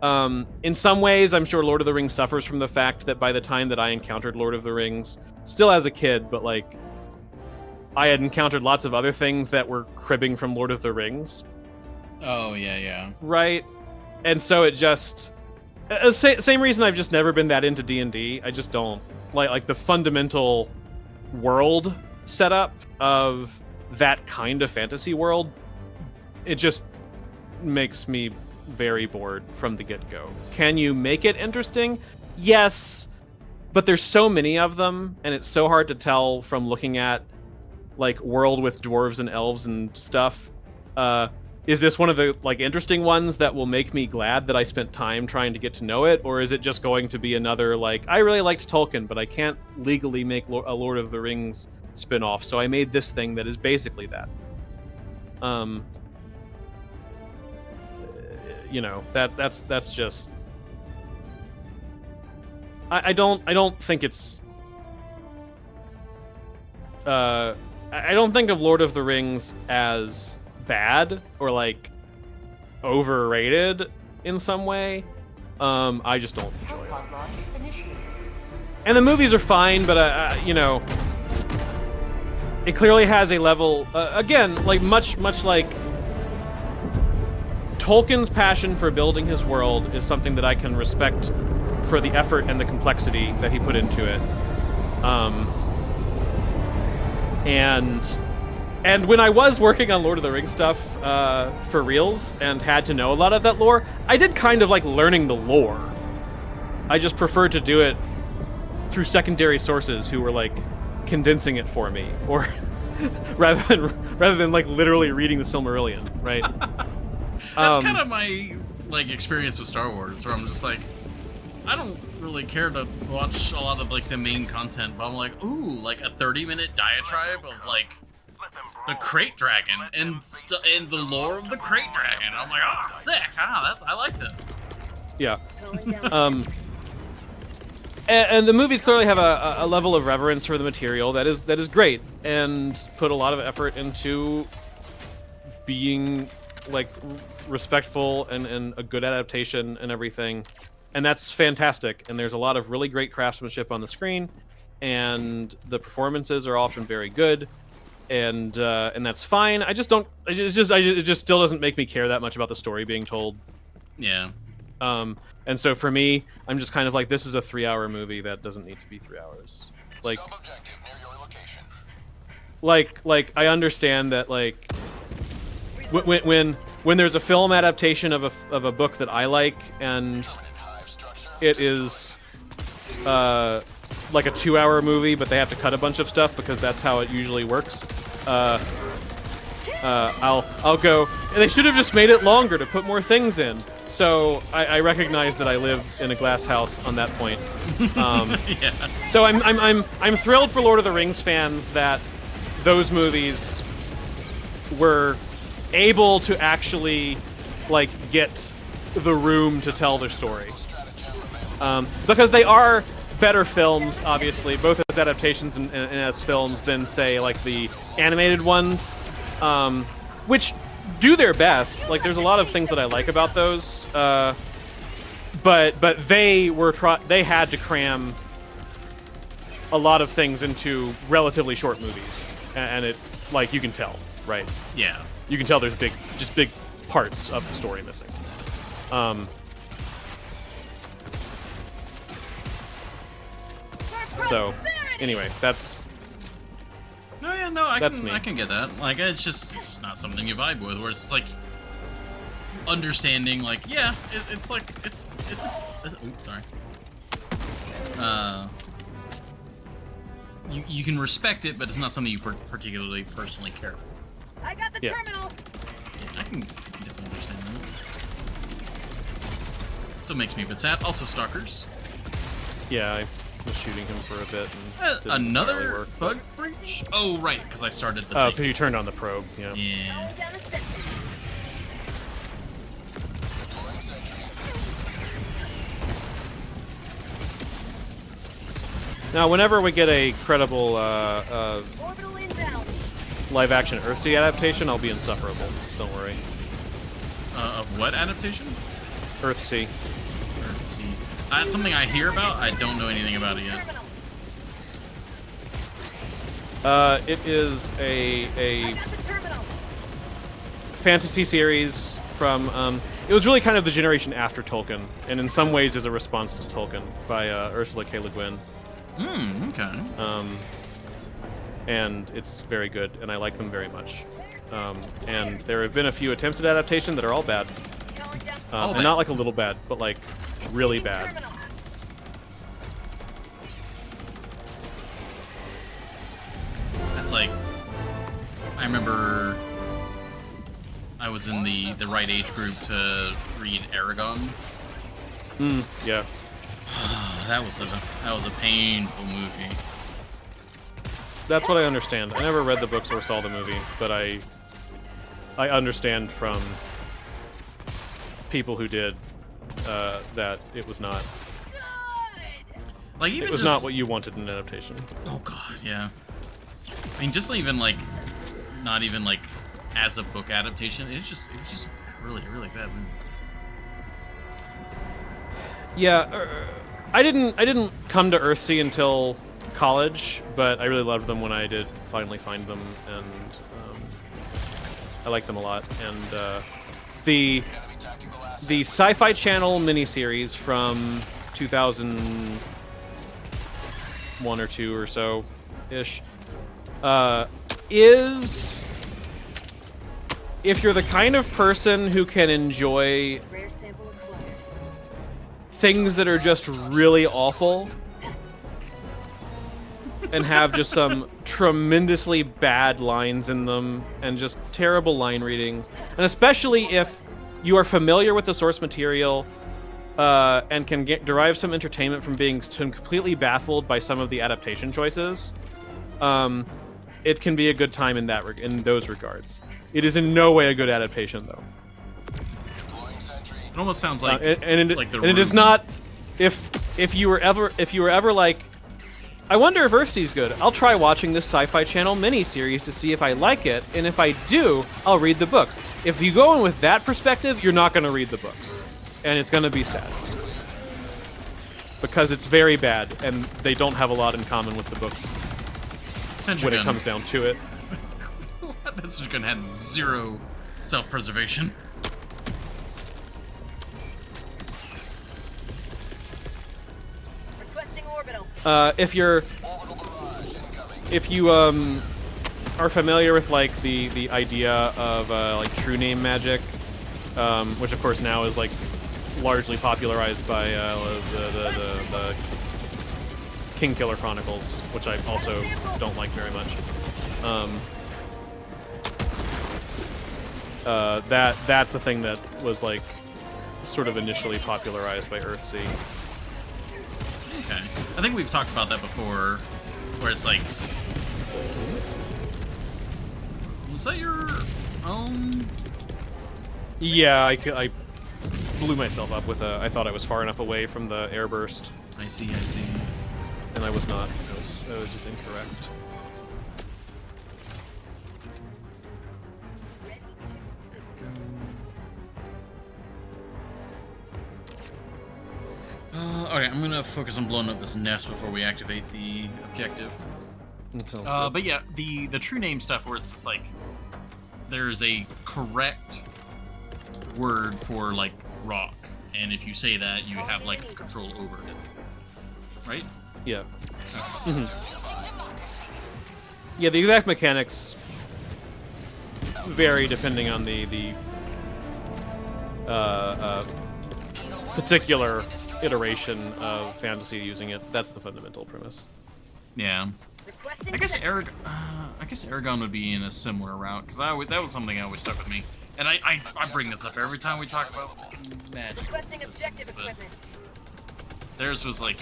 In some ways, I'm sure Lord of the Rings suffers from the fact that by the time that I encountered Lord of the Rings, still as a kid, but like, I had encountered lots of other things that were cribbing from Lord of the Rings.
Oh, yeah.
Right? And so it just... same reason I've just never been that into D&D. I just don't like the fundamental world setup of that kind of fantasy world. It just makes me very bored from the get-go. Can you make it interesting? Yes, but there's so many of them, and it's so hard to tell from looking at like world with dwarves and elves and stuff. Is this one of the like interesting ones that will make me glad that I spent time trying to get to know it, or is it just going to be another like, I really liked Tolkien, but I can't legally make a Lord of the Rings spin-off, so I made this thing that is basically that. You know, that's just... I don't think it's... I don't think of Lord of the Rings as bad or like overrated in some way. I just don't enjoy it. And the movies are fine, but you know, it clearly has a level, again, like much like Tolkien's passion for building his world is something that I can respect for the effort and the complexity that he put into it. And when I was working on Lord of the Rings stuff for reals and had to know a lot of that lore, I did kind of like learning the lore. I just preferred to do it through secondary sources who were like condensing it for me, or rather than like literally reading the Silmarillion, right?
That's kind of my like experience with Star Wars, where I'm just like, I don't really care to watch a lot of like the main content, but I'm like, ooh, like a 30-minute diatribe of like the Crate Dragon and the lore of the Crate Dragon. I'm like, oh, sick! I like this.
Yeah. And the movies clearly have a level of reverence for the material that is great, and put a lot of effort into being like respectful and a good adaptation and everything, and that's fantastic. And there's a lot of really great craftsmanship on the screen, and the performances are often very good, and that's fine. It just still doesn't make me care that much about the story being told.
Yeah.
And so for me, I'm just kind of like, this is a 3-hour movie that doesn't need to be 3 hours. Like, like I understand that like when there's a film adaptation of a book that I like, and it is like a 2-hour movie, but they have to cut a bunch of stuff because that's how it usually works. I'll go. They should have just made it longer to put more things in. So I recognize that I live in a glass house on that point.
Yeah.
So I'm thrilled for Lord of the Rings fans that those movies were able to actually like get the room to tell their story, because they are better films, obviously, both as adaptations and as films, than say like the animated ones, which do their best. Like, there's a lot of things that I like about those, but they had to cram a lot of things into relatively short movies, and it, like, you can tell, right?
Yeah.
You can tell there's big parts of the story missing. So, anyway, that's...
No, yeah, no, I
That's me.
can get that. Like, it's just not something you vibe with, where it's like understanding, like, yeah, it's like it's oops, sorry. You can respect it, but it's not something you particularly personally care for.
I got the
Yeah.
terminal.
I can definitely understand that. Still makes me a bit sad. Also, stalkers.
Yeah, I was shooting him for a bit and didn't
Another
really work,
bug breach? Oh, right, because I started the
Oh,
thing.
because you turned on the probe, yeah.
Yeah.
Going down the steps.
Now, whenever we get a credible
Orbital inbound.
live-action Earthsea adaptation, I'll be insufferable. Don't worry.
Of what adaptation?
Earthsea.
Let's see. That's something I hear about. I don't know anything about it yet.
Terminal.
It is
I
a
got the terminal.
fantasy series from... it was really kind of the generation after Tolkien, and in some ways is a response to Tolkien, by Ursula K. Le Guin.
Okay.
And it's very good, and I like them very much. And there have been a few attempts at adaptation that are all bad.
Going down.
All
And
bad.
not like a little bad, but like really bad.
Terminal.
That's like, I remember I was in the right age group to read Aragon.
Yeah.
That was a painful movie.
That's what I understand. I never read the books or saw the movie, but I understand from people who did that it was not.
Like, even
It was
just,
not what you wanted in an adaptation.
Oh god, yeah. I mean, just even like, not even like as a book adaptation. It was just really bad movie.
Yeah, I didn't come to Earthsea until college, but I really loved them when I did finally find them, and I like them a lot. And the Sci-Fi Channel miniseries from 2001 or 2 or so ish is, if you're the kind of person who can enjoy
Rare sample acquired.
things that are just really awful, and have just some tremendously bad lines in them and just terrible line reading. And especially if you are familiar with the source material and can derive some entertainment from being completely baffled by some of the adaptation choices, it can be a good time in those regards. It is in no way a good adaptation, though.
It almost sounds like
it is not. If you were ever like, I wonder if Earthsea's good. I'll try watching this Sci-Fi Channel miniseries to see if I like it, and if I do, I'll read the books. If you go in with that perspective, you're not going to read the books, and it's going to be sad because it's very bad, and they don't have a lot in common with the books when it comes down to it.
That's just gonna have zero self-preservation.
Requesting orbital.
If you are familiar with like the idea of like true name magic, which of course now is like largely popularized by the King Killer Chronicles, which I also don't like very much. That's a thing that was like sort of initially popularized by Earthsea.
Okay, I think we've talked about that before, where it's like, was that your own?
Yeah, I blew myself up with I thought I was far enough away from the airburst.
I see.
And I was not. I was just incorrect.
Okay, I'm gonna focus on blowing up this nest before we activate the objective. But yeah, the true name stuff where it's like there's a correct word for like rock, and if you say that, you have like control over it, right?
Yeah. Okay. Yeah, the exact mechanics vary depending on the particular iteration of fantasy using it. That's the fundamental premise.
Yeah. I guess Aragon would be in a similar route, because that was something that always stuck with me. And I bring this up every time we talk about magic systems, but theirs was like...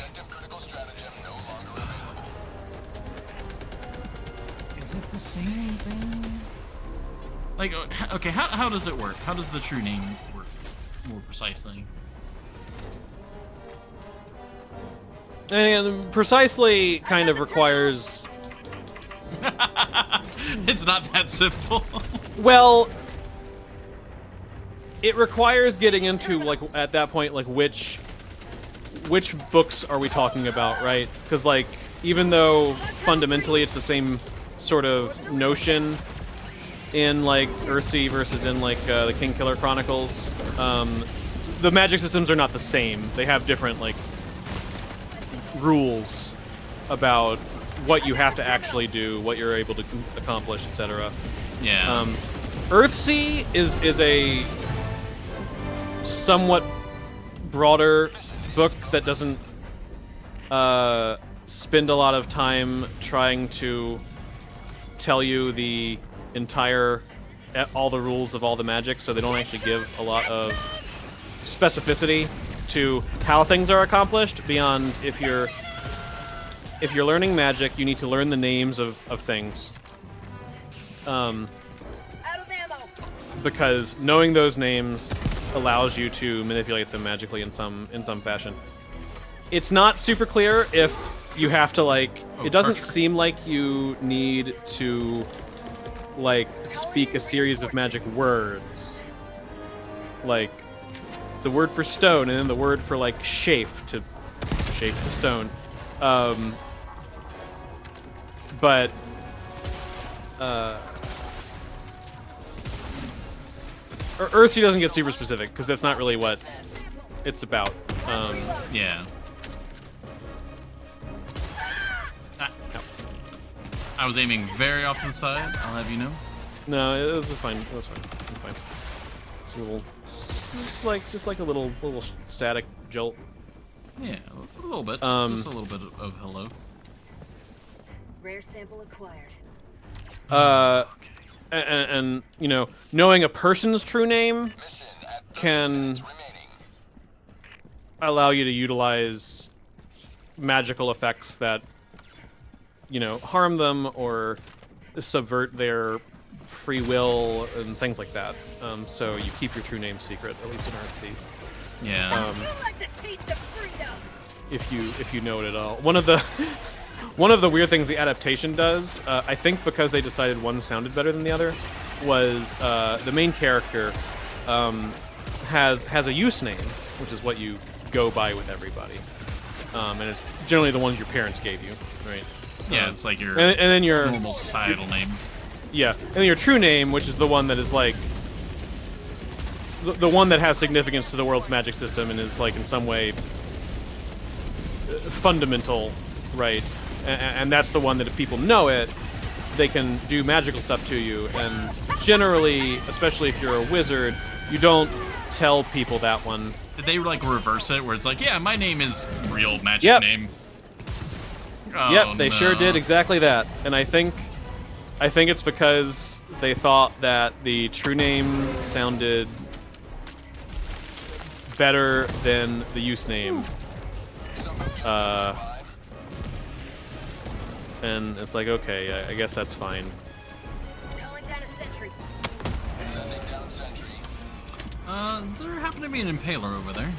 Is it the same thing? Like, okay, how does it work? How does the true name work more precisely?
And precisely kind of requires...
It's not that simple.
Well, it requires getting into, like, at that point, like, which books are we talking about, right? Because, like, even though fundamentally it's the same sort of notion in, like, Earthsea versus in, like, the King Killer Chronicles, the magic systems are not the same. They have different, like, rules about what you have to actually do, what you're able to accomplish, etc.
Yeah.
Earthsea is a somewhat broader book that doesn't spend a lot of time trying to tell you the entire all the rules of all the magic, so they don't actually give a lot of specificity to how things are accomplished beyond if you're learning magic, you need to learn the names of things.
Out of ammo.
Because knowing those names allows you to manipulate them magically in some fashion. It's not super clear if you have to like it doesn't seem like you need to like speak a series of magic words. Like the word for stone and then the word for like shape to shape the stone. But Earthsea doesn't get super specific because that's not really what it's about.
Yeah. I was aiming very off to the side, I'll have you know.
No, it was fine. It was fine. It was fine. Just like a little static jolt.
Yeah, a little bit. Just a little bit of hello.
Rare sample acquired.
And you know, knowing a person's true name can allow you to utilize magical effects that, you know, harm them or subvert their free will and things like that. So you keep your true name secret, at least in RC.
Yeah.
You like to taste of freedom.
If you know it at all. One of the weird things the adaptation does, I think because they decided one sounded better than the other, was the main character has a use name, which is what you go by with everybody, and it's generally the ones your parents gave you, right?
Yeah, it's like your
and then your
normal societal name.
Yeah, and then your true name, which is the one that is like the one that has significance to the world's magic system and is like in some way fundamental, right? And that's the one that if people know it, they can do magical stuff to you. And generally, especially if you're a wizard, you don't tell people that one.
Did they like reverse it, where it's like, yeah, my name is real magic name? Oh,
Yep, they
no.
sure did exactly that. And I think it's because they thought that the true name sounded better than the use name. And it's like, okay, I guess that's fine.
Calling down a sentry.
There happened to be an impaler over there.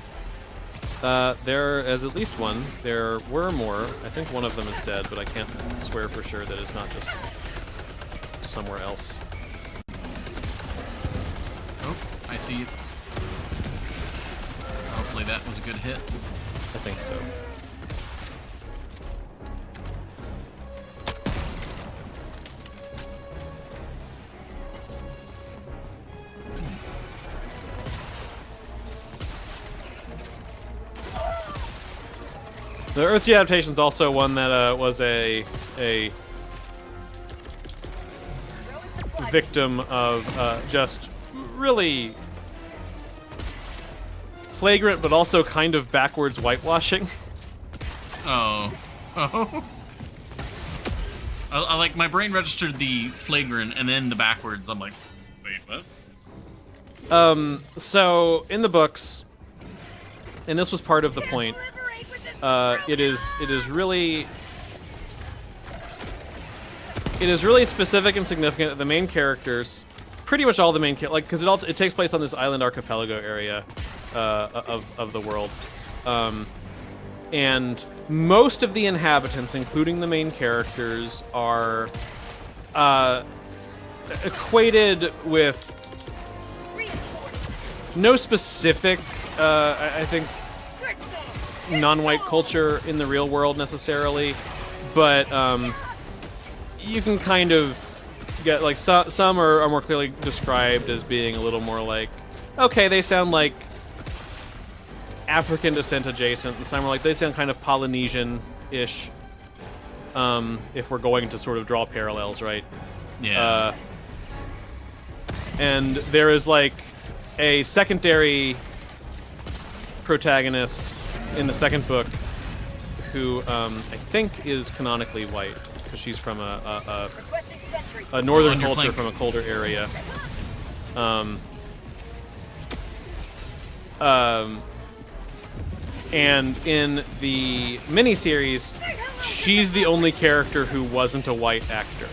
There is at least one. There were more. I think one of them is dead, but I can't swear for sure that it's not just somewhere else.
Oh, I see it. Hopefully that was a good hit.
I think so. The Earthsea adaptation is also one that was a victim of just really flagrant but also kind of backwards whitewashing.
Oh. Oh. I like, my brain registered the flagrant and then the backwards. I'm like, wait, what?
So in the books, and this was part of the point, it is really specific and significant that the main characters, pretty much all the main characters, like, because it takes place on this island archipelago area of the world, and most of the inhabitants, including the main characters, are equated with no specific, I think, non-white culture in the real world necessarily, but you can kind of get, like, some are more clearly described as being a little more like, okay, they sound like African descent adjacent, and some are like, they sound kind of Polynesian-ish, if we're going to sort of draw parallels, right?
Yeah.
And there is, like, a secondary protagonist in the second book who I think is canonically white, because she's from a northern culture from a colder area. And in the miniseries, she's the only character who wasn't a white actor.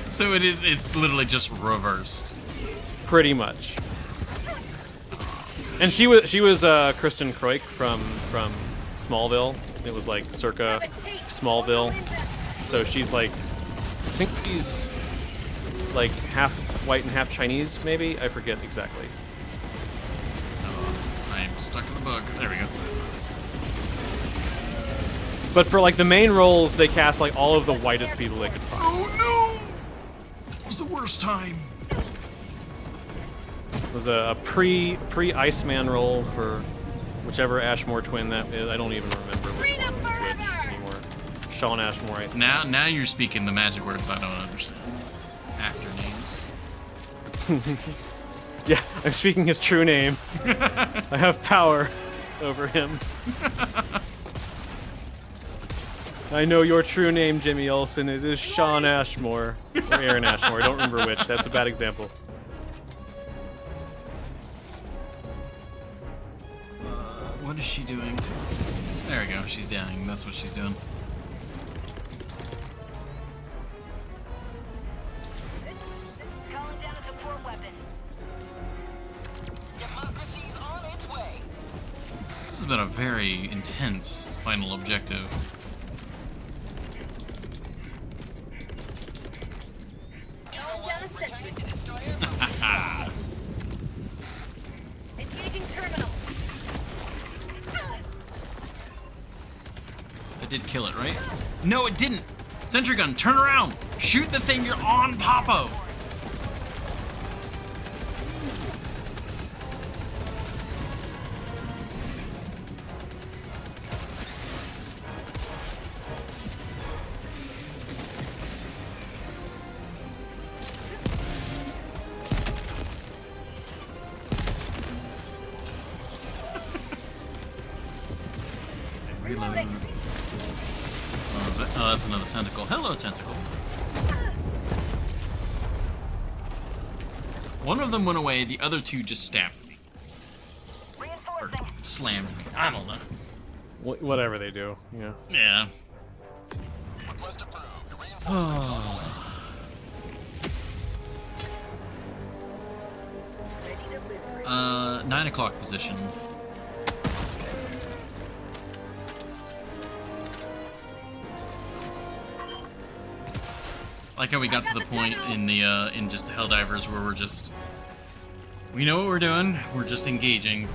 So it's literally just reversed.
Pretty much. And she was Kristen Kroik from Smallville. It was like circa Smallville. So she's like, I think she's like half white and half Chinese, maybe? I forget exactly.
I'm stuck in the bug. There we go.
But for like the main roles, they cast like all of the whitest people they could find.
Oh no! It was the worst time.
It was a pre-Iceman role for whichever Ashmore twin that is. I don't even remember which one was which anymore. Sean Ashmore, I think.
Now you're speaking the magic words I don't understand. Actor names.
Yeah, I'm speaking his true name. I have power over him. I know your true name, Jimmy Olsen. It is Sean Ashmore. Or Aaron Ashmore. I don't remember which. That's a bad example.
What is she doing? There we go. She's dying. That's what she's doing.
Calling down a support weapon.
Democracy's on its way.
This has been a very intense final objective.
Calling down a sentry.
The destroyer.
Engaging terminal.
It did kill it, right? No, it didn't! Sentry gun, turn around! Shoot the thing you're on top of! Reload. Oh, that's another tentacle. Hello, tentacle. One of them went away, the other two just stabbed me. Or slammed me. I don't know.
Whatever they do, yeah.
Yeah.
Request approved. Reinforcements online.
9 o'clock position. Like how we got to the point in the in just the Helldivers where we're just, we know what we're doing, we're just engaging.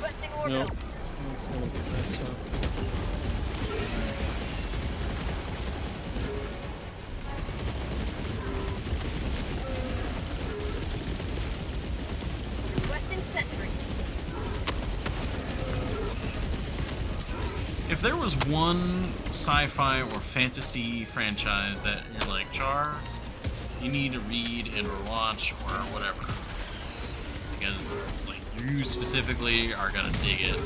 Requesting order.
Nope. It's gonna be nice, so.
Requesting sentry.
If there was one sci-fi or fantasy franchise that you're like, Char, you need to read and or watch or whatever, because like you specifically are gonna dig it,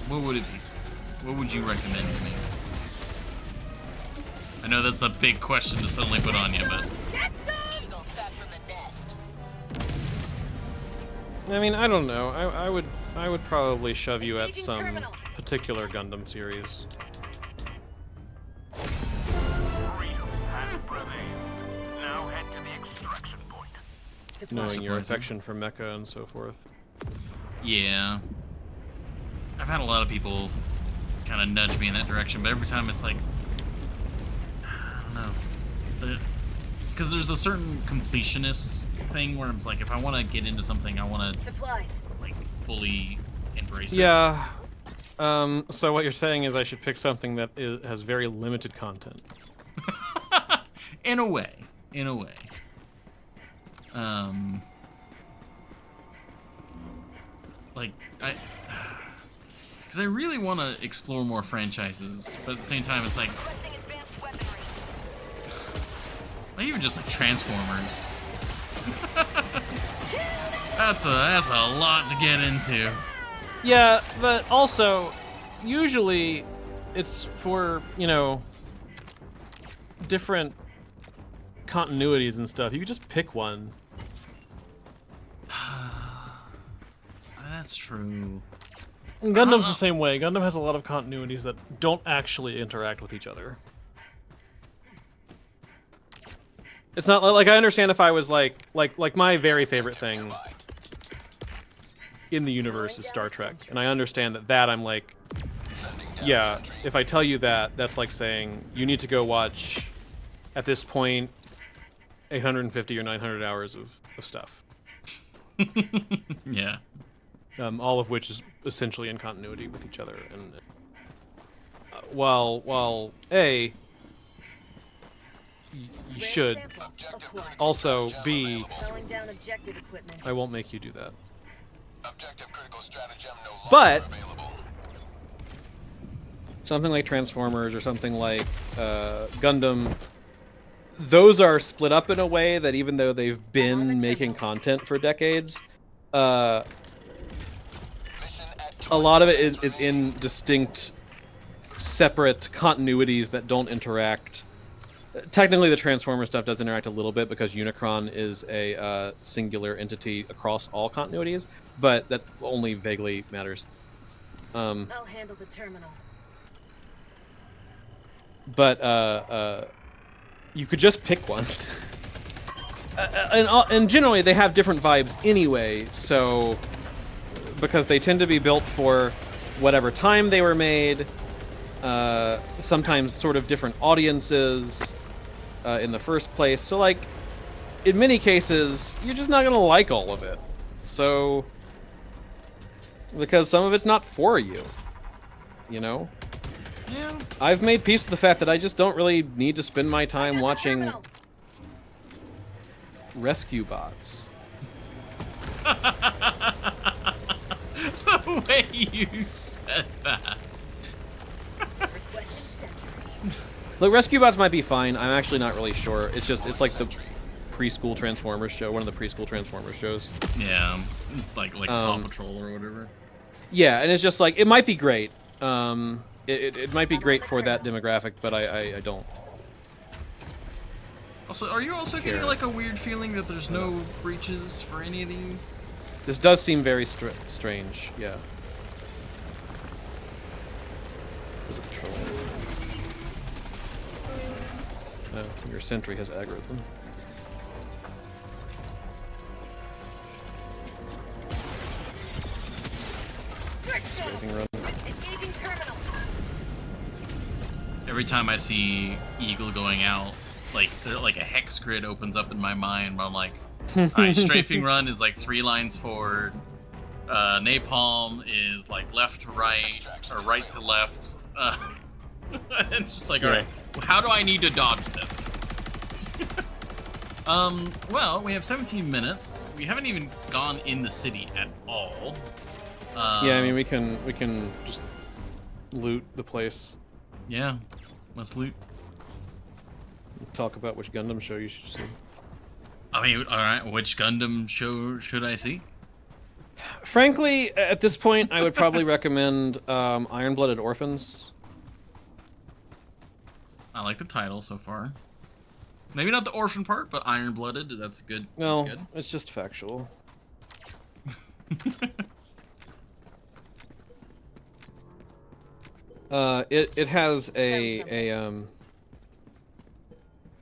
what would it be? What would you recommend to me? I know that's a big question to suddenly put on you, but
Eagle back from the nest.
I mean, I don't know. I would probably shove you at
Engaging
some
terminal.
particular Gundam series.
Freedom has prevailed. Now head to the extraction point.
Knowing your
Supposedly.
affection for mecha and so forth.
yeah. I've had a lot of people kind of nudge me in that direction, but every time it's like, I don't know. Because there's a certain completionist thing where it's like, if I want to get into something, I want to
Supplies.
like fully embrace it.
Yeah. So what you're saying is I should pick something that has very limited content.
In a way. In a way. Like, because I really want to explore more franchises, but at the same time, it's like,
Requesting advanced weaponry.
like even just like Transformers. That's a lot to get into.
Yeah, but also, usually, it's for, you know, different continuities and stuff. You could just pick one.
That's true.
And Gundam's the same way. Gundam has a lot of continuities that don't actually interact with each other. It's not like, I understand if I was like my very favorite thing in the universe is Star Trek, and I understand that I'm like, yeah, if I tell you that, that's like saying you need to go watch, at this point, 850 or 900 hours of stuff.
Yeah.
All of which is essentially in continuity with each other, and while A, you should, also B,
Slowing down objective equipment.
I won't make you do that.
Objective critical stratagem no longer
But
available.
something like Transformers or something like Gundam, those are split up in a way that even though they've been making content for decades, a lot of it is in distinct, separate continuities that don't interact. Technically, the Transformer stuff does interact a little bit because Unicron is a singular entity across all continuities, but that only vaguely matters.
I'll handle the terminal.
But you could just pick one. And generally, they have different vibes anyway, so because they tend to be built for whatever time they were made, sometimes sort of different audiences in the first place. So, like, in many cases, you're just not going to like all of it. So, because some of it's not for you, you know?
Yeah.
I've made peace with the fact that I just don't really need to spend my time watching rescue bots.
The way you said that.
Look, rescue bots might be fine. I'm actually not really sure. It's like the preschool Transformers show, one of the preschool Transformers shows.
Yeah, like Paw Patrol or whatever.
Yeah, and it's just like, it might be great. It might be great for that demographic, but I don't.
Also, are you also getting like a weird feeling that there's no breaches for any of these?
This does seem very strange, yeah. There's a patrol. Oh, your sentry has aggroed them. Strafing run.
Engaging terminal.
Every time I see Eagle going out, like a hex grid opens up in my mind where I'm like, alright, strafing run is like 3 lines forward. Napalm is like left to right, or right to left. It's just like, alright, how do I need to dodge this? Well, we have 17 minutes. We haven't even gone in the city at all.
Yeah, I mean, we can just loot the place.
Yeah, let's loot.
Talk about which Gundam show you should see.
I mean, alright, which Gundam show should I see?
Frankly, at this point, I would probably recommend Iron-Blooded Orphans.
I like the title so far. Maybe not the orphan part, but Iron-Blooded, that's good.
Well,
that's good.
it's just factual. It has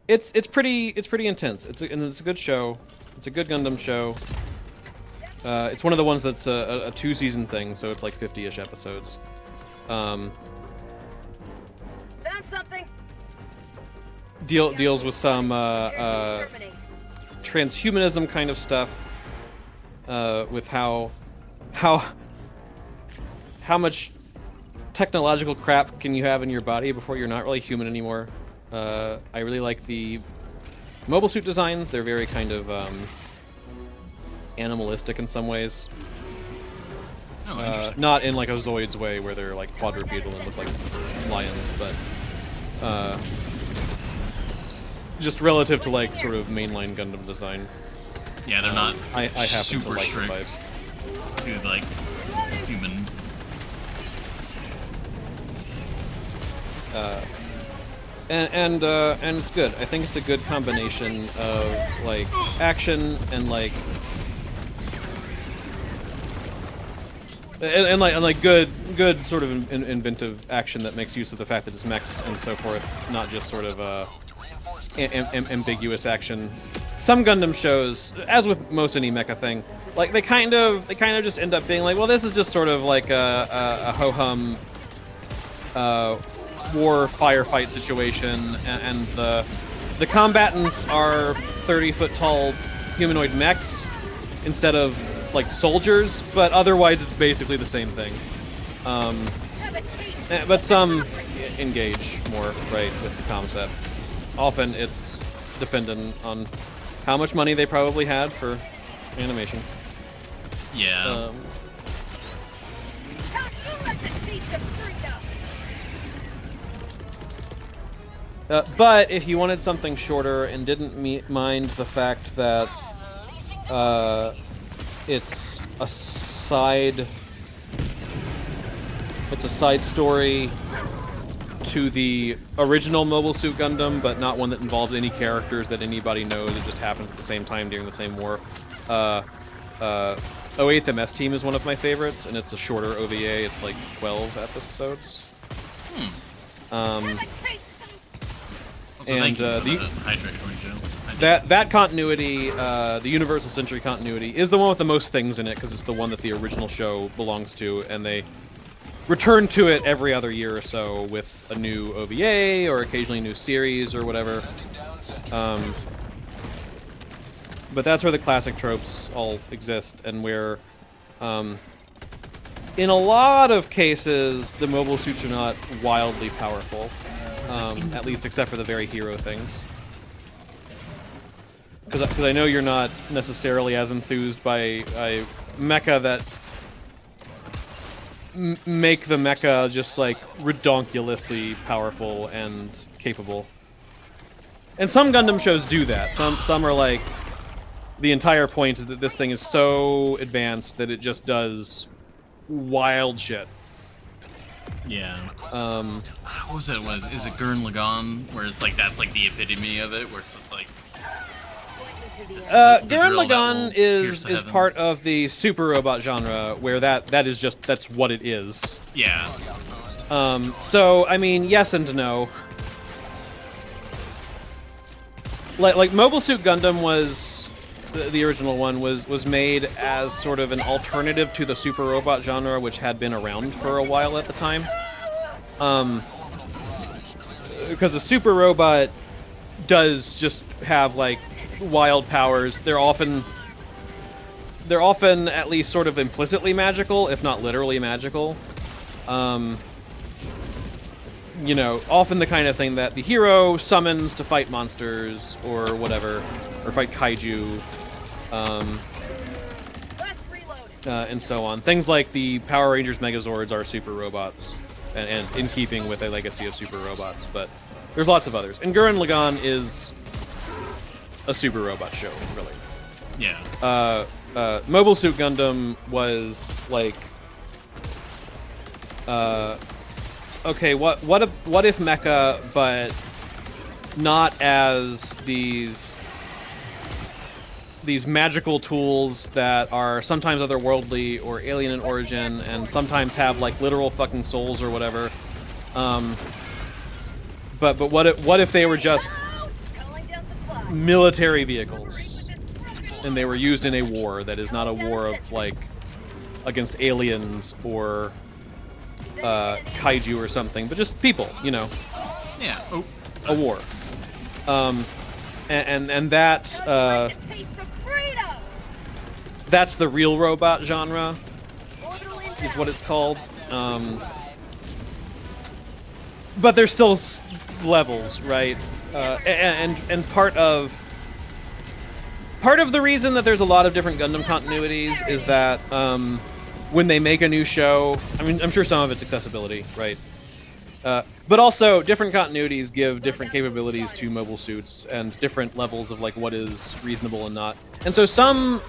it's pretty intense. It's a good show. It's a good Gundam show. It's one of the ones that's a 2-season thing, so it's like 50-ish episodes.
Found something.
Deals with some transhumanism kind of stuff, with how much technological crap can you have in your body before you're not really human anymore. I really like the mobile suit designs. They're very kind of animalistic in some ways.
Oh,
not in like a Zoids way where they're like quadrupedal and look like lions, but just relative to like sort of mainline Gundam design.
Yeah, they're not
I happen
super
to like
strict
the vibe.
to like human.
And it's good. I think it's a good combination of like action and like good sort of inventive action that makes use of the fact that it's mechs and so forth, not just sort of ambiguous action. Some Gundam shows, as with most any mecha thing, like they kind of just end up being like, well, this is just sort of like a ho-hum war firefight situation, and the combatants are 30-foot tall humanoid mechs instead of like soldiers, but otherwise it's basically the same thing. But some engage more, right, with the concept. Often it's dependent on how much money they probably had for animation.
Yeah.
But if you wanted something shorter and didn't mind the fact that it's a side story to the original Mobile Suit Gundam, but not one that involves any characters that anybody knows. It just happens at the same time during the same war. 08 The Mess Team is one of my favorites, and it's a shorter OVA. It's like 12 episodes. And that continuity, the Universal Century continuity, is the one with the most things in it because it's the one that the original show belongs to, and they return to it every other year or so with a new OVA or occasionally a new series or whatever. But that's where the classic tropes all exist, and where, in a lot of cases, the mobile suits are not wildly powerful. At least except for the very hero things. Because I know you're not necessarily as enthused by mecha that make the mecha just like redonkulously powerful and capable. And some Gundam shows do that. Some are like, the entire point is that this thing is so advanced that it just does wild shit.
Yeah. What was it? Is it Gurren Lagann? Where it's like, that's like the epitome of it, where it's just like...
Gurren Lagann is part of the super robot genre, where that is just, that's what it is.
Yeah.
So, I mean, yes and no. Like Mobile Suit Gundam was... The original one was made as sort of an alternative to the super robot genre, which had been around for a while at the time. Because the super robot does just have like wild powers. They're often at least sort of implicitly magical, if not literally magical. You know, often the kind of thing that the hero summons to fight monsters or whatever, or fight kaiju, and so on. Things like the Power Rangers Megazords are super robots, and in keeping with a legacy of super robots, but there's lots of others. And Gurren Lagann is a super robot show, really.
Yeah.
Mobile Suit Gundam was like, okay, what if mecha, but not as these magical tools that are sometimes otherworldly or alien in origin, and sometimes have like literal fucking souls or whatever. But what if they were just military vehicles, and they were used in a war that is not a war of like against aliens or kaiju or something, but just people, you know.
Yeah.
A war. And that that's the real robot genre, is what it's called. But there's still levels, right? And part of the reason that there's a lot of different Gundam continuities is that when they make a new show, I mean, I'm sure some of it's accessibility, right? But also, different continuities give different capabilities to mobile suits and different levels of like what is reasonable and not. And so some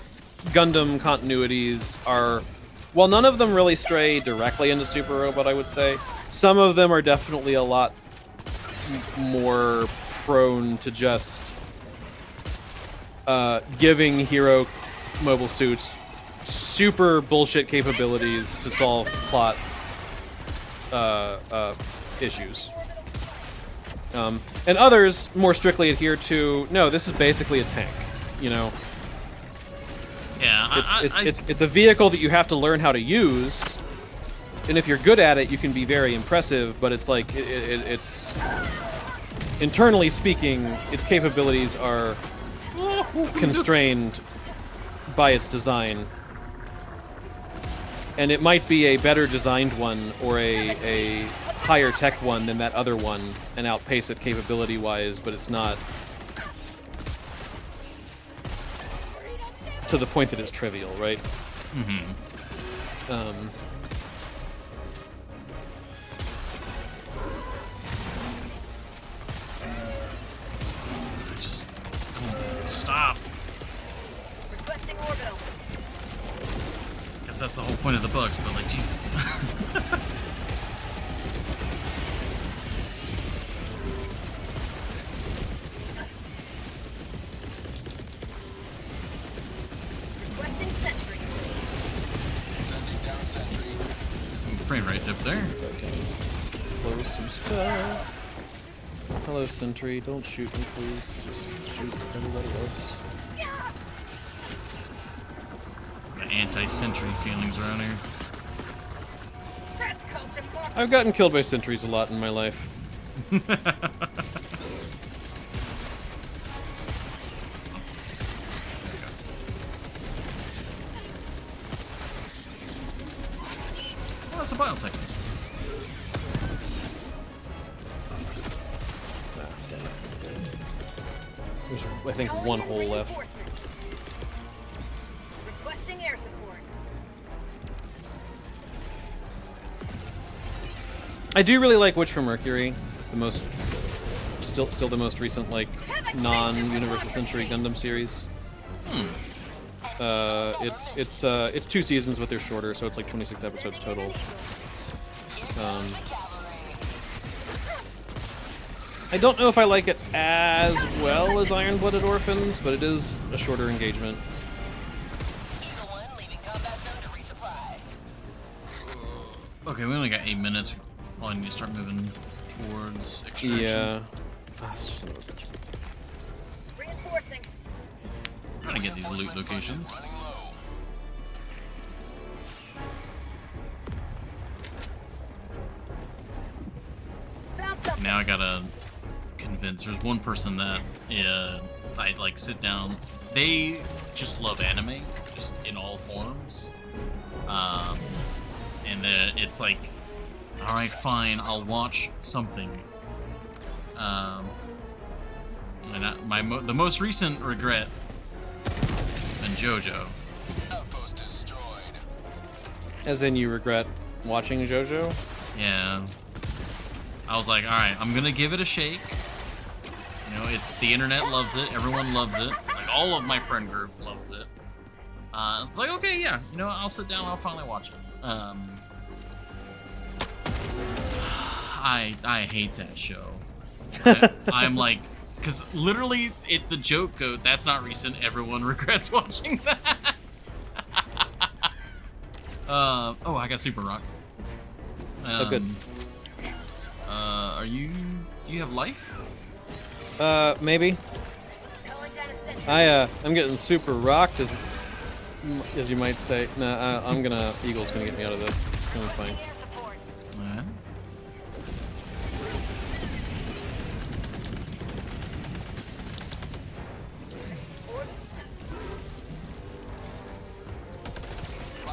Gundam continuities are, while none of them really stray directly into Super Robot, I would say, some of them are definitely a lot more prone to just giving hero mobile suits super bullshit capabilities to solve plot issues. And others more strictly adhere to, no, this is basically a tank, you know?
Yeah,
it's a vehicle that you have to learn how to use, and if you're good at it, you can be very impressive, but it's like, it's... Internally speaking, its capabilities are constrained by its design. And it might be a better designed one, or a higher tech one than that other one, and outpace it capability-wise, but it's not to the point that it's trivial, right?
Mm-hmm. Stop.
Requesting orbital.
Guess that's the whole point of the bugs, but like, Jesus.
Requesting sentry.
Frame rate dip there.
Close some stuff. Hello, Sentry. Don't shoot me, please. Just shoot everybody else.
Got anti-sentry feelings around here.
That's called democracy.
I've gotten killed by sentries a lot in my life.
Oh, that's a biotech.
There's, I think, one hole left.
Requesting air support.
I do really like Witch from Mercury, the most, still the most recent like non-Universal Century Gundam series. It's 2 seasons, but they're shorter, so it's like 26 episodes total. I don't know if I like it as well as Iron-Blooded Orphans, but it is a shorter engagement.
Okay, we only got 8 minutes. We probably need to start moving towards extraction.
Yeah. Ah, son of a bitch.
Reinforcing.
Trying to get these loot locations.
Found something.
Now I gotta convince. There's one person that I like sit down. They just love anime, just in all forms. And it's like, all right, fine, I'll watch something. And the most recent regret has been JoJo.
As in, you regret watching JoJo?
Yeah. I was like, all right, I'm gonna give it a shake. You know, the internet loves it. Everyone loves it. Like, all of my friend group loves it. It's like, okay, yeah, you know, I'll sit down. I'll finally watch it. I hate that show. I'm like, because literally, the joke goes, that's not recent. Everyone regrets watching that. Oh, I got Super Rock.
Oh, good.
Do you have life?
Maybe.
Calling down a sentry.
I'm getting super rocked, as you might say. Nah, Eagle's gonna get me out of this. It's gonna be fine.
Air support.
Alright.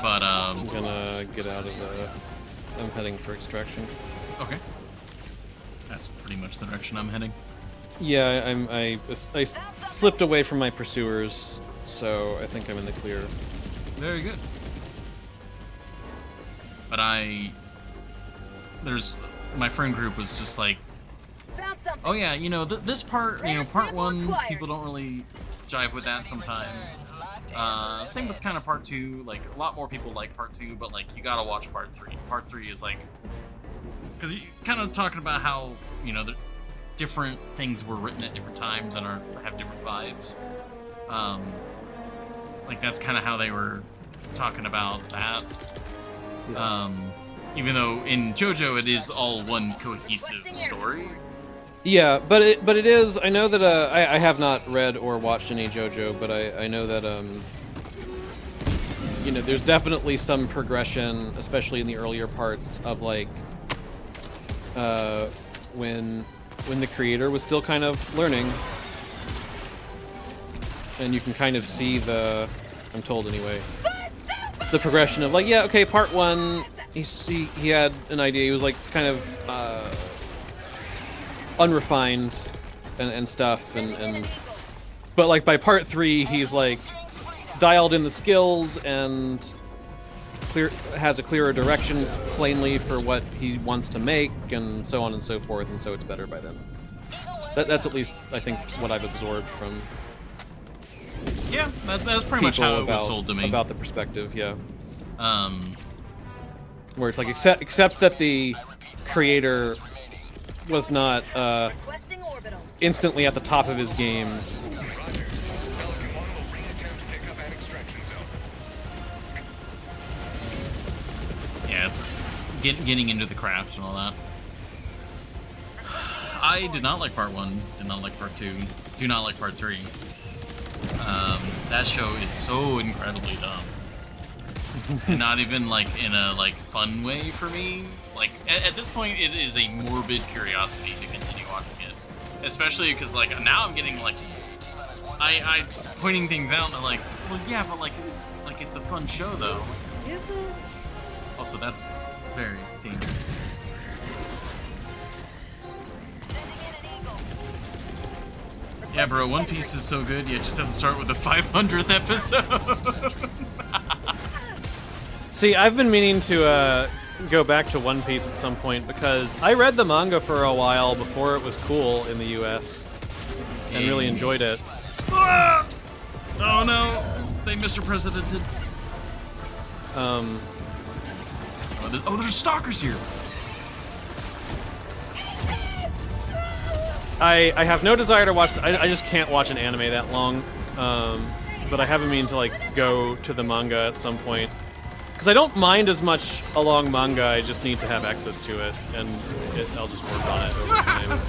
But,
I'm gonna get out of I'm heading for extraction.
okay. That's pretty much the direction I'm heading.
Yeah, I slipped away from my pursuers, so I think I'm in the clear.
Very good. But my friend group was just like,
Found something.
oh yeah, you know, this part, you know, part 1, people don't really jive with that sometimes. Same with kind of part 2, like, a lot more people like part 2, but like, you gotta watch part 3. Part 3 is like, because you kind of talking about how, you know, the different things were written at different times and have different vibes. Like, that's kind of how they were talking about that.
Yeah.
Even though in JoJo it is all one cohesive story.
Yeah, but it is. I know that I have not read or watched any JoJo, but I know that you know, there's definitely some progression, especially in the earlier parts of like when the creator was still kind of learning, and you can kind of see I'm told anyway, the progression of like, yeah, okay, part 1, he had an idea, he was like kind of unrefined and stuff, but like by part 3 he's like dialed in the skills and has a clearer direction plainly for what he wants to make, and so on and so forth, and so it's better by then. That's at least, I think, what I've absorbed from
Yeah, that's pretty much how it was sold to me.
About the perspective, yeah.
Um,
Where it's like, except that the creator was not
Requesting orbital.
instantly at the top of his game.
yeah, it's getting into the craft and all that. I did not like part 1, did not like part 2, do not like part 3. That show is so incredibly dumb. And not even like in a like fun way for me. Like at this point it is a morbid curiosity to continue watching it. Especially because like now I'm getting like I pointing things out and I'm like, well yeah, but like it's a fun show though. Is it? Also that's very dangerous. Yeah, bro, One Piece is so good, you just have to start with the 500th episode.
See, I've been meaning to go back to One Piece at some point because I read the manga for a while before it was cool in the US and really enjoyed it.
Ah! Oh no, they Mr. Presidented.
Oh,
there's stalkers here.
I have no desire to watch. I just can't watch an anime that long. But I have a mean to like go to the manga at some point because I don't mind as much a long manga. I just need to have access to it, and I'll just work on it over time.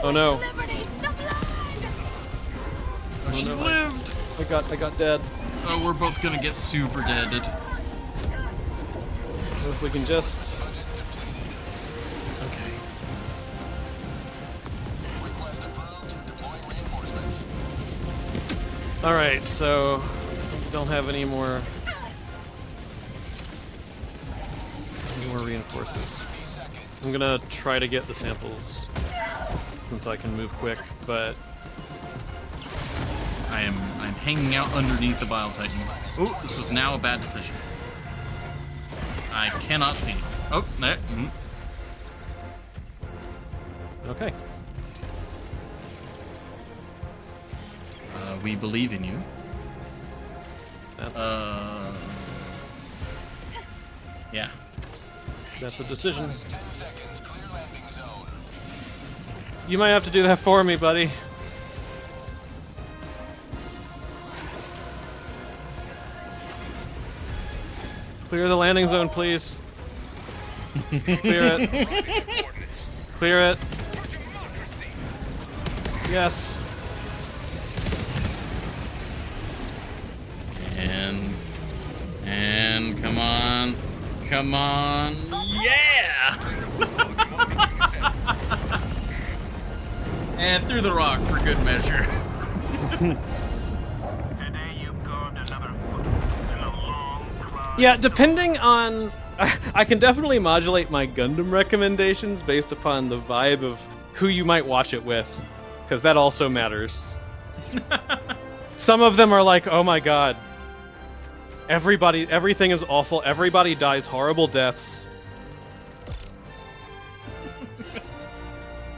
Oh no!
Oh, she lived.
I got dead.
Oh, we're both gonna get super deaded.
So if we can just.
Okay.
Alright, so we don't have any more reinforces. I'm gonna try to get the samples since I can move quick, but
I'm hanging out underneath the Bile Titan. Oh, this was now a bad decision. I cannot see. Oh, there.
Okay.
We believe in you.
That's
yeah.
That's a decision. You might have to do that for me, buddy. Clear the landing zone, please. Clear it. Clear it. Yes.
And come on. Come on. Yeah! And through the rock for good measure.
Today you've carved another foot in a long cry.
Yeah, depending on... I can definitely modulate my Gundam recommendations based upon the vibe of who you might watch it with, because that also matters. Some of them are like, oh my god, everything is awful, everybody dies horrible deaths.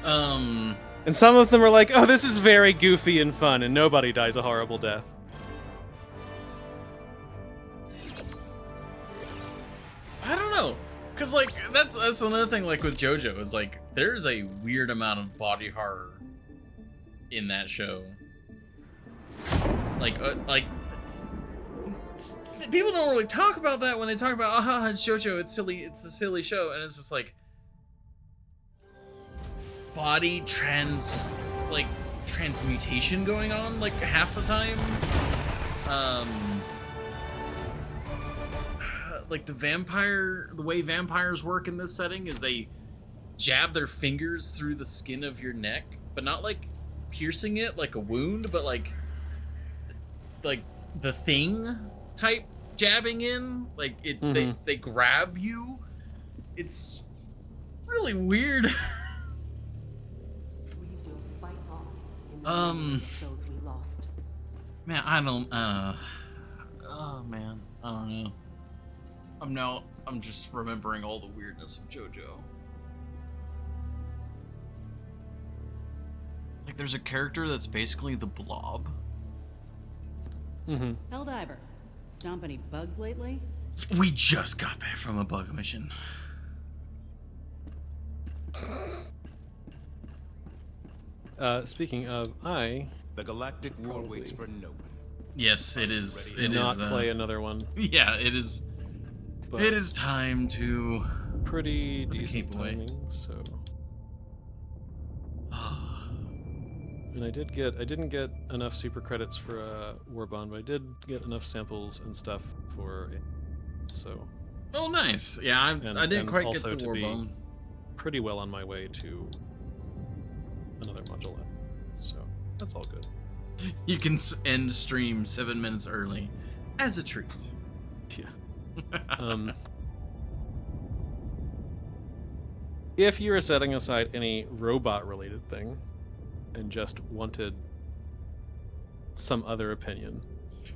And some of them are like, oh, this is very goofy and fun, and nobody dies a horrible death.
I don't know, cause like that's another thing. Like with JoJo, is like there's a weird amount of body horror in that show. Like people don't really talk about that when they talk about it's JoJo, it's silly, it's a silly show, and it's just like body transmutation going on like half the time. Like the way vampires work in this setting is they jab their fingers through the skin of your neck, but not like piercing it like a wound, but like the thing type jabbing in, like it they grab you. It's really weird.
We will fight on in the name of those we lost.
Man, oh man, I don't know. I'm just remembering all the weirdness of JoJo. Like there's a character that's basically the Blob.
Mm-hmm.
Helldiver, stomp any bugs lately?
We just got back from a bug mission.
Speaking of, I
The galactic war
Probably.
waits for no one.
Yes, it is.
Ready
It
not
is.
play another one.
Yeah, it is.
But
It is time to.
pretty
Put the
decent
cape away.
timing. So, and I didn't get enough super credits for Warbond, but I did get enough samples and stuff for it. So
Oh, nice. Yeah, I didn't
and
quite get
also
the
to be
Warbone.
pretty well on my way to another module. So that's all good.
You can end stream 7 minutes early, as a treat.
Yeah. If you were setting aside any robot-related thing and just wanted some other opinion,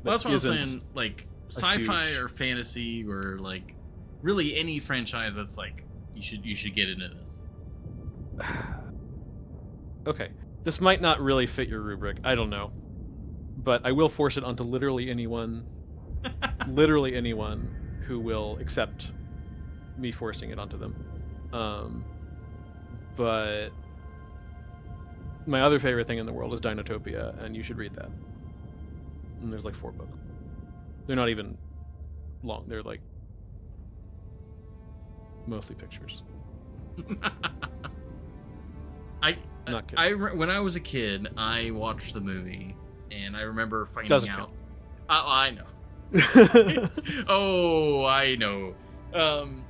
Well, that's what I was
isn't
saying. Like sci-fi
huge-
or fantasy or like really any franchise that's like you should get into this.
Okay, this might not really fit your rubric. I don't know, but I will force it onto literally anyone who will accept me forcing it onto them. But my other favorite thing in the world is Dinotopia, and you should read that. And there's like 4 books. They're not even long. They're like mostly pictures. Not kidding.
When I was a kid, I watched the movie, and I remember finding
Doesn't
out.
count.
I know. Oh, I know.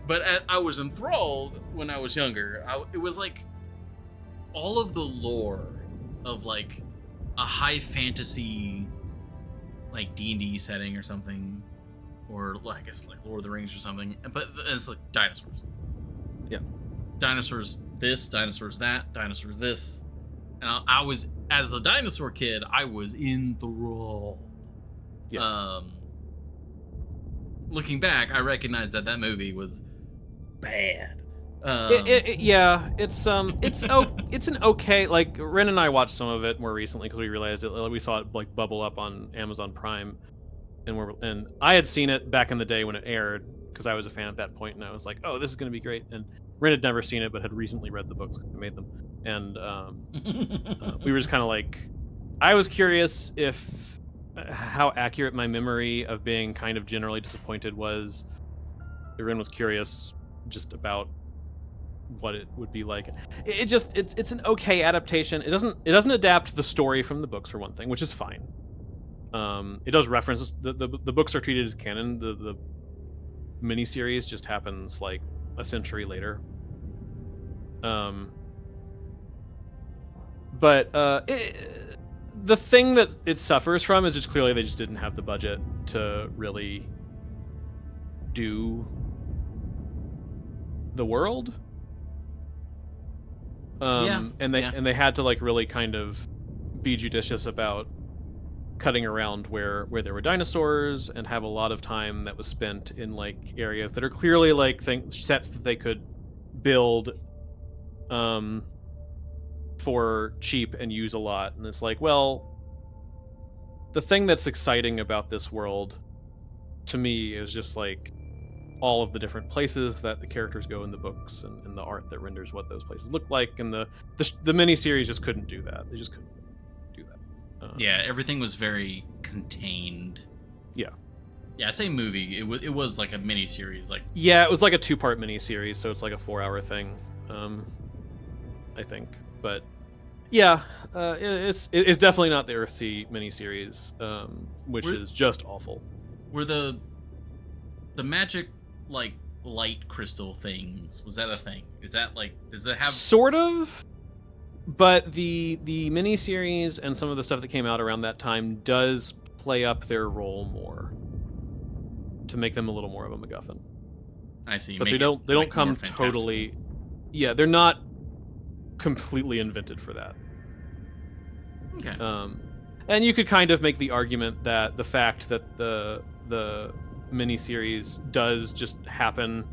But I was enthralled when I was younger. It was like all of the lore of like a high fantasy, like D&D setting or something, or I guess like Lord of the Rings or something. But it's like dinosaurs.
Yeah.
Dinosaurs this, dinosaurs that, dinosaurs this. And I was, as a dinosaur kid, I was enthralled.
Yeah.
Looking back, I recognize that movie was bad.
Yeah, it's an okay. Like Ren and I watched some of it more recently because we realized we saw it like bubble up on Amazon Prime, and I had seen it back in the day when it aired because I was a fan at that point, and I was like, oh, this is gonna be great. And Ren had never seen it, but had recently read the books because I made them, and we were just kind of like, I was curious if how accurate my memory of being kind of generally disappointed was. Ren was curious just about what it would be like. It's an okay adaptation. It doesn't adapt the story from the books for one thing, which is fine. It does reference the books are treated as canon. The miniseries just happens like a century later. But the thing that it suffers from is just clearly they just didn't have the budget to really do the world. And they had to like really kind of be judicious about cutting around where there were dinosaurs and have a lot of time that was spent in like areas that are clearly like sets that they could build for cheap and use a lot. And it's like, well, the thing that's exciting about this world to me is just like all of the different places that the characters go in the books and the art that renders what those places look like, and the miniseries just couldn't do that. They just couldn't do that.
Yeah, everything was very contained.
Yeah.
Yeah, I say movie. It was like a miniseries. Like
yeah, it was like a 2-part miniseries, so it's like a 4-hour thing, I think. But yeah, it's definitely not the Earthsea miniseries, which is just awful.
Were the magic like light crystal things, was that a thing? Is that like, does it have
sort of? But the miniseries and some of the stuff that came out around that time does play up their role more to make them a little more of a MacGuffin.
I see.
But they don't come totally. Yeah, they're not completely invented for that.
Okay.
And you could kind of make the argument that the fact that the miniseries does just happen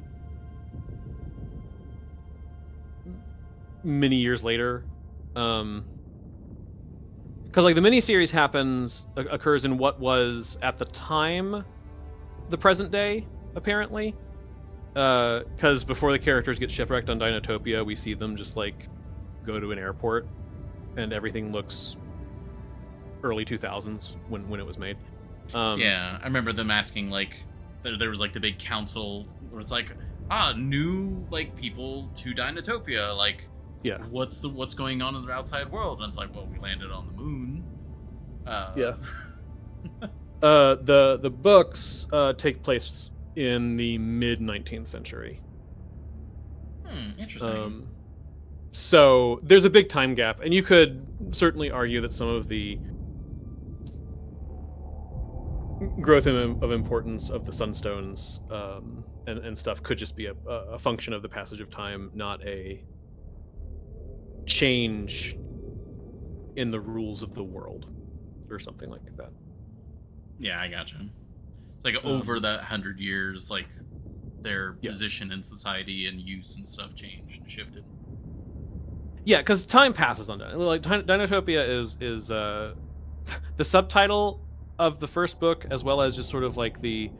many years later, because like the miniseries occurs in what was at the time the present day, apparently. Because before the characters get shipwrecked on Dinotopia, we see them just like go to an airport, and everything looks early 2000s when it was made.
Yeah, I remember them asking like, there was like the big council where it's like, new like people to Dinotopia, like,
Yeah.
what's going on in the outside world? And it's like, well, we landed on the moon.
Yeah. The books take place in the mid 19th century.
Interesting.
So there's a big time gap, and you could certainly argue that some of the growth of importance of the Sunstones and stuff could just be a function of the passage of time, not a change in the rules of the world or something like that.
Yeah, I gotcha. It's like over that 100 years, like their position in society and use and stuff changed and shifted.
Yeah, because time passes on that. Like Dinotopia is the subtitle of the first book, as well as just sort of like the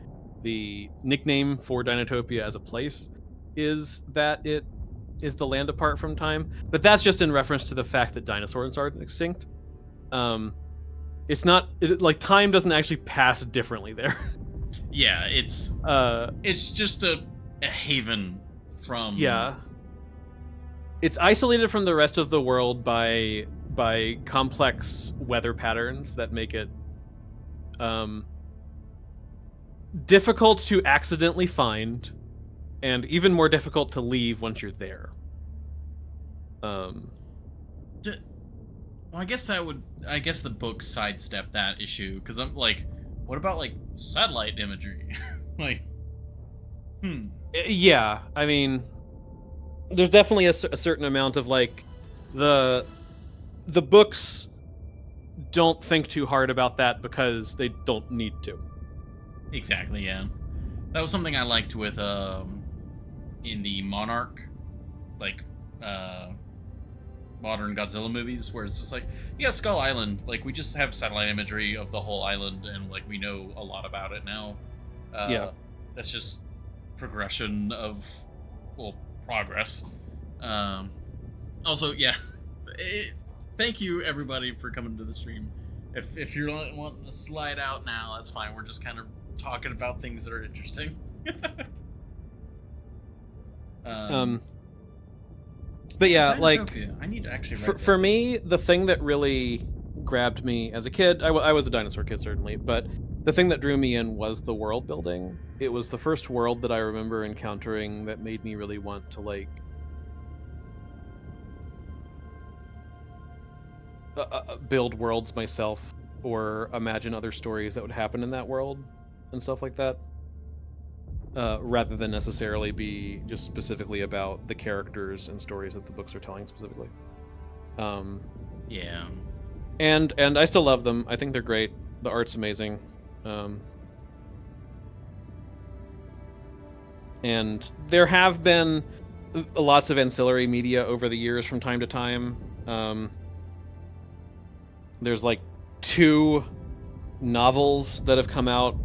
nickname for Dinotopia as a place, is that it is the land apart from time. But that's just in reference to the fact that dinosaurs are extinct. It's not like time doesn't actually pass differently there.
Yeah, it's just a haven from.
Yeah. It's isolated from the rest of the world by complex weather patterns that make it difficult to accidentally find, and even more difficult to leave once you're there.
Well, I guess the book sidestep that issue, because I'm like, what about like satellite imagery? Like,
Yeah, I mean, there's definitely a certain amount of like the books don't think too hard about that because they don't need to.
Exactly, yeah. That was something I liked with in the Monarch, like modern Godzilla movies, where it's just like, yeah, Skull Island, like we just have satellite imagery of the whole island, and like we know a lot about it now.
Yeah,
that's just progression of, well, progress. Also, yeah, thank you everybody for coming to the stream. If you're wanting to slide out now, that's fine. We're just kind of talking about things that are interesting.
But yeah, like
I need to actually
for me, the thing that really grabbed me as a kid, I was a dinosaur kid certainly, but the thing that drew me in was the world building. It was the first world that I remember encountering that made me really want to like build worlds myself or imagine other stories that would happen in that world and stuff like that, rather than necessarily be just specifically about the characters and stories that the books are telling specifically.
Yeah.
And I still love them. I think they're great. The art's amazing. And there have been lots of ancillary media over the years from time to time. There's like 2 novels that have come out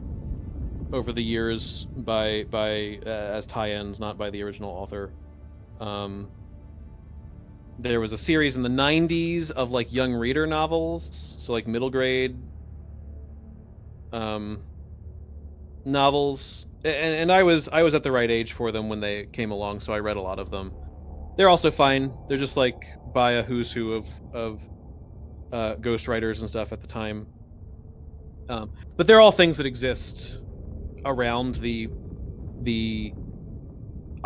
over the years by as tie-ins, not by the original author. There was a series in the 90s of like young reader novels, so like middle grade novels, and I was at the right age for them when they came along, so I read a lot of them. They're also fine. They're just like by a who's who of ghostwriters and stuff at the time. But they're all things that exist around the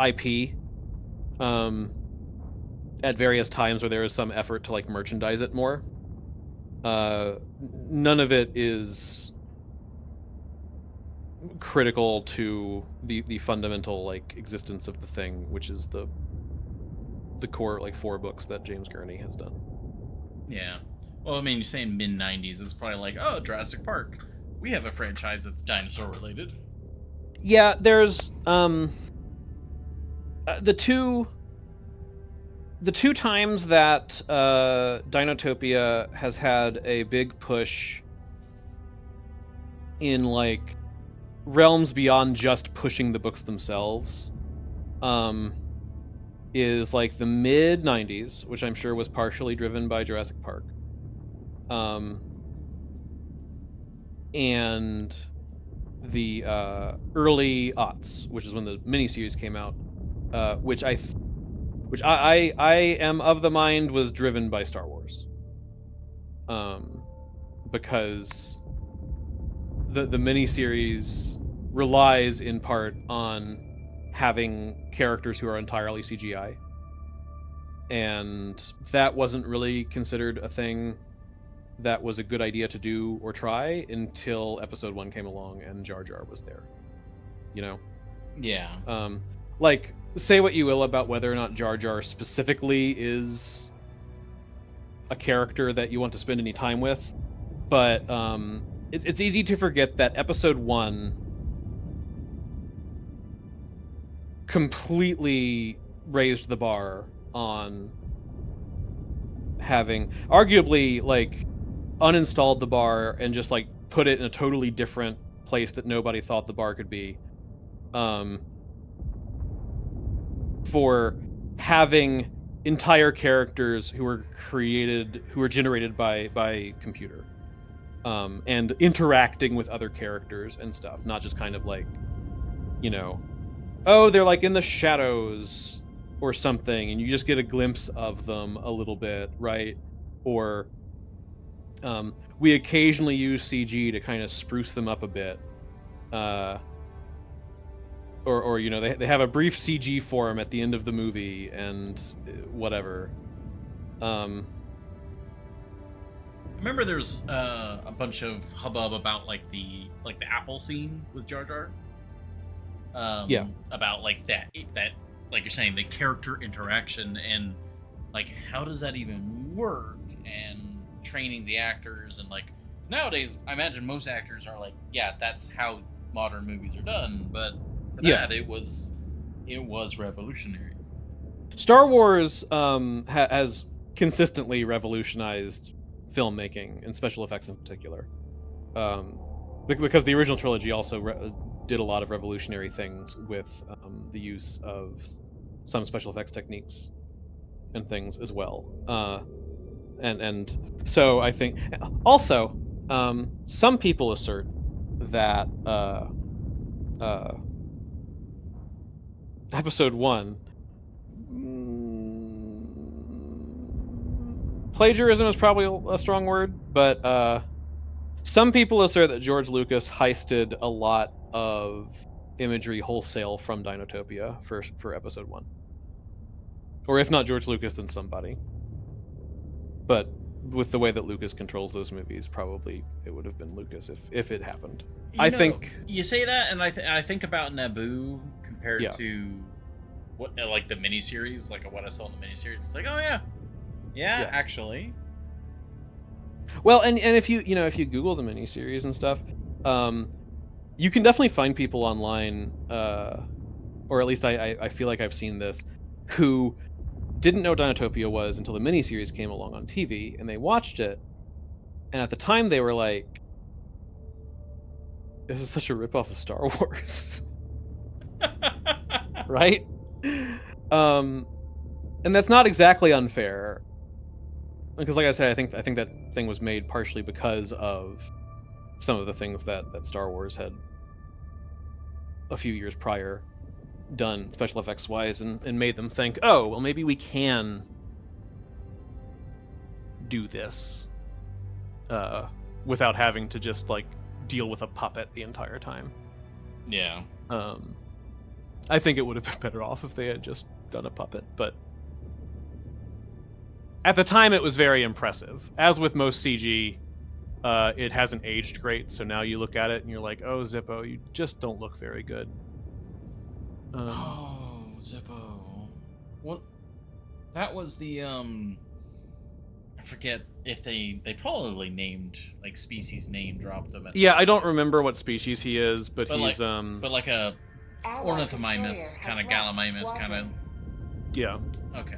IP at various times where there is some effort to like merchandise it more. None of it is critical to the fundamental like existence of the thing, which is the core like 4 books that James Gurney has done.
Yeah. Well, I mean, you're saying mid-90s, it's probably like, oh, Jurassic Park. We have a franchise that's dinosaur related.
Yeah, there's the 2 the two times that Dinotopia has had a big push in like realms beyond just pushing the books themselves, is like the mid 90s, which I'm sure was partially driven by Jurassic Park, and the early aughts, which is when the miniseries came out, which I am of the mind was driven by Star Wars, because the miniseries relies in part on having characters who are entirely CGI, and that wasn't really considered a thing that was a good idea to do or try until Episode 1 came along and Jar Jar was there. You know?
Yeah.
Like, say what you will about whether or not Jar Jar specifically is a character that you want to spend any time with, but it's easy to forget that Episode 1 completely raised the bar on having, arguably, like, uninstalled the bar and just like put it in a totally different place that nobody thought the bar could be, for having entire characters who were generated by computer, and interacting with other characters and stuff, not just kind of like, you know, oh, they're like in the shadows or something and you just get a glimpse of them a little bit, right? Or we occasionally use CG to kind of spruce them up a bit, or you know, they have a brief CG form at the end of the movie and whatever.
I remember there's a bunch of hubbub about like the Apple scene with Jar Jar.
Yeah.
About like that like you're saying, the character interaction and like how does that even work, and training the actors, and like nowadays I imagine most actors are like, yeah, that's how modern movies are done, but for that it was revolutionary.
Star Wars has consistently revolutionized filmmaking and special effects in particular, because the original trilogy also did a lot of revolutionary things with the use of some special effects techniques and things as well. And so I think also some people assert that Episode 1, plagiarism is probably a strong word, but some people assert that George Lucas heisted a lot of imagery wholesale from Dinotopia for Episode 1. Or if not George Lucas, then somebody. But with the way that Lucas controls those movies, probably it would have been Lucas if it happened. I think
you say that, and I think about Naboo compared to what, like the miniseries, like what I saw in the miniseries. It's like, oh yeah, actually.
Well, and if you Google the miniseries and stuff, you can definitely find people online, or at least I feel like I've seen this, who didn't know Dinotopia was until the miniseries came along on TV, and they watched it, and at the time they were like, "This is such a ripoff of Star Wars," right? And that's not exactly unfair, because, like I said, I think that thing was made partially because of some of the things that Star Wars had a few years prior done special effects wise, and made them think, oh, well, maybe we can do this without having to just like deal with a puppet the entire time.
Yeah.
I think it would have been better off if they had just done a puppet, but at the time it was very impressive. As with most CG, it hasn't aged great, so now you look at it and you're like, oh, Zippo, you just don't look very good.
Oh, Zippo. What? That was the I forget if they probably named, like, species name dropped him.
Yeah, I don't remember what species he is, but he's
but like a ornithomimus, kind of gallimimus, kind of.
Yeah.
Okay.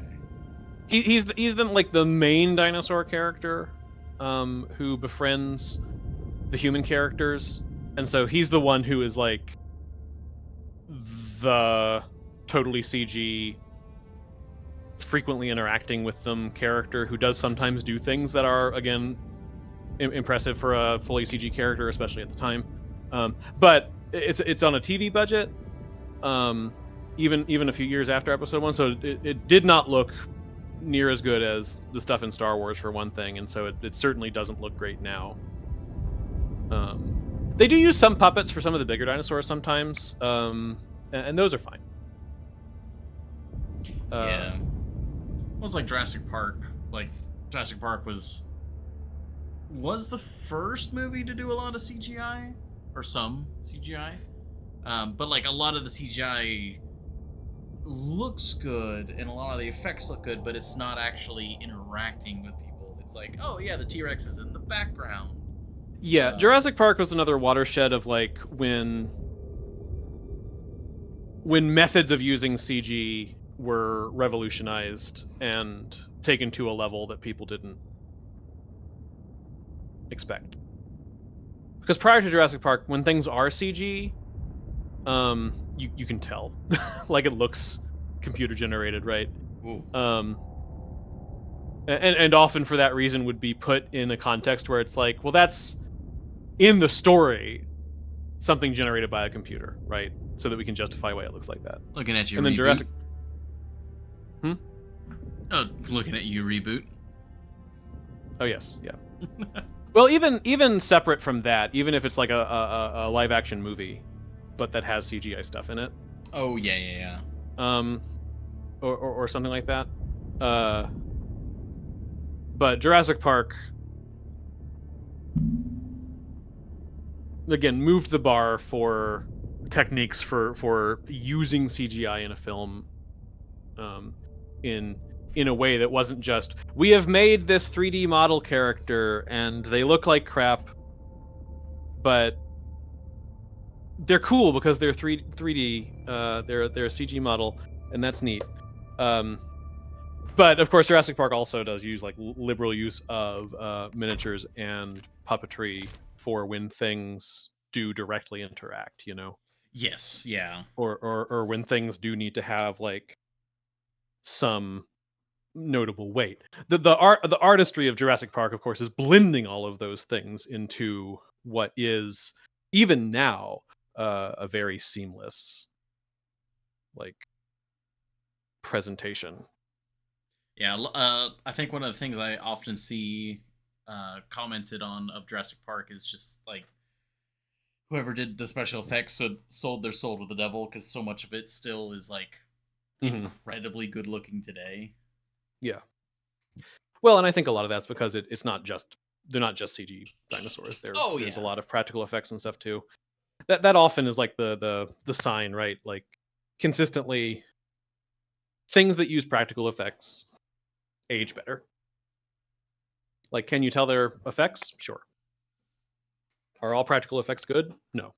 he's the like the main dinosaur character, who befriends the human characters, and so he's the one who is like the totally CG, frequently interacting with them character who does sometimes do things that are again impressive for a fully CG character, especially at the time. But it's on a TV budget, even a few years after Episode 1, so it did not look near as good as the stuff in Star Wars for one thing, and so it certainly doesn't look great now. They do use some puppets for some of the bigger dinosaurs sometimes, and those are fine.
Yeah. Well, it's like Jurassic Park. Like, Jurassic Park was the first movie to do a lot of CGI, or some CGI. But like a lot of the CGI looks good, and a lot of the effects look good, but it's not actually interacting with people. It's like, oh yeah, the T-Rex is in the background.
Yeah, Jurassic Park was another watershed of like when methods of using CG were revolutionized and taken to a level that people didn't expect. Because prior to Jurassic Park, when things are CG, you can tell, like it looks computer generated, right?
Ooh.
And often for that reason would be put in a context where it's like, well, that's in the story, something generated by a computer, right? So that we can justify why it looks like that.
Looking at you,
and then
reboot.
Jurassic.
Oh, looking at you, reboot.
Oh yes, yeah. Well, even separate from that, even if it's like a live action movie, but that has CGI stuff in it.
Oh yeah.
Or something like that. But Jurassic Park again moved the bar for techniques for using CGI in a film, in a way that wasn't just, we have made this 3D model character and they look like crap, but they're cool because they're 3D. They're a CG model, and that's neat. But of course, Jurassic Park also does use like liberal use of miniatures and puppetry for when things do directly interact.
Yes, yeah.
Or when things do need to have like some notable weight. The artistry of Jurassic Park, of course, is blending all of those things into what is even now a very seamless like presentation.
Yeah, I think one of the things I often see commented on of Jurassic Park is just like whoever did the special effects sold their soul to the devil, because so much of it still is like incredibly good looking today.
Yeah. Well, and I think a lot of that's because it's not just, they're not just CG dinosaurs. There's a lot of practical effects and stuff too. That often is like the sign, right? Like consistently things that use practical effects age better. Like, can you tell they're effects? Sure. Are all practical effects good? No.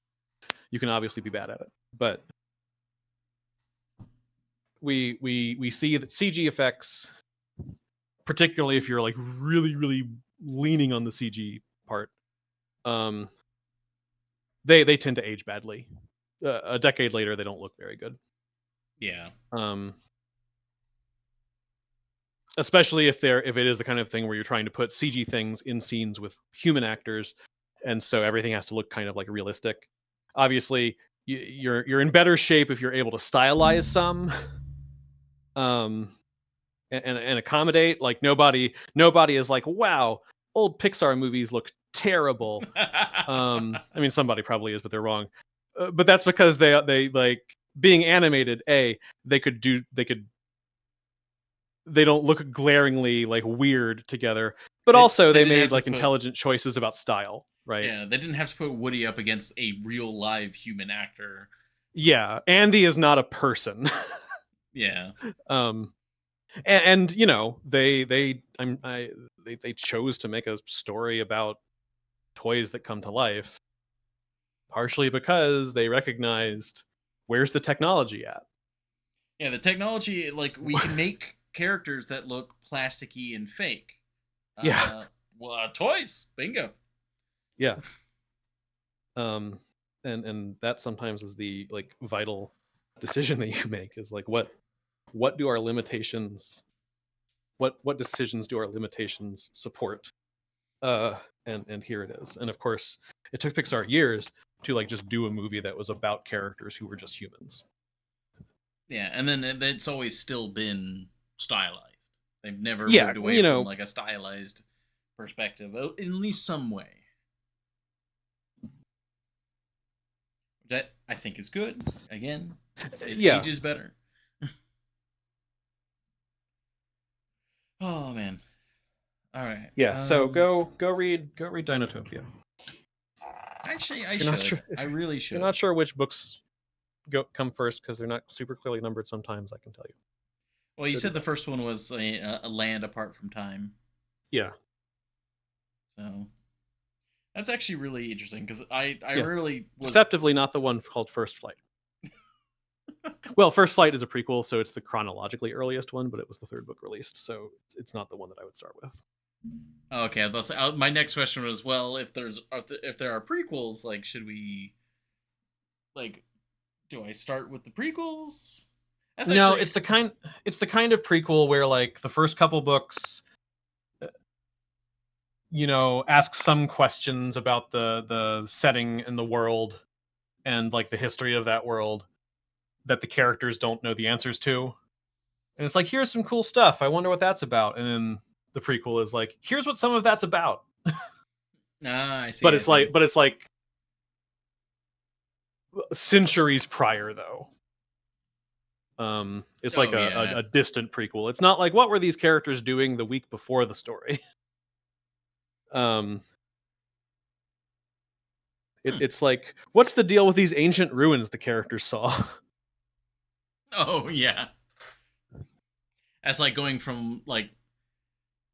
You can obviously be bad at it, but we see that CG effects, particularly if you're like really leaning on the CG part, they tend to age badly. A decade later, they don't look very good.
Yeah.
Especially if it is the kind of thing where you're trying to put CG things in scenes with human actors, and so everything has to look kind of like realistic. Obviously, you're in better shape if you're able to stylize some, and accommodate. Like nobody is like, wow, old Pixar movies look terrible. I mean, somebody probably is, but they're wrong. But that's because they like being animated. They don't look glaringly like weird together, but also they made like intelligent choices about style, right?
Yeah, they didn't have to put Woody up against a real live human actor.
Yeah, Andy is not a person.
Yeah.
And you know, they chose to make a story about toys that come to life, partially because they recognized, where's the technology at?
Yeah, the technology, like, we can make characters that look plasticky and fake.
Yeah.
Well, toys. Bingo.
Yeah. And that sometimes is the like vital decision that you make, is like what do our limitations, what decisions do our limitations support? And here it is. And of course, it took Pixar years to like just do a movie that was about characters who were just humans.
Yeah, and then it's always still been stylized. They've never
Yeah,
moved away from like a stylized perspective, in least some way. That I think is good. Again, it ages better. Oh man. All right.
Yeah. So go read Dinotopia.
Actually, I should.
Sure,
I really should.
If you're not sure which books come first because they're not super clearly numbered, sometimes I can tell you.
Well, you said the first one was a land apart from time.
Yeah.
So that's actually really interesting because I really was...
deceptively not the one called First Flight. Well, First Flight is a prequel, so it's the chronologically earliest one, but it was the third book released, so it's not the one that I would start with.
Okay, my next question was, well, if there are prequels, like, should we, like, do I start with the prequels?
No, it's the kind of prequel where like the first couple books, ask some questions about the setting and the world and like the history of that world that the characters don't know the answers to. And it's like, here's some cool stuff. I wonder what that's about. And then the prequel is like, here's what some of that's about.
I see.
But it's like centuries prior though. It's like a distant prequel. It's not like, what were these characters doing the week before the story? It's like, what's the deal with these ancient ruins the characters saw?
Oh yeah. That's like going from like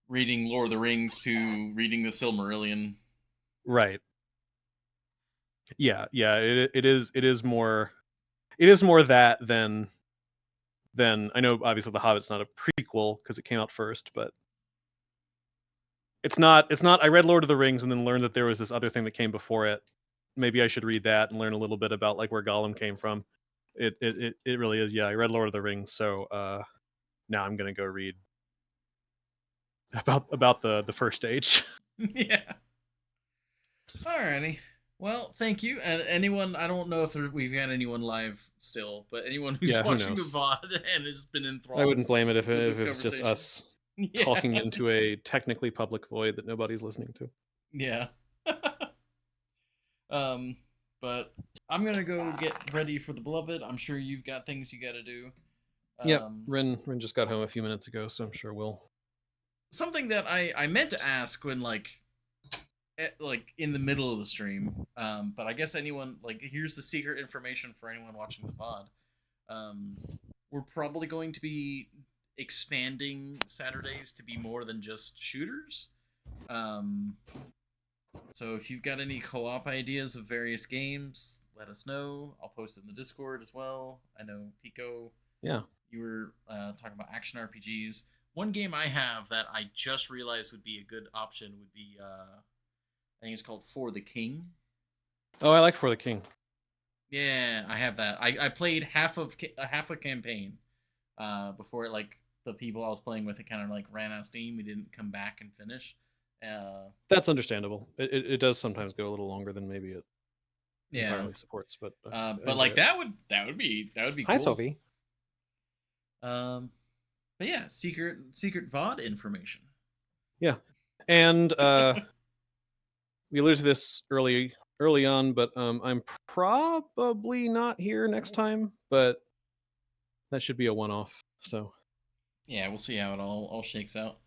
reading Lord of the Rings to reading the Silmarillion.
Right. Yeah. It is more that than I know obviously The Hobbit's not a prequel because it came out first, but it's not I read Lord of the Rings and then learned that there was this other thing that came before it. Maybe I should read that and learn a little bit about like where Gollum came from. It really is. Yeah, I read Lord of the Rings, so now I'm gonna go read about the first stage.
Yeah. Alrighty. Well, thank you. And anyone, I don't know if we've got anyone live still, but anyone who's watching the VOD and has been enthralled.
I wouldn't blame it if it's just us talking into a technically public void that nobody's listening to.
Yeah. But I'm gonna go get ready for the Beloved. I'm sure you've got things you gotta do.
Yeah, Rin just got home a few minutes ago, so I'm sure we'll.
Something that I meant to ask when like in the middle of the stream, but I guess anyone, like, here's the secret information for anyone watching the VOD. We're probably going to be expanding Saturdays to be more than just shooters. So if you've got any co-op ideas of various games, let us know. I'll post it in the Discord as well. I know, Pico,
yeah,
you were talking about action RPGs. One game I have that I just realized would be a good option would be, I think it's called For the King.
Oh, I like For the King.
Yeah, I have that. I played half a campaign before it, like, the people I was playing with, it kind of like ran out of steam. We didn't come back and finish.
That's understandable. It does sometimes go a little longer than maybe it entirely supports, but
like that would be cool.
Hi, Sophie.
But yeah, secret VOD information.
Yeah, and we alluded to this early on, but I'm probably not here next time, but that should be a one-off. So
yeah, we'll see how it all shakes out.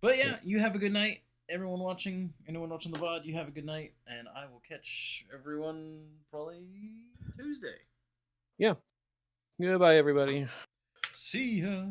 But yeah, you have a good night. Anyone watching the VOD, you have a good night, and I will catch everyone probably Tuesday.
Yeah. Goodbye, everybody.
See ya.